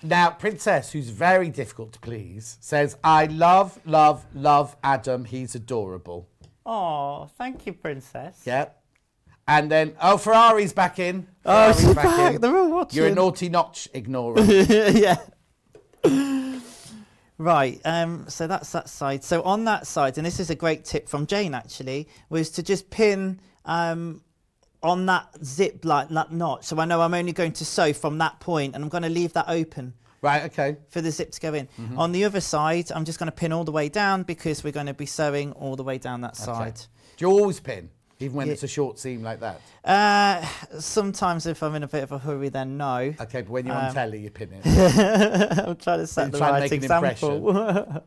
Now, Princess, who's very difficult to please, says, I love, love, love Adam. He's adorable. Oh, thank you, Princess. Yep. And then, oh, Ferrari's back in. Oh, she's back. They're all watching. You're a naughty notch ignorer. Yeah. Right, so that's that side. So on that side, and this is a great tip from Jane actually, was to just pin on that zip, like that notch, so I know I'm only going to sew from that point and I'm going to leave that open. Right, okay. For the zip to go in. On the other side, I'm just going to pin all the way down because we're going to be sewing all the way down that side. Do you always pin, even when it's a short seam like that? Sometimes if I'm in a bit of a hurry, then no. Okay, but when you're on telly, you pin it. I'm trying to set the right example.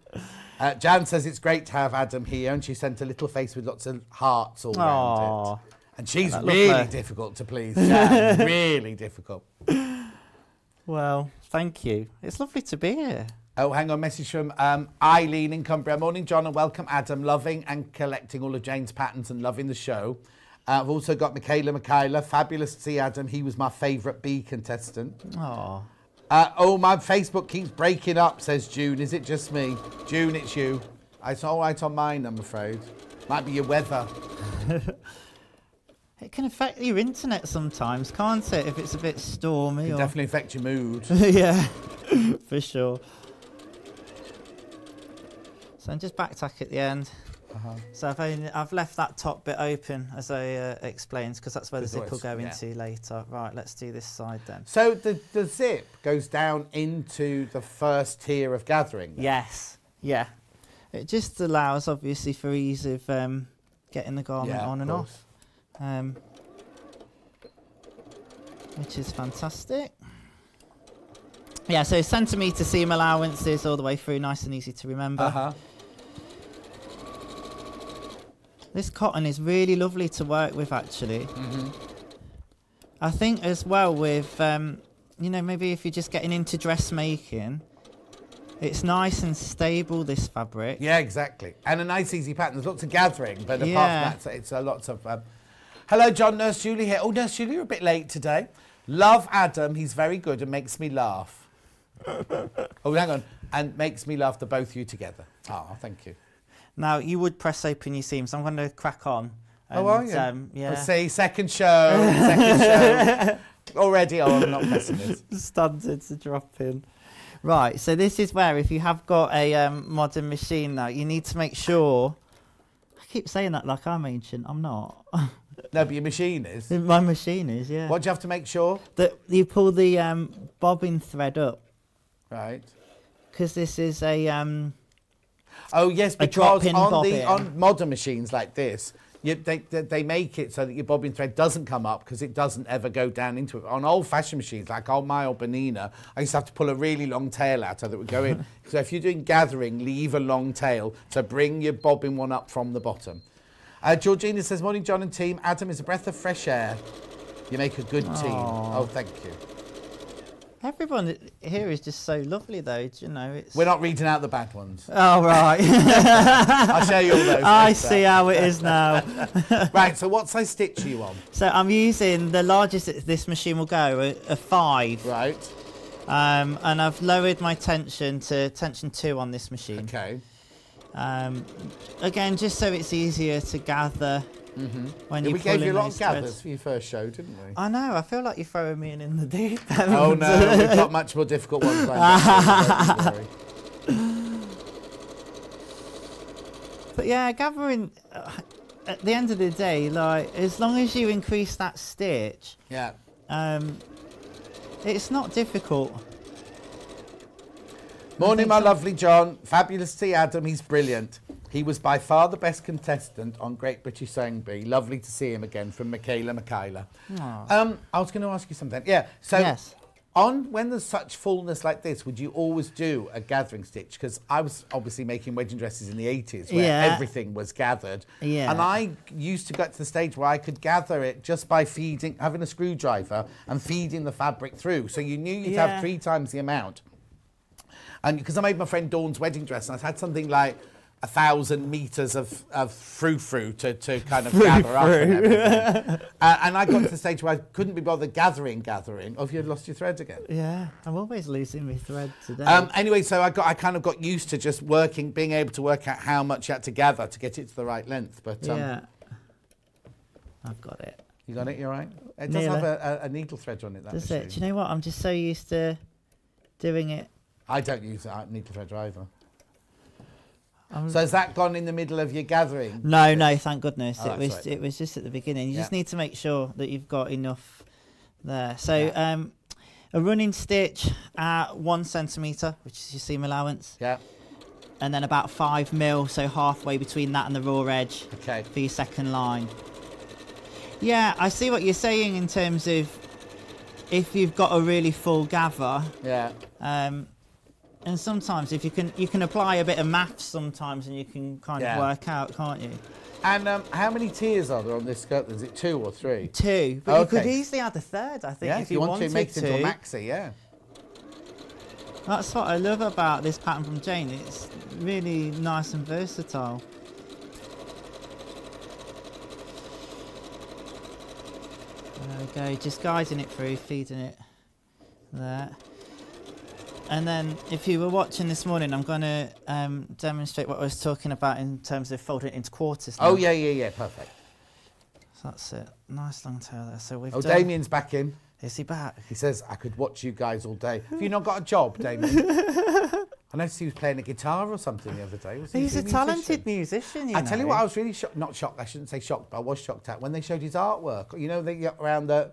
Jan says it's great to have Adam here, and she sent a little face with lots of hearts all around it. And she's really difficult to please, Jan. Really difficult. Well, thank you. It's lovely to be here. Oh, hang on, message from Eileen in Cumbria. Morning, John, and welcome, Adam. Loving and collecting all of Jane's patterns and loving the show. I've also got Michaela. Fabulous to see Adam. He was my favourite bee contestant. Oh. Oh, my Facebook keeps breaking up, says June. Is it just me? June, it's you. It's all right on mine, I'm afraid. Might be your weather. It can affect your internet sometimes, can't it, if it's a bit stormy? It can definitely affect your mood. Yeah, for sure. So I'm just back tack at the end. So I've left that top bit open, as I explained, because that's where the zip will go into later. Right, let's do this side then. So the zip goes down into the first tier of gathering? Then? Yes, yeah. It just allows, obviously, for ease of getting the garment on and off. Which is fantastic. Yeah, so centimetre seam allowances all the way through, nice and easy to remember. This cotton is really lovely to work with, actually. I think as well with, you know, maybe if you're just getting into dressmaking, It's nice and stable, this fabric. Yeah, exactly. And a nice, easy pattern. There's lots of gathering, but apart from that, it's lots of... Hello, John. Nurse Julie here. Oh, Nurse Julie, you're a bit late today. Love Adam. He's very good and makes me laugh. Oh, hang on. And makes me laugh, the both of you together. Oh, thank you. Now, you would press open your seams. I'm going to crack on. And, oh, are you? Yeah. Let's see, second show. Already, I'm not pressing this. Standard to drop in. Right, so this is where if you have got a modern machine now, you need to make sure... I keep saying that like I'm ancient. I'm not. No, but your machine is. My machine is, yeah. What do you have to make sure? That you pull the bobbin thread up. Right. Because this is a... oh, yes, a because drop-in on modern machines like this, they make it so that your bobbin thread doesn't come up because it doesn't ever go down into it. On old-fashioned machines, like my old Bonina, I used to have to pull a really long tail out so that it would go in. So if you're doing gathering, leave a long tail. So bring your bobbin one up from the bottom. Georgina says, morning, John and team. Adam is a breath of fresh air. You make a good team. Oh, thank you. Everyone here is just so lovely, though. You know, it's... We're not reading out the bad ones. Oh, right. I'll show you all those. I see how it is now. Right, so what size stitch are you on? So I'm using the largest this machine will go, a 5. Right. And I've lowered my tension to tension 2 on this machine. Okay. Again, just so it's easier to gather when you we gave you a lot of gathers for your first show, didn't we? I know. I feel like you're throwing me in the deep end. Oh no, we've got much more difficult ones. But yeah, gathering. At the end of the day, like as long as you increase that stitch, yeah, it's not difficult. Morning, my lovely John. Fabulous to see Adam. He's brilliant. He was by far the best contestant on Great British Sewing Bee. Lovely to see him again from Michaela. I was going to ask you something. Yeah. So yes. When there's such fullness like this, would you always do a gathering stitch? Because I was obviously making wedding dresses in the 80s where everything was gathered. Yeah. And I used to get to the stage where I could gather it just by having a screwdriver and feeding the fabric through. So you knew you'd have 3 times the amount. And because I made my friend Dawn's wedding dress, and I had something like 1,000 meters of frou-frou to kind of gather up and everything. And I got to the stage where I couldn't be bothered gathering. Oh, have you lost your thread again? Yeah, I'm always losing my thread today. Anyway, so I kind of got used to just being able to work out how much you had to gather to get it to the right length. But yeah, I've got it. You got it? You're right. It does have a needle thread on it. That does machine. it? Do you know what? I'm just so used to doing it. I don't use a needle thread either. So has that gone in the middle of your gathering? No, thank goodness. Oh, it was just at the beginning. You just need to make sure that you've got enough there. So a running stitch at 1 centimetre, which is your seam allowance. Yeah. And then about 5 mil, so halfway between that and the raw edge. Okay. For your second line. Yeah, I see what you're saying in terms of if you've got a really full gather. Yeah. And sometimes if you can apply a bit of maths sometimes and you can kind of work out, can't you? And how many tiers are there on this skirt? Is it 2 or 3? 2, but you could easily add a third, I think, if you wanted to. Make it into a maxi, yeah. That's what I love about this pattern from Jane. It's really nice and versatile. There we go, just guiding it through, feeding it there. And then if you were watching this morning, I'm going to demonstrate what I was talking about in terms of folding it into quarters now. Oh, yeah, perfect. So that's it. Nice long tail there. So we've Damien's back in. Is he back? He says, I could watch you guys all day. Have you not got a job, Damien? I noticed he was playing a guitar or something the other day. He's a talented musician, I tell you what, I was really shocked. Not shocked, I shouldn't say shocked, but I was shocked at when they showed his artwork. You know, around the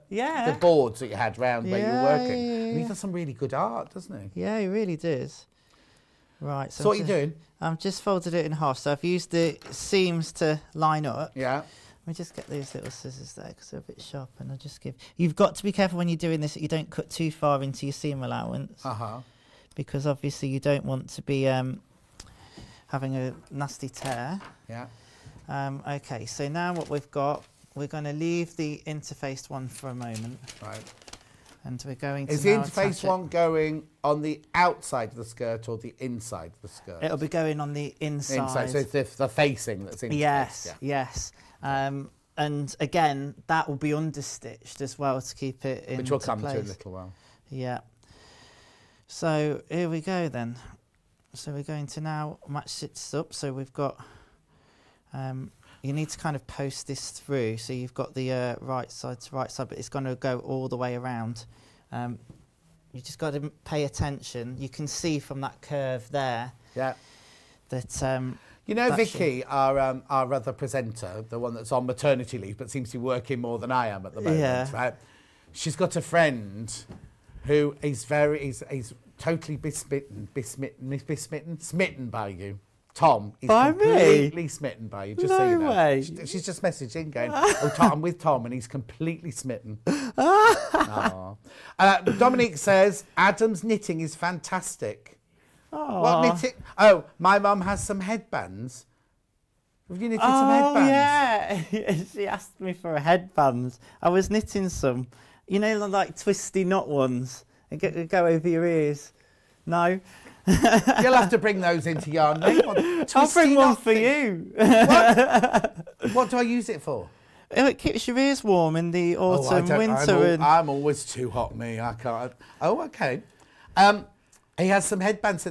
boards that you had round where you were working. And he does some really good art, doesn't he? Yeah, he really does. Right. So what are you doing? I've just folded it in half. So I've used the seams to line up. Yeah. Let me just get these little scissors there because they're a bit sharp, and I'll just give... You've got to be careful when you're doing this that you don't cut too far into your seam allowance. Because obviously you don't want to be having a nasty tear. Yeah. Okay, so now what we've got, we're going to leave the interfaced one for a moment. Right. And we're going to Is the now interface attach one going on the outside of the skirt or the inside of the skirt? It'll be going on the inside. So it's the facing that's in. Yes, yes. And again, that will be understitched as well to keep it in. Which will come place. to in a little while. Yeah. So here we go then. So we're going to now match it up. So we've got. You need to kind of post this through. So you've got the right side to right side, but it's going to go all the way around. You just got to pay attention. You can see from that curve there. Yeah. That. You know, Vicky, our other presenter, the one that's on maternity leave but seems to be working more than I am at the moment, right? She's got a friend who is he's totally smitten by you. Tom is completely smitten by you, just so you know. Way. She's just messaging going, oh, Tom, I'm with Tom and he's completely smitten. Dominique says, Adam's knitting is fantastic. Aww. What knitting? Oh, my mum has some headbands. Have you knitted some headbands? Yeah. She asked me for a headband. I was knitting some, you know, like twisty knot ones. They go over your ears. No? You'll have to bring those into yarn. I'll bring one for you. What do I use it for? It keeps your ears warm in the autumn, winter. I'm always too hot, me. I can't. Oh, okay. He has some headbands.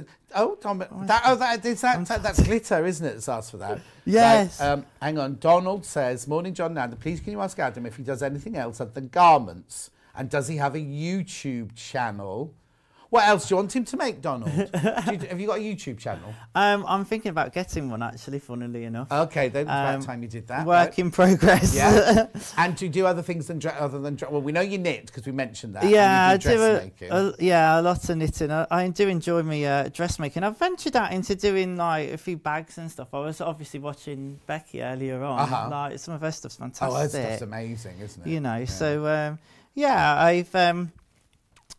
Tom, that's glitter, isn't it? That's asked for that. Yes. Right, hang on. Donald says, morning, John Nanda. Please, can you ask Adam if he does anything else other than garments? And does he have a YouTube channel? What else do you want him to make, Donald? Have you got a YouTube channel? I'm thinking about getting one, actually, funnily enough. Okay, then it's about time you did that. Work in progress. Yeah. And do you do other things other than well, we know you knit because we mentioned that. Yeah, I do a lot of knitting. I do enjoy my dressmaking. I've ventured out into doing like a few bags and stuff. I was obviously watching Becky earlier on. Like some of her stuff's fantastic. Oh, her stuff's amazing, isn't it? You know, so I've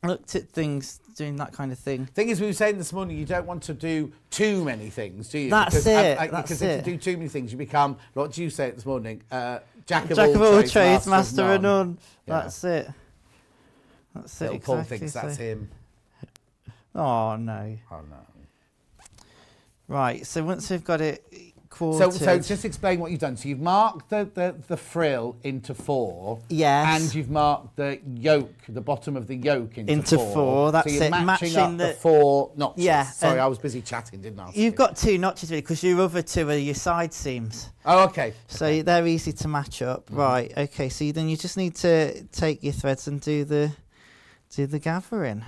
looked at things doing that kind of thing. Thing is, we were saying this morning, you don't want to do too many things, do you? That's it. Because if you do too many things, you become, what did you say this morning? Jack of all trades, trades, master of none. Yeah. That's it. That's it. Little Paul thinks that's him. Oh, no. Oh, no. Right, so once we've got it quartered... So just explain what you've done. So you've marked the frill into 4. Yes. And you've marked the yoke, the bottom of the yoke into 4. That's so you're it. matching up the 4 notches. Yeah. Sorry, I was busy chatting, didn't I? You've got 2 notches, really, because your other 2 are your side seams. Oh, okay. So they're easy to match up. Right, okay, so then you just need to take your threads and do the gathering.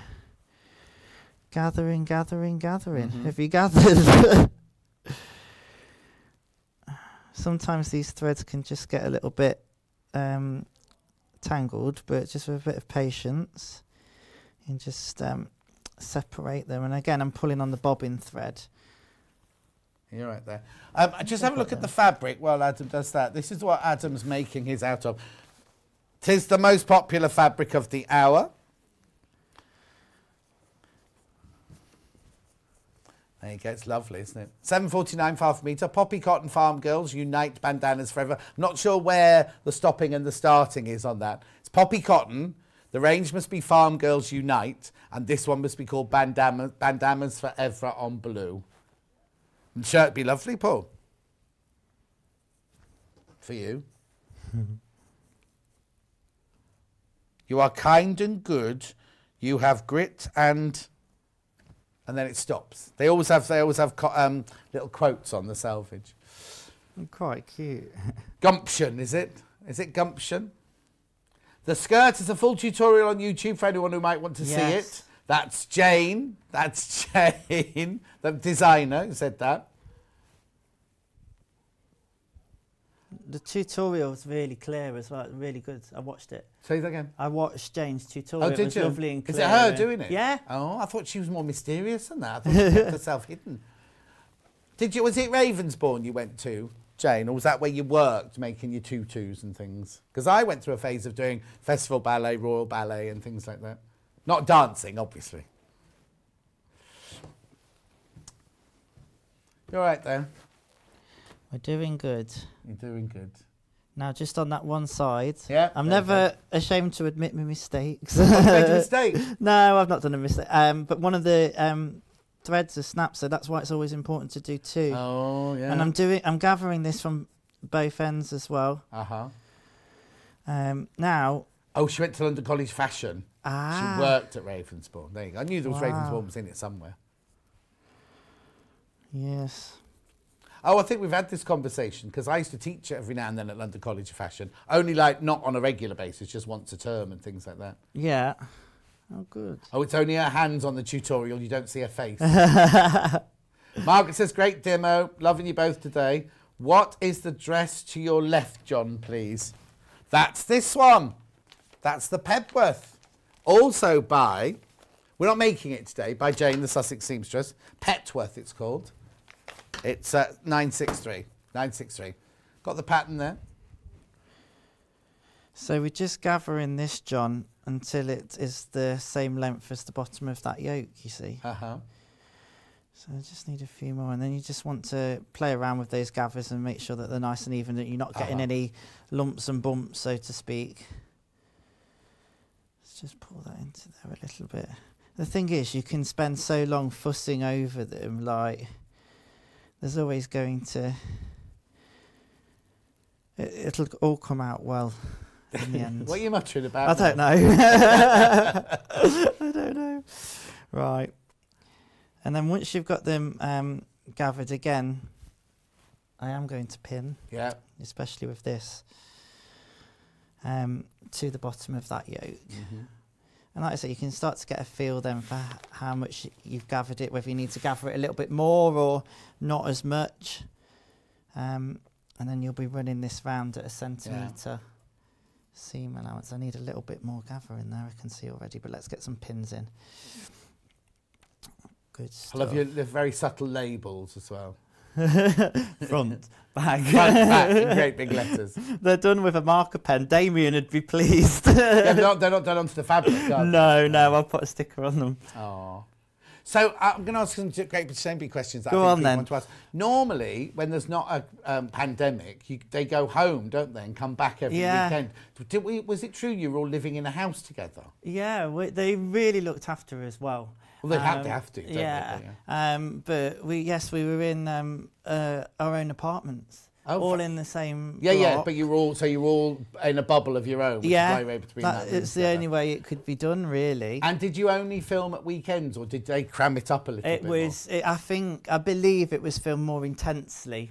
Gathering. Have you gathered? Sometimes these threads can just get a little bit tangled, but just with a bit of patience, you can just separate them. And again, I'm pulling on the bobbin thread. You're right there. Just have a look at the fabric while Adam does that. This is what Adam's making his out of. 'Tis the most popular fabric of the hour. There you go, it's lovely, isn't it? 7.49 half metre. Poppy Cotton Farm Girls Unite Bandanas Forever. I'm not sure where the stopping and the starting is on that. It's Poppy Cotton. The range must be Farm Girls Unite. And this one must be called Bandanas Forever on Blue. And the shirt be lovely, Paul. For you. You are kind and good. You have grit and then it stops. They always have little quotes on the selvage. Quite cute. Gumption, is it? Is it gumption? The skirt is a full tutorial on YouTube for anyone who might want to see it. That's Jane. That's Jane, the designer who said that. The tutorial's really clear as well, really good. I watched it. Say that again. I watched Jane's tutorial. Oh, did you? It was lovely and clear. Is it her doing it? Yeah. Oh, I thought she was more mysterious than that. I thought she kept herself hidden. Was it Ravensbourne you went to, Jane, or was that where you worked making your tutus and things? Because I went through a phase of doing festival ballet, royal ballet and things like that. Not dancing, obviously. You're right there. We're doing good. You're doing good. Now, just on that one side, Yeah, I'm never ashamed to admit my mistakes. Have you made a mistake? No, I've not done a mistake. But one of the threads has snapped, so that's why it's always important to do 2. Oh, yeah. And I'm gathering this from both ends as well. Now. Oh, she went to London College Fashion. Ah. She worked at Ravensbourne. There you go. I knew there was Ravensbourne was in it somewhere. Yes. Oh, I think we've had this conversation because I used to teach every now and then at London College of Fashion, only like not on a regular basis, just once a term and things like that. Yeah. Oh, good. Oh, it's only her hands on the tutorial, you don't see her face. Margaret says, great demo, loving you both today. What is the dress to your left, John, please? That's this one. That's the Pebworth. Also by, we're not making it today, by Jane, the Sussex seamstress. Petworth, it's called. It's 963. 963. Got the pattern there. So we're just gathering this, John, until it is the same length as the bottom of that yoke, you see. So I just need a few more, and then you just want to play around with those gathers and make sure that they're nice and even, that you're not getting any lumps and bumps, so to speak. Let's just pull that into there a little bit. The thing is, you can spend so long fussing over them, like, there's always going to... It'll all come out well in the end. What are you muttering about? I don't know. I don't know. Right. And then once you've got them gathered again, I am going to pin, especially with this, to the bottom of that yoke. And like I say, you can start to get a feel then for how much you've gathered it, whether you need to gather it a little bit more or not as much. And then you'll be running this round at a centimetre seam allowance. I need a little bit more gather in there, I can see already, but let's get some pins in. Good stuff. I love your very subtle labels as well. Front, back. Front, back, in great big letters. They're done with a marker pen. Damien would be pleased. They're not done onto the fabric, are they? No, I'll put a sticker on them. Oh. So I'm going to ask some great same questions that Go I on, think then. want to ask. Normally, when there's not a pandemic, they go home, don't they, and come back every weekend. Was it true you were all living in a house together? Yeah, they really looked after her as well. Well, they have to, don't they? But we were in our own apartments. All in the same block. but you were all in a bubble of your own, which is why you were able to be in that room it's the together. only way it could be done, really. And did you only film at weekends, or did they cram it up a little bit more? I believe it was filmed more intensely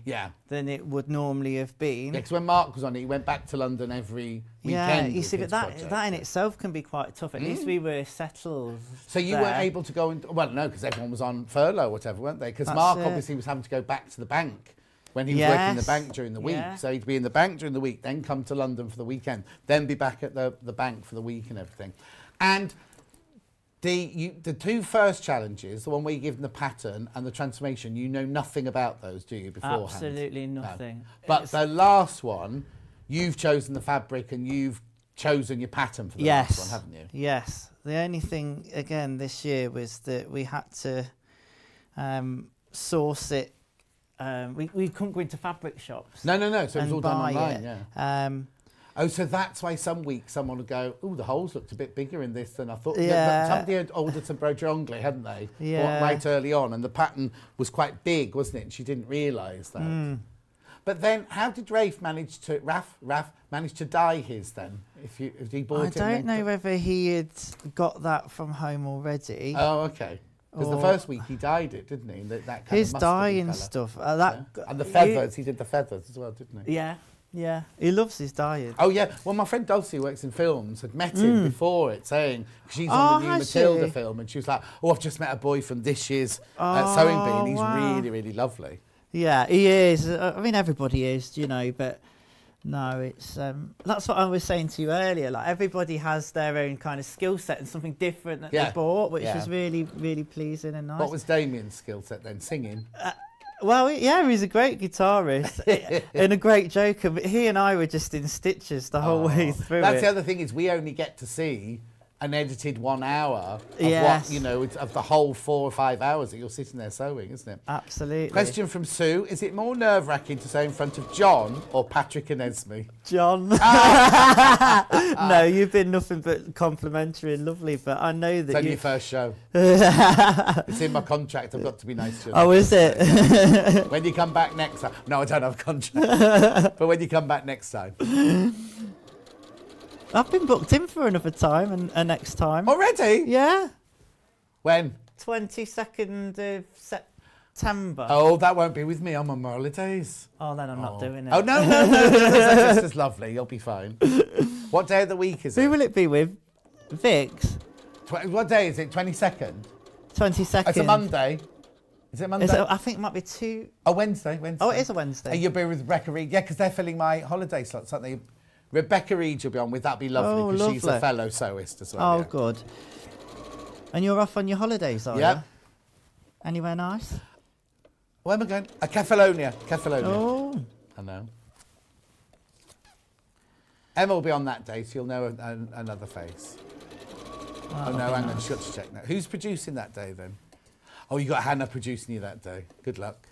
than it would normally have been. Yeah, because when Mark was on it, he went back to London every weekend. You see, but that in itself can be quite tough. At least we were settled. So you weren't able to go well, no, because everyone was on furlough or whatever, weren't they? Because Mark obviously was having to go back to the bank when he was working in the bank during the week. So he'd be in the bank during the week, then come to London for the weekend, then be back at the bank for the week and everything. And the two first challenges, the one where you give them the pattern and the transformation, you know nothing about those, do you, beforehand? Absolutely nothing. No. But the last one, you've chosen the fabric and you've chosen your pattern for the last one, haven't you? Yes. The only thing, again, this year was that we had to source it. We couldn't go into fabric shops. No. So it was all done online, Oh, so that's why some weeks someone would go, oh, the holes looked a bit bigger in this than I thought. Yeah. But somebody had ordered some brojongle, hadn't they? Yeah. Right early on, and the pattern was quite big, wasn't it? And she didn't realise that. But then, how did Raf manage to dye his then? If he bought it? I don't know whether he had got that from home already. Oh, okay. Because the first week he dyed it, didn't he? That kind his of dyeing stuff. And the feathers, he did the feathers as well, didn't he? Yeah. He loves his dyeing. Oh, yeah. Well, my friend Dulcie, who works in films, had met him before it, saying she's on the new Matilda film, and she was like, oh, I've just met a boy from this year's sewing bee, and he's really, really lovely. Yeah, he is. I mean, everybody is, but no, it's that's what I was saying to you earlier. Like, everybody has their own kind of skill set and something different that they bought, which is really, really pleasing and nice. What was Damien's skill set then? Singing? Well, he's a great guitarist and a great joker, but he and I were just in stitches the whole way through That's the other thing, is we only get to see an edited 1 hour of Yes. what, you know, of the whole 4 or 5 hours that you're sitting there sewing, isn't it? Absolutely. Question from Sue. Is it more nerve-wracking to sew in front of John or Patrick and Esme? John. No, you've been nothing but complimentary and lovely, but I know that It's only your first show. It's in my contract. I've got to be nice to you. Oh, is it? When you come back next time. No, I don't have a contract. But when you come back next time. I've been booked in for another time and next time. Already? Yeah. When? 22nd of September. Oh, that won't be with me. I'm on my holidays. Oh, then I'm not doing it. Oh, no. That's just as lovely. You'll be fine. What day of the week is it? Who will it be with? Vix? What day is it? 22nd? 22nd. It's a Monday. Is it Monday? I think it might be two. Oh, Wednesday. Oh, it is a Wednesday. And you'll be with Rebecca Reed. Yeah, because they're filling my holiday slots, aren't they? Rebecca Reed you'll be on with. That'd be lovely because she's a fellow sewist as well. Oh, good. And you're off on your holidays, are you? Anywhere nice? Where am I going? Kefalonia. Oh. I know. Emma will be on that day, so you'll know another face. Oh, no, hang on. She's got to check now. Who's producing that day, then? Oh, you got Hannah producing you that day. Good luck.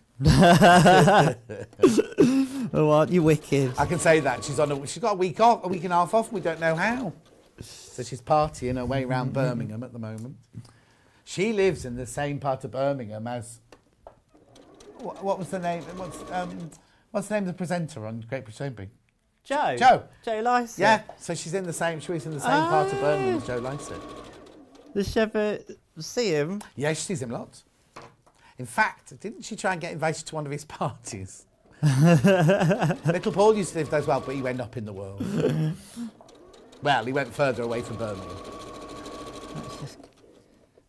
Oh, aren't you wicked? I can say that. She's got a week off, a week and a half off, and we don't know how. So she's partying her way around Birmingham at the moment. She lives in the same part of Birmingham as... What was the name? What's the name of the presenter on Great British Baking? Joe. Joe Lycett. Yeah, so she's in the same part of Birmingham as Joe Lycett. Does she ever see him? Yeah, she sees him lots. In fact, didn't she try and get invited to one of his parties? Little Paul used to live there as well, but he went up in the world. Well, he went further away from Birmingham.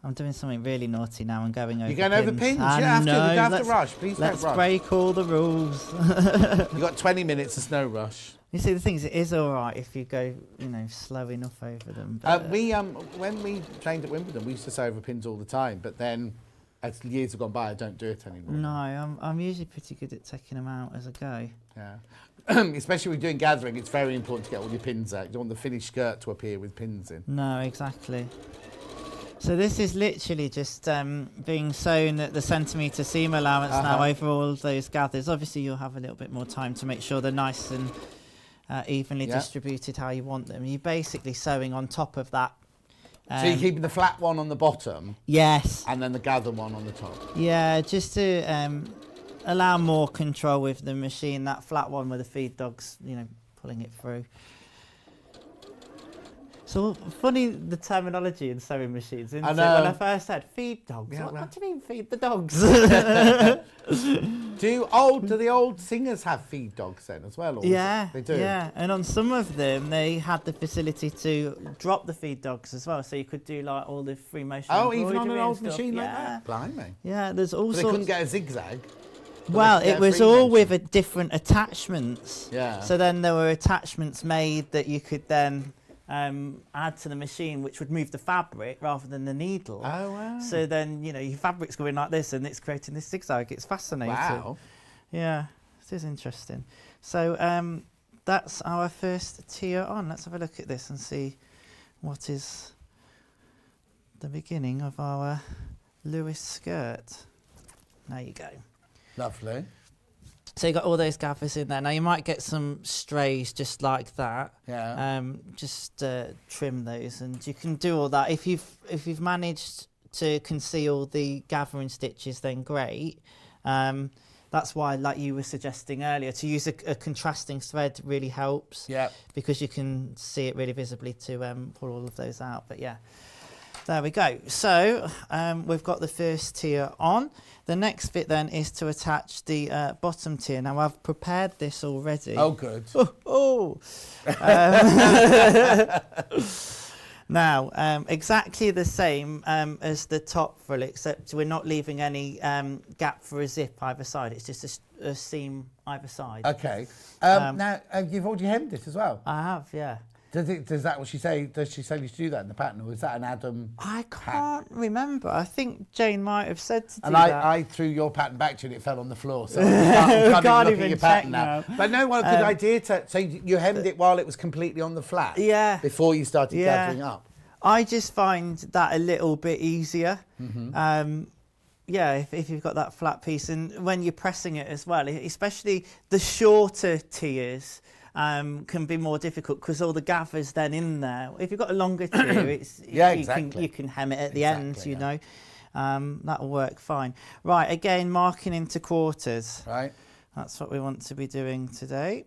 I'm doing something really naughty now and going over pins. You're going over pins? You have to rush. Please don't rush. Let's break all the rules. You've got 20 minutes, there's no rush. You see, the thing is, it is all right if you go, slow enough over them. But, when we trained at Wimbledon, we used to sew over pins all the time, but then as years have gone by, I don't do it anymore. No, I'm usually pretty good at taking them out as I go. Yeah. Especially when you're doing gathering, it's very important to get all your pins out. You don't want the finished skirt to appear with pins in. No, exactly. So this is literally just being sewn at the centimetre seam allowance now over all those gathers. Obviously, you'll have a little bit more time to make sure they're nice and evenly distributed how you want them. You're basically sewing on top of that. So you're keeping the flat one on the bottom? Yes. And then the gather one on the top? Yeah, just to allow more control with the machine. That flat one with the feed dogs, pulling it through. So funny the terminology in sewing machines, isn't it? When I first said feed dogs, what do you mean feed the dogs? Do the old singers have feed dogs then as well? Or yeah, they do. Yeah, and on some of them they had the facility to drop the feed dogs as well, so you could do like all the free motion. Oh, even on an old machine like that? Blimey. Yeah, there's all sorts. They couldn't get a zigzag. Well, it was all with a different attachments. Yeah. So then there were attachments made that you could then add to the machine, which would move the fabric rather than the needle. Oh, wow. So then, your fabric's going like this and it's creating this zigzag. It's fascinating. Wow. Yeah, this is interesting. So that's our first tier on. Let's have a look at this and see what is the beginning of our Lewes skirt. There you go. Lovely. So you've got all those gathers in there. Now you might get some strays just like that. Yeah. Just trim those, and you can do all that. If you've managed to conceal the gathering stitches, then great. That's why, like you were suggesting earlier, to use a contrasting thread really helps. Yeah. Because you can see it really visibly to pull all of those out. But yeah. There we go. So we've got the first tier on. The next bit then is to attach the bottom tier. Now I've prepared this already. Oh, good. Now, exactly the same as the top frill, except we're not leaving any gap for a zip either side. It's just a seam either side. Okay. Now, you've already hemmed it as well? I have, yeah. Does that what she say? Does she say you should do that in the pattern, or is that an Adam? I can't remember. I think Jane might have said to do and that. And I threw your pattern back to you and it fell on the floor, so I can't even look at your pattern now. But no, what a good idea to. So you hemmed it while it was completely on the flat. Yeah. Before you started gathering up. I just find that a little bit easier. Yeah, if you've got that flat piece, and when you're pressing it as well, especially the shorter tiers can be more difficult because all the gathers then in there. If you've got a longer tier, it's you can hem it at the end, you know. That'll work fine. Right, again, marking into quarters. Right. That's what we want to be doing today.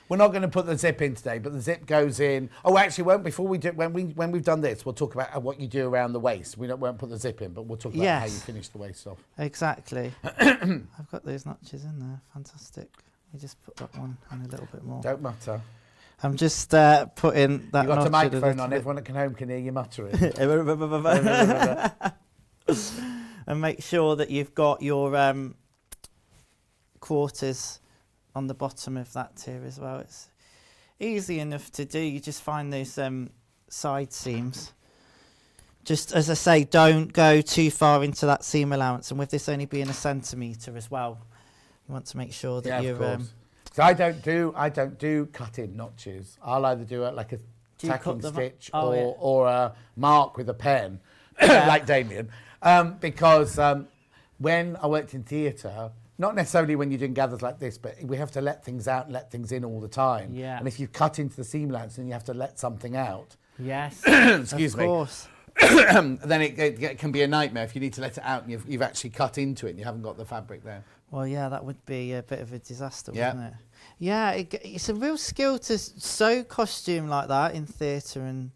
We're not going to put the zip in today, but the zip goes in. Oh, actually, won't. Before we do, when we've done this, we'll talk about what you do around the waist. We won't put the zip in, but we'll talk about how you finish the waist off. Exactly. I've got those notches in there. Fantastic. We just put that one in a little bit more. Don't mutter. I'm just putting that. You've got a microphone on. Everyone at home can hear you muttering. And make sure that you've got your quarters on the bottom of that tier as well. It's easy enough to do. You just find those side seams. Just as I say, don't go too far into that seam allowance, and with this only being 1 centimetre as well, you want to make sure that you're. So I don't do cut-in notches. I'll either do it like a tacking stitch or a mark with a pen, like Damien, because when I worked in theatre. Not necessarily when you're doing gathers like this, but we have to let things out and let things in all the time. Yeah. And if you cut into the seam allowance, then you have to let something out. Yes. Excuse me. Of course. Then it can be a nightmare if you need to let it out and you've actually cut into it and you haven't got the fabric there. Well, yeah, that would be a bit of a disaster, wouldn't it? Yeah, it's a real skill to sew costume like that in theatre and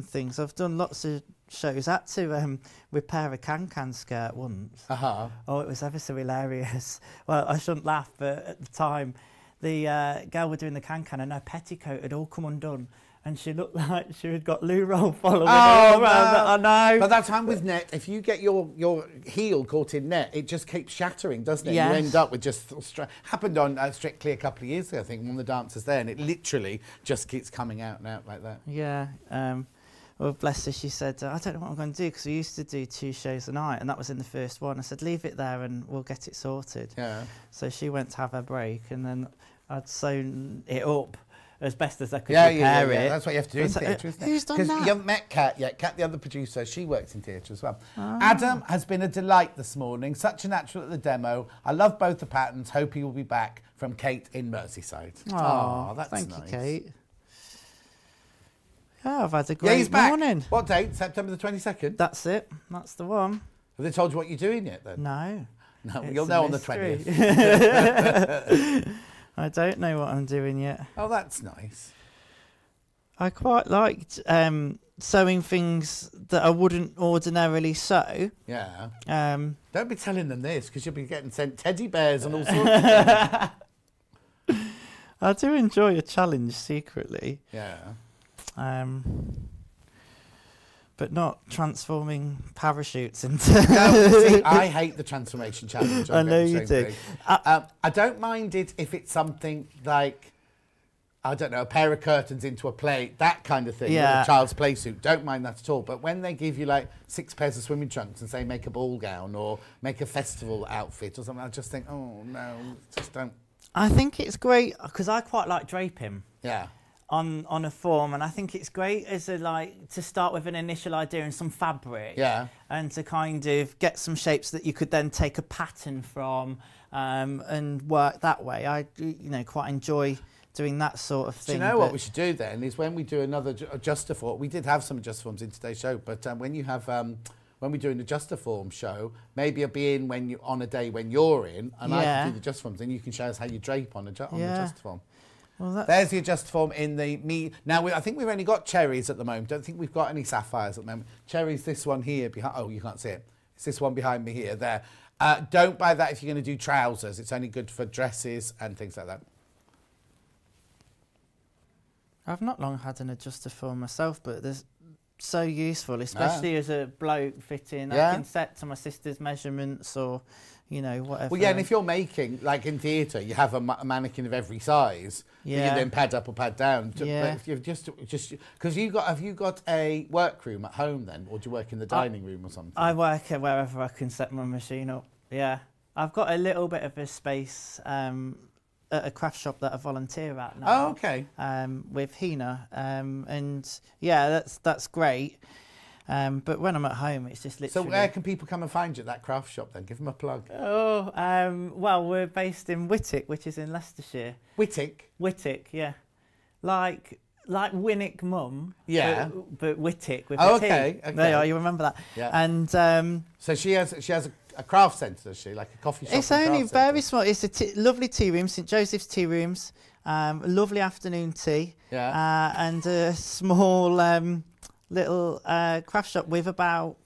things. I've done lots of shows. I had to repair a can-can skirt once. Oh, it was ever so hilarious. Well, I shouldn't laugh, but at the time, the girl were doing the can-can and her petticoat had all come undone and she looked like she had got loo roll following all around. I know. But that's time with net. If you get your heel caught in net, it just keeps shattering, doesn't it? Yes. You end up with just... happened on Strictly a couple of years ago, I think, one of the dancers there, and it literally just keeps coming out and out like that. Yeah. Well, bless her, she said, I don't know what I'm going to do because we used to do 2 shows a night and that was in the first one. I said, leave it there and we'll get it sorted. Yeah. So she went to have her break and then I'd sewn it up as best as I could repair it. That's what you have to do in theatre, isn't it? Who's done that? Because you haven't met Kat yet. Kat, the other producer, she works in theatre as well. Adam has been a delight this morning. Such a natural at the demo. I love both the patterns. Hope he will be back, from Kate in Merseyside. Oh, that's thank nice. you, Kate. Yeah, I've had a great morning. What date? September the 22nd? That's it. That's the one. Have they told you what you're doing yet then? No. No, you'll know on the 20th. I don't know what I'm doing yet. Oh, that's nice. I quite liked sewing things that I wouldn't ordinarily sew. Yeah. Don't be telling them this because you'll be getting sent teddy bears and all sorts of things. I do enjoy a challenge secretly. Yeah. But not transforming parachutes into... No, see, I hate the transformation challenge. I know you do. I don't mind it if it's something like, I don't know, a pair of curtains into a play, that kind of thing, a child's play suit. Don't mind that at all. But when they give you like 6 pairs of swimming trunks and say make a ball gown or make a festival outfit or something, I just think, oh no, just don't. I think it's great because I quite like draping. Yeah. On a form, and I think it's great as to start with an initial idea and some fabric, and to kind of get some shapes that you could then take a pattern from and work that way. I quite enjoy doing that sort of thing. Do you know what we should do then is when we do another adjuster form, we did have some adjuster forms in today's show, but when you have when we do an adjuster form show, maybe I'll be in on a day when you're in, and I can do the adjuster forms, and you can show us how you drape on the adjuster form. Well, there's the adjuster form in the me. Now, I think we've only got cherries at the moment. Don't think we've got any sapphires at the moment. Cherries, this one here behind. Oh, you can't see it. It's this one behind me here. There. Don't buy that if you're going to do trousers. It's only good for dresses and things like that. I've not long had an adjuster form myself, but they're so useful, especially as a bloke fitting. I can set to my sister's measurements or, whatever. Well, yeah, and if you're making, like in theatre, you have a mannequin of every size. You then pad up or pad down. But if you've just because have you got a workroom at home then, or do you work in the dining room or something? I work wherever I can set my machine up. Yeah, I've got a little bit of a space at a craft shop that I volunteer at now. Oh, okay. With Hina, and yeah, that's great. But when I'm at home, it's just literally... So where can people come and find you at that craft shop then? Give them a plug. Oh, well, we're based in Whittick, which is in Leicestershire. Whittick? Whittick, yeah. Like Winnick Mum, yeah, but Whittick with a T. Okay. There you are, you remember that. Yeah. And so she has a craft centre, does she? Like a coffee shop? It's only very small. It's a lovely tea room, St Joseph's Tea Rooms, lovely afternoon tea, and a small little craft shop with about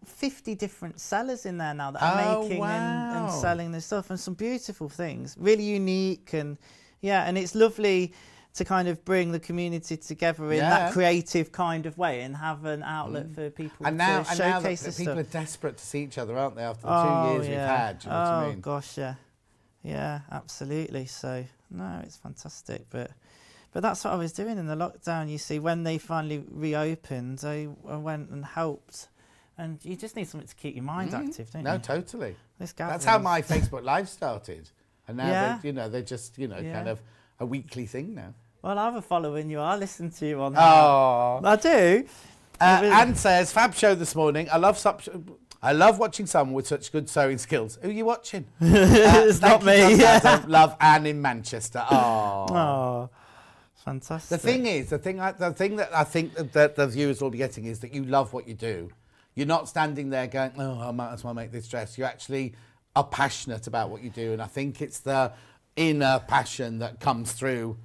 50 different sellers in there now that are making and selling this stuff, and some beautiful things, really unique, and and it's lovely to kind of bring the community together in that creative kind of way and have an outlet for people to showcase this stuff. People are desperate to see each other, aren't they, after the 2 years we've had? Do you know what I mean? Oh gosh, yeah, absolutely. So no, it's fantastic, but that's what I was doing in the lockdown. You see, when they finally reopened, I went and helped, and you just need something to keep your mind active, don't you? No, totally. That's how my Facebook Live started, and now they're just kind of a weekly thing now. Well, I have a following you. I listen to you on there. Oh, I do. Anne says, "Fab show this morning. I love watching someone with such good sewing skills." Who are you watching? It's not me. Love Anne in Manchester. Oh, fantastic. The thing that I think that the viewers will be getting is that you love what you do. You're not standing there going, "Oh, I might as well make this dress." You actually are passionate about what you do, and I think it's the inner passion that comes through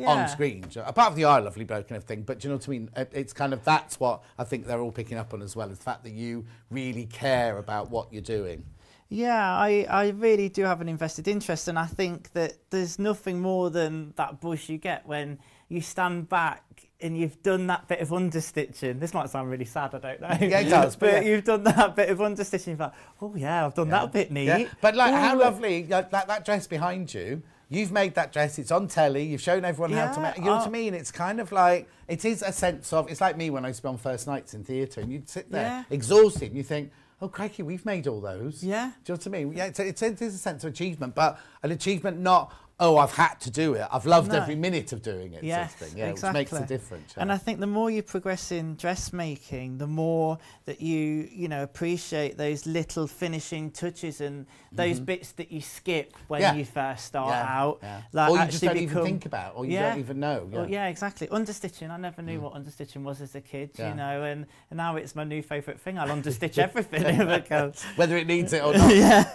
on screen. Apart from the "I lovely bloke" and everything, but do you know what I mean? It's kind of, that's what I think they're all picking up on as well, is the fact that you really care about what you're doing. Yeah, I really do have an invested interest, and I think that there's nothing more than that buzz you get when you stand back and you've done that bit of understitching. This might sound really sad, I don't know. Yeah, it does. But you've done that bit of understitching. You're like, oh yeah, I've done that bit neat. Yeah. But like, how lovely, that dress behind you, you've made that dress, it's on telly, you've shown everyone how to make, you know what I mean? It's kind of like, it is a sense of, it's like me when I used to be on first nights in theatre, and you'd sit there exhausted and you think, oh crikey, we've made all those. Yeah. Do you know what I mean? Yeah, it is a sense of achievement, but an achievement not, oh, I've had to do it. I've loved every minute of doing it, sort of thing. Yeah, exactly. Which makes a difference. Yeah. And I think the more you progress in dressmaking, the more that you appreciate those little finishing touches and those bits that you skip when you first start out. Yeah. Like, or you just don't even think about, or you don't even know. Yeah. Well, exactly. Understitching, I never knew what understitching was as a kid, you know, and now it's my new favourite thing. I'll understitch everything if I can. Whether it needs it or not. Yeah,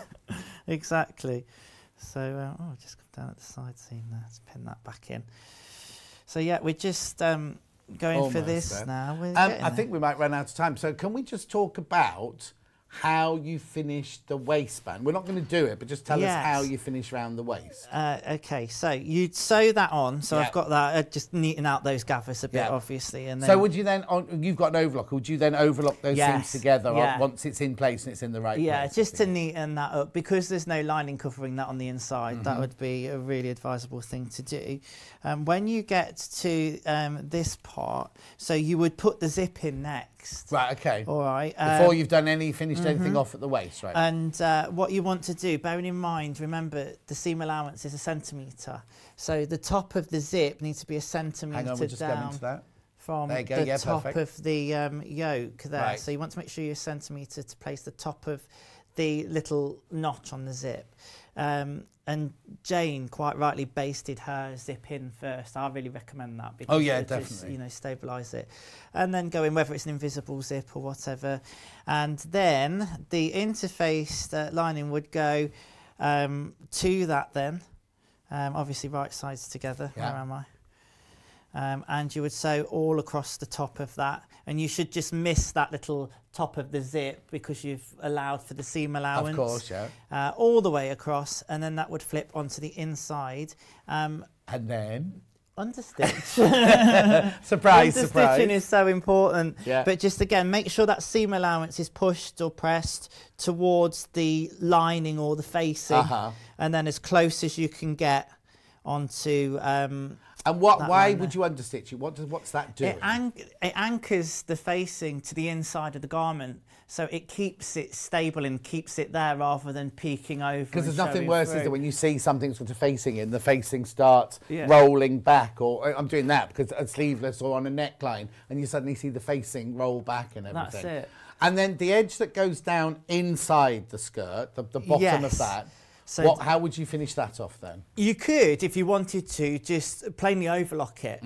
exactly. So, just come down at the side seam there, let's pin that back in. So yeah, we're just going for this now. I think we might run out of time. So can we just talk about how you finished the waistband? We're not going to do it, but just tell us how you finish around the waist. Okay, so you'd sew that on. So I've got that, just neaten out those gathers a bit, obviously. And then so would you then, you've got an overlock, would you then overlock those seams together once it's in place and it's in the right place? Yeah, just to neaten that up. Because there's no lining covering that on the inside, that would be a really advisable thing to do. When you get to this part, so you would put the zip in next. Right, okay. All right. Before you've done finished anything off at the waist, right? And what you want to do, bearing in mind, remember the seam allowance is 1 centimetre. So the top of the zip needs to be 1 centimetre down. Hang on, we'll just go into that. From the top of the yoke there. Right. So you want to make sure you're 1 centimetre to place the top of the little notch on the zip. And Jane quite rightly basted her zip in first. I really recommend that because definitely. Just, stabilise it. And then go in, whether it's an invisible zip or whatever. And then the interfaced lining would go to that then. Obviously right sides together. Yeah. Where am I? And you would sew all across the top of that, and you should just miss that little top of the zip because you've allowed for the seam allowance. Of course, yeah. All the way across, and then that would flip onto the inside. And then? Understitch. Surprise, Understitching is so important. Yeah. But just again, make sure that seam allowance is pushed or pressed towards the lining or the facing, and then as close as you can get onto And why would you understitch it? What's that doing? It anchors the facing to the inside of the garment, so it keeps it stable and keeps it there rather than peeking over. Because there's nothing worse, is there, when you see something sort of facing in, the facing starts rolling back, or I'm doing that because it's sleeveless or on a neckline, and you suddenly see the facing roll back and everything. That's it. And then the edge that goes down inside the skirt, the bottom of that. So how would you finish that off then? You could, if you wanted to, just plainly overlock it.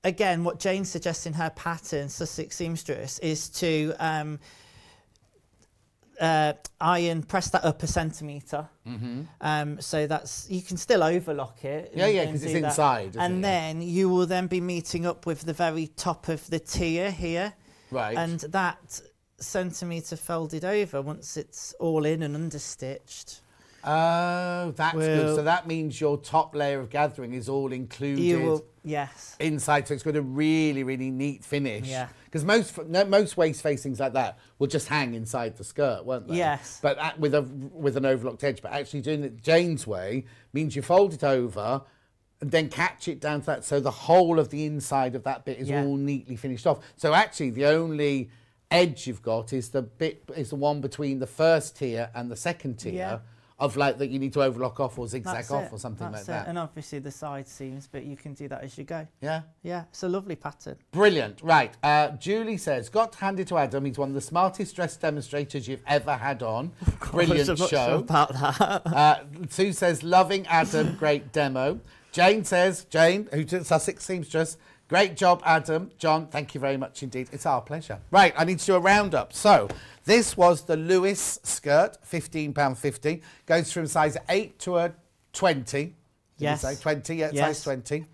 Again, what Jane suggests in her pattern, Sussex Seamstress, is to press that up 1 centimetre. So that's, you can still overlock it. Yeah, because it's inside. And then you will then be meeting up with the very top of the tier here. Right. And that centimetre folded over once it's all in and understitched. Oh, that's good. So that means your top layer of gathering is all included. Yes. Inside, so it's got a really, really neat finish. Yeah. Because most waist facings like that will just hang inside the skirt, won't they? Yes. But with an overlocked edge. But actually doing it Jane's way means you fold it over and then catch it down to that, so the whole of the inside of that bit is all neatly finished off. So actually, the only edge you've got is the one between the first tier and the second tier of like that you need to overlock off or zigzag off or something like that. And obviously the side seams, but you can do that as you go. Yeah. Yeah, it's a lovely pattern. Brilliant. Right. Julie says, got to hand it to Adam. He's one of the smartest dress demonstrators you've ever had on. Brilliant I'm not show. sure about that. Sue says, loving Adam. Great demo. Jane says, who's at Sussex Seamstress, great job, Adam. John, thank you very much indeed. It's our pleasure. Right, I need to do a roundup. So, this was the Lewes skirt, £15.50. Goes from size 8 to a 20. Yes. Say 20, yeah, yes. Size 20.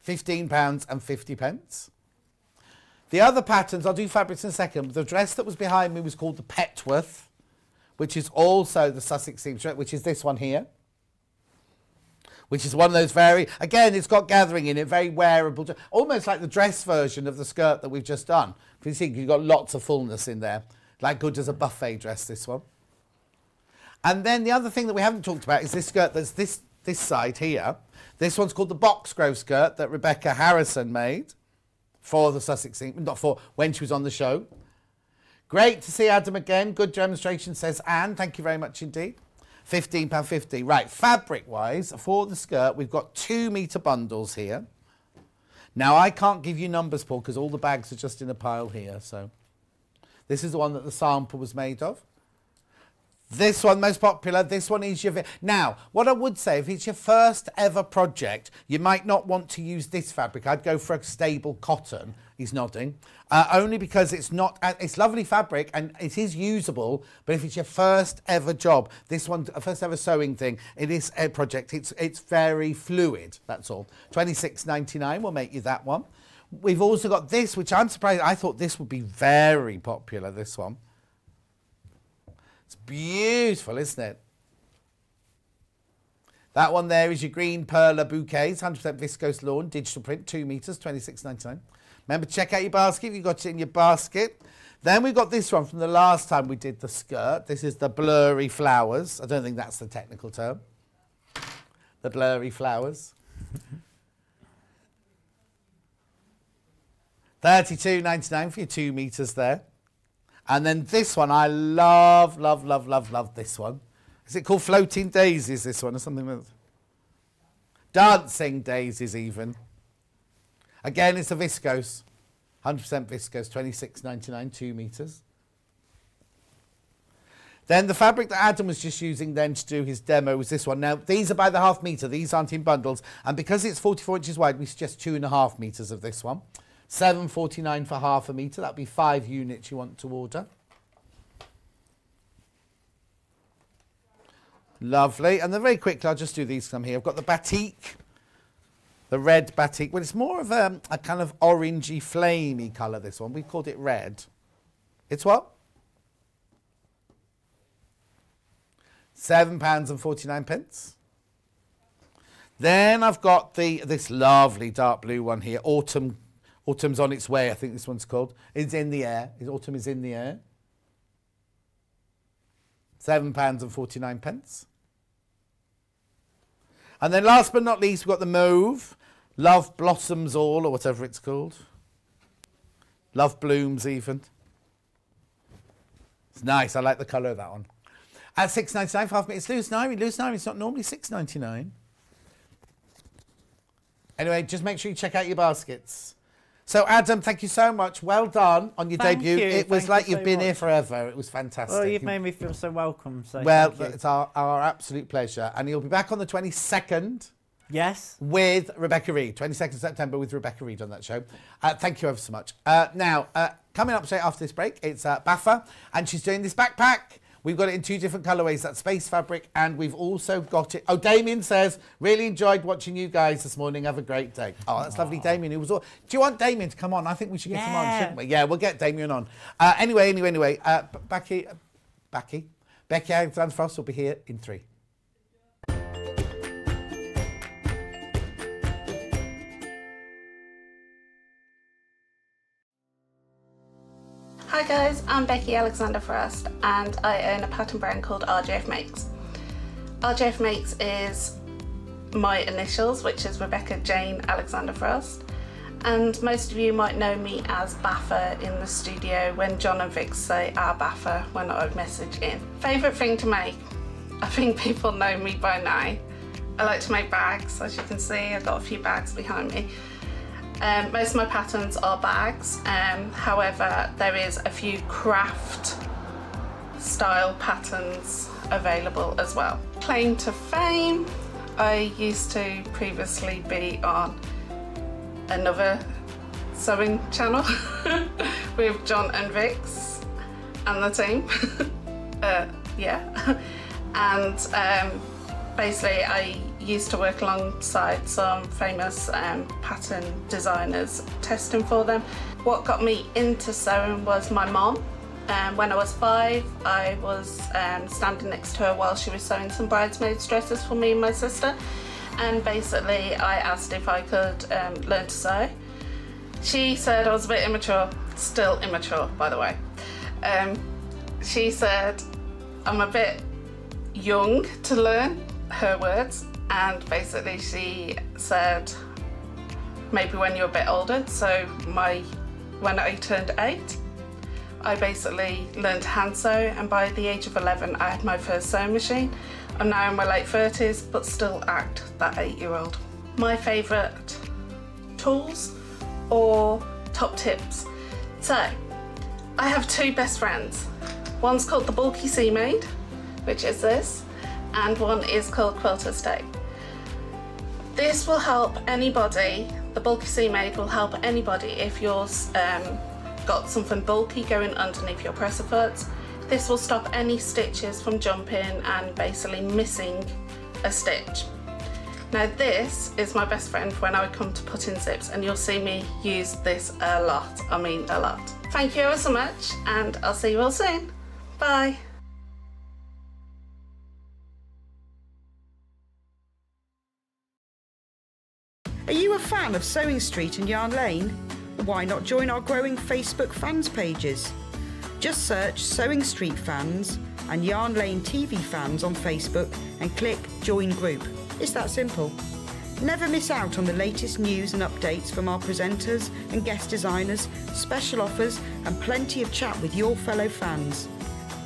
£15.50. The other patterns, I'll do fabrics in a second. The dress that was behind me was called the Petworth, which is also the Sussex Seamstress, which is this one here. Which is one of those again, it's got gathering in it, very wearable, almost like the dress version of the skirt that we've just done. If you see, you've got lots of fullness in there. Like good as a buffet dress, this one. And then the other thing that we haven't talked about is this skirt that's this side here. This one's called the Boxgrove skirt that Rebecca Harrison made for the Sussex Seamstress, not for when she was on the show. Great to see Adam again. Good demonstration, says Anne. Thank you very much indeed. £15.50. Right, fabric-wise, for the skirt, we've got 2 metre bundles here. Now, I can't give you numbers, Paul, because all the bags are just in a pile here. So this is the one that the sample was made of. This one, most popular. This one is your... Now, what I would say, if it's your first ever project, you might not want to use this fabric. I'd go for a stable cotton. He's nodding. Only because it's not... It's lovely fabric and it is usable, but if it's your first ever job, this one, a first ever sewing thing, it is a project. It's very fluid, that's all. £26.99 will make you that one. We've also got this, which I'm surprised. I thought this would be very popular, this one. It's beautiful, isn't it? That one there is your green perla bouquets, 100% viscose lawn, digital print, 2 metres, £26.99. Remember, check out your basket. You've got it in your basket. Then we've got this one from the last time we did the skirt. This is the blurry flowers. I don't think that's the technical term. The blurry flowers. £32.99 for your 2 metres there. And then this one, I love, love, love, love, love this one. Is it called Floating Daisies, this one, or something like that? Dancing Daisies, even. Again, it's a viscose. 100% viscose, £26.99, 2 metres. Then the fabric that Adam was just using then to do his demo was this one. Now, these are by the ½ metre. These aren't in bundles. And because it's 44 inches wide, we suggest 2.5 metres of this one. £7.49 for ½ a metre. That'd be 5 units you want to order. Lovely. And then very quickly, I'll just do these from here. I've got the batik, the red batik. Well, it's more of a kind of orangey, flamey colour, this one. We called it red. It's what? £7.49. Then I've got this lovely dark blue one here. Autumn's on its way, I think this one's called. It's in the air. Autumn is in the air. £7.49. And then last but not least, we've got the mauve. Love blossoms all, or whatever it's called. Love blooms even. It's nice. I like the colour of that one. At £6.99 for half metre. It's Lewes Nairi. Lewes Nairi, it's not normally £6.99. Anyway, just make sure you check out your baskets. So, Adam, thank you so much. Well done on your debut. It was like you've been here forever. It was fantastic. Well, you've made me feel so welcome. So well, it's our absolute pleasure. And you'll be back on the 22nd. Yes. With Rebecca Reid. 22nd September with Rebecca Reid on that show. Thank you ever so much. Now, coming up straight after this break, it's Baffa, and she's doing this backpack. We've got it in 2 different colourways. That's space fabric, and we've also got it. Oh, Damien says, really enjoyed watching you guys this morning. Have a great day. Oh, that's lovely, Damien. Who was all... Do you want Damien to come on? I think we should get him on, shouldn't we? Yeah, we'll get Damien on. Anyway. Becky A Frost will be here in 3. Hi guys, I'm Becky A Frost and I own a pattern brand called RJF Makes. RJF Makes is my initials, which is Rebecca Jane Alexander Frost, and most of you might know me as Baffa in the studio when John and Vic say our Baffa when I message in. Favourite thing to make? I think people know me by now. I like to make bags, as you can see. I've got a few bags behind me. Most of my patterns are bags, however there is a few craft style patterns available as well. Claim to fame, I used to previously be on another sewing channel with John and Vix and the team. And basically I used to work alongside some famous pattern designers, testing for them. What got me into sewing was my mom. When I was 5, I was standing next to her while she was sewing some bridesmaids dresses for me and my sister, and basically I asked if I could learn to sew. She said I was a bit immature, still immature by the way. She said I'm a bit young to learn, her words, and basically she said maybe when you're a bit older. So when I turned 8, I basically learned to hand sew, and by the age of 11 I had my first sewing machine. I'm now in my late 30s but still act that 8-year-old. My favourite tools or top tips. So I have 2 best friends. One's called the Bulky Sea Maid, which is this, and one is called Quilter Stay. This will help anybody, the Bulky Sea Maid will help anybody if you're got something bulky going underneath your presser foot. This will stop any stitches from jumping and basically missing a stitch. Now this is my best friend when I come to put in zips, and you'll see me use this a lot, I mean a lot. Thank you ever so much, and I'll see you all soon. Bye. Are you a fan of Sewing Street and Yarn Lane? Why not join our growing Facebook fans pages? Just search Sewing Street Fans and Yarn Lane TV Fans on Facebook and click Join Group. It's that simple. Never miss out on the latest news and updates from our presenters and guest designers, special offers and plenty of chat with your fellow fans.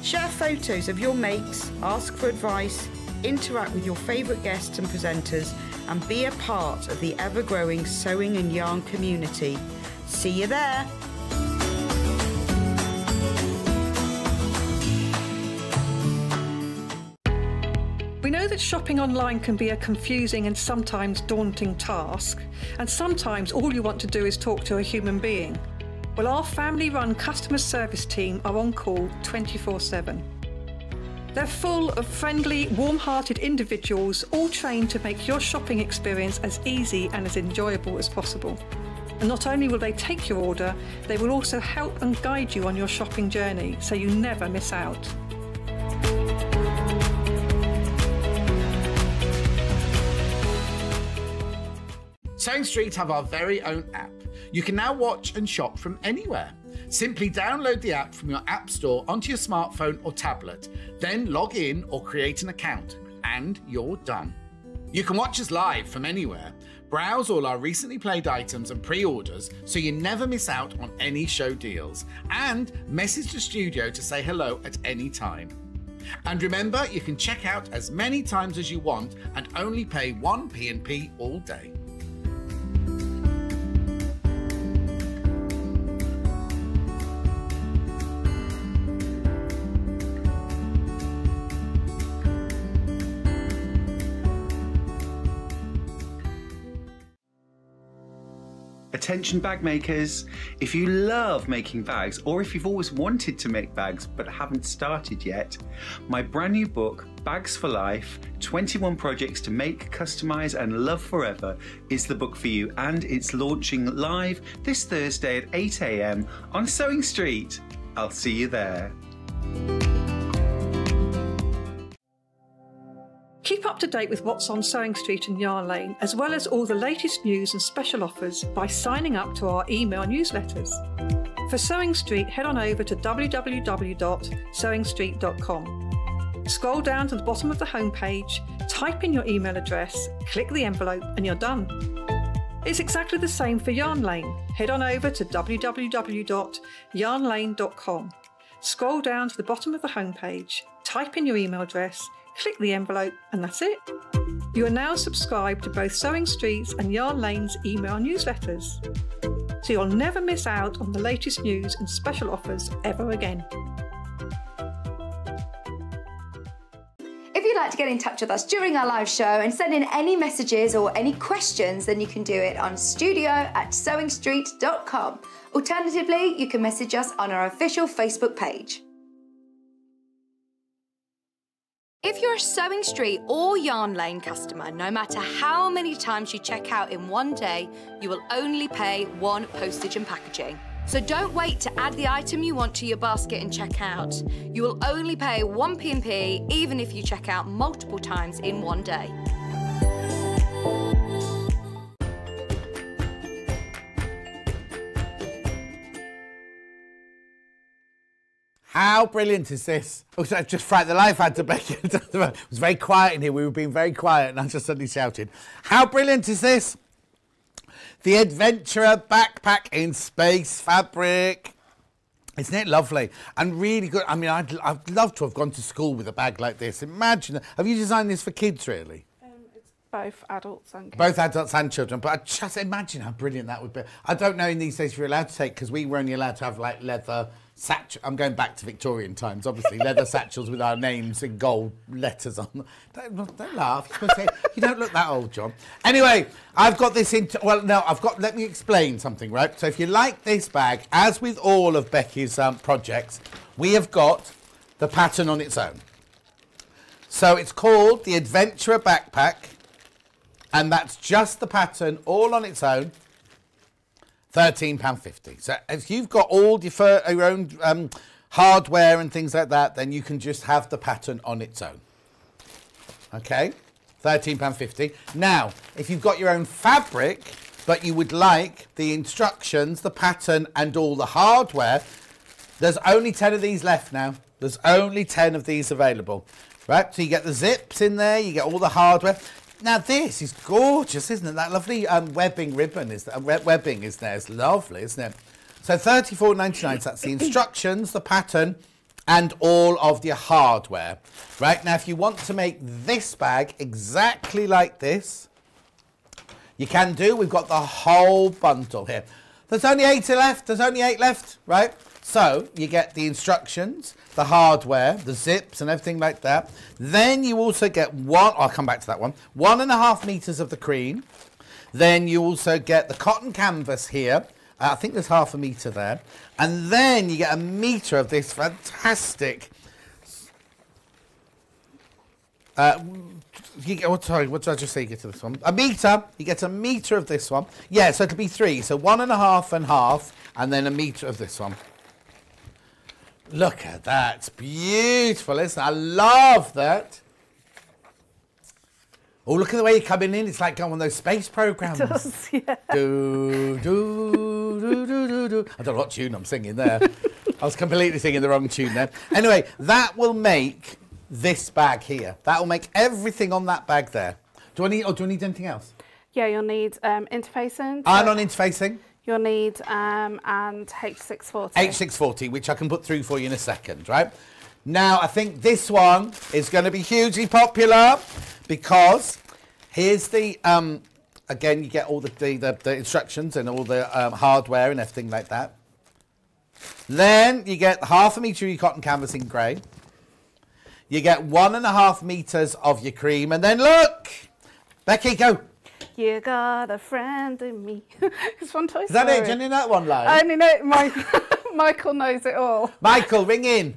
Share photos of your makes, ask for advice, interact with your favourite guests and presenters, and be a part of the ever-growing sewing and yarn community. See you there! We know that shopping online can be a confusing and sometimes daunting task, and sometimes all you want to do is talk to a human being. Well, our family-run customer service team are on call 24/7. They're full of friendly, warm-hearted individuals, all trained to make your shopping experience as easy and as enjoyable as possible. And not only will they take your order, they will also help and guide you on your shopping journey, so you never miss out. Sewing Street have our very own app. You can now watch and shop from anywhere. Simply download the app from your app store onto your smartphone or tablet, then log in or create an account, and you're done. You can watch us live from anywhere, browse all our recently played items and pre-orders so you never miss out on any show deals, and message the studio to say hello at any time. And remember, you can check out as many times as you want and only pay 1 P&P all day. Attention bag makers, if you love making bags, or if you've always wanted to make bags but haven't started yet, my brand new book, Bags for Life, 21 Projects to Make, Customise and Love Forever is the book for you, and it's launching live this Thursday at 8 AM on Sewing Street. I'll see you there. Keep up to date with what's on Sewing Street and Yarn Lane, as well as all the latest news and special offers by signing up to our email newsletters. For Sewing Street, head on over to www.sewingstreet.com. Scroll down to the bottom of the homepage, type in your email address, click the envelope, and you're done. It's exactly the same for Yarn Lane. Head on over to www.yarnlane.com. Scroll down to the bottom of the homepage, type in your email address, click the envelope, and that's it. You are now subscribed to both Sewing Street's and Yarn Lane's email newsletters, so you'll never miss out on the latest news and special offers ever again. If you'd like to get in touch with us during our live show and send in any messages or any questions, then you can do it on studio@sewingstreet.com. Alternatively, you can message us on our official Facebook page. If you're a Sewing Street or Yarn Lane customer, no matter how many times you check out in one day, you will only pay 1 postage and packaging. So don't wait to add the item you want to your basket and check out. You will only pay 1 P&P even if you check out multiple times in one day. How brilliant is this? Oh, so I just frightened the life out of Becky. It was very quiet in here. We were being very quiet and I just suddenly shouted. How brilliant is this? The Adventurer backpack in space fabric. Isn't it lovely? And really good. I mean, I'd love to have gone to school with a bag like this. Imagine. Have you designed this for kids, really? It's both adults and kids. Both adults and children. But I just imagine how brilliant that would be. I don't know in these days if you're allowed to take, because we were only allowed to have like leather satchel. I'm going back to Victorian times, obviously. Leather satchels with our names in gold letters on them. Don't laugh. You don't look that old, John. Anyway, I've got this into... Well, no, let me explain something, right? So if you like this bag, as with all of Becky's projects, we have got the pattern on its own. So it's called the Adventurer Backpack, and that's just the pattern all on its own. £13.50. So if you've got all your own hardware and things like that, then you can just have the pattern on its own. Okay, £13.50. Now, if you've got your own fabric, but you would like the instructions, the pattern, and all the hardware, there's only 10 of these left now. There's only 10 of these available. Right, so you get the zips in there, you get all the hardware. Now this is gorgeous, isn't it? That lovely webbing ribbon is there. Webbing is there. It's lovely, isn't it? So £34.99. So that's the instructions, the pattern, and all of the hardware. Right now, if you want to make this bag exactly like this, you can do. We've got the whole bundle here. There's only 8 left. There's only 8 left, right? So you get the instructions, the hardware, the zips and everything like that. Then you also get I'll come back to that one, 1.5 meters of the cream. Then you also get the cotton canvas here. I think there's 0.5 meter there. And then you get 1 meter of this fantastic, sorry, what did I just say you get to this one? 1 meter, you get 1 meter of this one. Yeah, so it'll be 3, so 1.5 and half, and then 1 meter of this one. Look at that, it's beautiful, isn't it? I love that. Oh, look at the way you're coming in. It's like going on those space programs. It does, yeah. Do, do, do, do, do, do. I don't know what tune I'm singing there. I was completely singing the wrong tune there. Anyway, that will make this bag here. That will make everything on that bag there. Do I need anything else? Yeah, you'll need interfacing. Iron on interfacing. You'll need and H640. H640, which I can put through for you in a second, right? Now, I think this one is going to be hugely popular because here's the, again, you get all the instructions and all the hardware and everything like that. Then you get 1/2 metre of your cotton canvas in grey. You get 1.5 metres of your cream. And then look, Becky, go. You got a friend in me. It's from Toy Story. Is that it? Do you know that one live? I only know Michael knows it all. Michael, ring in.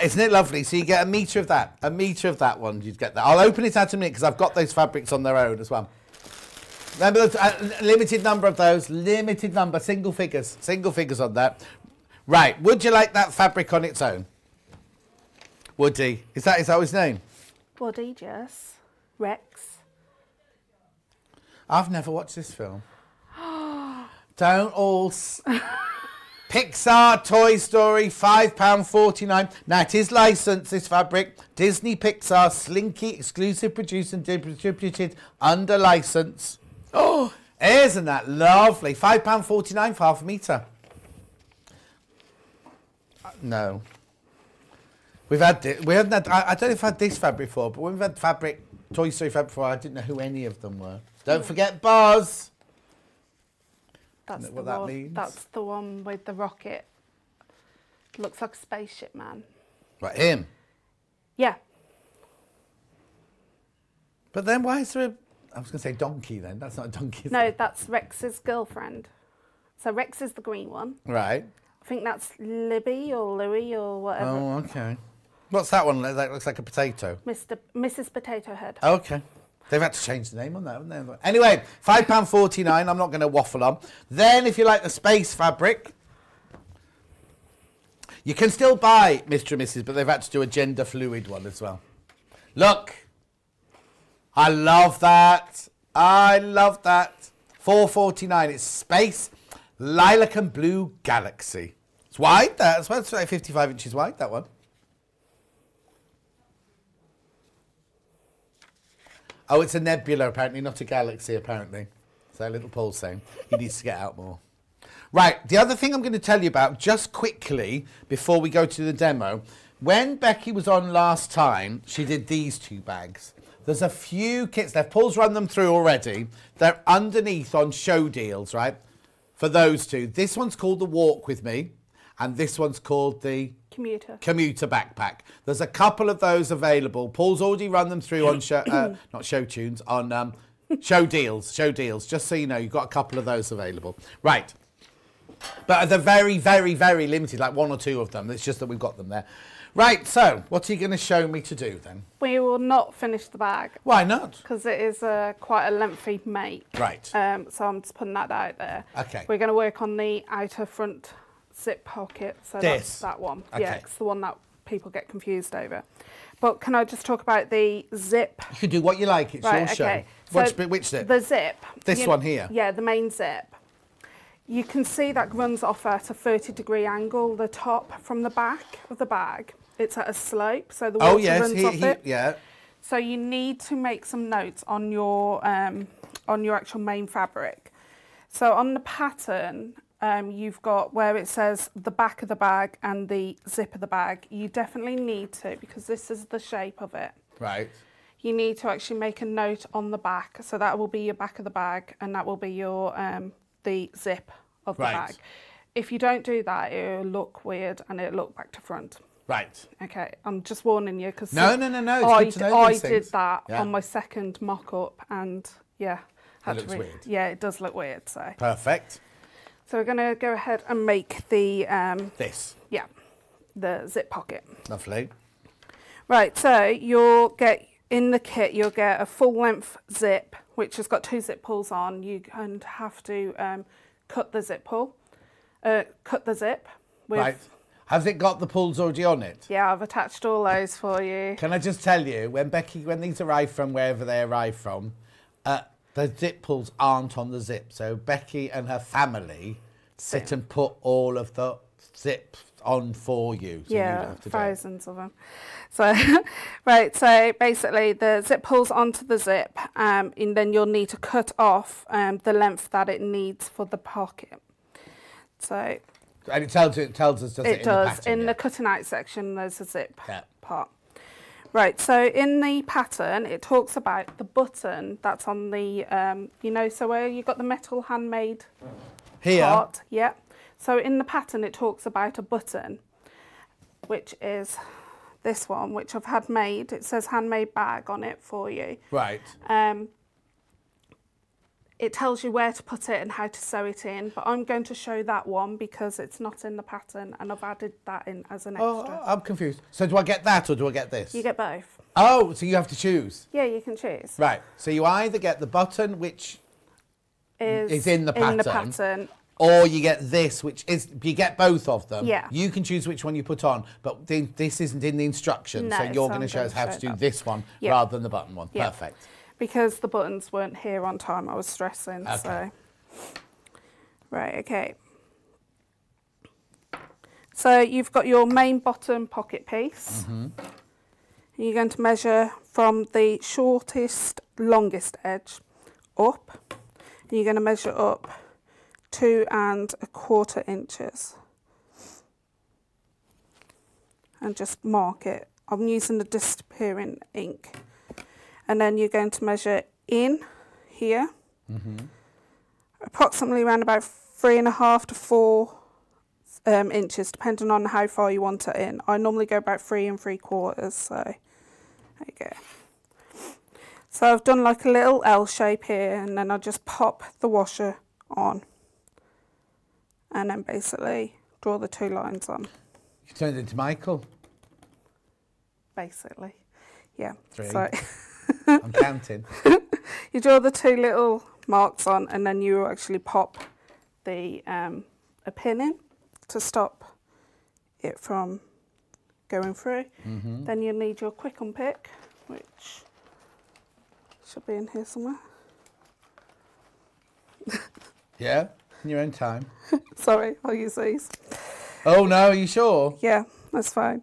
Isn't it lovely? So you get 1 metre of that. 1 metre of that one, you'd get that. I'll open it out in a minute because I've got those fabrics on their own as well. Remember, limited number of those. Limited number, single figures. Single figures on that. Right, would you like that fabric on its own? Woody. Is that his name? Woody, yes. Rex. I've never watched this film. Don't all... Pixar, Toy Story, £5.49. Now, it is licensed, this fabric. Disney, Pixar, Slinky, exclusive produced and distributed under license. Oh, isn't that lovely? £5.49 for 1/2 metre. No. We've had this. We haven't had, I don't know if I've had this fabric before, but when we've had fabric, Toy Story fabric before, I didn't know who any of them were. Don't forget Buzz. That's what that means. That's the one with the rocket. Looks like a spaceship man. Right, him. Yeah. But then why is there a... I was going to say donkey then. That's not a donkey. No, that's Rex's girlfriend. So Rex is the green one. Right. I think that's Libby or Louie or whatever. Oh, okay. What's that one? That looks like a potato. Mrs. Potato Head. Okay. They've had to change the name on that, haven't they? Anyway, £5.49. I'm not going to waffle on. Then, if you like the space fabric, you can still buy Mr. and Mrs., but they've had to do a gender fluid one as well. Look. I love that. I love that. £4.49. It's space, lilac and blue galaxy. It's wide, that. It's about 55 inches wide, that one. Oh, it's a nebula, apparently, not a galaxy, apparently. So little Paul's saying he needs to get out more. Right, the other thing I'm going to tell you about, just quickly, before we go to the demo, when Becky was on last time, she did these 2 bags. There's a few kits left. Paul's run them through already. They're underneath on show deals, right? For those 2. This one's called the Walk With Me, and this one's called the... Commuter backpack. There's a couple of those available. Paul's already run them through on not show tunes, on show deals. Show deals. Just so you know, you've got a couple of those available. Right. But they're very, very, very limited, like 1 or 2 of them. It's just that we've got them there. Right, so what are you going to show me to do then? We will not finish the bag. Why not? Because it is quite a lengthy make. Right. So I'm just putting that out there. Okay. We're going to work on the outer front zip pocket. So that's that one. Okay. Yeah, it's the one that people get confused over. But can I just talk about the zip? You can do what you like. It's your show. So which zip? The zip. This one here? Yeah, the main zip. You can see that runs off at a 30-degree angle, the top from the back of the bag. It's at a slope, so the water runs off it. Yeah. So you need to make some notes on your actual main fabric. So on the pattern, you've got where it says the back of the bag and the zip of the bag. You definitely need to, because this is the shape of it. Right. You need to actually make a note on the back. So that will be your back of the bag, and that will be your the zip of the bag. If you don't do that, it'll look weird and it'll look back to front. Right. Okay, I'm just warning you because no. It's good to know I these things. did that on my second mock-up, and yeah, it looks weird. Yeah, it does look weird. So perfect. So we're going to go ahead and make the this. Yeah, the zip pocket. Lovely. Right. So you'll get in the kit. You'll get a full-length zip, which has got 2 zip pulls on. You kind of have to cut the zip pull. Cut the zip. Right. Has it got the pulls already on it? Yeah, I've attached all those for you. Can I just tell you, when these arrive from wherever they arrive from, the zip pulls aren't on the zip. So Becky and her family sit and put all of the zip on for you. So yeah, you don't have to thousands of them. So, right, so basically the zip pulls onto the zip, and then you'll need to cut off the length that it needs for the pocket. So, and it tells us, does it? It does. pattern, In the cutting out section, there's a zip Yeah. part. Right, so in the pattern, it talks about the button that's on the, you know, so where you got the metal handmade Here. part. Yeah. So in the pattern, it talks about a button, which is this one, which I've had made. It says handmade bag on it for you. Right. It tells you where to put it and how to sew it in, but I'm going to show that one because it's not in the pattern and I've added that in as an extra. Oh, I'm confused. So do I get that or do I get this? You get both. Oh, so you have to choose. Yeah, you can choose. Right. So you either get the button, which is in the pattern, or you get this, which is, you get both of them. Yeah. You can choose which one you put on, but this isn't in the instructions, No, so you're going to show us how to do that. this one Yeah. rather than the button one. Yeah. Perfect. Because the buttons weren't here on time, I was stressing, Okay. so. Right, okay. So you've got your main bottom pocket piece. You're going to measure from the shortest, longest edge up. And you're going to measure up 2 1/4 inches. And just mark it. I'm using the disappearing ink. And then you're going to measure in here, approximately around about 3 1/2 to 4 inches, depending on how far you want it in. I normally go about 3 3/4, so there you go. So I've done like a little L shape here, and then I just pop the washer on, and then basically draw the 2 lines on. You turned it into Michael. Basically, yeah. 3. So I'm counting. you draw the 2 little marks on, and then you actually pop the a pin in to stop it from going through. Then you'll need your quick unpick, which should be in here somewhere. Yeah, in your own time. Sorry, I'll use these. Oh no, are you sure? Yeah, that's fine.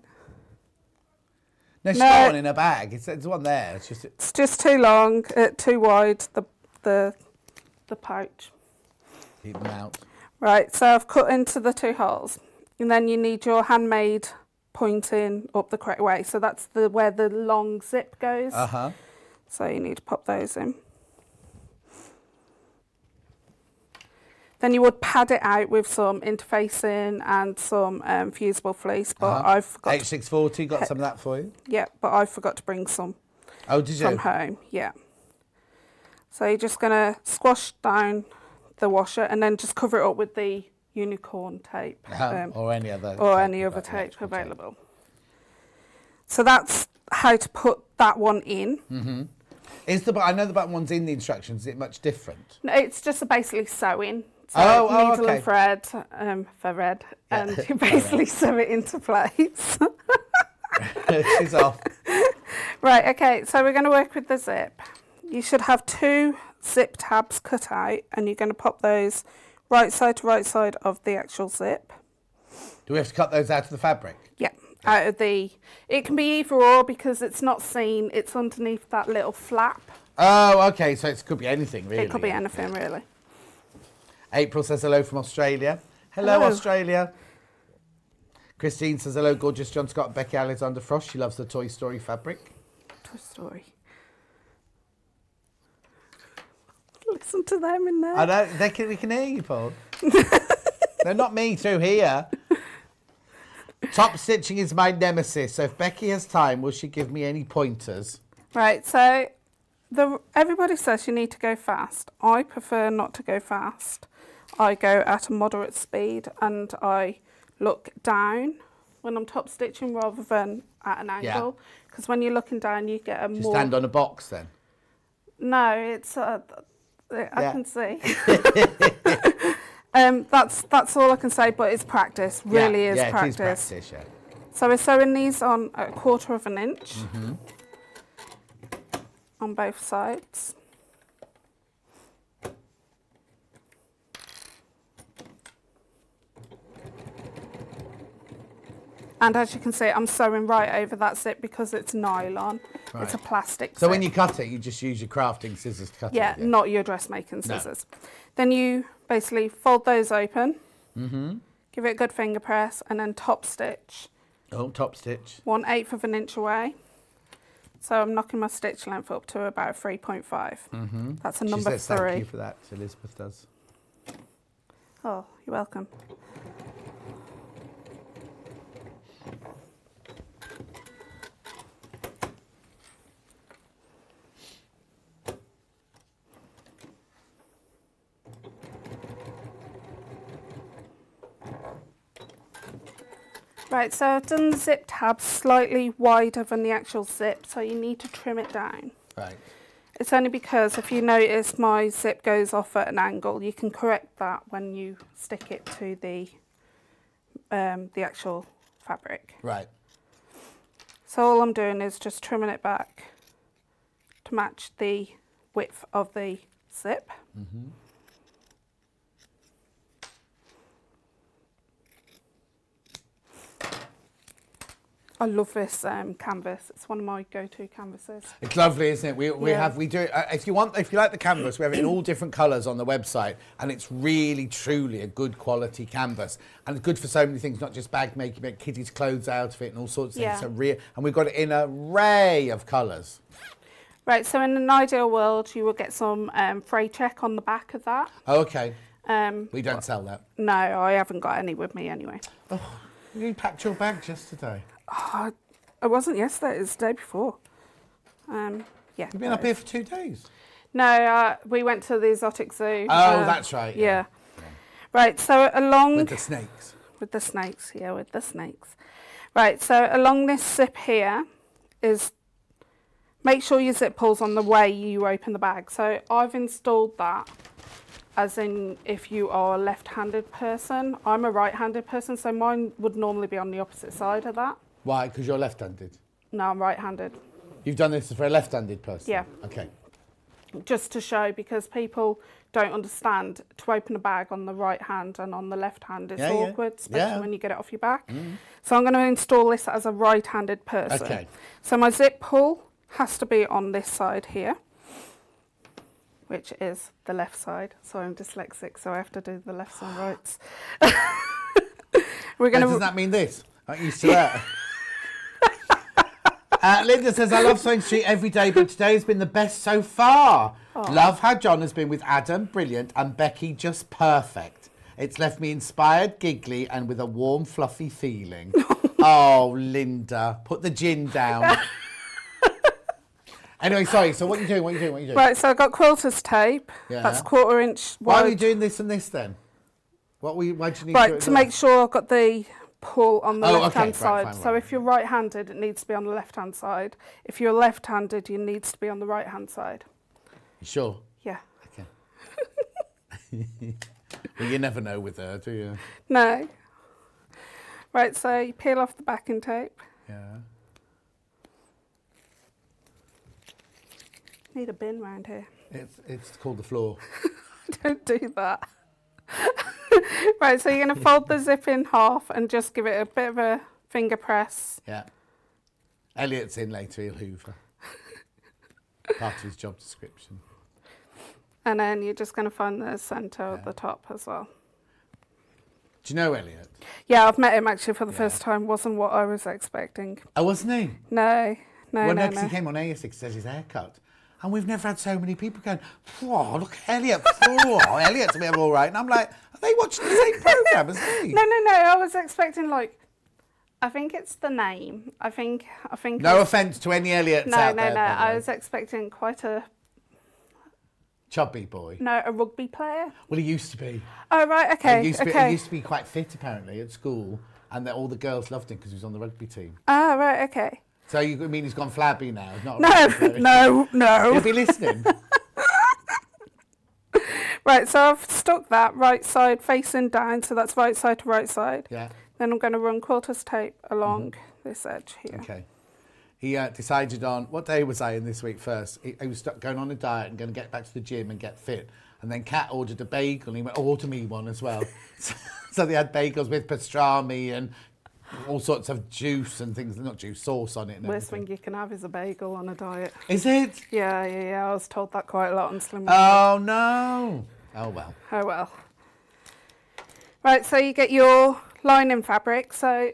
No, she's No. got one in her bag. It's one there. It's just too long, too wide, the pouch. Keep them out. Right, so I've cut into the 2 holes, and then you need your handmade pointing up the correct way. So that's where the long zip goes. So you need to pop those in. Then you would pad it out with some interfacing and some fusible fleece, but I forgot. H640, got some of that for you? Yeah, but I forgot to bring some. Oh, did you? From home, yeah. So you're just going to squash down the washer and then just cover it up with the unicorn tape. Or any other tape available. So that's how to put that one in. I know the button one's in the instructions. Is it much different? No, it's just basically sewing. So needle okay. and thread, and you basically sew it into place. She's off. Right, okay, so we're going to work with the zip. You should have 2 zip tabs cut out, and you're going to pop those right side to right side of the actual zip. Do we have to cut those out of the fabric? Yeah, out of the... It can be either or because it's not seen. It's underneath that little flap. Oh, okay, so it could be anything, really. It could be anything, really. April says hello from Australia. Hello, Australia. Christine says hello, gorgeous John Scott and Becky Alexander Frost. She loves the Toy Story fabric. Toy Story. Listen to them in there. I know, we can hear you, Paul. No, not me, through here. Top stitching is my nemesis, so if Becky has time, will she give me any pointers? Right, so everybody says you need to go fast. I prefer not to go fast. I go at a moderate speed and I look down when I'm top stitching rather than at an angle. Because when you're looking down, you get a more... You stand on a box then? No, it's... I can see. That's all I can say, but it's practice. Really is practice. It is practice, yeah. So we're sewing these on a 1/4 inch on both sides. And as you can see, I'm sewing right over that zip because it's nylon. Right. It's a plastic So zip. when you cut it, you just use your crafting scissors to cut it? Yeah, again? not your dressmaking scissors. No. Then you basically fold those open, give it a good finger press, and then top stitch. Oh, top stitch. 1/8 of an inch away. So I'm knocking my stitch length up to about 3.5. That's a number 3. She says thank you for that, Elizabeth does. Oh, you're welcome. Right, so I've done the zip tab slightly wider than the actual zip, so you need to trim it down. Right. It's only because if you notice my zip goes off at an angle, you can correct that when you stick it to the actual fabric. Right. So all I'm doing is just trimming it back to match the width of the zip. I love this canvas. It's one of my go-to canvases. It's lovely, isn't it? We do it. If you like the canvas, we have it in all different colours on the website, and it's really truly a good quality canvas, and it's good for so many things, not just bag making, but kiddies' clothes out of it and all sorts of things. So and we've got it in an array of colours. Right. So in an ideal world, you will get some fray check on the back of that. Oh, okay. We don't sell that. No, I haven't got any with me anyway. Oh, you packed your bags yesterday. Oh, it wasn't yesterday, it was the day before. Yeah. You've been up here for 2 days? No, we went to the exotic zoo. Oh, that's right. Yeah. Right, so along... With the snakes. With the snakes, yeah, with the snakes. Right, so along this zip here is... Make sure your zip pulls on the way you open the bag. So I've installed that as in if you are a left-handed person. I'm a right-handed person, so mine would normally be on the opposite side of that. Why? Because you're left-handed? No, I'm right-handed. You've done this for a left-handed person? Yeah. Okay. Just to show, because people don't understand, to open a bag on the right hand and on the left hand is awkward, especially when you get it off your back. So I'm going to install this as a right-handed person. Okay. So my zip pull has to be on this side here, which is the left side. So I'm dyslexic, so I have to do the lefts and rights. We're going to. Does that mean this? I'm used to that. Linda says, I love Sewing Street every day, but today has been the best so far. Oh. Love how John has been with Adam, brilliant, and Becky, just perfect. It's left me inspired, giggly, and with a warm, fluffy feeling. Oh, Linda, put the gin down. Anyway, sorry, so what are you doing? Right, so I've got quilter's tape. Yeah. That's 1/4 inch wide. Why are you doing this and this then? Why do you need to do it? Right, to make sure I've got the pull on the left-hand side. Right, so if you're right-handed, it needs to be on the left-hand side. If you're left-handed, it needs to be on the right-hand side. You sure? Yeah. Okay. Well, you never know with her, do you? No. Right, so you peel off the backing tape. Yeah. Need a bin round here. It's called the floor. Don't do that. Right, so you're going to fold the zip in half and just give it a bit of a finger press. Yeah. Elliot's in later, he'll hoover. Part of his job description. And then you're just going to find the centre of the top as well. Do you know Elliot? Yeah, I've met him actually for the first time. Wasn't what I was expecting. Oh, wasn't he? No. Well, next he came on air 6 says his haircut. And we've never had so many people going, whoa, look at Elliot. Oh, Elliot's a bit all right. And I'm like, are they watching the same programme as me? No. I was expecting, like, I think it's the name. I think. No offence to any Elliots out there. No. I was expecting quite a... Chubby boy? No, a rugby player. Well, he used to be. Oh, right, okay. He used to be quite fit, apparently, at school. And all the girls loved him because he was on the rugby team. Ah, right, okay. So you mean he's gone flabby now? No. He'll be listening. Right, so I've stuck that right side facing down, so that's right side to right side. Yeah. Then I'm going to run quilter's tape along this edge here. Okay. He decided on, what day was I in this week first? He was going on a diet and going to get back to the gym and get fit. And then Kat ordered a bagel and he went, order me one as well. So they had bagels with pastrami and all sorts of juice and things, not juice, sauce on it. And Worst everything. thing you can have is a bagel on a diet. Is it? Yeah. I was told that quite a lot on Slim. Oh no. Oh well. Oh well. Right, so you get your lining fabric. So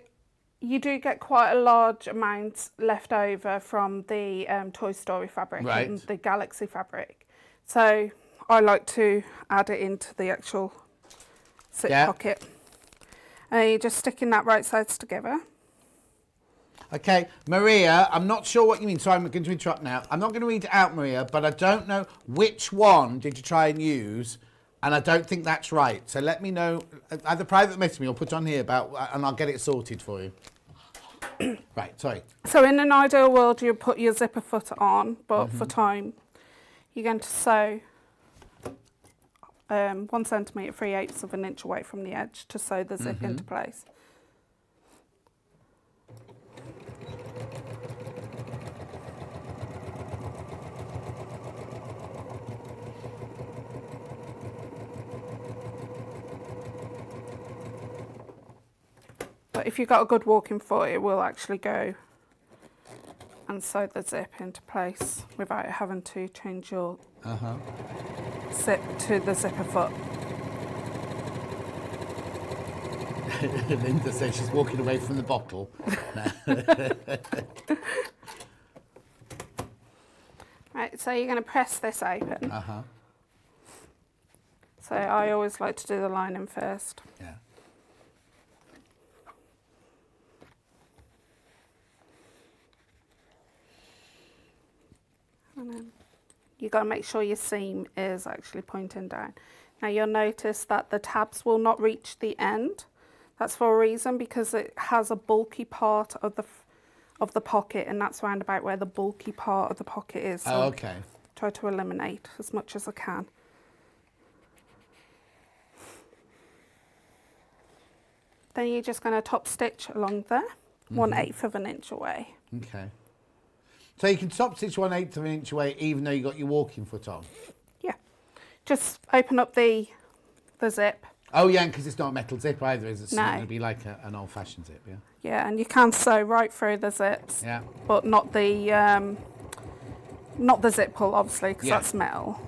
you do get quite a large amount left over from the Toy Story fabric and the Galaxy fabric. So I like to add it into the actual zip pocket. And you're just sticking that right sides together. Okay, Maria, I'm not sure what you mean, so I'm going to interrupt now. I'm not going to read it out, Maria, but I don't know which one did you try and use, and I don't think that's right. So let me know, either private message me or put on here and I'll get it sorted for you. Right, sorry. So in an ideal world, you put your zipper foot on, but for time, you're going to sew 1 centimetre, 3/8 of an inch away from the edge to sew the zip into place. But if you've got a good walking foot, it will actually go and sew the zip into place without having to change your zip to the zipper foot. Linda says she's walking away from the bottle. Right, so you're going to press this open. So I always like to do the lining first. Yeah. And then you've got to make sure your seam is actually pointing down. Now you'll notice that the tabs will not reach the end. That's for a reason, because it has a bulky part of the pocket, and that's round about where the bulky part of the pocket is. So okay. Try to eliminate as much as I can. Then you're just going to top stitch along there, 1/8 of an inch away. Okay. So you can top stitch 1/8 of an inch away even though you got your walking foot on? Yeah. Just open up the zip. Oh yeah, because it's not a metal zip either, is it? It's No. going to be like an old-fashioned zip, yeah? Yeah, and you can sew right through the zips. Yeah. But not the zip pull, obviously, because that's metal.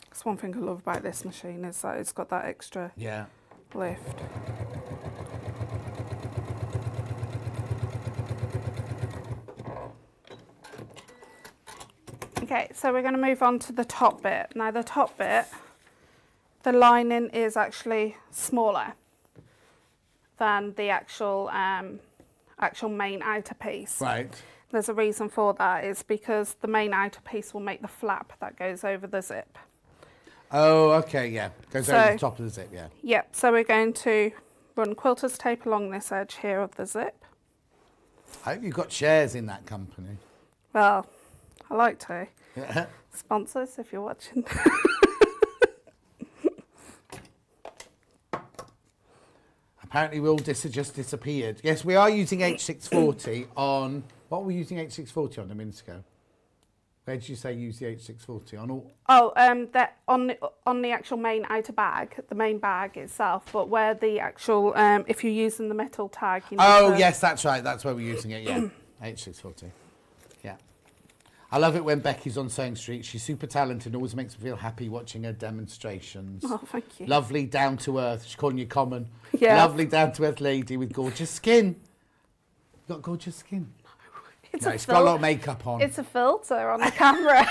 That's one thing I love about this machine, is that it's got that extra lift. Okay, so we're going to move on to the top bit. Now the top bit, the lining is actually smaller than the actual main outer piece. Right. There's a reason for that. It's because the main outer piece will make the flap that goes over the zip. Oh, okay, yeah. Goes over the top of the zip, yeah. Yep, so we're going to run quilter's tape along this edge here of the zip. I hope you've got shares in that company. Well, I like to. Sponsors, if you're watching. Apparently we all just disappeared. Yes, we are using H640 on... What were we using H640 on a minute ago? Where did you say use the H640 on all? Oh, that on the actual main outer bag, the main bag itself, but where the actual, if you're using the metal tag... You Oh, yes, that's right. That's where we're using it, yeah. H640. Yeah. I love it when Becky's on Sewing Street. She's super talented and always makes me feel happy watching her demonstrations. Oh, thank you. Lovely, down-to-earth. She's calling you common. Yeah. Lovely, down-to-earth lady with gorgeous skin. You've got gorgeous skin. It's got a lot of makeup on. It's a filter on the camera.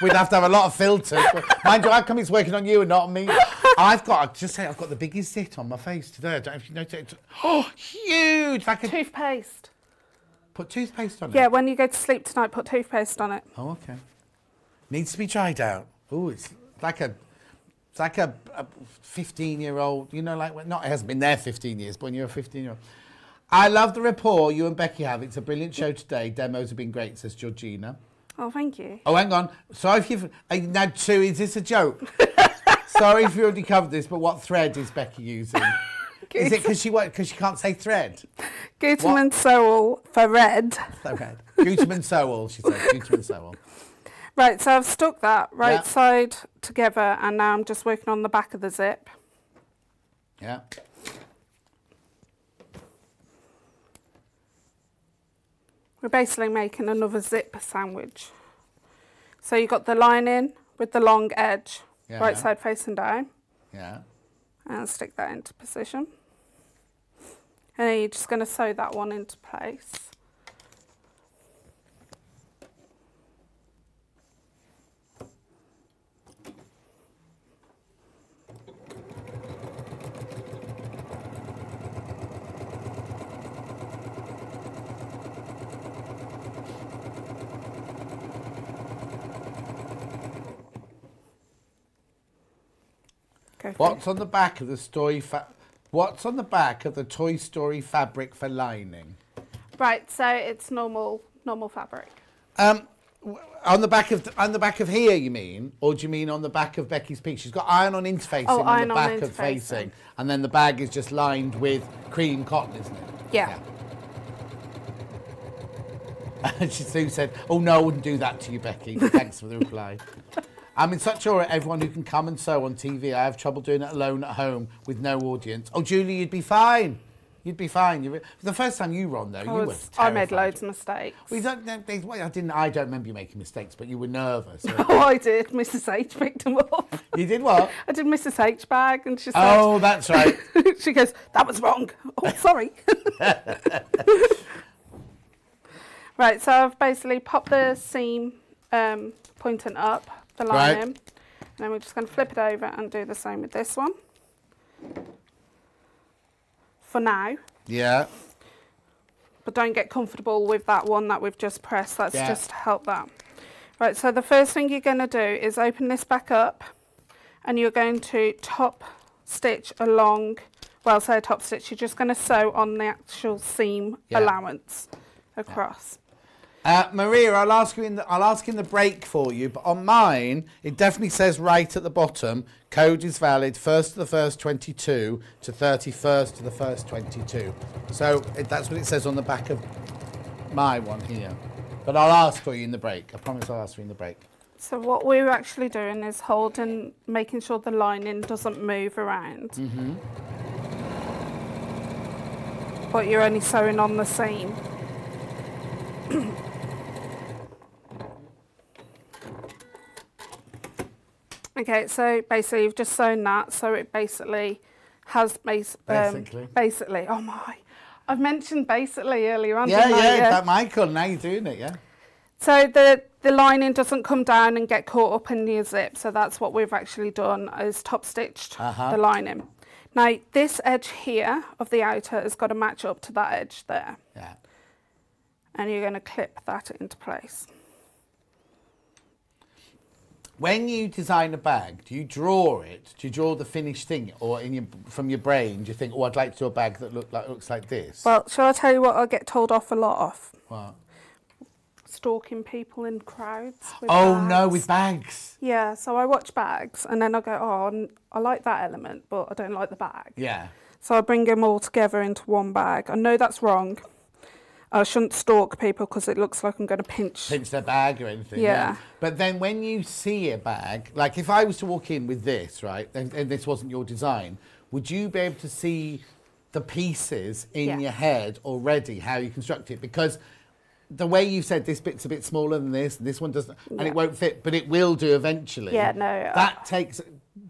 We'd have to have a lot of filters. Mind you, how come it's working on you and not on me? I've got the biggest zit on my face today. I don't know if you noticed. Oh, huge! Like a toothpaste. Put toothpaste on it? Yeah, when you go to sleep tonight, put toothpaste on it. Oh, okay. Needs to be tried out. Oh, it's like a 15-year-old, you know, like, not, it hasn't been there 15 years, but when you're a 15-year-old. I love the rapport you and Becky have. It's a brilliant show today. Demos have been great, says Georgina. Oh, thank you. Oh, hang on. Sorry if you've... Now, Sue, is this a joke? Sorry if you already covered this, but what thread is Becky using? Is it because she can't say thread? Gutermann Sewell for red. Okay. Gutermann Sewell, she said. Gutermann Sewell. Right, so I've stuck that right side together, and now I'm just working on the back of the zip. Yeah. We're basically making another zip sandwich. So you've got the lining with the long edge, right side facing down. Yeah. And stick that into position. And then you're just going to sew that one into place. What's on the back of the What's on the back of the Toy Story fabric for lining? Right, so it's normal fabric. On the back of here, you mean, or do you mean on the back of Becky's piece? She's got iron-on interfacing on the back of facing, and then the bag is just lined with cream cotton, isn't it? Yeah. And Sue said, "Oh no, I wouldn't do that to you, Becky." Thanks for the reply. I'm in such awe at everyone who can come and sew on TV. I have trouble doing it alone at home with no audience. Oh, Julie, you'd be fine. You'd be fine. The first time you were on, though, you were terrified. I made loads of mistakes. I don't remember you making mistakes, but you were nervous. Oh, I did. Mrs H picked them up. You did what? I did Mrs H bag, and she said... Oh, that's right. She goes, that was wrong. Oh, sorry. Right, so I've basically popped the seam pointing up, the lining, and then we're just going to flip it over and do the same with this one. For now. Yeah. But don't get comfortable with that one that we've just pressed. Let's just help that. Right, so the first thing you're going to do is open this back up, and you're going to top stitch along, well, say a top stitch, you're just going to sew on the actual seam allowance across. Maria, I'll ask in the break for you, but on mine, it definitely says right at the bottom, code is valid 1st to the 1st 22 to 31st to the 1st 22. So that's what it says on the back of my one here. But I'll ask for you in the break. I promise I'll ask for you in the break. So what we're actually doing is making sure the lining doesn't move around. Mm-hmm. But you're only sewing on the seam. Okay, so basically you've just sewn that, so it basically has basically. Oh my, I've mentioned basically earlier on. That Michael. Now you're doing it, yeah. So the lining doesn't come down and get caught up in your zip. So that's what we've actually done, is top stitched the lining. Now this edge here of the outer has got to match up to that edge there. Yeah. And you're going to clip that into place. When you design a bag, do you draw it? Do you draw the finished thing, or from your brain, do you think, oh, I'd like to do a bag that looks like this? Well, shall I tell you what I get told off a lot of? What? Stalking people in crowds with bags. No, with bags. Yeah, so I watch bags, and then I go, oh, I like that element, but I don't like the bag. Yeah. So I bring them all together into one bag. I know that's wrong. I shouldn't stalk people because it looks like I'm going to pinch their bag or anything. Yeah. But then when you see a bag, like if I was to walk in with this, right, and this wasn't your design, would you be able to see the pieces in your head already, how you construct it? Because the way you said this bit's a bit smaller than this one doesn't, and it won't fit, but it will do eventually. Yeah, no. That takes...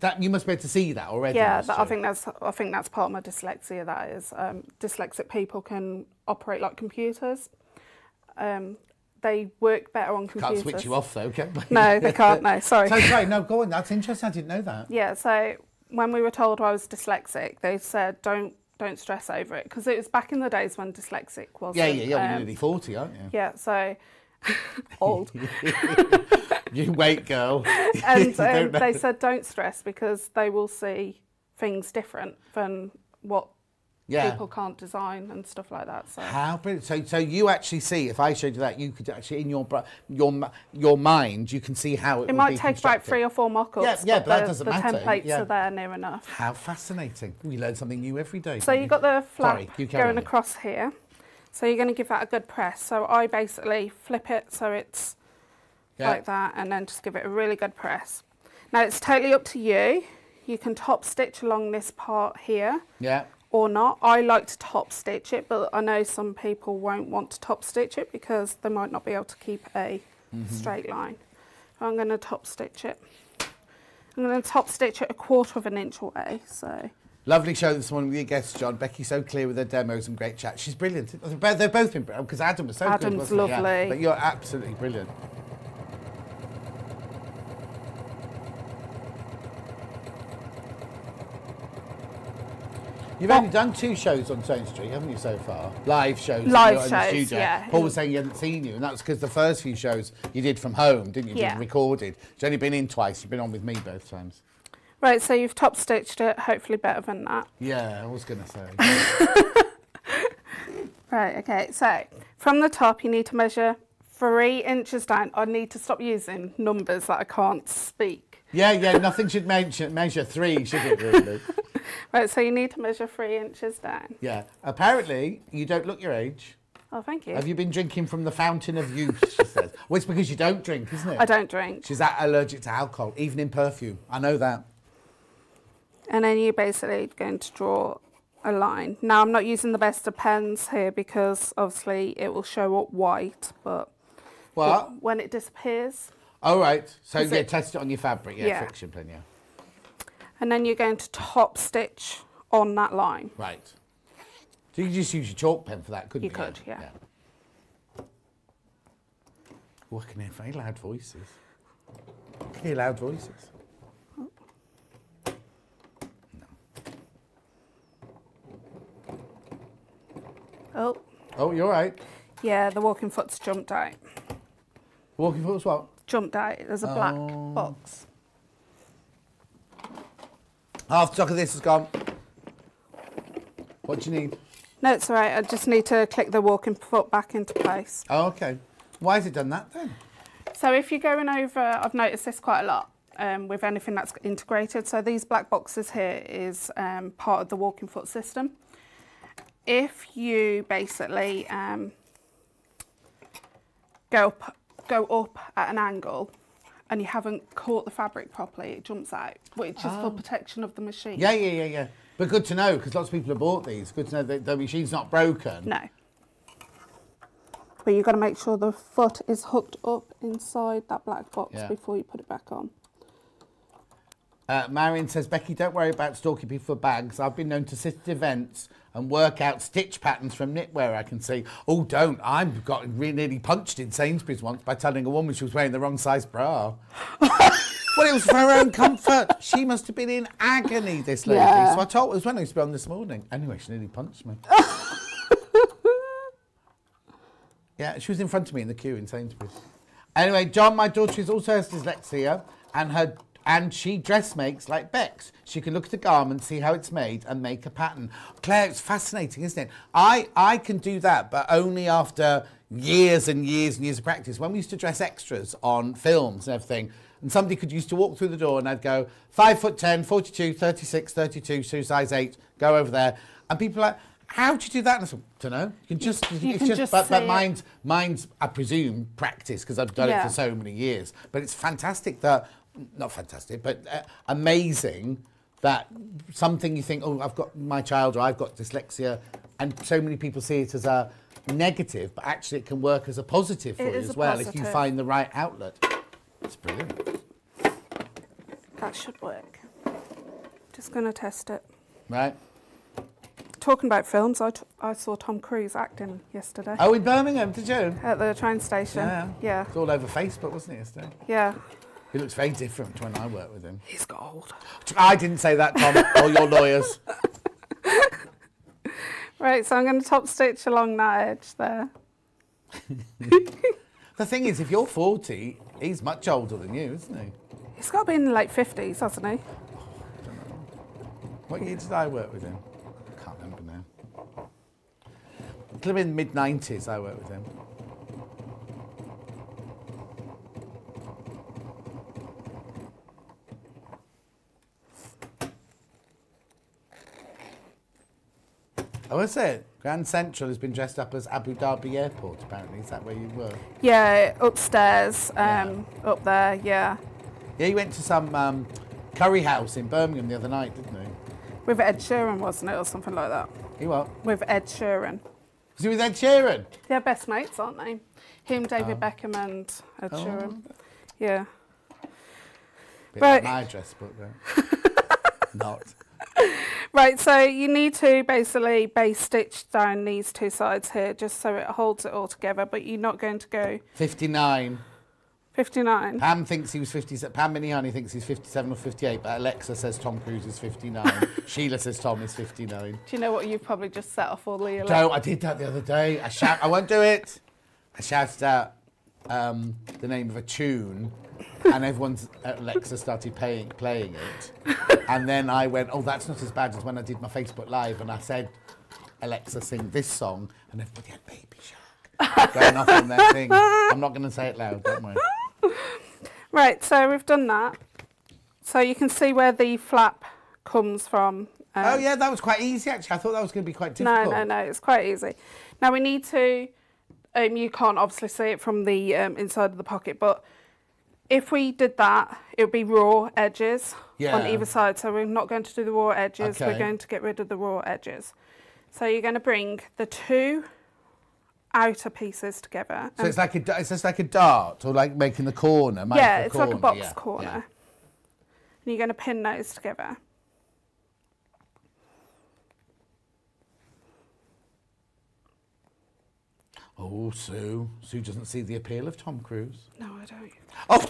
That you must be able to see that already. Yeah, I think that's part of my dyslexia. That is, dyslexic people can operate like computers. They work better on computers. Can't switch you off though, can they? No, they can't. No, sorry. So sorry, no, go on. That's interesting. I didn't know that. Yeah. So when we were told I was dyslexic, they said don't stress over it, because it was back in the days when dyslexic was. Yeah. You're nearly 40, aren't you? Yeah. So old. You wait, girl. And they said don't stress, because they will see things different than what people can't design and stuff like that. So how brilliant! So you actually see, if I showed you that, you could actually in your mind you can see how it might take about 3 or 4 mock-ups. Yeah, but that doesn't matter. The templates are there near enough. How fascinating! We learn something new every day. So you've got the flap going across here. So you're going to give that a good press. So I basically flip it so it's like that, and then just give it a really good press. Now it's totally up to you. You can top stitch along this part here. Yeah. Or not. I like to top stitch it, but I know some people won't want to top stitch it because they might not be able to keep a straight line. So I'm going to top stitch it. I'm going to top stitch it 1/4 of an inch away. So lovely show this morning with your guest, John. Becky's so clear with her demos and great chat. She's brilliant. They've both been brilliant because Adam was so good. Adam's Wasn't he? lovely. Yeah. But you're absolutely brilliant. You've only done 2 shows on Sewing Street, haven't you, so far? Live shows. Live in the shows, studio. yeah. Paul was saying he hadn't seen you, and that was because the first few shows you did from home, didn't you? Yeah. Recorded. You've only been in twice. You've been on with me both times. right, so you've top stitched it, hopefully better than that. Yeah, I was going to say. Right, okay, so from the top you need to measure 3 inches down. I need to stop using numbers that I can't speak. Yeah, nothing should measure 3, should it, really? Right, so you need to measure 3 inches down. Yeah. Apparently, you don't look your age. Oh, thank you. Have you been drinking from the fountain of youth, she says? Well, it's because you don't drink, isn't it? I don't drink. She's that allergic to alcohol, even in perfume. I know that. And then you're basically going to draw a line. Now, I'm not using the best of pens here because obviously it will show up white, but when it disappears. Oh, right. So you test it on your fabric, Yeah. friction pen, yeah. And then you're going to top stitch on that line. Right. So you could just use your chalk pen for that, couldn't you? You could, yeah. Oh, I can hear very loud voices. I can hear loud voices. Oh. Oh, you're right. Yeah, the walking foot's jumped out. Walking foot's what? Jumped out. There's a black box. Half the stock of this has gone. What do you need? No, it's all right. I just need to click the walking foot back into place. Oh, okay. Why has it done that then? So if you're going over, I've noticed this quite a lot with anything that's integrated. So these black boxes here is part of the walking foot system. If you basically go up at an angle and you haven't caught the fabric properly, it jumps out, which is for protection of the machine. Yeah. But good to know, because lots of people have bought these. Good to know that the machine's not broken. No. But you've got to make sure the foot is hooked up inside that black box before you put it back on. Marion says, Becky, don't worry about stalking people for bags. I've been known to sit at events and work out stitch patterns from knitwear I can see. Oh, don't. I got nearly punched in Sainsbury's once by telling a woman she was wearing the wrong size bra. Well, it was for her own comfort. She must have been in agony, this lady. Yeah. So I told her, it was when I used to be on this morning. Anyway, she nearly punched me. Yeah, she was in front of me in the queue in Sainsbury's. Anyway, John, my daughter, also has dyslexia, and she dressmakes like Bex. She can look at a garment, see how it's made, and make a pattern. Claire, it's fascinating, isn't it? I can do that, but only after years and years and years of practice. When we used to dress extras on films and everything, and somebody used to walk through the door and I'd go, 5'10", 42, 36, 32, shoe size 8, go over there. And people are like, how do you do that? And I said, don't know. You can just, but mine's, I presume, practice, because I've done it for so many years. But it's fantastic that, not fantastic, but amazing that something you think, oh, I've got my child or I've got dyslexia, and so many people see it as a negative, but actually it can work as a positive for you as well if you find the right outlet. It's brilliant. That should work. Just going to test it. Right. Talking about films, I saw Tom Cruise acting yesterday. Oh, in Birmingham, did you? At the train station. Yeah. It's all over Facebook, wasn't it, yesterday? Yeah. He looks very different to when I worked with him. He's got old. I didn't say that, Tom, or your lawyers. Right, so I'm going to top stitch along that edge there. The thing is, if you're 40, he's much older than you, isn't he? He's got to be in the late 50s, hasn't he? I don't know. What year did I work with him? I can't remember now. It could have been mid-90s I worked with him. Oh, is it? Grand Central has been dressed up as Abu Dhabi Airport, apparently. Is that where you were? Yeah, upstairs, up there, yeah. Yeah, you went to some curry house in Birmingham the other night, didn't you? With Ed Sheeran, wasn't it, or something like that? You what? With Ed Sheeran. Was he with Ed Sheeran? They're best mates, aren't they? Him, David Beckham and Ed Sheeran. Yeah. Bit like my dress book, though. Not. Right, so you need to basically base stitch down these two sides here just so it holds it all together, but you're not going to go... 59. 59. Pam thinks he was 57. Pam Minihani thinks he's 57 or 58, but Alexa says Tom Cruise is 59. Sheila says Tom is 59. Do you know what? You've probably just set off all the... No, I did that the other day. I won't do it. I shouted out the name of a tune, and everyone's Alexa started playing it. And then I went, oh, that's not as bad as when I did my Facebook Live, and I said, Alexa, sing this song, and everybody had Baby Shark going off on their thing. I'm not going to say it loud, don't worry. Right, so we've done that. So you can see where the flap comes from. Oh, yeah, that was quite easy, actually. I thought that was going to be quite difficult. No, it's quite easy. Now we need to... you can't obviously see it from the inside of the pocket, but if we did that, it would be raw edges on either side. So we're not going to do the raw edges. Okay. We're going to get rid of the raw edges. So you're going to bring the two outer pieces together. So it's like it's just like a dart, or like making the corner. Yeah, it's like a box corner. Yeah. And you're going to pin those together. Oh, Sue. Sue doesn't see the appeal of Tom Cruise. No, I don't. Oh,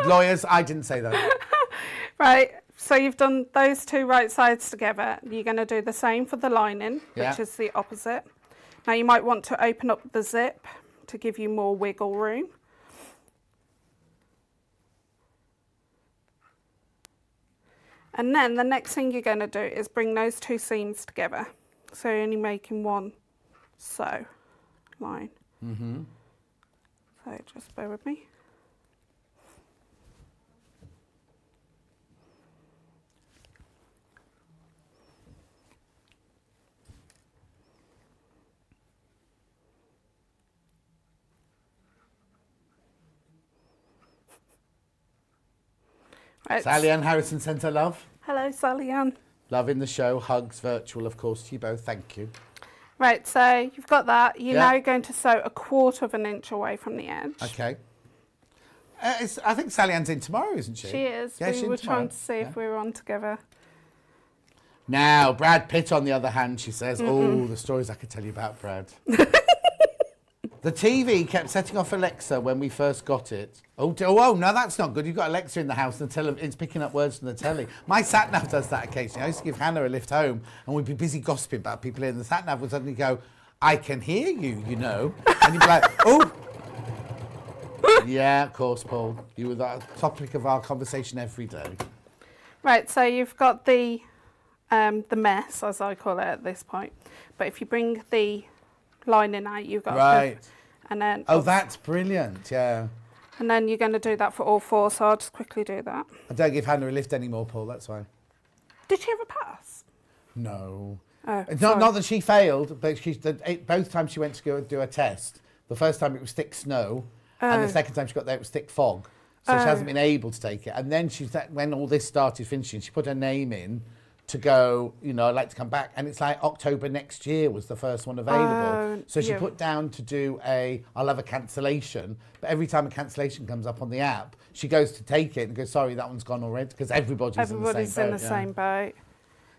lawyers, I didn't say that. Right, so you've done those two right sides together. You're going to do the same for the lining, which is the opposite. Now, you might want to open up the zip to give you more wiggle room. And then the next thing you're going to do is bring those two seams together. So you're only making one sew line. Mm-hmm. So just bear with me. Right. Sally Ann Harrison sent her love. Hello, Sally Ann. Loving the show. Hugs virtual, of course, to you both. Thank you. Right, so you've got that. You're now going to sew 1/4 inch away from the edge. Okay. I think Sally Ann's in tomorrow, isn't she? She is. Yeah, we were trying to see if we were on together. Now, Brad Pitt, on the other hand, she says, oh, the stories I could tell you about Brad. The TV kept setting off Alexa when we first got it. Oh, no, that's not good. You've got Alexa in the house and it's picking up words from the telly. My sat-nav does that occasionally. I used to give Hannah a lift home and we'd be busy gossiping about people in the sat-nav would suddenly go, I can hear you, you know. And you'd be like, oh. Yeah, of course, Paul. You were the topic of our conversation every day. Right, so you've got the mess, as I call it at this point. But if you bring the lining out, you've got right. And then that's brilliant, yeah. And then you're going to do that for all four, so I'll just quickly do that. I don't give Hannah a lift anymore, Paul, that's fine. Did she ever pass? No. Oh, it's not that she failed, but both times she went to go do a test. The first time it was thick snow, and the second time she got there it was thick fog. So she hasn't been able to take it. And then when all this started finishing, she put her name in to go, you know, I'd like to come back. And it's like October next year was the first one available. So she put down to do I'll have a cancellation. But every time a cancellation comes up on the app, she goes to take it and goes, sorry, that one's gone already. Because everybody's in the same boat.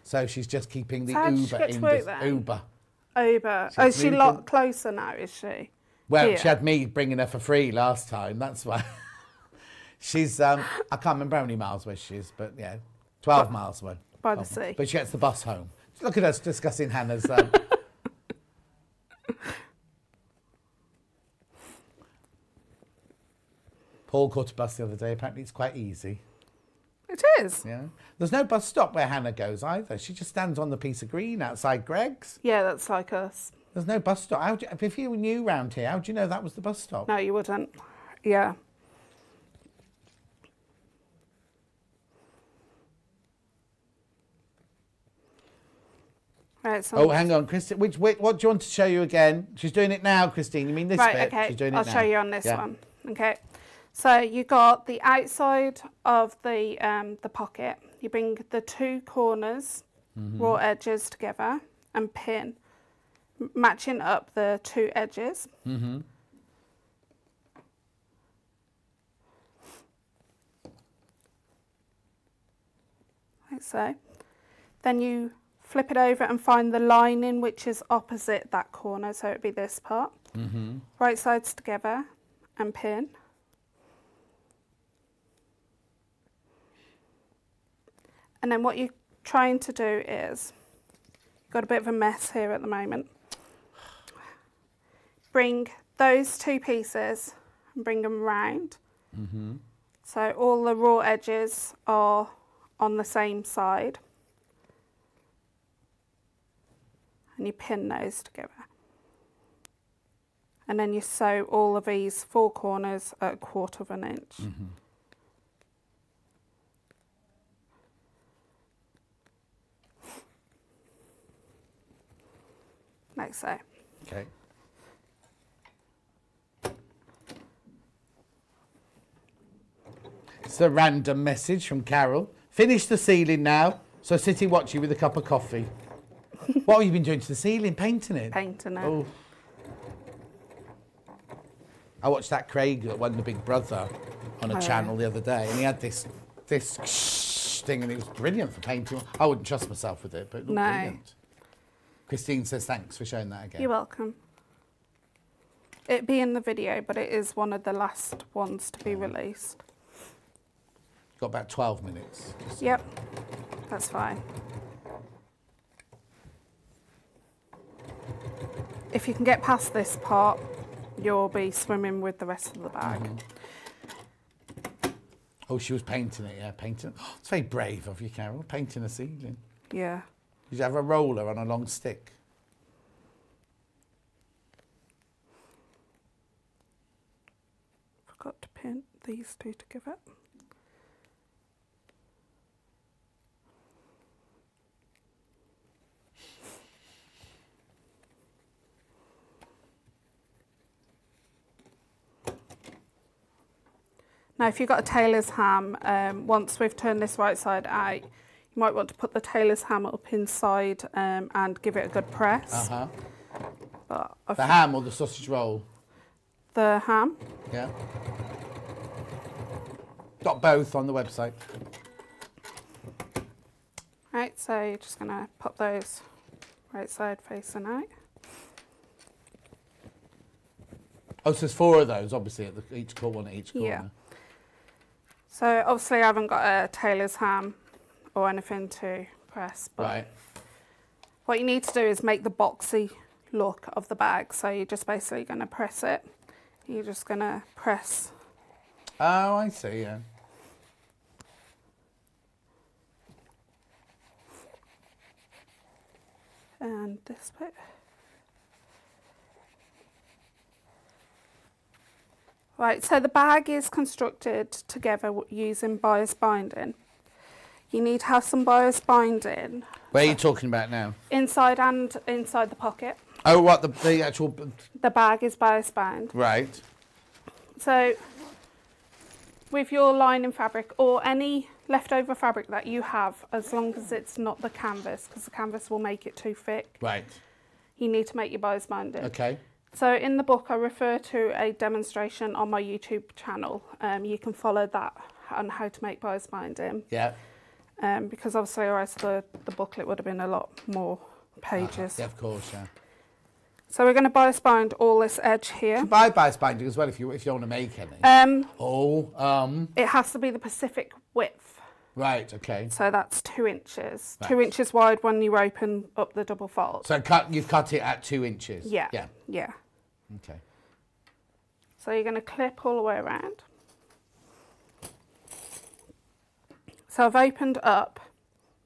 So she's just keeping the Uber in this Uber. Uber. Oh, is she a lot closer now, is she? Well, she had me bringing her for free last time. That's why. She's, I can't remember how many miles away she is, but yeah, 12 miles away. By the sea. But she gets the bus home. Look at us discussing Hannah's... Paul caught a bus the other day. Apparently it's quite easy. It is? Yeah. There's no bus stop where Hannah goes either. She just stands on the piece of green outside Greg's. Yeah, that's like us. There's no bus stop. If you were new round here, how do you know that was the bus stop? No, you wouldn't. Yeah. Right, so oh, hang on, Christine. What do you want to show you again? She's doing it now, Christine. You mean this bit? Right, okay. She's doing it I'll now. show you on this one. Okay. So you got the outside of the pocket. You bring the two corners, raw edges together and pin, matching up the two edges. Like so. Then you flip it over and find the lining which is opposite that corner, so it would be this part. Right sides together and pin. And then what you're trying to do is, got a bit of a mess here at the moment. Bring those two pieces and bring them round. So all the raw edges are on the same side. And you pin those together. And then you sew all of these four corners at 1/4 of an inch. Like so. Okay. It's a random message from Carol. Finish the ceiling now, so sit and watch you with a cup of coffee. What have you been doing to the ceiling? Painting it? Painting it. Oh. I watched that Craig that won the Big Brother on a channel the other day, and he had this thing, and it was brilliant for painting. I wouldn't trust myself with it, but it looked brilliant. Christine says thanks for showing that again. You're welcome. It'd be in the video, but it is one of the last ones to be released. Got about 12 minutes. Yep, that's fine. If you can get past this part, you'll be swimming with the rest of the bag. Oh, she was painting it, yeah, painting. Oh, it's very brave of you, Carol, painting a ceiling. Yeah. Did you have a roller on a long stick? Forgot to pin these two together. Now, if you've got a tailor's ham, once we've turned this right side out, you might want to put the tailor's ham up inside and give it a good press. But the ham or the sausage roll? The ham. Yeah. Got both on the website. Right, so you're just going to pop those right side facing out. Oh, so there's 4 of those, obviously, at one at each corner. Yeah. So obviously I haven't got a tailor's ham or anything to press, but what you need to do is make the boxy look of the bag. So you're just basically going to press it. You're just going to press. Oh, I see, yeah. And this bit. Right, so the bag is constructed together using bias binding. You need to have some bias binding. Where are you talking about now? Inside and inside the pocket. Oh, what, the actual... The bag is bias bound. Right. So, with your lining fabric or any leftover fabric that you have, as long as it's not the canvas, because the canvas will make it too thick. Right. You need to make your bias binding. Okay. So in the book, I refer to a demonstration on my YouTube channel. You can follow that on how to make bias binding. Yeah. Because obviously, or else the booklet would have been a lot more pages. Yeah, of course, yeah. So we're going to bias bind all this edge here. You can buy bias binding as well if you don't want to make any. It has to be the Pacific width. Right, okay. So that's 2 inches. Right. 2 inches wide when you open up the double fold. So you've cut it at 2 inches? Yeah. Yeah. Yeah. Okay. So you're going to clip all the way around. So I've opened up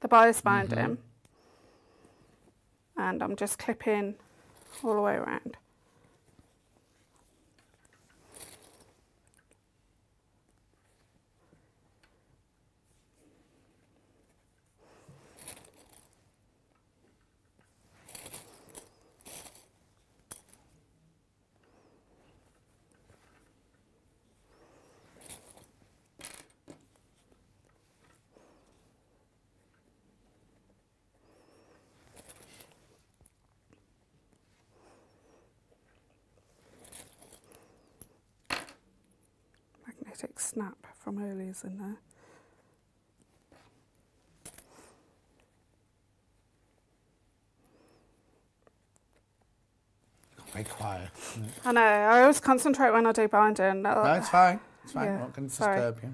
the bias binding and I'm just clipping all the way around. magnetic snap from earlier's in there. Very quiet. I know, I always concentrate when I do binding. No, it's fine. It's fine. Yeah, I'm not going to disturb you.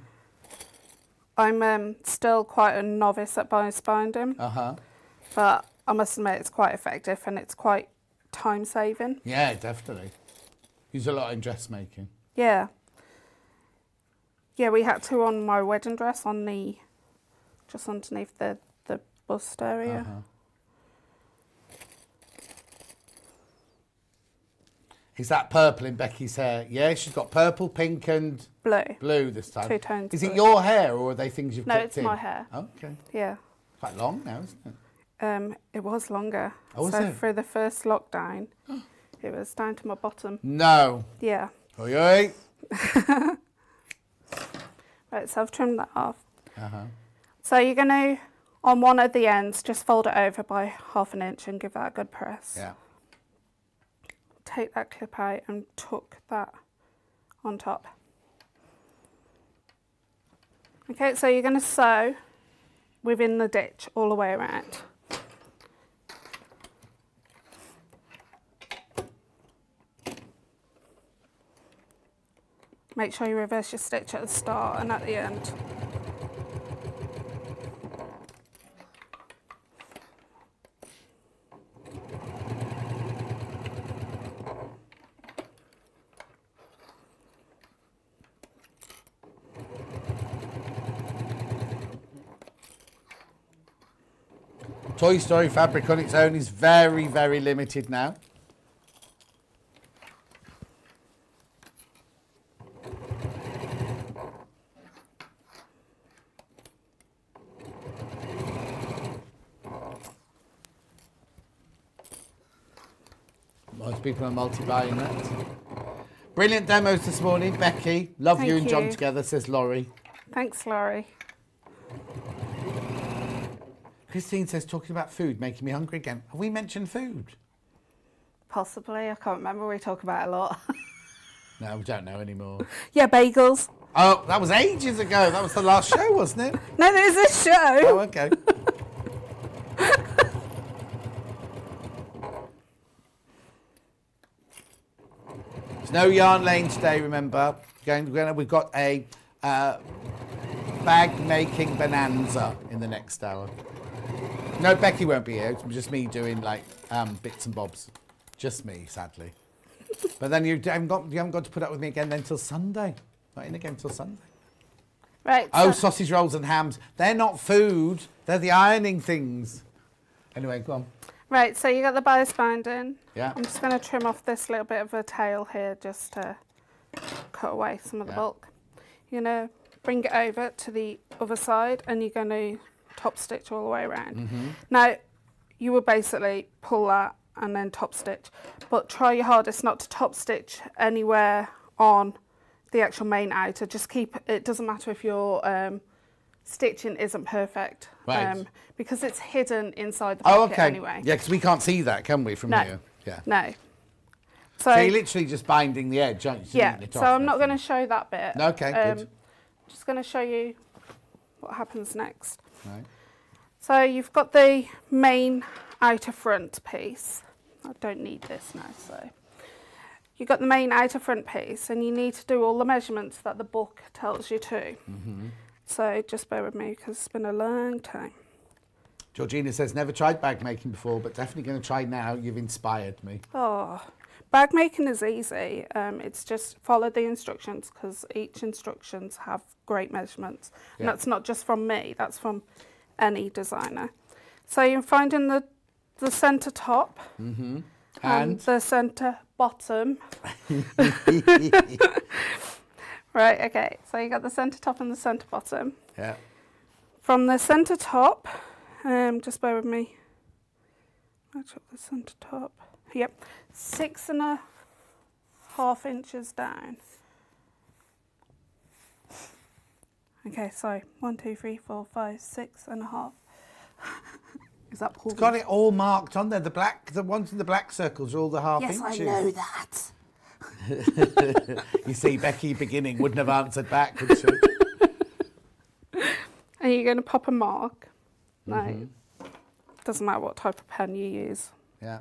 I'm still quite a novice at bias binding. But I must admit it's quite effective and it's quite time saving. Yeah, definitely. Use a lot in dressmaking. Yeah. Yeah, we had to on my wedding dress on the, just underneath the bust area. Is that purple in Becky's hair? Yeah, she's got purple, pink and blue. Blue this time. 2 tones. Is it your hair or are they things you've No, clipped it's in? my hair. Okay. Yeah. Quite long now, isn't it? It was longer. Oh, so was it? for the first lockdown, it was down to my bottom. No. Yeah. Oi, oi. Right, so I've trimmed that off. So you're going to, on one of the ends, just fold it over by 1/2 inch and give that a good press. Yeah. Take that clip out and tuck that on top. Okay, so you're going to sew within the ditch all the way around. Make sure you reverse your stitch at the start and at the end. Toy Story fabric on its own is very, very limited now. Most people are multi-buying that. Brilliant demos this morning, Becky. Love Thank you and John you. together, says Laurie. Thanks, Laurie. Christine says, talking about food, making me hungry again. Have we mentioned food? Possibly, I can't remember, we talk about it a lot. No, we don't know anymore. Yeah, bagels. Oh, that was ages ago. That was the last show, wasn't it? No, there's a show. Oh, okay. There's no yarn lane today, remember. We've got a bag making bonanza in the next hour. No, Becky won't be here. It's just me doing like bits and bobs. Just me, sadly. But then you haven't got to put up with me again then till Sunday. Not in again till Sunday. Right. Oh, so sausage rolls and hams. They're not food. They're the ironing things. Anyway, go on. right, so you got the bias binding. Yeah. I'm just going to trim off this little bit of a tail here just to cut away some of the bulk. You're going to bring it over to the other side and you're going to top stitch all the way around. Now, you will basically pull that and then top stitch, but try your hardest not to top stitch anywhere on the actual main outer. Just keep, it doesn't matter if your stitching isn't perfect, Right. because it's hidden inside the pocket anyway. Yeah, because we can't see that, can we, from here? Yeah. No. So you're literally just binding the edge, aren't you? Yeah, so I'm not going to show that bit. Okay, good. Just going to show you what happens next. Right. So you've got the main outer front piece. I don't need this now, so. You've got the main outer front piece and you need to do all the measurements that the book tells you to. So just bear with me because it's been a long time. Georgina says, never tried bag making before, but definitely going to try now. You've inspired me. Oh, bag making is easy. It's just follow the instructions because each instructions have great measurements. Yeah. And that's not just from me, that's from any designer. So you're finding the centre top and the centre bottom. Right, okay, so you got the centre top and the centre bottom. Yeah. From the centre top, just bear with me. Match up the centre top. Yep, 6.5 inches down. Okay, sorry. 1, 2, 3, 4, 5, 6.5. Is that Paul? It's got it all marked on there. The ones in the black circles are all the half inches. Yes, I know that. You see, Becky beginning wouldn't have answered back, would she? And you're going to pop a mark. No, doesn't matter what type of pen you use. Yeah.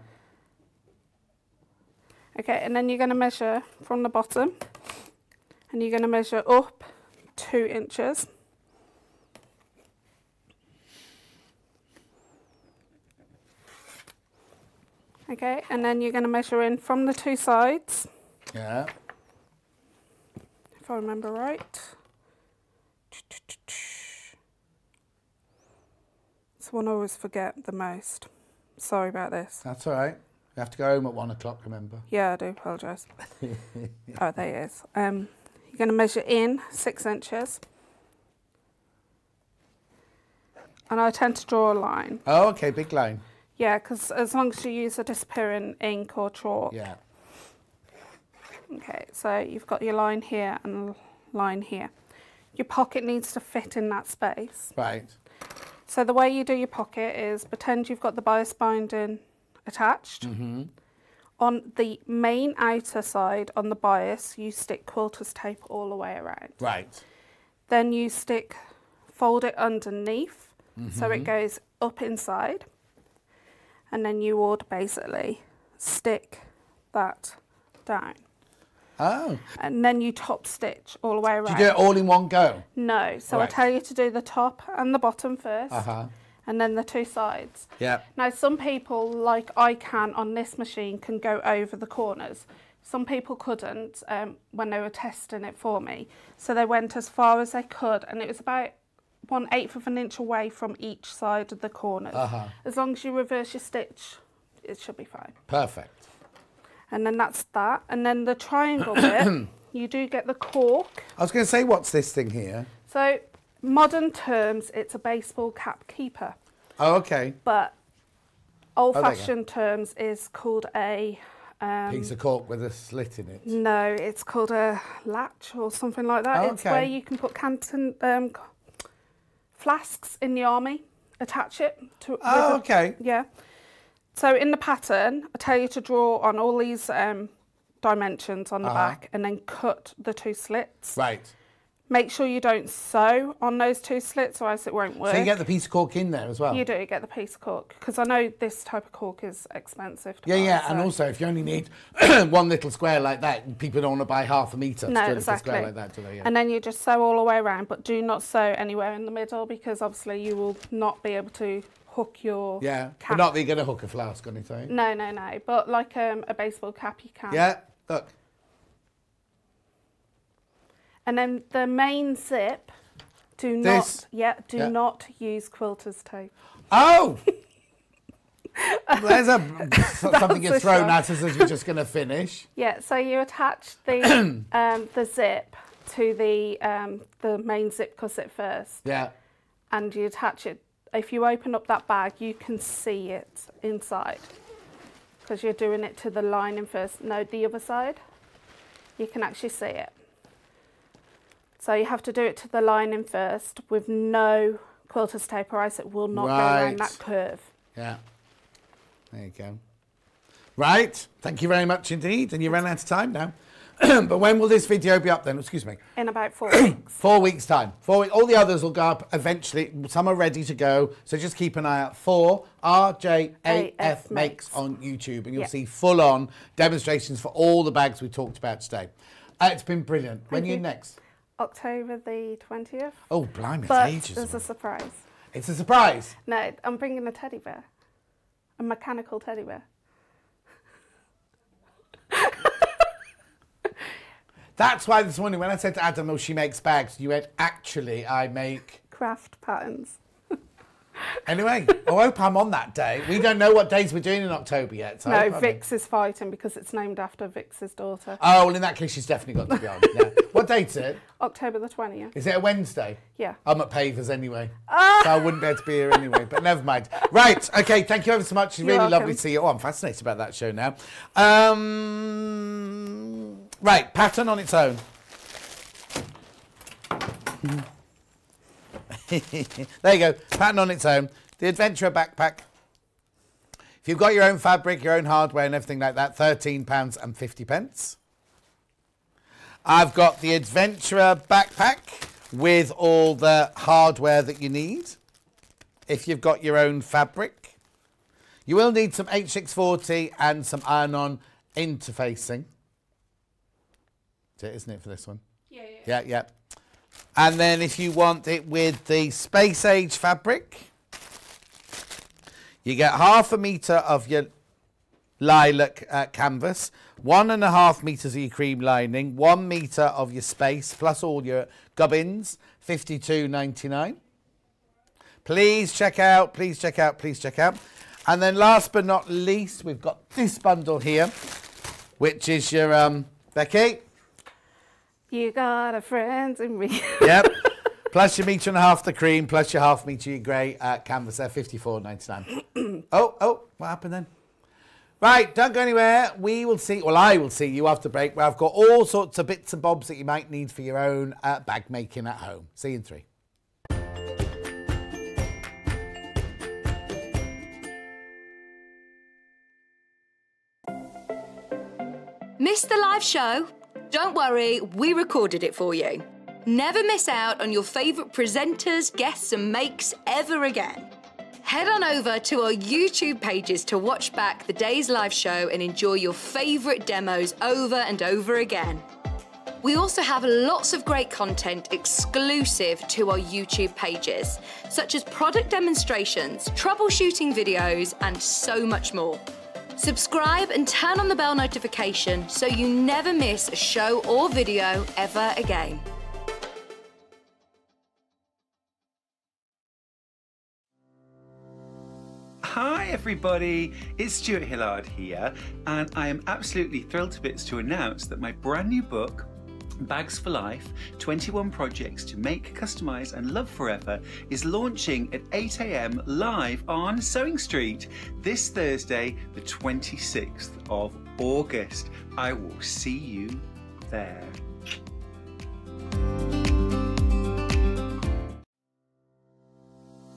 Okay, and then you're going to measure from the bottom, and you're going to measure up 2 inches. Okay, and then you're going to measure in from the 2 sides. Yeah. If I remember right. It's one I always forget the most. Sorry about this. That's all right. You have to go home at 1 o'clock, remember? Yeah, I do apologise. Oh, there it is. You're going to measure in 6 inches. And I tend to draw a line. Oh, okay, big line. Yeah, because as long as you use a disappearing ink or chalk. Yeah. Okay, so you've got your line here and a line here. Your pocket needs to fit in that space. Right. So the way you do your pocket is pretend you've got the bias binding attached. On the main outer side, on the bias, you stick quilter's tape all the way around. Right. Then you fold it underneath, so it goes up inside. And then you would basically stick that down. Oh. And then you top stitch all the way around. Do you do it all in one go? No, so Right. I tell you to do the top and the bottom first, and then the 2 sides. Yeah. Now, some people, like I can on this machine, can go over the corners. Some people couldn't when they were testing it for me. So they went as far as they could, and it was about 1/8 of an inch away from each side of the corners. As long as you reverse your stitch, it should be fine. Perfect. And then that's that. And then the triangle bit, you do get the cork. I was going to say, what's this thing here? So, modern terms, it's a baseball cap keeper. Oh, okay. But old-fashioned terms is called a... Piece of cork with a slit in it. No, it's called a latch or something like that. Oh, It's where you can put flasks in the army, attach it to... Oh, okay. Yeah. So in the pattern, I tell you to draw on all these dimensions on the back and then cut the 2 slits. Right. Make sure you don't sew on those 2 slits or else it won't work. So you get the piece of cork in there as well? You do get the piece of cork, because I know this type of cork is expensive to buy. Yeah, So. and also if you only need one little square like that, people don't want to buy half a metre No, to do a exactly. square like that, do they? Yeah. And then you just sew all the way around, but do not sew anywhere in the middle, because obviously you will not be able to hook your but cap. not that you're going to hook a flask on it, are you? No, no, no. But like a baseball cap, you can. Yeah, look. And then the main zip, do not use quilter's tape. Oh! There's something you're thrown at us as you're just going to finish. Yeah, so you attach the zip to the main zip gusset first. Yeah. And you attach it. If you open up that bag, you can see it inside, because you're doing it to the lining first. No, the other side, you can actually see it. So you have to do it to the lining first with no quilter's tape, or else it will not go around that curve. Yeah. There you go. Right. Thank you very much indeed. And you ran out of time now. But when will this video be up then? Excuse me. In about 4 weeks. 4 weeks' time. All the others will go up eventually. Some are ready to go. So just keep an eye out for RJAF Makes on YouTube. And you'll see full-on demonstrations for all the bags we talked about today. It's been brilliant. When are you next? October the 20th. Oh, blimey, but it's ages. there's a surprise. It's a surprise? No, I'm bringing a teddy bear. A mechanical teddy bear. That's why this morning when I said to Adam, oh, she makes bags, you went, actually, I make... craft patterns. Anyway, I hope I'm on that day. We don't know what days we're doing in October yet. So no, Vix is fighting because it's named after Vix's daughter. Oh, well, in that case, she's definitely got to be on. Yeah. What date's it? October the 20th. Is it a Wednesday? Yeah. I'm at Pavers anyway. So I wouldn't be able to be here anyway, but never mind. Right, okay, thank you ever so much. It's really lovely to see you. Oh, I'm fascinated about that show now. Right, pattern on its own. There you go, pattern on its own. The Adventurer backpack. If you've got your own fabric, your own hardware and everything like that, £13.50. I've got the Adventurer backpack with all the hardware that you need. If you've got your own fabric, you will need some H640 and some iron-on interfacing. Isn't it for this one? Yeah. And then if you want it with the Space Age fabric, you get 1/2 metre of your lilac canvas, 1.5 metres of your cream lining, 1 metre of your space, plus all your gubbins, $52.99. Please check out, please check out, please check out. And then last but not least, we've got this bundle here, which is your, Becky. You got a friend in me. Yep. Plus your 1.5 metre the cream, plus your 1/2 metre your grey canvas there, $54.99. Oh, what happened then? Right, don't go anywhere. We will see, well, I will see you after break, where I've got all sorts of bits and bobs that you might need for your own bag making at home. See you in 3. Missed the live show? Don't worry, we recorded it for you. Never miss out on your favourite presenters, guests and makes ever again. Head on over to our YouTube pages to watch back the day's live show and enjoy your favourite demos over and over again. We also have lots of great content exclusive to our YouTube pages, such as product demonstrations, troubleshooting videos, and so much more. Subscribe and turn on the bell notification so you never miss a show or video ever again. Hi everybody, it's Stuart Hillard here, and I am absolutely thrilled to bits to announce that my brand new book, Bags for Life, 21 Projects to Make, Customise and Love Forever, is launching at 8 AM live on Sewing Street this Thursday, the 26th of August. I will see you there.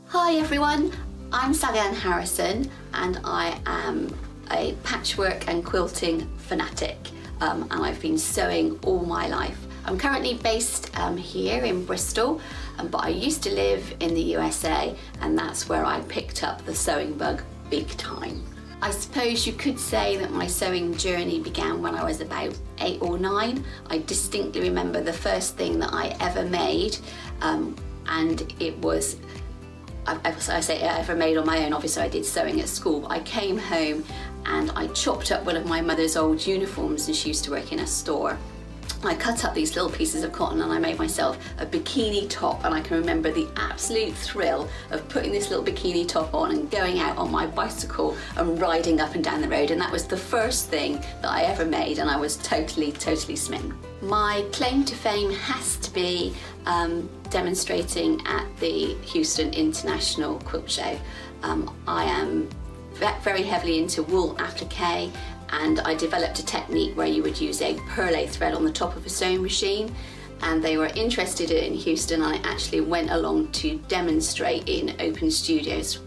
Hi everyone, I'm Sally Ann Harrison and I am a patchwork and quilting fanatic. And I've been sewing all my life. I'm currently based here in Bristol, but I used to live in the USA, and that's where I picked up the sewing bug big time. I suppose you could say that my sewing journey began when I was about 8 or 9. I distinctly remember the first thing that I ever made, and it was, I say ever made on my own, obviously I did sewing at school, but I came home and I chopped up one of my mother's old uniforms, and she used to work in a store. I cut up these little pieces of cotton and I made myself a bikini top, and I can remember the absolute thrill of putting this little bikini top on and going out on my bicycle and riding up and down the road, and that was the first thing that I ever made, and I was totally smitten. My claim to fame has to be demonstrating at the Houston International Quilt Show. I am very heavily into wool applique, and I developed a technique where you would use a perlé thread on the top of a sewing machine, and they were interested in Houston, and I actually went along to demonstrate in open studios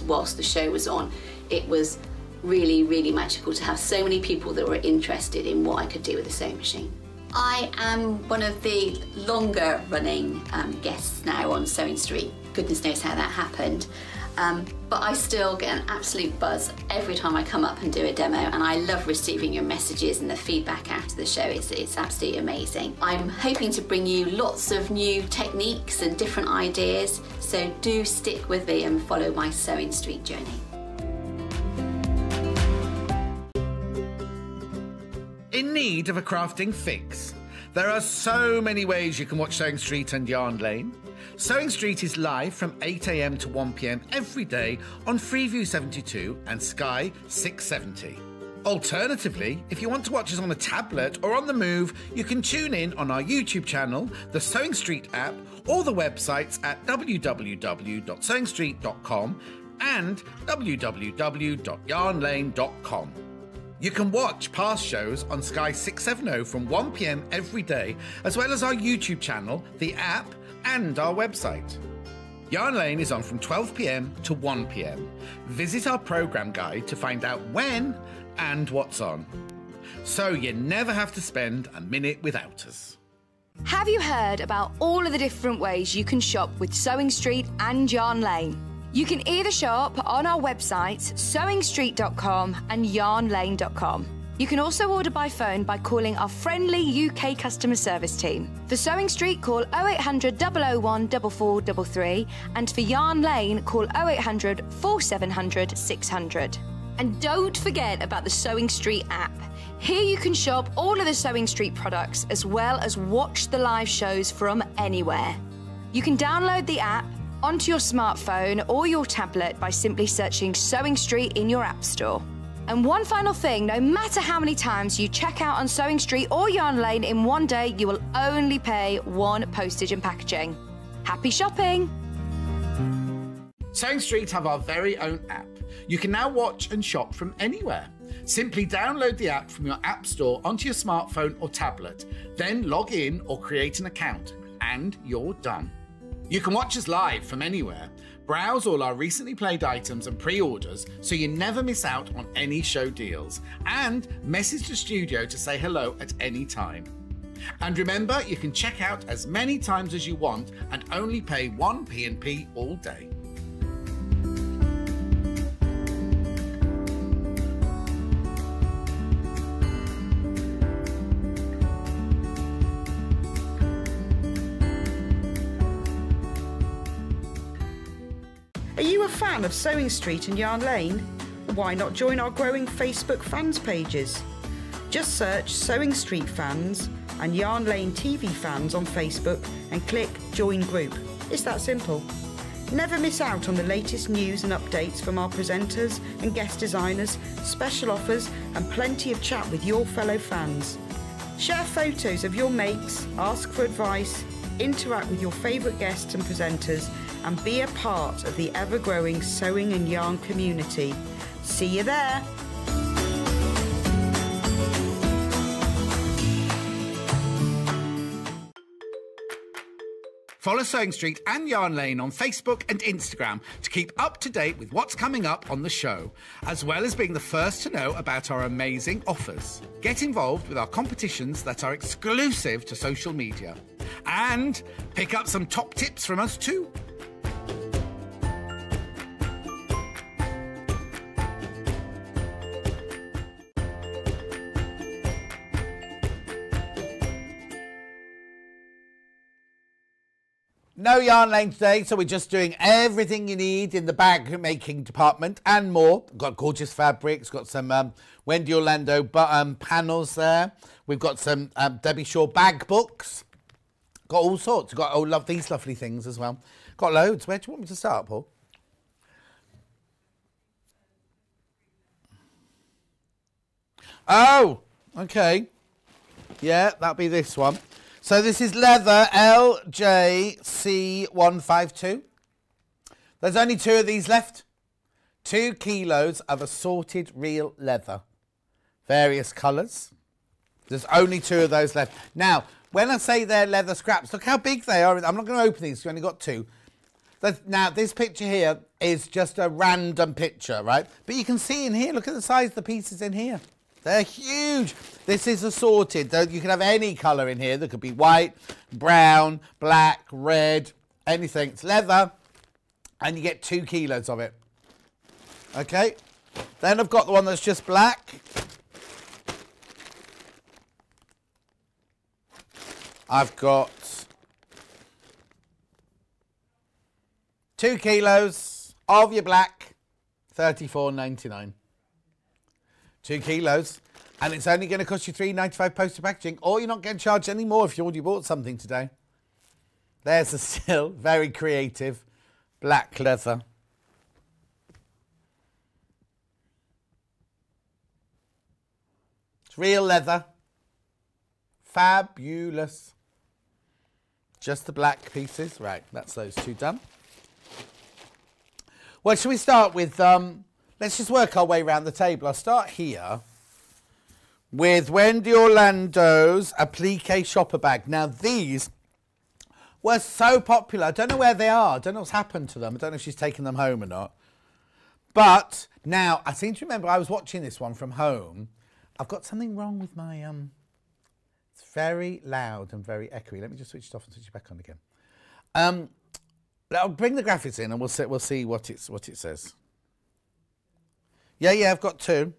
whilst the show was on. It was really magical to have so many people that were interested in what I could do with a sewing machine. I am one of the longer running guests now on Sewing Street. Goodness knows how that happened. But I still get an absolute buzz every time I come up and do a demo, and I love receiving your messages and the feedback after the show. It's absolutely amazing. I'm hoping to bring you lots of new techniques and different ideas, so do stick with me and follow my Sewing Street journey. In need of a crafting fix? There are so many ways you can watch Sewing Street and Yarn Lane. Sewing Street is live from 8 AM to 1 PM every day on Freeview 72 and Sky 670. Alternatively, if you want to watch us on a tablet or on the move, you can tune in on our YouTube channel, the Sewing Street app, or the websites at www.sewingstreet.com and www.yarnlane.com. You can watch past shows on Sky 670 from 1 PM every day, as well as our YouTube channel, the app, and our website. Yarn Lane is on from 12 PM to 1 PM. Visit our programme guide to find out when and what's on. so you never have to spend a minute without us. Have you heard about all of the different ways you can shop with Sewing Street and Yarn Lane? You can either shop on our websites, sewingstreet.com and yarnlane.com. You can also order by phone by calling our friendly UK customer service team. For Sewing Street, call 0800 001 4433, and for Yarn Lane, call 0800 4700 600. And don't forget about the Sewing Street app. Here you can shop all of the Sewing Street products as well as watch the live shows from anywhere. You can download the app onto your smartphone or your tablet by simply searching Sewing Street in your app store. And one final thing, no matter how many times you check out on Sewing Street or Yarn Lane in one day, you will only pay one postage and packaging. Happy shopping! Sewing Street have our very own app. You can now watch and shop from anywhere. Simply download the app from your app store onto your smartphone or tablet, then log in or create an account, and you're done. You can watch us live from anywhere, browse all our recently played items and pre-orders so you never miss out on any show deals, and message the studio to say hello at any time. And remember, you can check out as many times as you want and only pay one P&P all day. Are you a fan of Sewing Street and Yarn Lane? Why not join our growing Facebook fans pages? Just search Sewing Street fans and Yarn Lane TV fans on Facebook and click Join Group. It's that simple. Never miss out on the latest news and updates from our presenters and guest designers, special offers and plenty of chat with your fellow fans. Share photos of your makes, ask for advice, interact with your favourite guests and presenters, and be a part of the ever-growing sewing and yarn community. See you there! Follow Sewing Street and Yarn Lane on Facebook and Instagram to keep up to date with what's coming up on the show, as well as being the first to know about our amazing offers. Get involved with our competitions that are exclusive to social media. And pick up some top tips from us too. No Yarn Lane today, so we're just doing everything you need in the bag making department and more. We've got gorgeous fabrics, got some Wendy Orlando panels there. We've got some Debbie Shaw bag books. Got all sorts. Got love these lovely things as well. Got loads. Where do you want me to start, Paul? Oh, okay. Yeah, that'll be this one. So this is leather LJC152. There's only 2 of these left. 2 kilos of assorted real leather. Various colours. There's only 2 of those left. Now, when I say they're leather scraps, look how big they are. I'm not going to open these, we've only got 2. Now, this picture here is just a random picture, right? But you can see in here, look at the size of the pieces in here. They're huge. This is assorted. You can have any colour in here. There could be white, brown, black, red, anything. It's leather, and you get 2 kilos of it. Okay? Then I've got the one that's just black. I've got 2 kilos of your black, $34.99. 2 kilos, and it's only going to cost you $3.95 postage packaging, or you're not getting charged any more if you already bought something today. There's a still very creative black leather. It's real leather. Fabulous. Just the black pieces. Right, that's those 2 done. Well, shall we start with... let's just work our way around the table. I'll start here with Wendy Orlando's applique shopper bag. Now, these were so popular. I don't know where they are. I don't know what's happened to them. I don't know if she's taken them home or not. But now, I seem to remember I was watching this one from home, I've got something wrong with my it's very loud and very echoey. Let me just switch it off and switch it back on again. I'll bring the graphics in and we'll see what it says. Yeah, I've got two.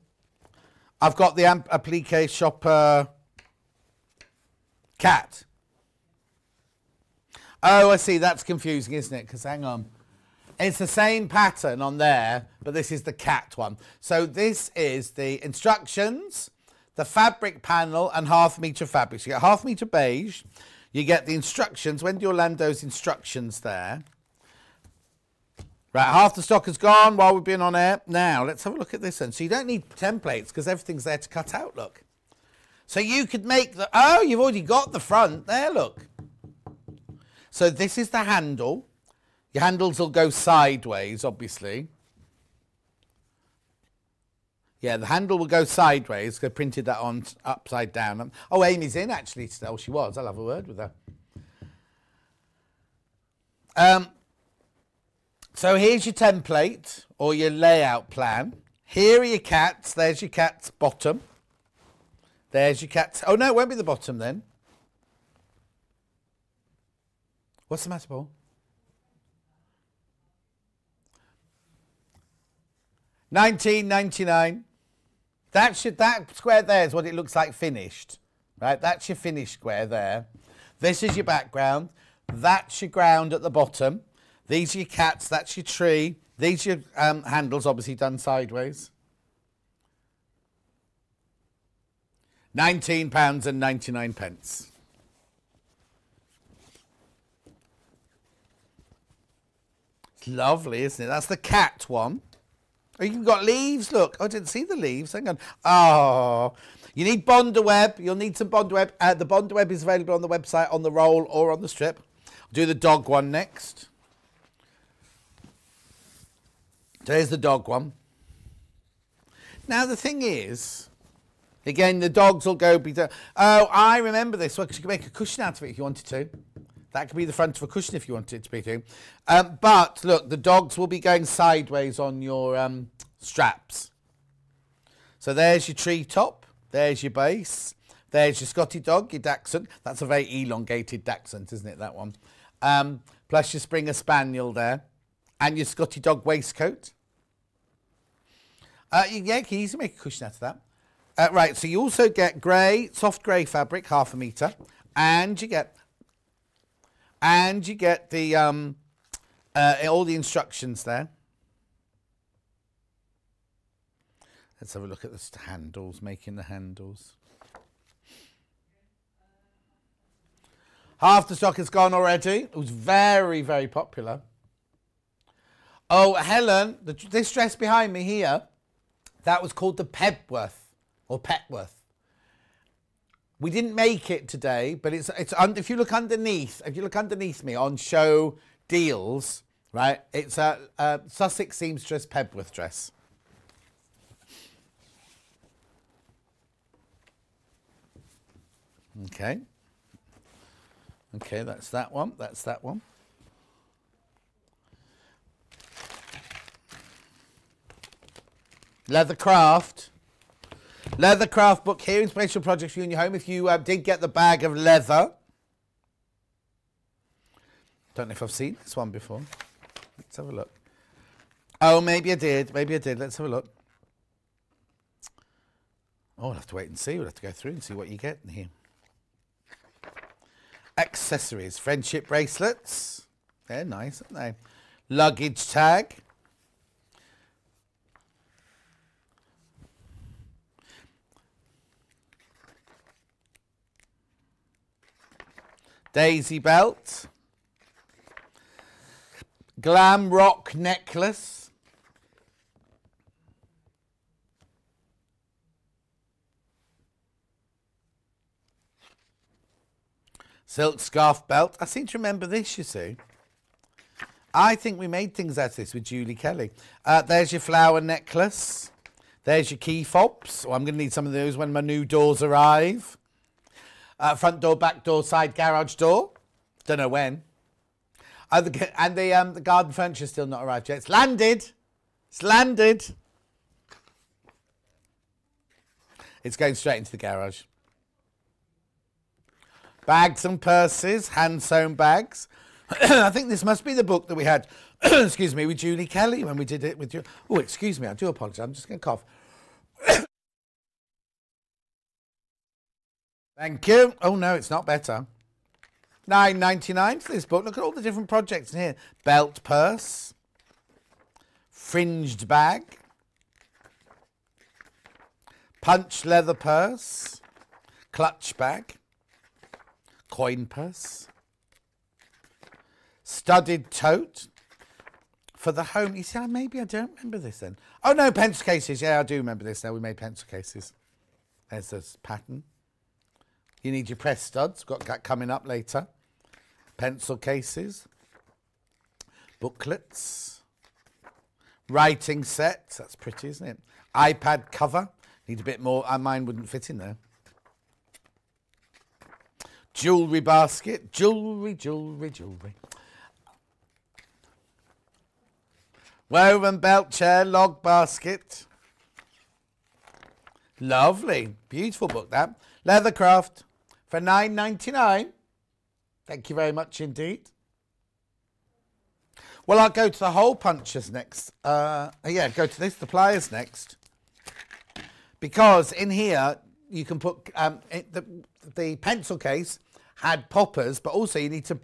I've got the applique shopper cat. Oh, I see. That's confusing, isn't it? Because hang on. It's the same pattern on there, but this is the cat one. So this is the instructions, the fabric panel, and ½ metre fabric. So you get ½ metre beige. You get the instructions. When do you land those instructions there? Right, half the stock has gone while we've been on air. Now, let's have a look at this one. So you don't need templates because everything's there to cut out, look. So you could make the... Oh, you've already got the front. There, look. So this is the handle. Your handles will go sideways, obviously. Yeah, the handle will go sideways. I printed that on upside down. Oh, Amy's in, actually, today. Oh, she was. I'll have a word with her. So here's your template or your layout plan. Here are your cats. There's your cat's bottom. There's your cat's... Oh, no, it won't be the bottom then. What's the matter, Paul? £19.99. That square there is what it looks like finished. Right, that's your finished square there. This is your background. That's your ground at the bottom. These are your cats, that's your tree. These are your handles, obviously done sideways. £19.99. It's lovely, isn't it? That's the cat one. Oh, you've got leaves, look. Oh, I didn't see the leaves. Hang on. Oh, you need Bondaweb. You'll need some Bondaweb. The Bondaweb is available on the website, on the roll or on the strip. I'll do the dog one next. So here's the dog one. Now the thing is, again, the dogs will go... Oh, I remember this. Well, you could make a cushion out of it if you wanted to. That could be the front of a cushion if you wanted it to be too. But look, the dogs will be going sideways on your straps. So there's your tree top. There's your base. There's your Scotty dog, your dachshund. That's a very elongated dachshund, isn't it, that one? Plus your Springer Spaniel there. And your Scotty dog waistcoat. Yeah, you can easily make a cushion out of that. Right, so you also get grey, soft grey fabric, ½ metre. And you get the all the instructions there. Let's have a look at the handles, making the handles. Half the stock has gone already. It was very, very popular. Oh, Helen, this dress behind me here, that was called the Pebworth or Petworth. We didn't make it today, but it's if you look underneath me on show deals, right? It's a Sussex Seamstress Pebworth dress. Okay. Okay, that's that one. That's that one. Leathercraft book here, inspirational projects for you in your home. If you did get the bag of leather. Don't know if I've seen this one before. Let's have a look. Oh, maybe I did. Let's have a look. Oh, we'll have to wait and see. We'll have to go through and see what you get in here. Accessories. Friendship bracelets. They're nice, aren't they? Luggage tag. Daisy belt. Glam rock necklace. Silk scarf belt. I seem to remember this, you see. I think we made things out of this with Julie Kelly. There's your flower necklace. There's your key fobs. Oh, I'm going to need some of those when my new doors arrive. Front door, back door, side garage door. Don't know when. And the garden furniture still not arrived yet. It's landed. It's landed. It's going straight into the garage. Bags and purses, hand-sewn bags. I think this must be the book that we had, excuse me, with Julie Kelly when we did it with you. Oh, excuse me, I do apologise. I'm just going to cough. Thank you. Oh, no, it's not better. $9.99 for this book. Look at all the different projects in here. Belt purse. Fringed bag. Punch leather purse. Clutch bag. Coin purse. Studded tote. For the home. You see, maybe I don't remember this then. Oh, no, pencil cases. Yeah, I do remember this now. We made pencil cases. There's this pattern. You need your press studs. Got that coming up later. Pencil cases. Booklets. Writing sets. That's pretty, isn't it? iPad cover. Need a bit more. Mine wouldn't fit in there. Jewellery basket. Jewellery, jewellery, jewellery. Woven belt chair, log basket. Lovely. Beautiful book, that. Leathercraft for $9.99. Thank you very much indeed. Well, I'll go to the hole punchers next. Yeah, go to this, the pliers next. Because in here, you can put... the pencil case had poppers, but also you need to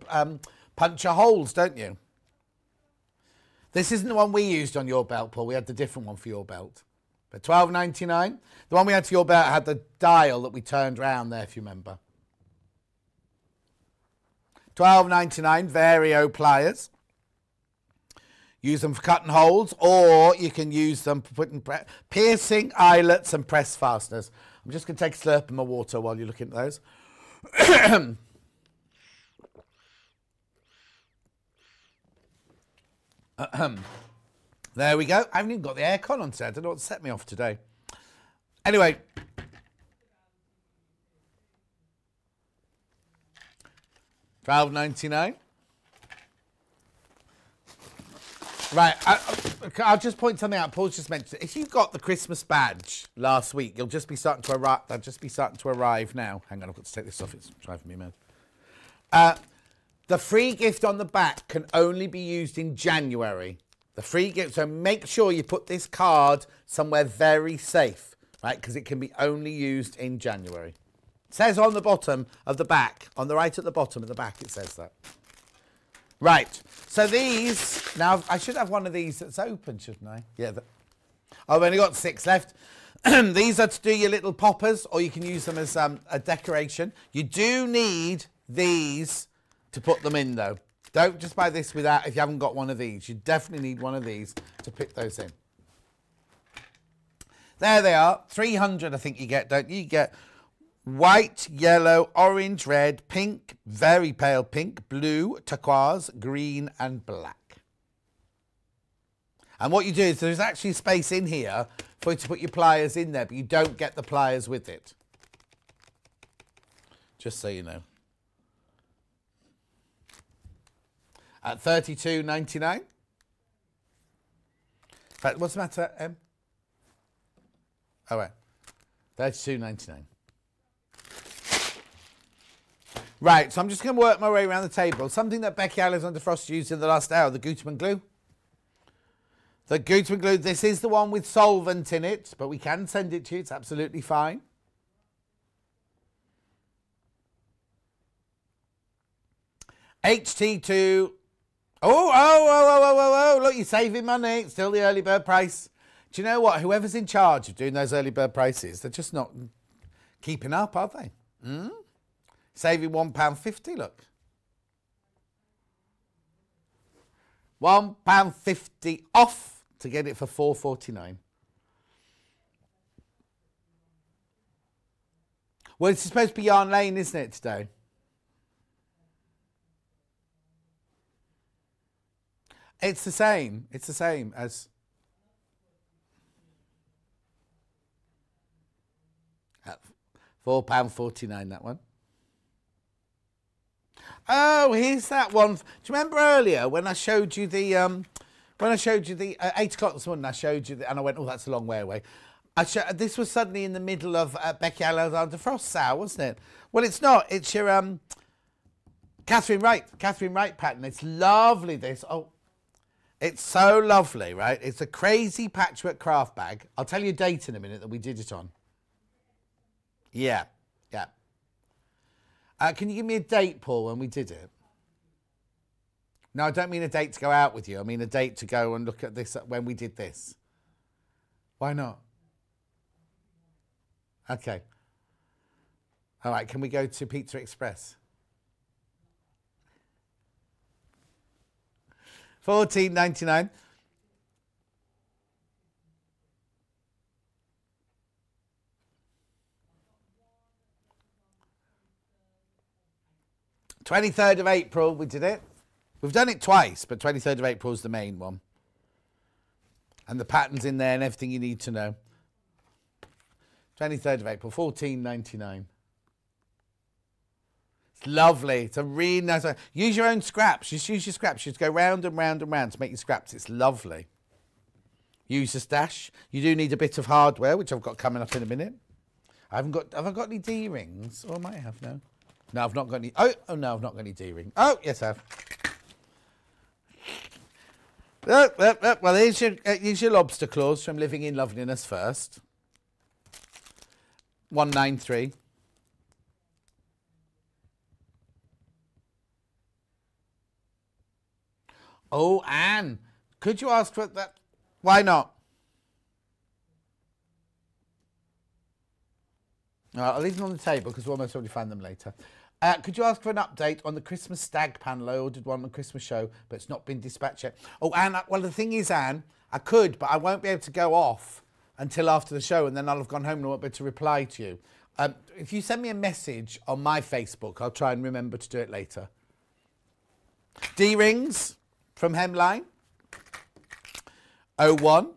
puncture holes, don't you? This isn't the one we used on your belt, Paul. We had the different one for your belt. But $12.99. The one we had for your belt had the dial that we turned round there, if you remember. $12.99, Vario pliers. Use them for cutting holes, or you can use them for putting piercing eyelets and press fasteners. I'm just going to take a slurp of my water while you're looking at those. There we go. I haven't even got the aircon on today. I don't know what set me off today. Anyway. $12.99. Right, I'll just point something out. Paul's just mentioned, if you got the Christmas badge last week, you'll just be starting to arrive. They'll just be starting to arrive now. Hang on, I've got to take this off. It's driving me mad. The free gift on the back can only be used in January. The free gift, so make sure you put this card somewhere very safe, right? Because it can be only used in January. It says on the bottom of the back, on the right at the bottom of the back, it says that. Right, so these, now I should have one of these that's open, shouldn't I? Yeah, I've only got 6 left. These are to do your little poppers, or you can use them as a decoration. You do need these to put them in, though. Don't just buy this without, if you haven't got one of these. You definitely need one of these to put those in. There they are, 300 I think you get, don't you? You get white, yellow, orange, red, pink, very pale pink, blue, turquoise, green and black. And what you do is there's actually space in here for you to put your pliers in there, but you don't get the pliers with it. Just so you know. At $32.99. In fact, what's the matter, Em? Oh, right. $32.99. Right, so I'm just going to work my way around the table. Something that Becky A Frost used in the last hour, the Gutermann glue. The Gutermann glue, this is the one with solvent in it, but we can send it to you. It's absolutely fine. HT2. Oh, look, you're saving money. It's still the early bird price. Do you know what? Whoever's in charge of doing those early bird prices, they're just not keeping up, are they? Saving £1.50, look. £1.50 off to get it for $4.49. Well, it's supposed to be Yarn Lane, isn't it, today? It's the same. It's the same as... £4.49, that one. Oh, here's that one. Do you remember earlier when I showed you the 8 o'clock this morning? I showed you and I went, oh, that's a long way away. This was suddenly in the middle of Becky A Frost sow, wasn't it? Well, it's not. It's your Catherine Wright pattern. It's lovely, this. Oh, it's so lovely, right? It's a crazy patchwork craft bag. I'll tell you a date in a minute that we did it on. Yeah, yeah. Can you give me a date, Paul, when we did it? No, I don't mean a date to go out with you. I mean a date to go and look at this when we did this. Why not? Okay. All right, can we go to Pizza Express? 14.99. (23rd of April) we did it. We've done it twice, but 23rd of April is the main one. And the pattern's in there and everything you need to know. 23rd of April, 14.99. It's lovely. It's a really nice one. Use your own scraps. Just use your scraps. Just go round and round and round to make your scraps. It's lovely. Use the stash. You do need a bit of hardware, which I've got coming up in a minute. Have I got any D-rings? Oh, I might have, no. No, I've not got any. Oh, no, I've not got any D-ring. Oh, yes, I have. Well, here's your lobster claws from Living in Loveliness First. 193. Oh, Anne, could you ask for that? Why not? All right, I'll leave them on the table because we'll almost already find them later. Could you ask for an update on the Christmas stag panel? I ordered one on the Christmas show, but it's not been dispatched yet. Oh, Anne, well, the thing is, Anne, I could, but I won't be able to go off until after the show, and then I'll have gone home and I won't be able to reply to you. If you send me a message on my Facebook, I'll try and remember to do it later. D-rings from Hemline. 01.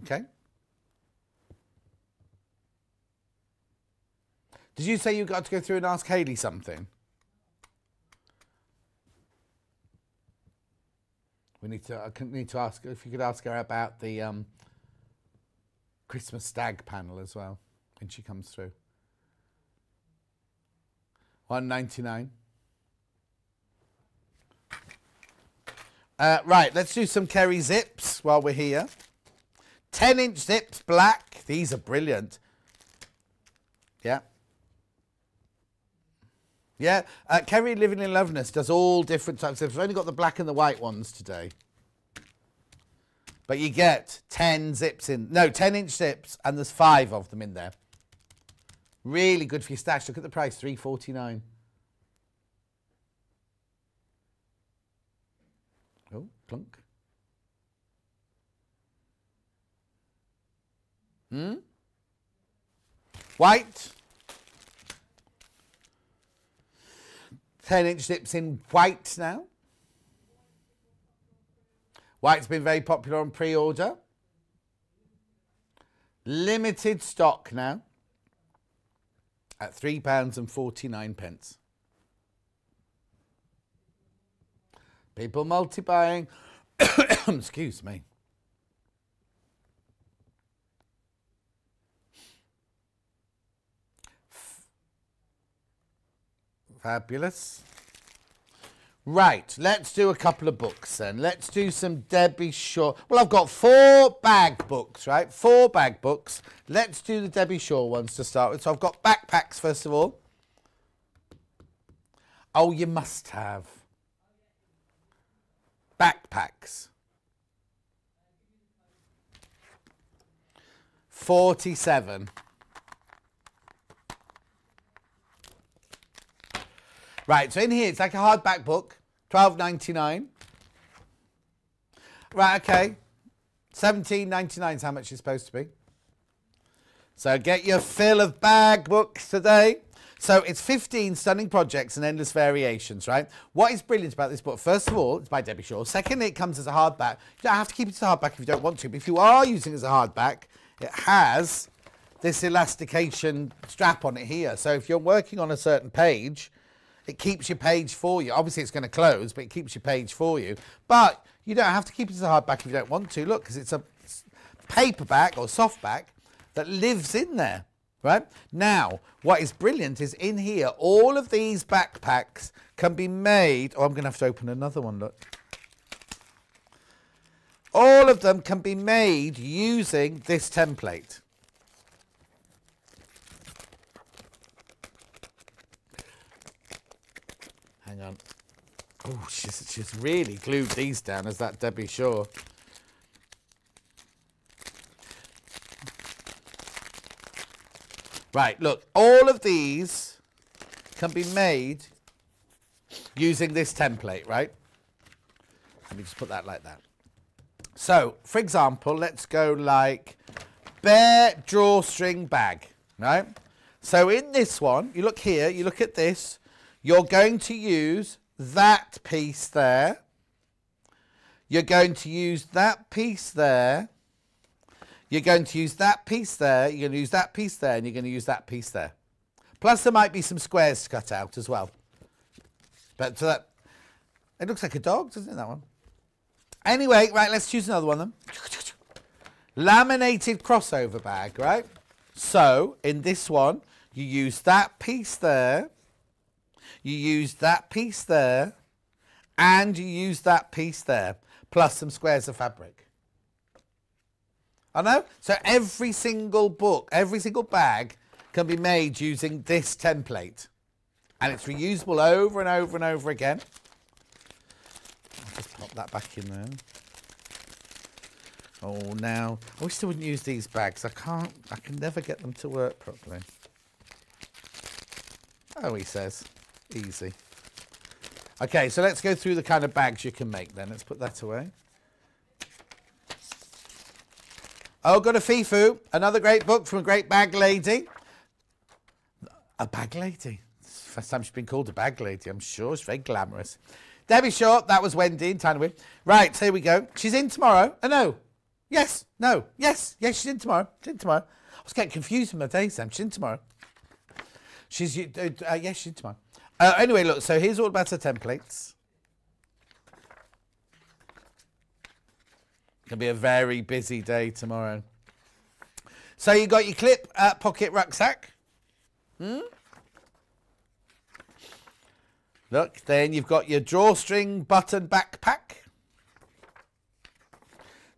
Okay. Did you say you got to go through and ask Hayley something? I need to ask if you could ask her about the Christmas stag panel as well when she comes through. 199. Right, let's do some Kerry zips while we're here. 10-inch zips, black. These are brilliant. Yeah. Yeah, Kerry Living in Loveliness does all different types of zips. We've only got the black and the white ones today. But you get 10 zips in. No, 10-inch zips, and there's 5 of them in there. Really good for your stash. Look at the price, $3.49. Oh, clunk. White. 10-inch zips in white now. White's been very popular on pre-order. Limited stock now at £3.49. People multi-buying. Excuse me. Fabulous. Right, let's do a couple of books then. Let's do some Debbie Shaw. Well, I've got 4 bag books, right? 4 bag books. Let's do the Debbie Shaw ones to start with. So I've got backpacks, first of all. Oh, you must have. Backpacks. 47. Right, so in here, it's like a hardback book, $12.99. Right, okay. $17.99 is how much it's supposed to be. So get your fill of bag books today. So it's 15 stunning projects and endless variations, right? What is brilliant about this book, first of all, it's by Debbie Shaw. Secondly, it comes as a hardback. You don't have to keep it as a hardback if you don't want to, but if you are using it as a hardback, it has this elastication strap on it here. So if you're working on a certain page, It keeps your page for you. Obviously, it's going to close, but it keeps your page for you. But you don't have to keep it as a hardback if you don't want to. Look, because it's a paperback or softback that lives in there, right? Now, what is brilliant is in here, all of these backpacks can be made. Oh, I'm going to have to open another one, look. All of them can be made using this template. Hang on. Oh, she's really glued these down, is that Debbie Shaw? Right, look, all of these can be made using this template, right? Let me just put that like that. So, for example, let's go like bear drawstring bag, right? So in this one, you look here, you look at this, you're going to use that piece there. You're going to use that piece there. You're going to use that piece there. You're going to use that piece there. And you're going to use that piece there. Plus, there might be some squares to cut out as well. But so that, it looks like a dog, doesn't it, that one? Anyway, right, let's choose another one then. Laminated crossover bag, right? So, in this one, you use that piece there. You use that piece there, and you use that piece there, plus some squares of fabric. I know? So every single book, every single bag can be made using this template. And it's reusable over and over and over again. I'll just pop that back in there. Oh, now, I wish I wouldn't use these bags. I can never get them to work properly. Oh, he says. Easy. Okay, so let's go through the kind of bags you can make then. Let's put that away. Oh, got a Fifu. Another great book from a great bag lady. A bag lady. It's the first time she's been called a bag lady, I'm sure. She's very glamorous. Debbie Short, that was Wendy in Tannery. Right, so here we go. She's in tomorrow. Oh, no. Yes. No. Yes. Yes, she's in tomorrow. She's in tomorrow. I was getting confused with my days, Sam. She's in tomorrow. She's, yes, she's in tomorrow. Anyway, look, so here's all about her templates. It's going to be a very busy day tomorrow. So you got your clip pocket rucksack. Look, then you've got your drawstring button backpack.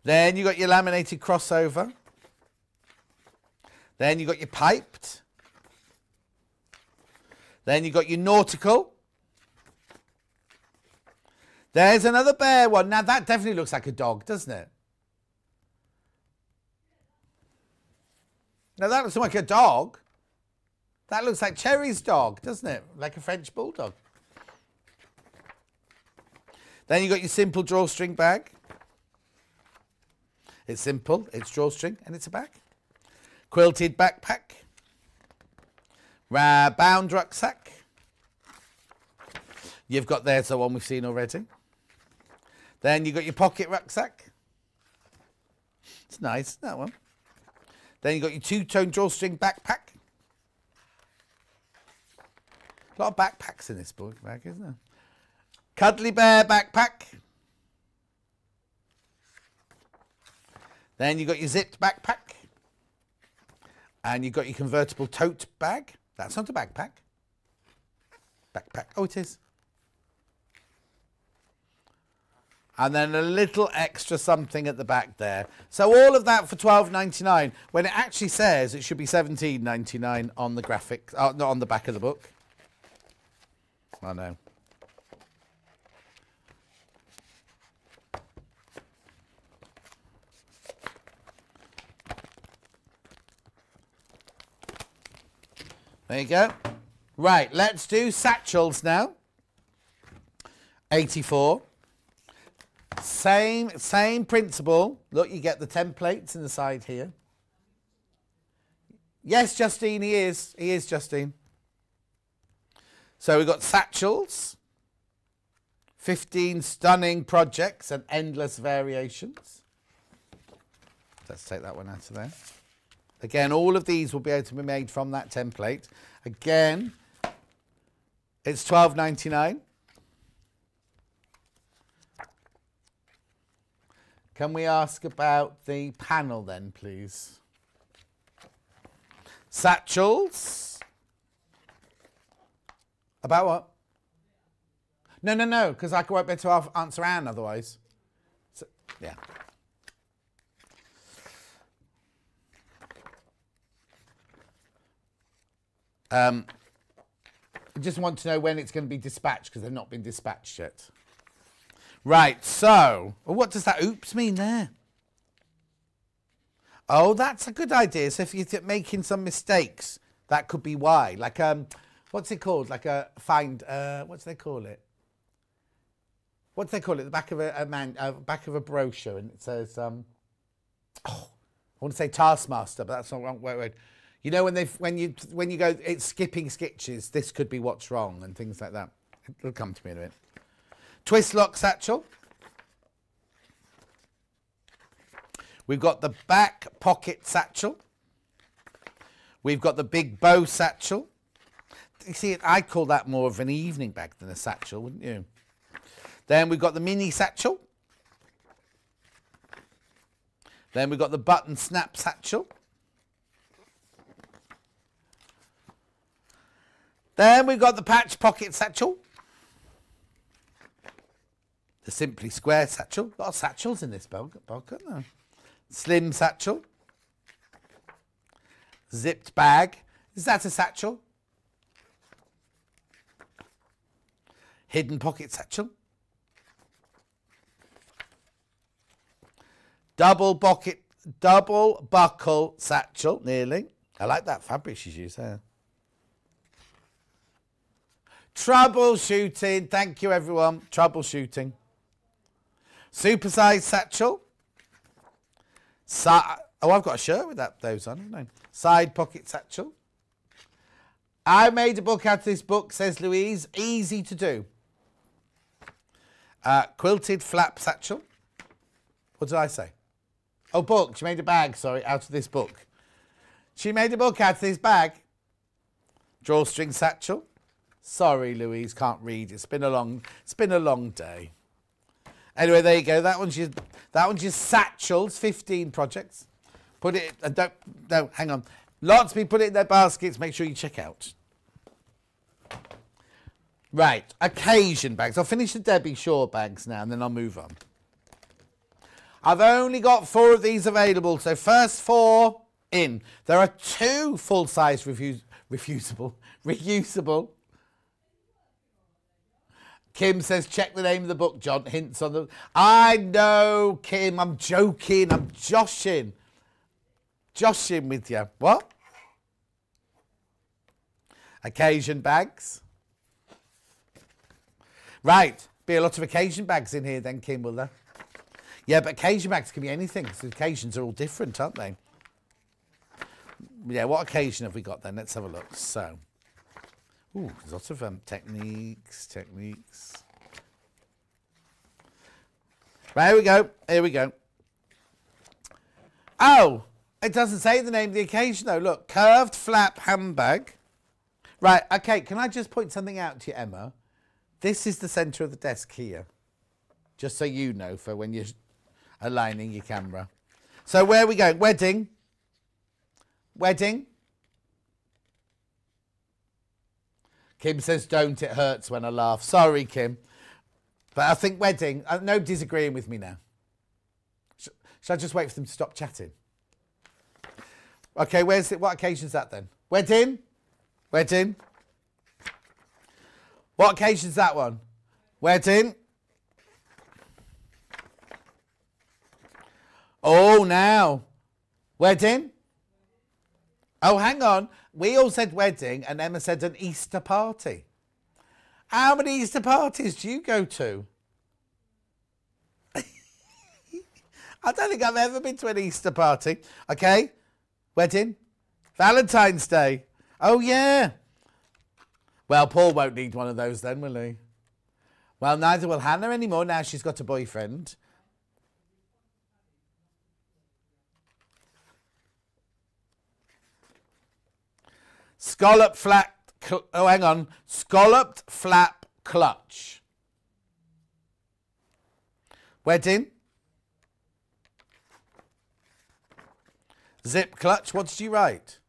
Then you got your laminated crossover. Then you got your piped. Then you got your nautical. There's another bear one. Now that definitely looks like a dog, doesn't it? Now that looks like a dog. That looks like Cherry's dog, doesn't it? Like a French bulldog. Then you got your simple drawstring bag. It's simple, it's drawstring, and it's a bag. Quilted backpack. Bound rucksack. You've got, there's the one we've seen already. Then you've got your pocket rucksack. It's nice, that one. Then you've got your two-tone drawstring backpack. A lot of backpacks in this book bag, isn't there? Cuddly bear backpack. Then you've got your zipped backpack. And you've got your convertible tote bag. That's not a backpack. Backpack. Oh, it is. And then a little extra something at the back there. So all of that for $12.99, when it actually says it should be $17.99 on the graphic, not on the back of the book. I know. There you go. Right, let's do satchels now. 84. Same principle. Look, you get the templates in the side here. Yes, Justine, he is. He is, Justine. So we've got satchels. 15 stunning projects and endless variations. Let's take that one out of there. Again, all of these will be able to be made from that template. Again, It's $12.99. Can we ask about the panel then, please? Satchels. About what? No, because I won't be able to answer Anne otherwise. So, yeah. I just want to know when it's going to be dispatched because they've not been dispatched yet. Right, so, well, what does that oops mean there? Oh, that's a good idea. So if you're making some mistakes, that could be why. Like, what's it called? Like a find, what do they call it? What do they call it? The back of back of a brochure, and it says, I want to say taskmaster, but that's not the wrong word. You know when you go, it's skipping stitches. This could be what's wrong and things like that. It'll come to me in a minute. Twist lock satchel. We've got the back pocket satchel. We've got the big bow satchel. You see, I'd call that more of an evening bag than a satchel, wouldn't you? Then we've got the mini satchel. Then we've got the button snap satchel. Then we've got the patch pocket satchel. The simply square satchel. A lot of satchels in this bulk, aren't there? Slim satchel. Zipped bag. Is that a satchel? Hidden pocket satchel. Double buckle satchel, nearly. I like that fabric she's used there. Troubleshooting. Thank you, everyone. Troubleshooting. Supersized satchel. Oh, I've got a shirt with those on, haven't I? Side pocket satchel. I made a book out of this book, says Louise. Easy to do. Quilted flap satchel. What did I say? Oh, book. She made a bag, sorry, out of this book. She made a book out of this bag. Drawstring satchel. Sorry, Louise, can't read. It's been a long day. Anyway, there you go. That one's your satchels. 15 projects. Put it. No, hang on. Lots of people put it in their baskets. Make sure you check out. Right, occasion bags. I'll finish the Debbie Shaw bags now, and then I'll move on. I've only got 4 of these available, so first 4 in. There are 2 full-size reusable. Kim says, check the name of the book, John. Hints on the... I know, Kim. I'm joking. I'm joshing. Joshing with you. What? Occasion bags. Right. Be a lot of occasion bags in here then, Kim, will there? Yeah, but occasion bags can be anything. So occasions are all different, aren't they? Yeah, what occasion have we got then? Let's have a look. So... Ooh, there's lots of techniques. Right, here we go. Oh, it doesn't say the name of the occasion though. Look, curved flap handbag. Right, okay, can I just point something out to you, Emma? This is the centre of the desk here. Just so you know for when you're aligning your camera. So where are we going? Wedding. Kim says, don't, it hurts when I laugh. Sorry, Kim. But I think wedding, nobody's agreeing with me now. Should I just wait for them to stop chatting? Okay, where's it? What occasion's that then? Wedding? What occasion's that one? Wedding? Oh, now. Wedding? Oh, hang on. We all said wedding and Emma said an Easter party. How many Easter parties do you go to? I don't think I've ever been to an Easter party. Okay. Wedding. Valentine's Day. Oh, yeah. Well, Paul won't need one of those then, will he? Well, neither will Hannah anymore now she's got a boyfriend. Scallop flat oh, hang on. Scalloped flap clutch. Wedding. Zip clutch. What did you write?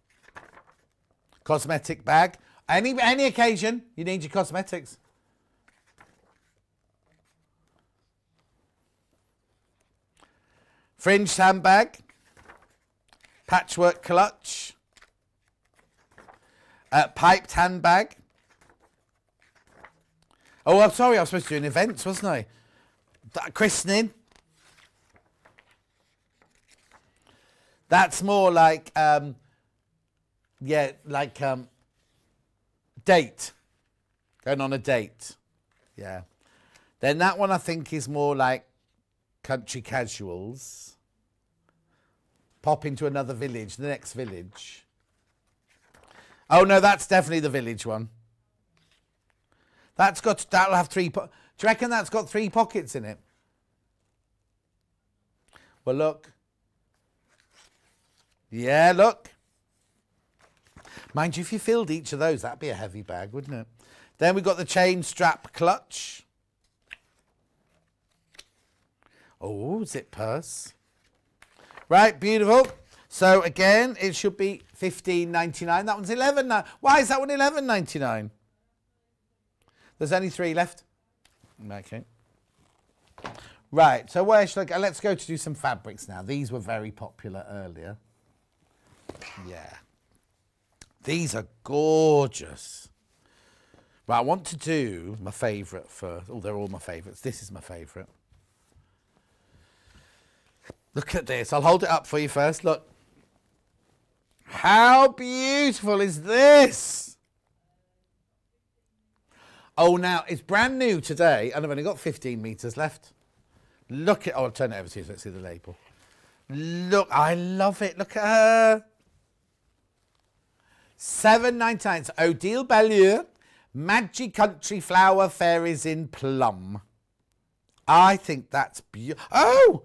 Cosmetic bag. Any occasion you need your cosmetics. Fringed handbag. Patchwork clutch. Piped handbag. Oh, I'm sorry, I was supposed to do an event, wasn't I? Christening. That's more like, yeah, like date. Going on a date. Yeah. Then that one I think is more like country casuals. Pop into another village, the next village. Oh no, that's definitely the village one. That'll have 3 do you reckon that's got 3 pockets in it? Well, look. Yeah, look. Mind you, if you filled each of those, that'd be a heavy bag, wouldn't it? Then we've got the chain strap clutch. Oh, zip purse. Right, beautiful. So again, it should be $15.99. That one's $11. Why is that one $11.99? There's only 3 left. Okay. Right, so where should I go? Let's go to do some fabrics now. These were very popular earlier. Yeah. These are gorgeous. Right, I want to do my favourite first. Oh, they're all my favourites. This is my favourite. Look at this. I'll hold it up for you first. Look. How beautiful is this? Oh, now, it's brand new today, and I've only got 15 metres left. Look at... Oh, I'll turn it over to you so let's see the label. Look, I love it. Look at her. $7.99. It's Odile Bellure, Magic Country Flower Fairies in Plum. I think that's beautiful. Oh!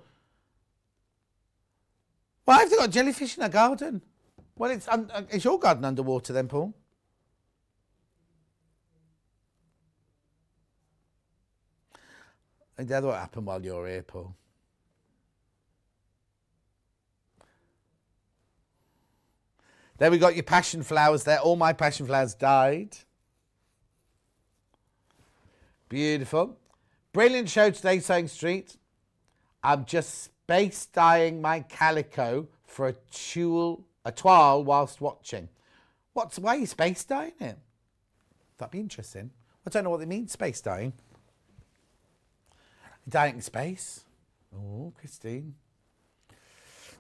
Why have they got jellyfish in a garden? Well, it's your garden underwater then, Paul. And that's what happened while you're here, Paul. There we got your passion flowers there. All my passion flowers died. Beautiful. Brilliant show today, Sewing Street. I'm just space dyeing my calico for a toile whilst watching. Why are you space dyeing it? That'd be interesting. I don't know what they mean, space dyeing. Dyeing in space. Oh, Christine.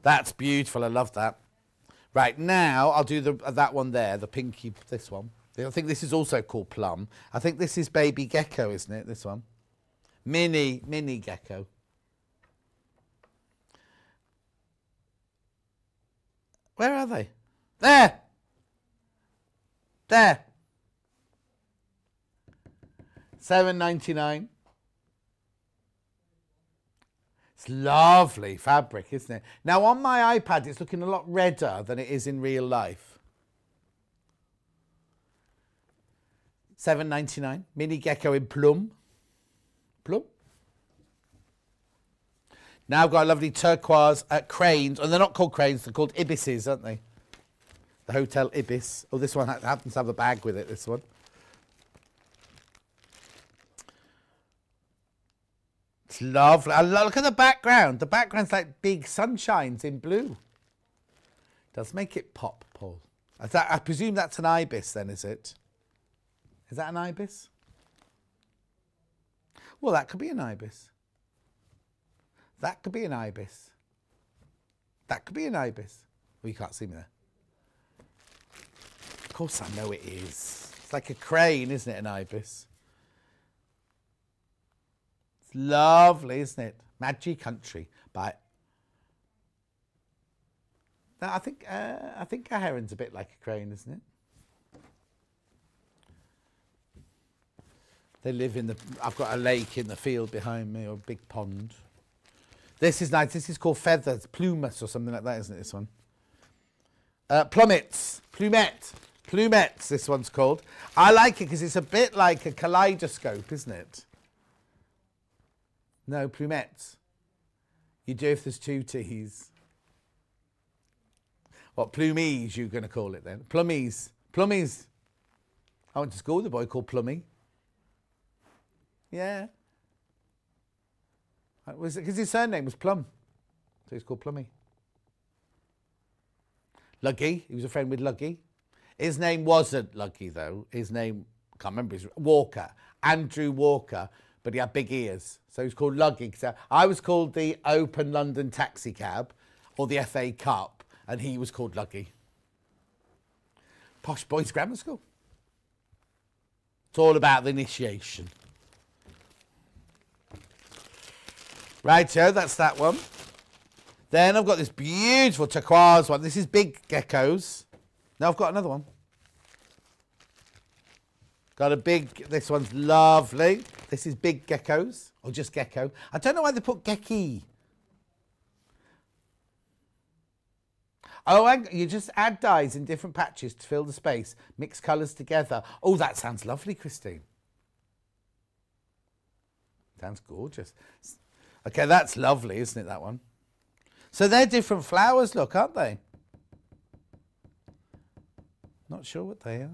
That's beautiful. I love that. Right, now I'll do that one there, the pinky, this one. I think this is also called Plum. I think this is Baby Gecko, isn't it, this one? Mini Gecko. Where are they? There! There. $7.99. It's lovely fabric, isn't it? Now, on my iPad, it's looking a lot redder than it is in real life. $7.99. Mini Gecko in Plum. Plum. Now I've got a lovely turquoise cranes. And they're not called cranes, they're called ibises, aren't they? The Hotel Ibis. Oh, this one happens to have a bag with it, this one. It's lovely. Look at the background. The background's like big sunshines in blue. Does make it pop, Paul. I presume that's an ibis then, is it? Is that an ibis? Well, that could be an ibis. That could be an ibis. That could be an ibis. Well, you can't see me there. Of course I know it is. It's like a crane, isn't it, an ibis? It's lovely, isn't it? Magic Country by... I think a heron's a bit like a crane, isn't it? They live in the... I've got a lake in the field behind me, or a big pond. This is nice. This is called feathers, plumas or something like that, isn't it, this one? Plummets. Plumette. Plumettes, this one's called. I like it because it's a bit like a kaleidoscope, isn't it? No, plumettes. You do if there's two T's. What, plumies you're going to call it then? Plummies. Plummies. I went to school with a boy called Plummy. Yeah. Was it because his surname was Plum? So he's called Plummy. Luggy. He was a friend with Luggy. His name wasn't Luggy, though. His name, I can't remember, his Walker. Andrew Walker, but he had big ears. So he was called Luggy. So I was called the Open London Taxi Cab, or the FA Cup, and he was called Luggy. Posh Boys Grammar School. It's all about the initiation. Right, so that's that one. Then I've got this beautiful turquoise one. This is big geckos. Now I've got another one. Got a big, this one's lovely. This is big geckos, or just gecko. I don't know why they put gecky. Oh, and you just add dyes in different patches to fill the space. Mix colours together. Oh, that sounds lovely, Christine. Sounds gorgeous. Okay, that's lovely, isn't it, that one? So they're different flowers, look, aren't they? Not sure what they are.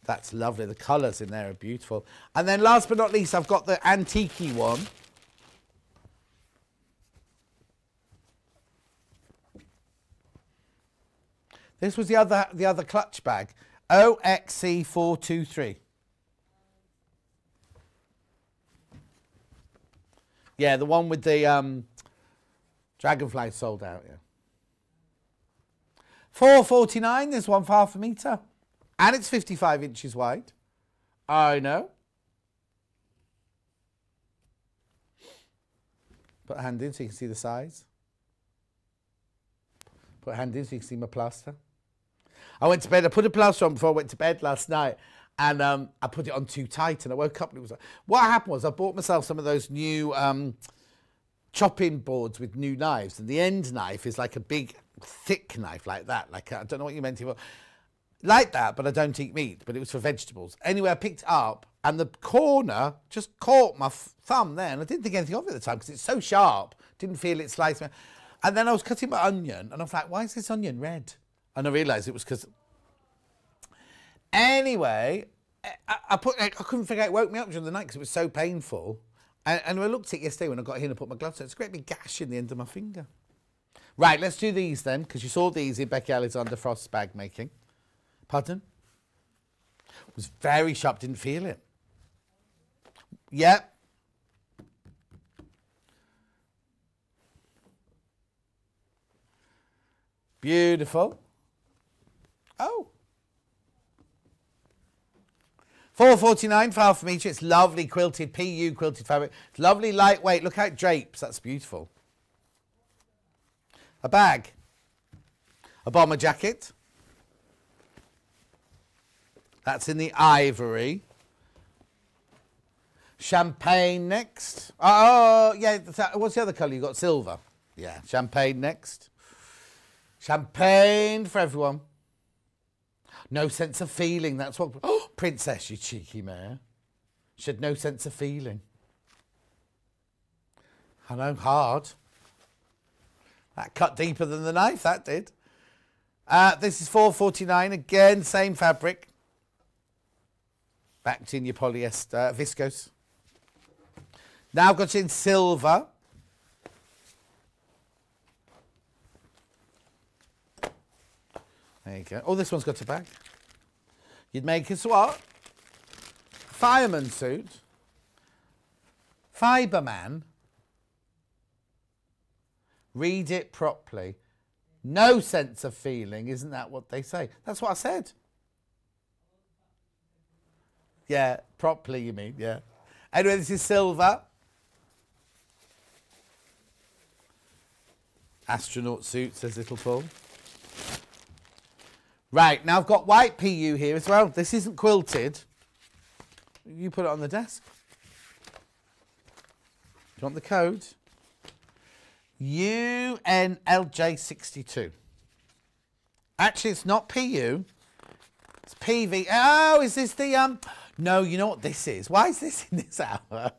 That's lovely. The colours in there are beautiful. And then last but not least, I've got the antique-y one. This was the other clutch bag. OXC423. Yeah, the one with the dragonfly sold out, yeah. £4.49, this one for half a metre. And it's 55 inches wide. I know. Put a hand in so you can see the size. Put a hand in so you can see my plaster. I went to bed, I put a plaster on before I went to bed last night, and I put it on too tight, and I woke up and it was like, what happened was I bought myself some of those new chopping boards with new knives, and the end knife is like a big thick knife like that, like I don't know what you meant it for. Like that, but I don't eat meat, but it was for vegetables. Anyway, I picked it up and the corner just caught my thumb there, and I didn't think anything of it at the time because it's so sharp, didn't feel it slicing. And then I was cutting my onion and I was like, why is this onion red? And I realised it was because... Anyway, I couldn't figure out, it woke me up during the night because it was so painful. And I looked at it yesterday when I got here and I put my gloves on. It's a great big gash in the end of my finger. Right, let's do these then, because you saw these in Becky A Frost's bag making. Pardon? It was very sharp, didn't feel it. Yep. Beautiful. Oh. £4.49 for half a metre. It's lovely quilted, PU quilted fabric. It's lovely, lightweight. Look how it drapes. That's beautiful. A bag. A bomber jacket. That's in the ivory. Champagne next. Oh, yeah. What's the other colour? You got silver. Yeah, champagne next. Champagne for everyone. No sense of feeling. That's what... Oh, princess, you cheeky mare. She had no sense of feeling. I know, hard. That cut deeper than the knife, that did. This is £4.49. Again, same fabric. Backed in your polyester, viscose. Now I've got it in silver. There you go. Oh, this one's got a bag. You'd make us what? Fireman suit. Fiberman. Read it properly. No sense of feeling, isn't that what they say? That's what I said. Yeah, properly you mean, yeah. Anyway, this is silver. Astronaut suit, says Little Paul. Right, now I've got white PU here as well. This isn't quilted. You put it on the desk. Do you want the code? UNLJ62. Actually, it's not PU. It's PV. Oh, is this the No, you know what this is? Why is this in this hour?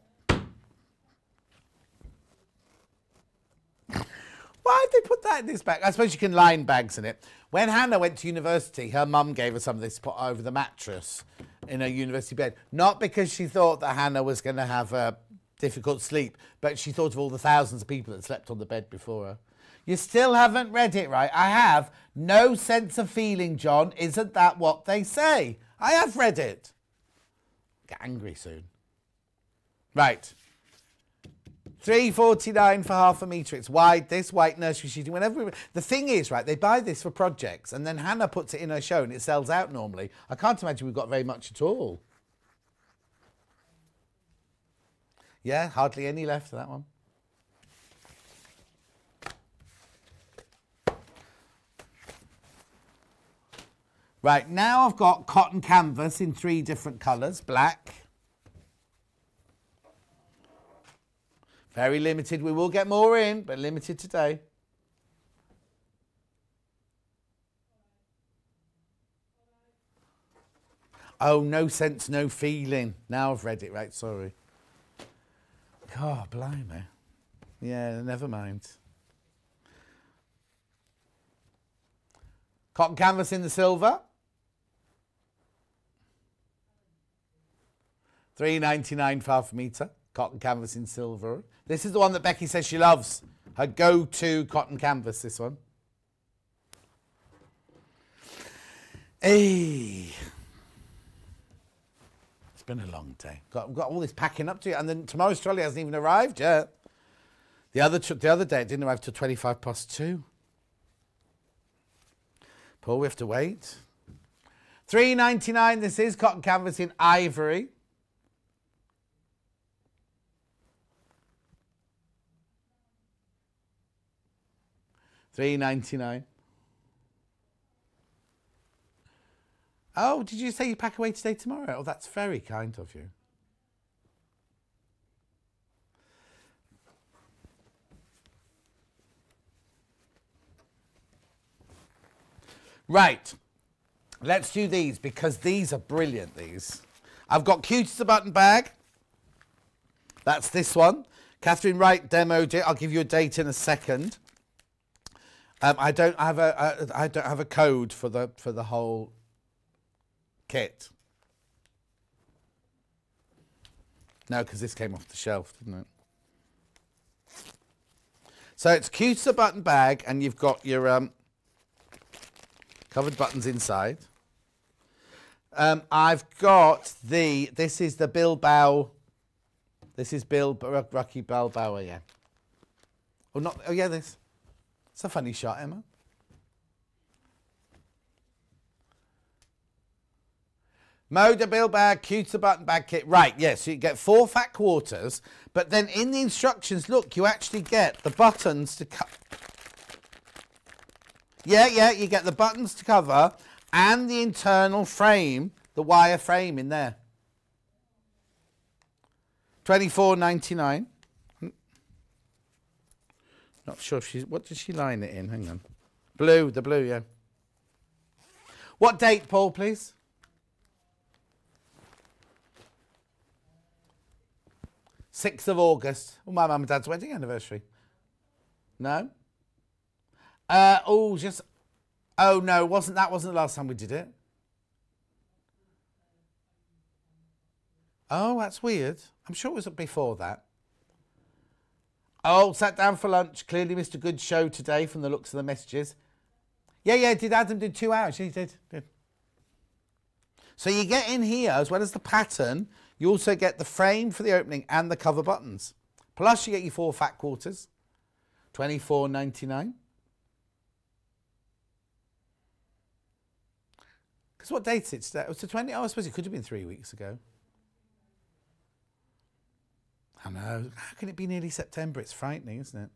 Why have they put that in this bag? I suppose you can line bags in it. When Hannah went to university, her mum gave her some of this to put over the mattress in her university bed. Not because she thought that Hannah was going to have a difficult sleep, but she thought of all the thousands of people that slept on the bed before her. You still haven't read it, right? I have. No sense of feeling, John. Isn't that what they say? I have read it. Get angry soon. Right. $3.49 for half a metre. It's wide, this white nursery sheeting. Whenever the thing is, right, they buy this for projects and then Hannah puts it in her show and it sells out normally. I can't imagine we've got very much at all. Yeah, hardly any left for that one. Right, now I've got cotton canvas in 3 different colours. Black. Very limited. We will get more in, but limited today. Oh, no sense, no feeling. Now I've read it, right? Sorry. God, blimey. Yeah, never mind. Cotton canvas in the silver. $3.99 for half a metre. Cotton canvas in silver. This is the one that Becky says she loves. Her go-to cotton canvas, this one. Hey. It's been a long day. Got all this packing up to it, and then tomorrow's trolley hasn't even arrived yet. The other day it didn't arrive till 2:25. Paul, we have to wait. $3.99. This is cotton canvas in ivory. $3.99. Oh, did you say you pack away today, tomorrow? Oh, that's very kind of you. Right. Let's do these because these are brilliant, these. I've got Cute as a Button bag. That's this one. Catherine Wright demoed it. I'll give you a date in a second. I don't have a code for the whole kit. No, because this came off the shelf, didn't it? So it's Cute as a Button bag, and you've got your covered buttons inside. I've got this is the Bilbao. This is Rocky Balboa, yeah. Oh, not. Oh, yeah, this. It's a funny shot, Emma. Moda Bill bag, Cute as a Button bag kit. Right, yes, so you get 4 fat quarters, but then in the instructions, look, you actually get the buttons to cut. Yeah, you get the buttons to cover and the internal frame, the wire frame in there. $24.99. Not sure if she's... What does she line it in? Hang on. Blue, the blue, yeah. What date, Paul, please? August 6th. Oh, my mum and dad's wedding anniversary. No? Oh, no, wasn't the last time we did it? Oh, that's weird. I'm sure it was before that. Oh, sat down for lunch. Clearly missed a good show today from the looks of the messages. Yeah, did Adam do 2 hours? He did. So you get in here, as well as the pattern, you also get the frame for the opening and the cover buttons. Plus you get your 4 fat quarters. $24.99. Because what date is it today? It was the 20th. Oh, I suppose it could have been 3 weeks ago. I know. How can it be nearly September? It's frightening, isn't it?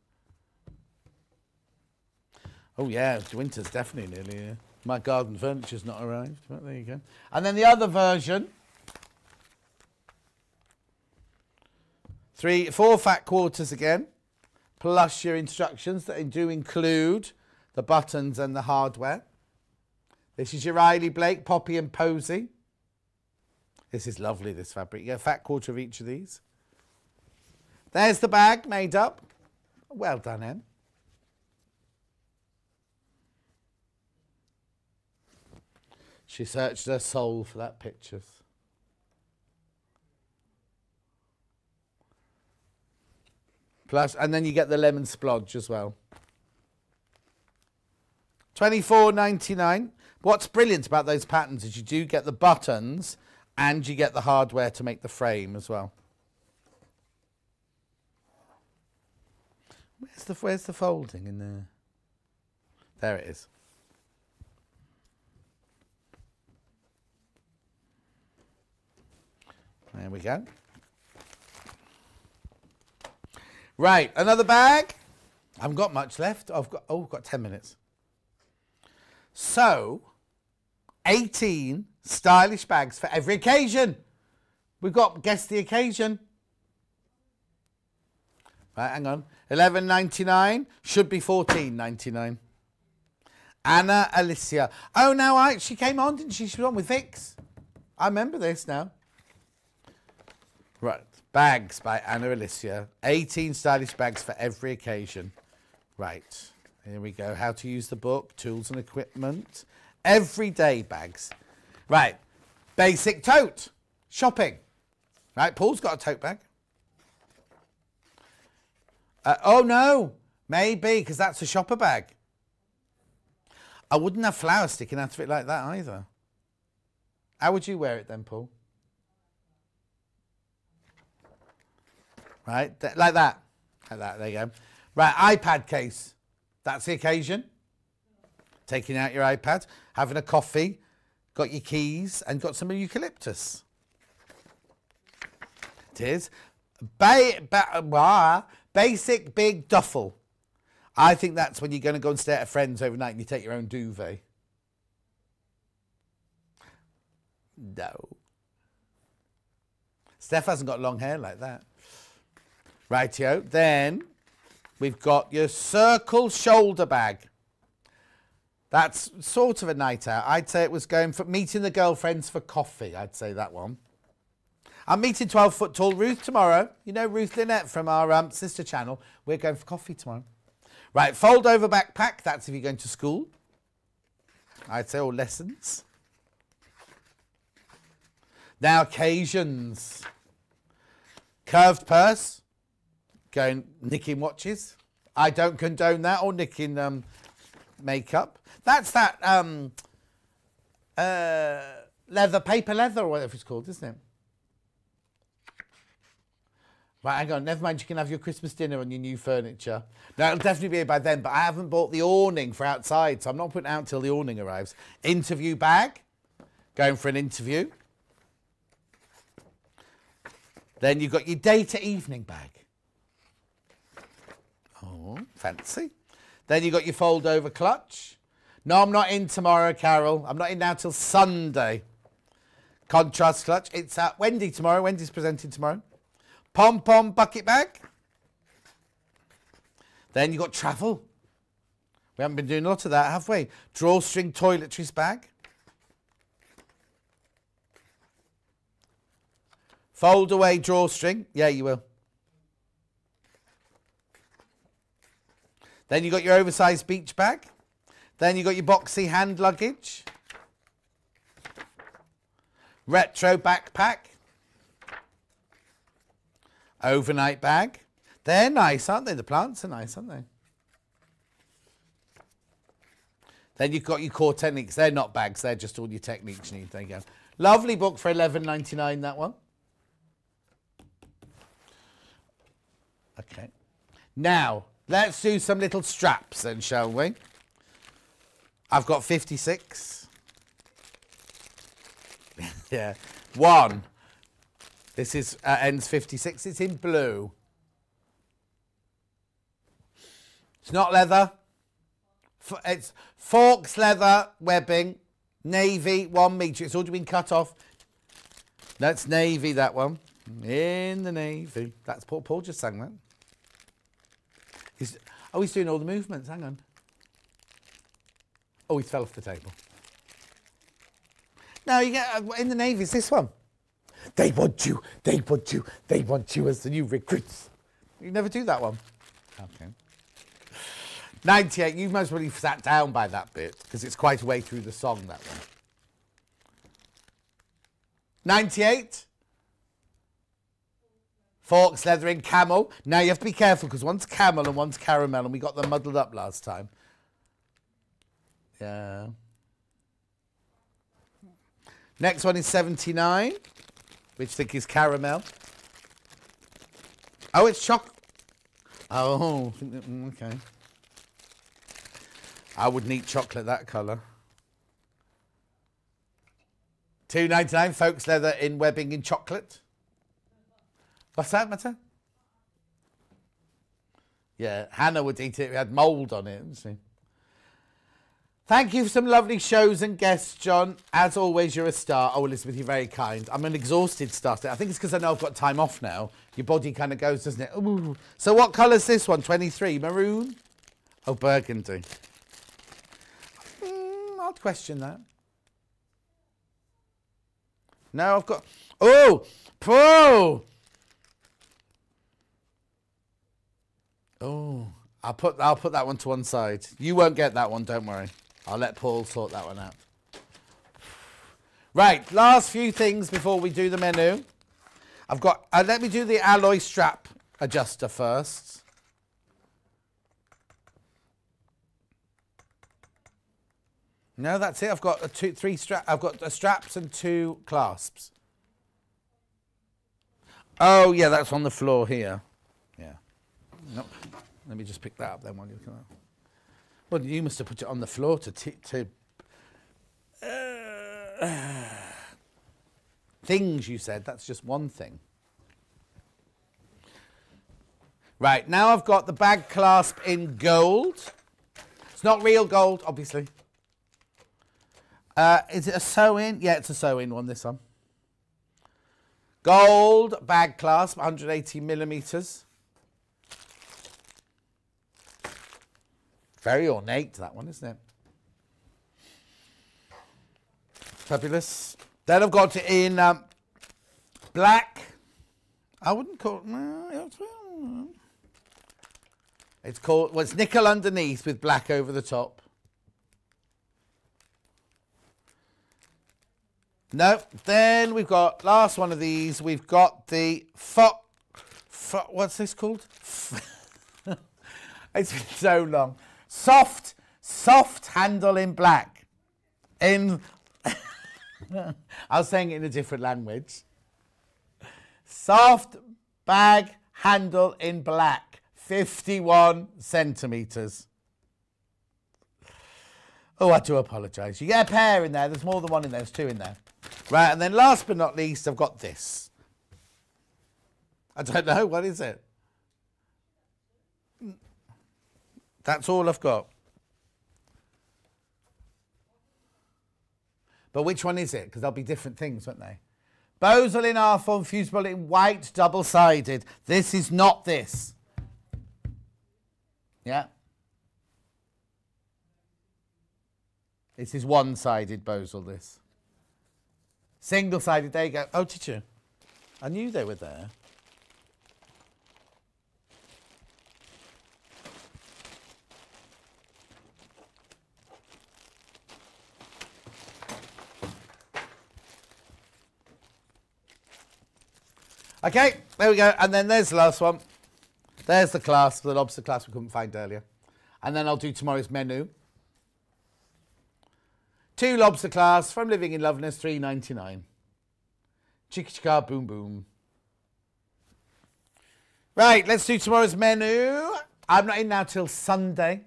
Oh, yeah. Winter's definitely nearly here. My garden furniture's not arrived. But there you go. And then the other version. 4 fat quarters again. Plus your instructions that do include the buttons and the hardware. This is your Riley Blake, Poppy and Posy. This is lovely, this fabric. You get a fat quarter of each of these. There's the bag made up. Well done, Em. She searched her soul for that pictures. Plus, and then you get the lemon splodge as well. $24.99. What's brilliant about those patterns is you do get the buttons and you get the hardware to make the frame as well. Where's the folding in there? There it is. There we go. Right, another bag. I haven't got much left. I've got 10 minutes. So, 18 stylish bags for every occasion. We've got guess the occasion. Right, hang on. $11.99 should be $14.99. Anna Alicia. Oh no, she came on, didn't she? She was on with Vix. I remember this now. Right, bags by Anna Alicia. 18 stylish bags for every occasion. Right, here we go. How to use the book, tools and equipment. Everyday bags. Right, basic tote. Shopping. Right, Paul's got a tote bag. Oh no, maybe, because that's a shopper bag. I wouldn't have flowers sticking out of it like that either. How would you wear it then, Paul? Right, like that. Like that, there you go. Right, iPad case. That's the occasion. Taking out your iPad, having a coffee, got your keys, and got some eucalyptus. It is. Basic big duffel. I think that's when you're going to go and stay at a friend's overnight and you take your own duvet. No. Steph hasn't got long hair like that. Rightio. Then we've got your circle shoulder bag. That's sort of a night out. I'd say it was going for meeting the girlfriends for coffee. I'd say that one. I'm meeting 12-foot tall Ruth tomorrow. You know Ruth Lynette from our sister channel. We're going for coffee tomorrow. Right, fold over backpack. That's if you're going to school. I'd say all lessons. Now occasions. Curved purse. Going nicking watches. I don't condone that, or nicking makeup. That's that leather, paper leather, or whatever it's called, isn't it? Right, hang on, never mind, you can have your Christmas dinner on your new furniture. No, it'll definitely be here by then, but I haven't bought the awning for outside, so I'm not putting it out until the awning arrives. Interview bag, going for an interview. Then you've got your day to evening bag. Oh, fancy. Then you've got your fold over clutch. No, I'm not in tomorrow, Carol. I'm not in now till Sunday. Contrast clutch. It's at Wendy tomorrow. Wendy's presenting tomorrow. Pom-pom bucket bag. Then you've got travel. We haven't been doing a lot of that, have we? Drawstring toiletries bag. Fold away drawstring. Yeah, you will. Then you've got your oversized beach bag. Then you've got your boxy hand luggage. Retro backpack. Overnight bag. They're nice, aren't they? The plants are nice, aren't they? Then you've got your core techniques. They're not bags. They're just all your techniques you need. There you go. Lovely book for $11.99, that one. Okay. Now, let's do some little straps then, shall we? I've got 56. Yeah. One. This is ends 56. It's in blue. It's not leather. It's Forks leather webbing. Navy, 1 metre. It's already been cut off. That's navy, that one. In the navy. That's Paul just sang that. He's doing all the movements. Hang on. Oh, he fell off the table. No, you get in the Navy. It's this one. They want you. They want you. They want you as the new recruits. You never do that one. Okay. 98. You most probably sat down by that bit because it's quite a way through the song, that one. 98. Forks, leather in camel. Now you have to be careful because one's camel and one's caramel, and we got them muddled up last time. Yeah. Next one is 79, which I think is caramel. Oh, it's chocolate. Oh, okay. I wouldn't eat chocolate that colour. 2.99, folks leather in webbing in chocolate. What's that matter? Yeah, Hannah would eat it. It had mould on it, didn't she? Thank you for some lovely shows and guests, John. As always, you're a star. Oh, Elizabeth, you're very kind. I'm an exhausted star. I think it's because I know I've got time off now. Your body kind of goes, doesn't it? Ooh. So what colour's this one? 23. Maroon? Oh, burgundy. I'd question that. No, I've got... Oh! Pro! Oh, I'll put that one to one side. You won't get that one, don't worry. I'll let Paul sort that one out. Right, last few things before we do the menu. I've got, let me do the alloy strap adjuster first. No, that's it. I've got I've got straps and 2 clasps. Oh yeah, that's on the floor here. Yeah. Nope. Let me just pick that up then while you come out. Well, you must have put it on the floor to things, you said. That's just one thing. Right, now I've got the bag clasp in gold. It's not real gold, obviously. Is it a sew-in? Yeah, it's a sew-in one, this one. Gold bag clasp, 180 millimetres. Very ornate, that one, isn't it? Fabulous. Then I've got it in black. I wouldn't call it... It's called... Well, it's nickel underneath with black over the top. No. Then we've got... Last one of these. We've got the... What's this called? It's been so long. Soft handle in black. I was saying it in a different language. Soft bag handle in black. 51 centimetres. Oh, I do apologise. You get a pair in there. There's more than one in there. There's 2 in there. Right, and then last but not least, I've got this. I don't know. What is it? That's all I've got. But which one is it? Because there'll be different things, won't they? Bosal in R-form, fusible in white, double-sided. This is not this. Yeah. This is one-sided Bosal, this. Single-sided, there you go. Oh, did you? I knew they were there. Okay, there we go. And then there's the last one. There's the clasp, the lobster clasp we couldn't find earlier. And then I'll do tomorrow's menu. 2 lobster clasps from Living in Loveness, $3.99. Chicka chicka, boom boom. Right, let's do tomorrow's menu. I'm not in now till Sunday.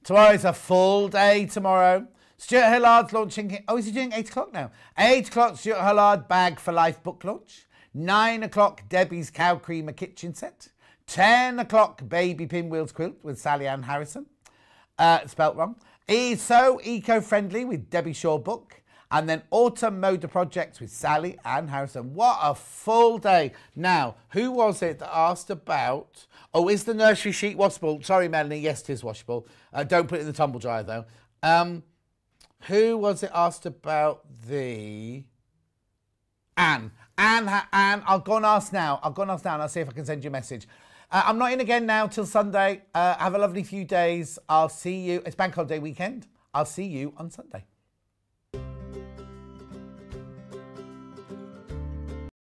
Tomorrow's a full day tomorrow. Stuart Hillard's launching... Oh, is he doing 8 o'clock now? 8 o'clock, Stuart Hillard Bag for Life book launch. 9 o'clock, Debbie's Cow Creamer kitchen set. 10 o'clock, Baby Pinwheels quilt with Sally Ann Harrison. Spelt wrong. So eco-friendly with Debbie Shaw book. And then autumn motor projects with Sally Ann Harrison. What a full day. Now, who was it that asked about... Oh, is the nursery sheet washable? Sorry, Melanie. Yes, it is washable. Don't put it in the tumble dryer, though. Who was it asked about the... Anne, I'll go and ask now. And I'll see if I can send you a message. I'm not in again now till Sunday. Have a lovely few days. I'll see you. It's Bank Holiday weekend. I'll see you on Sunday.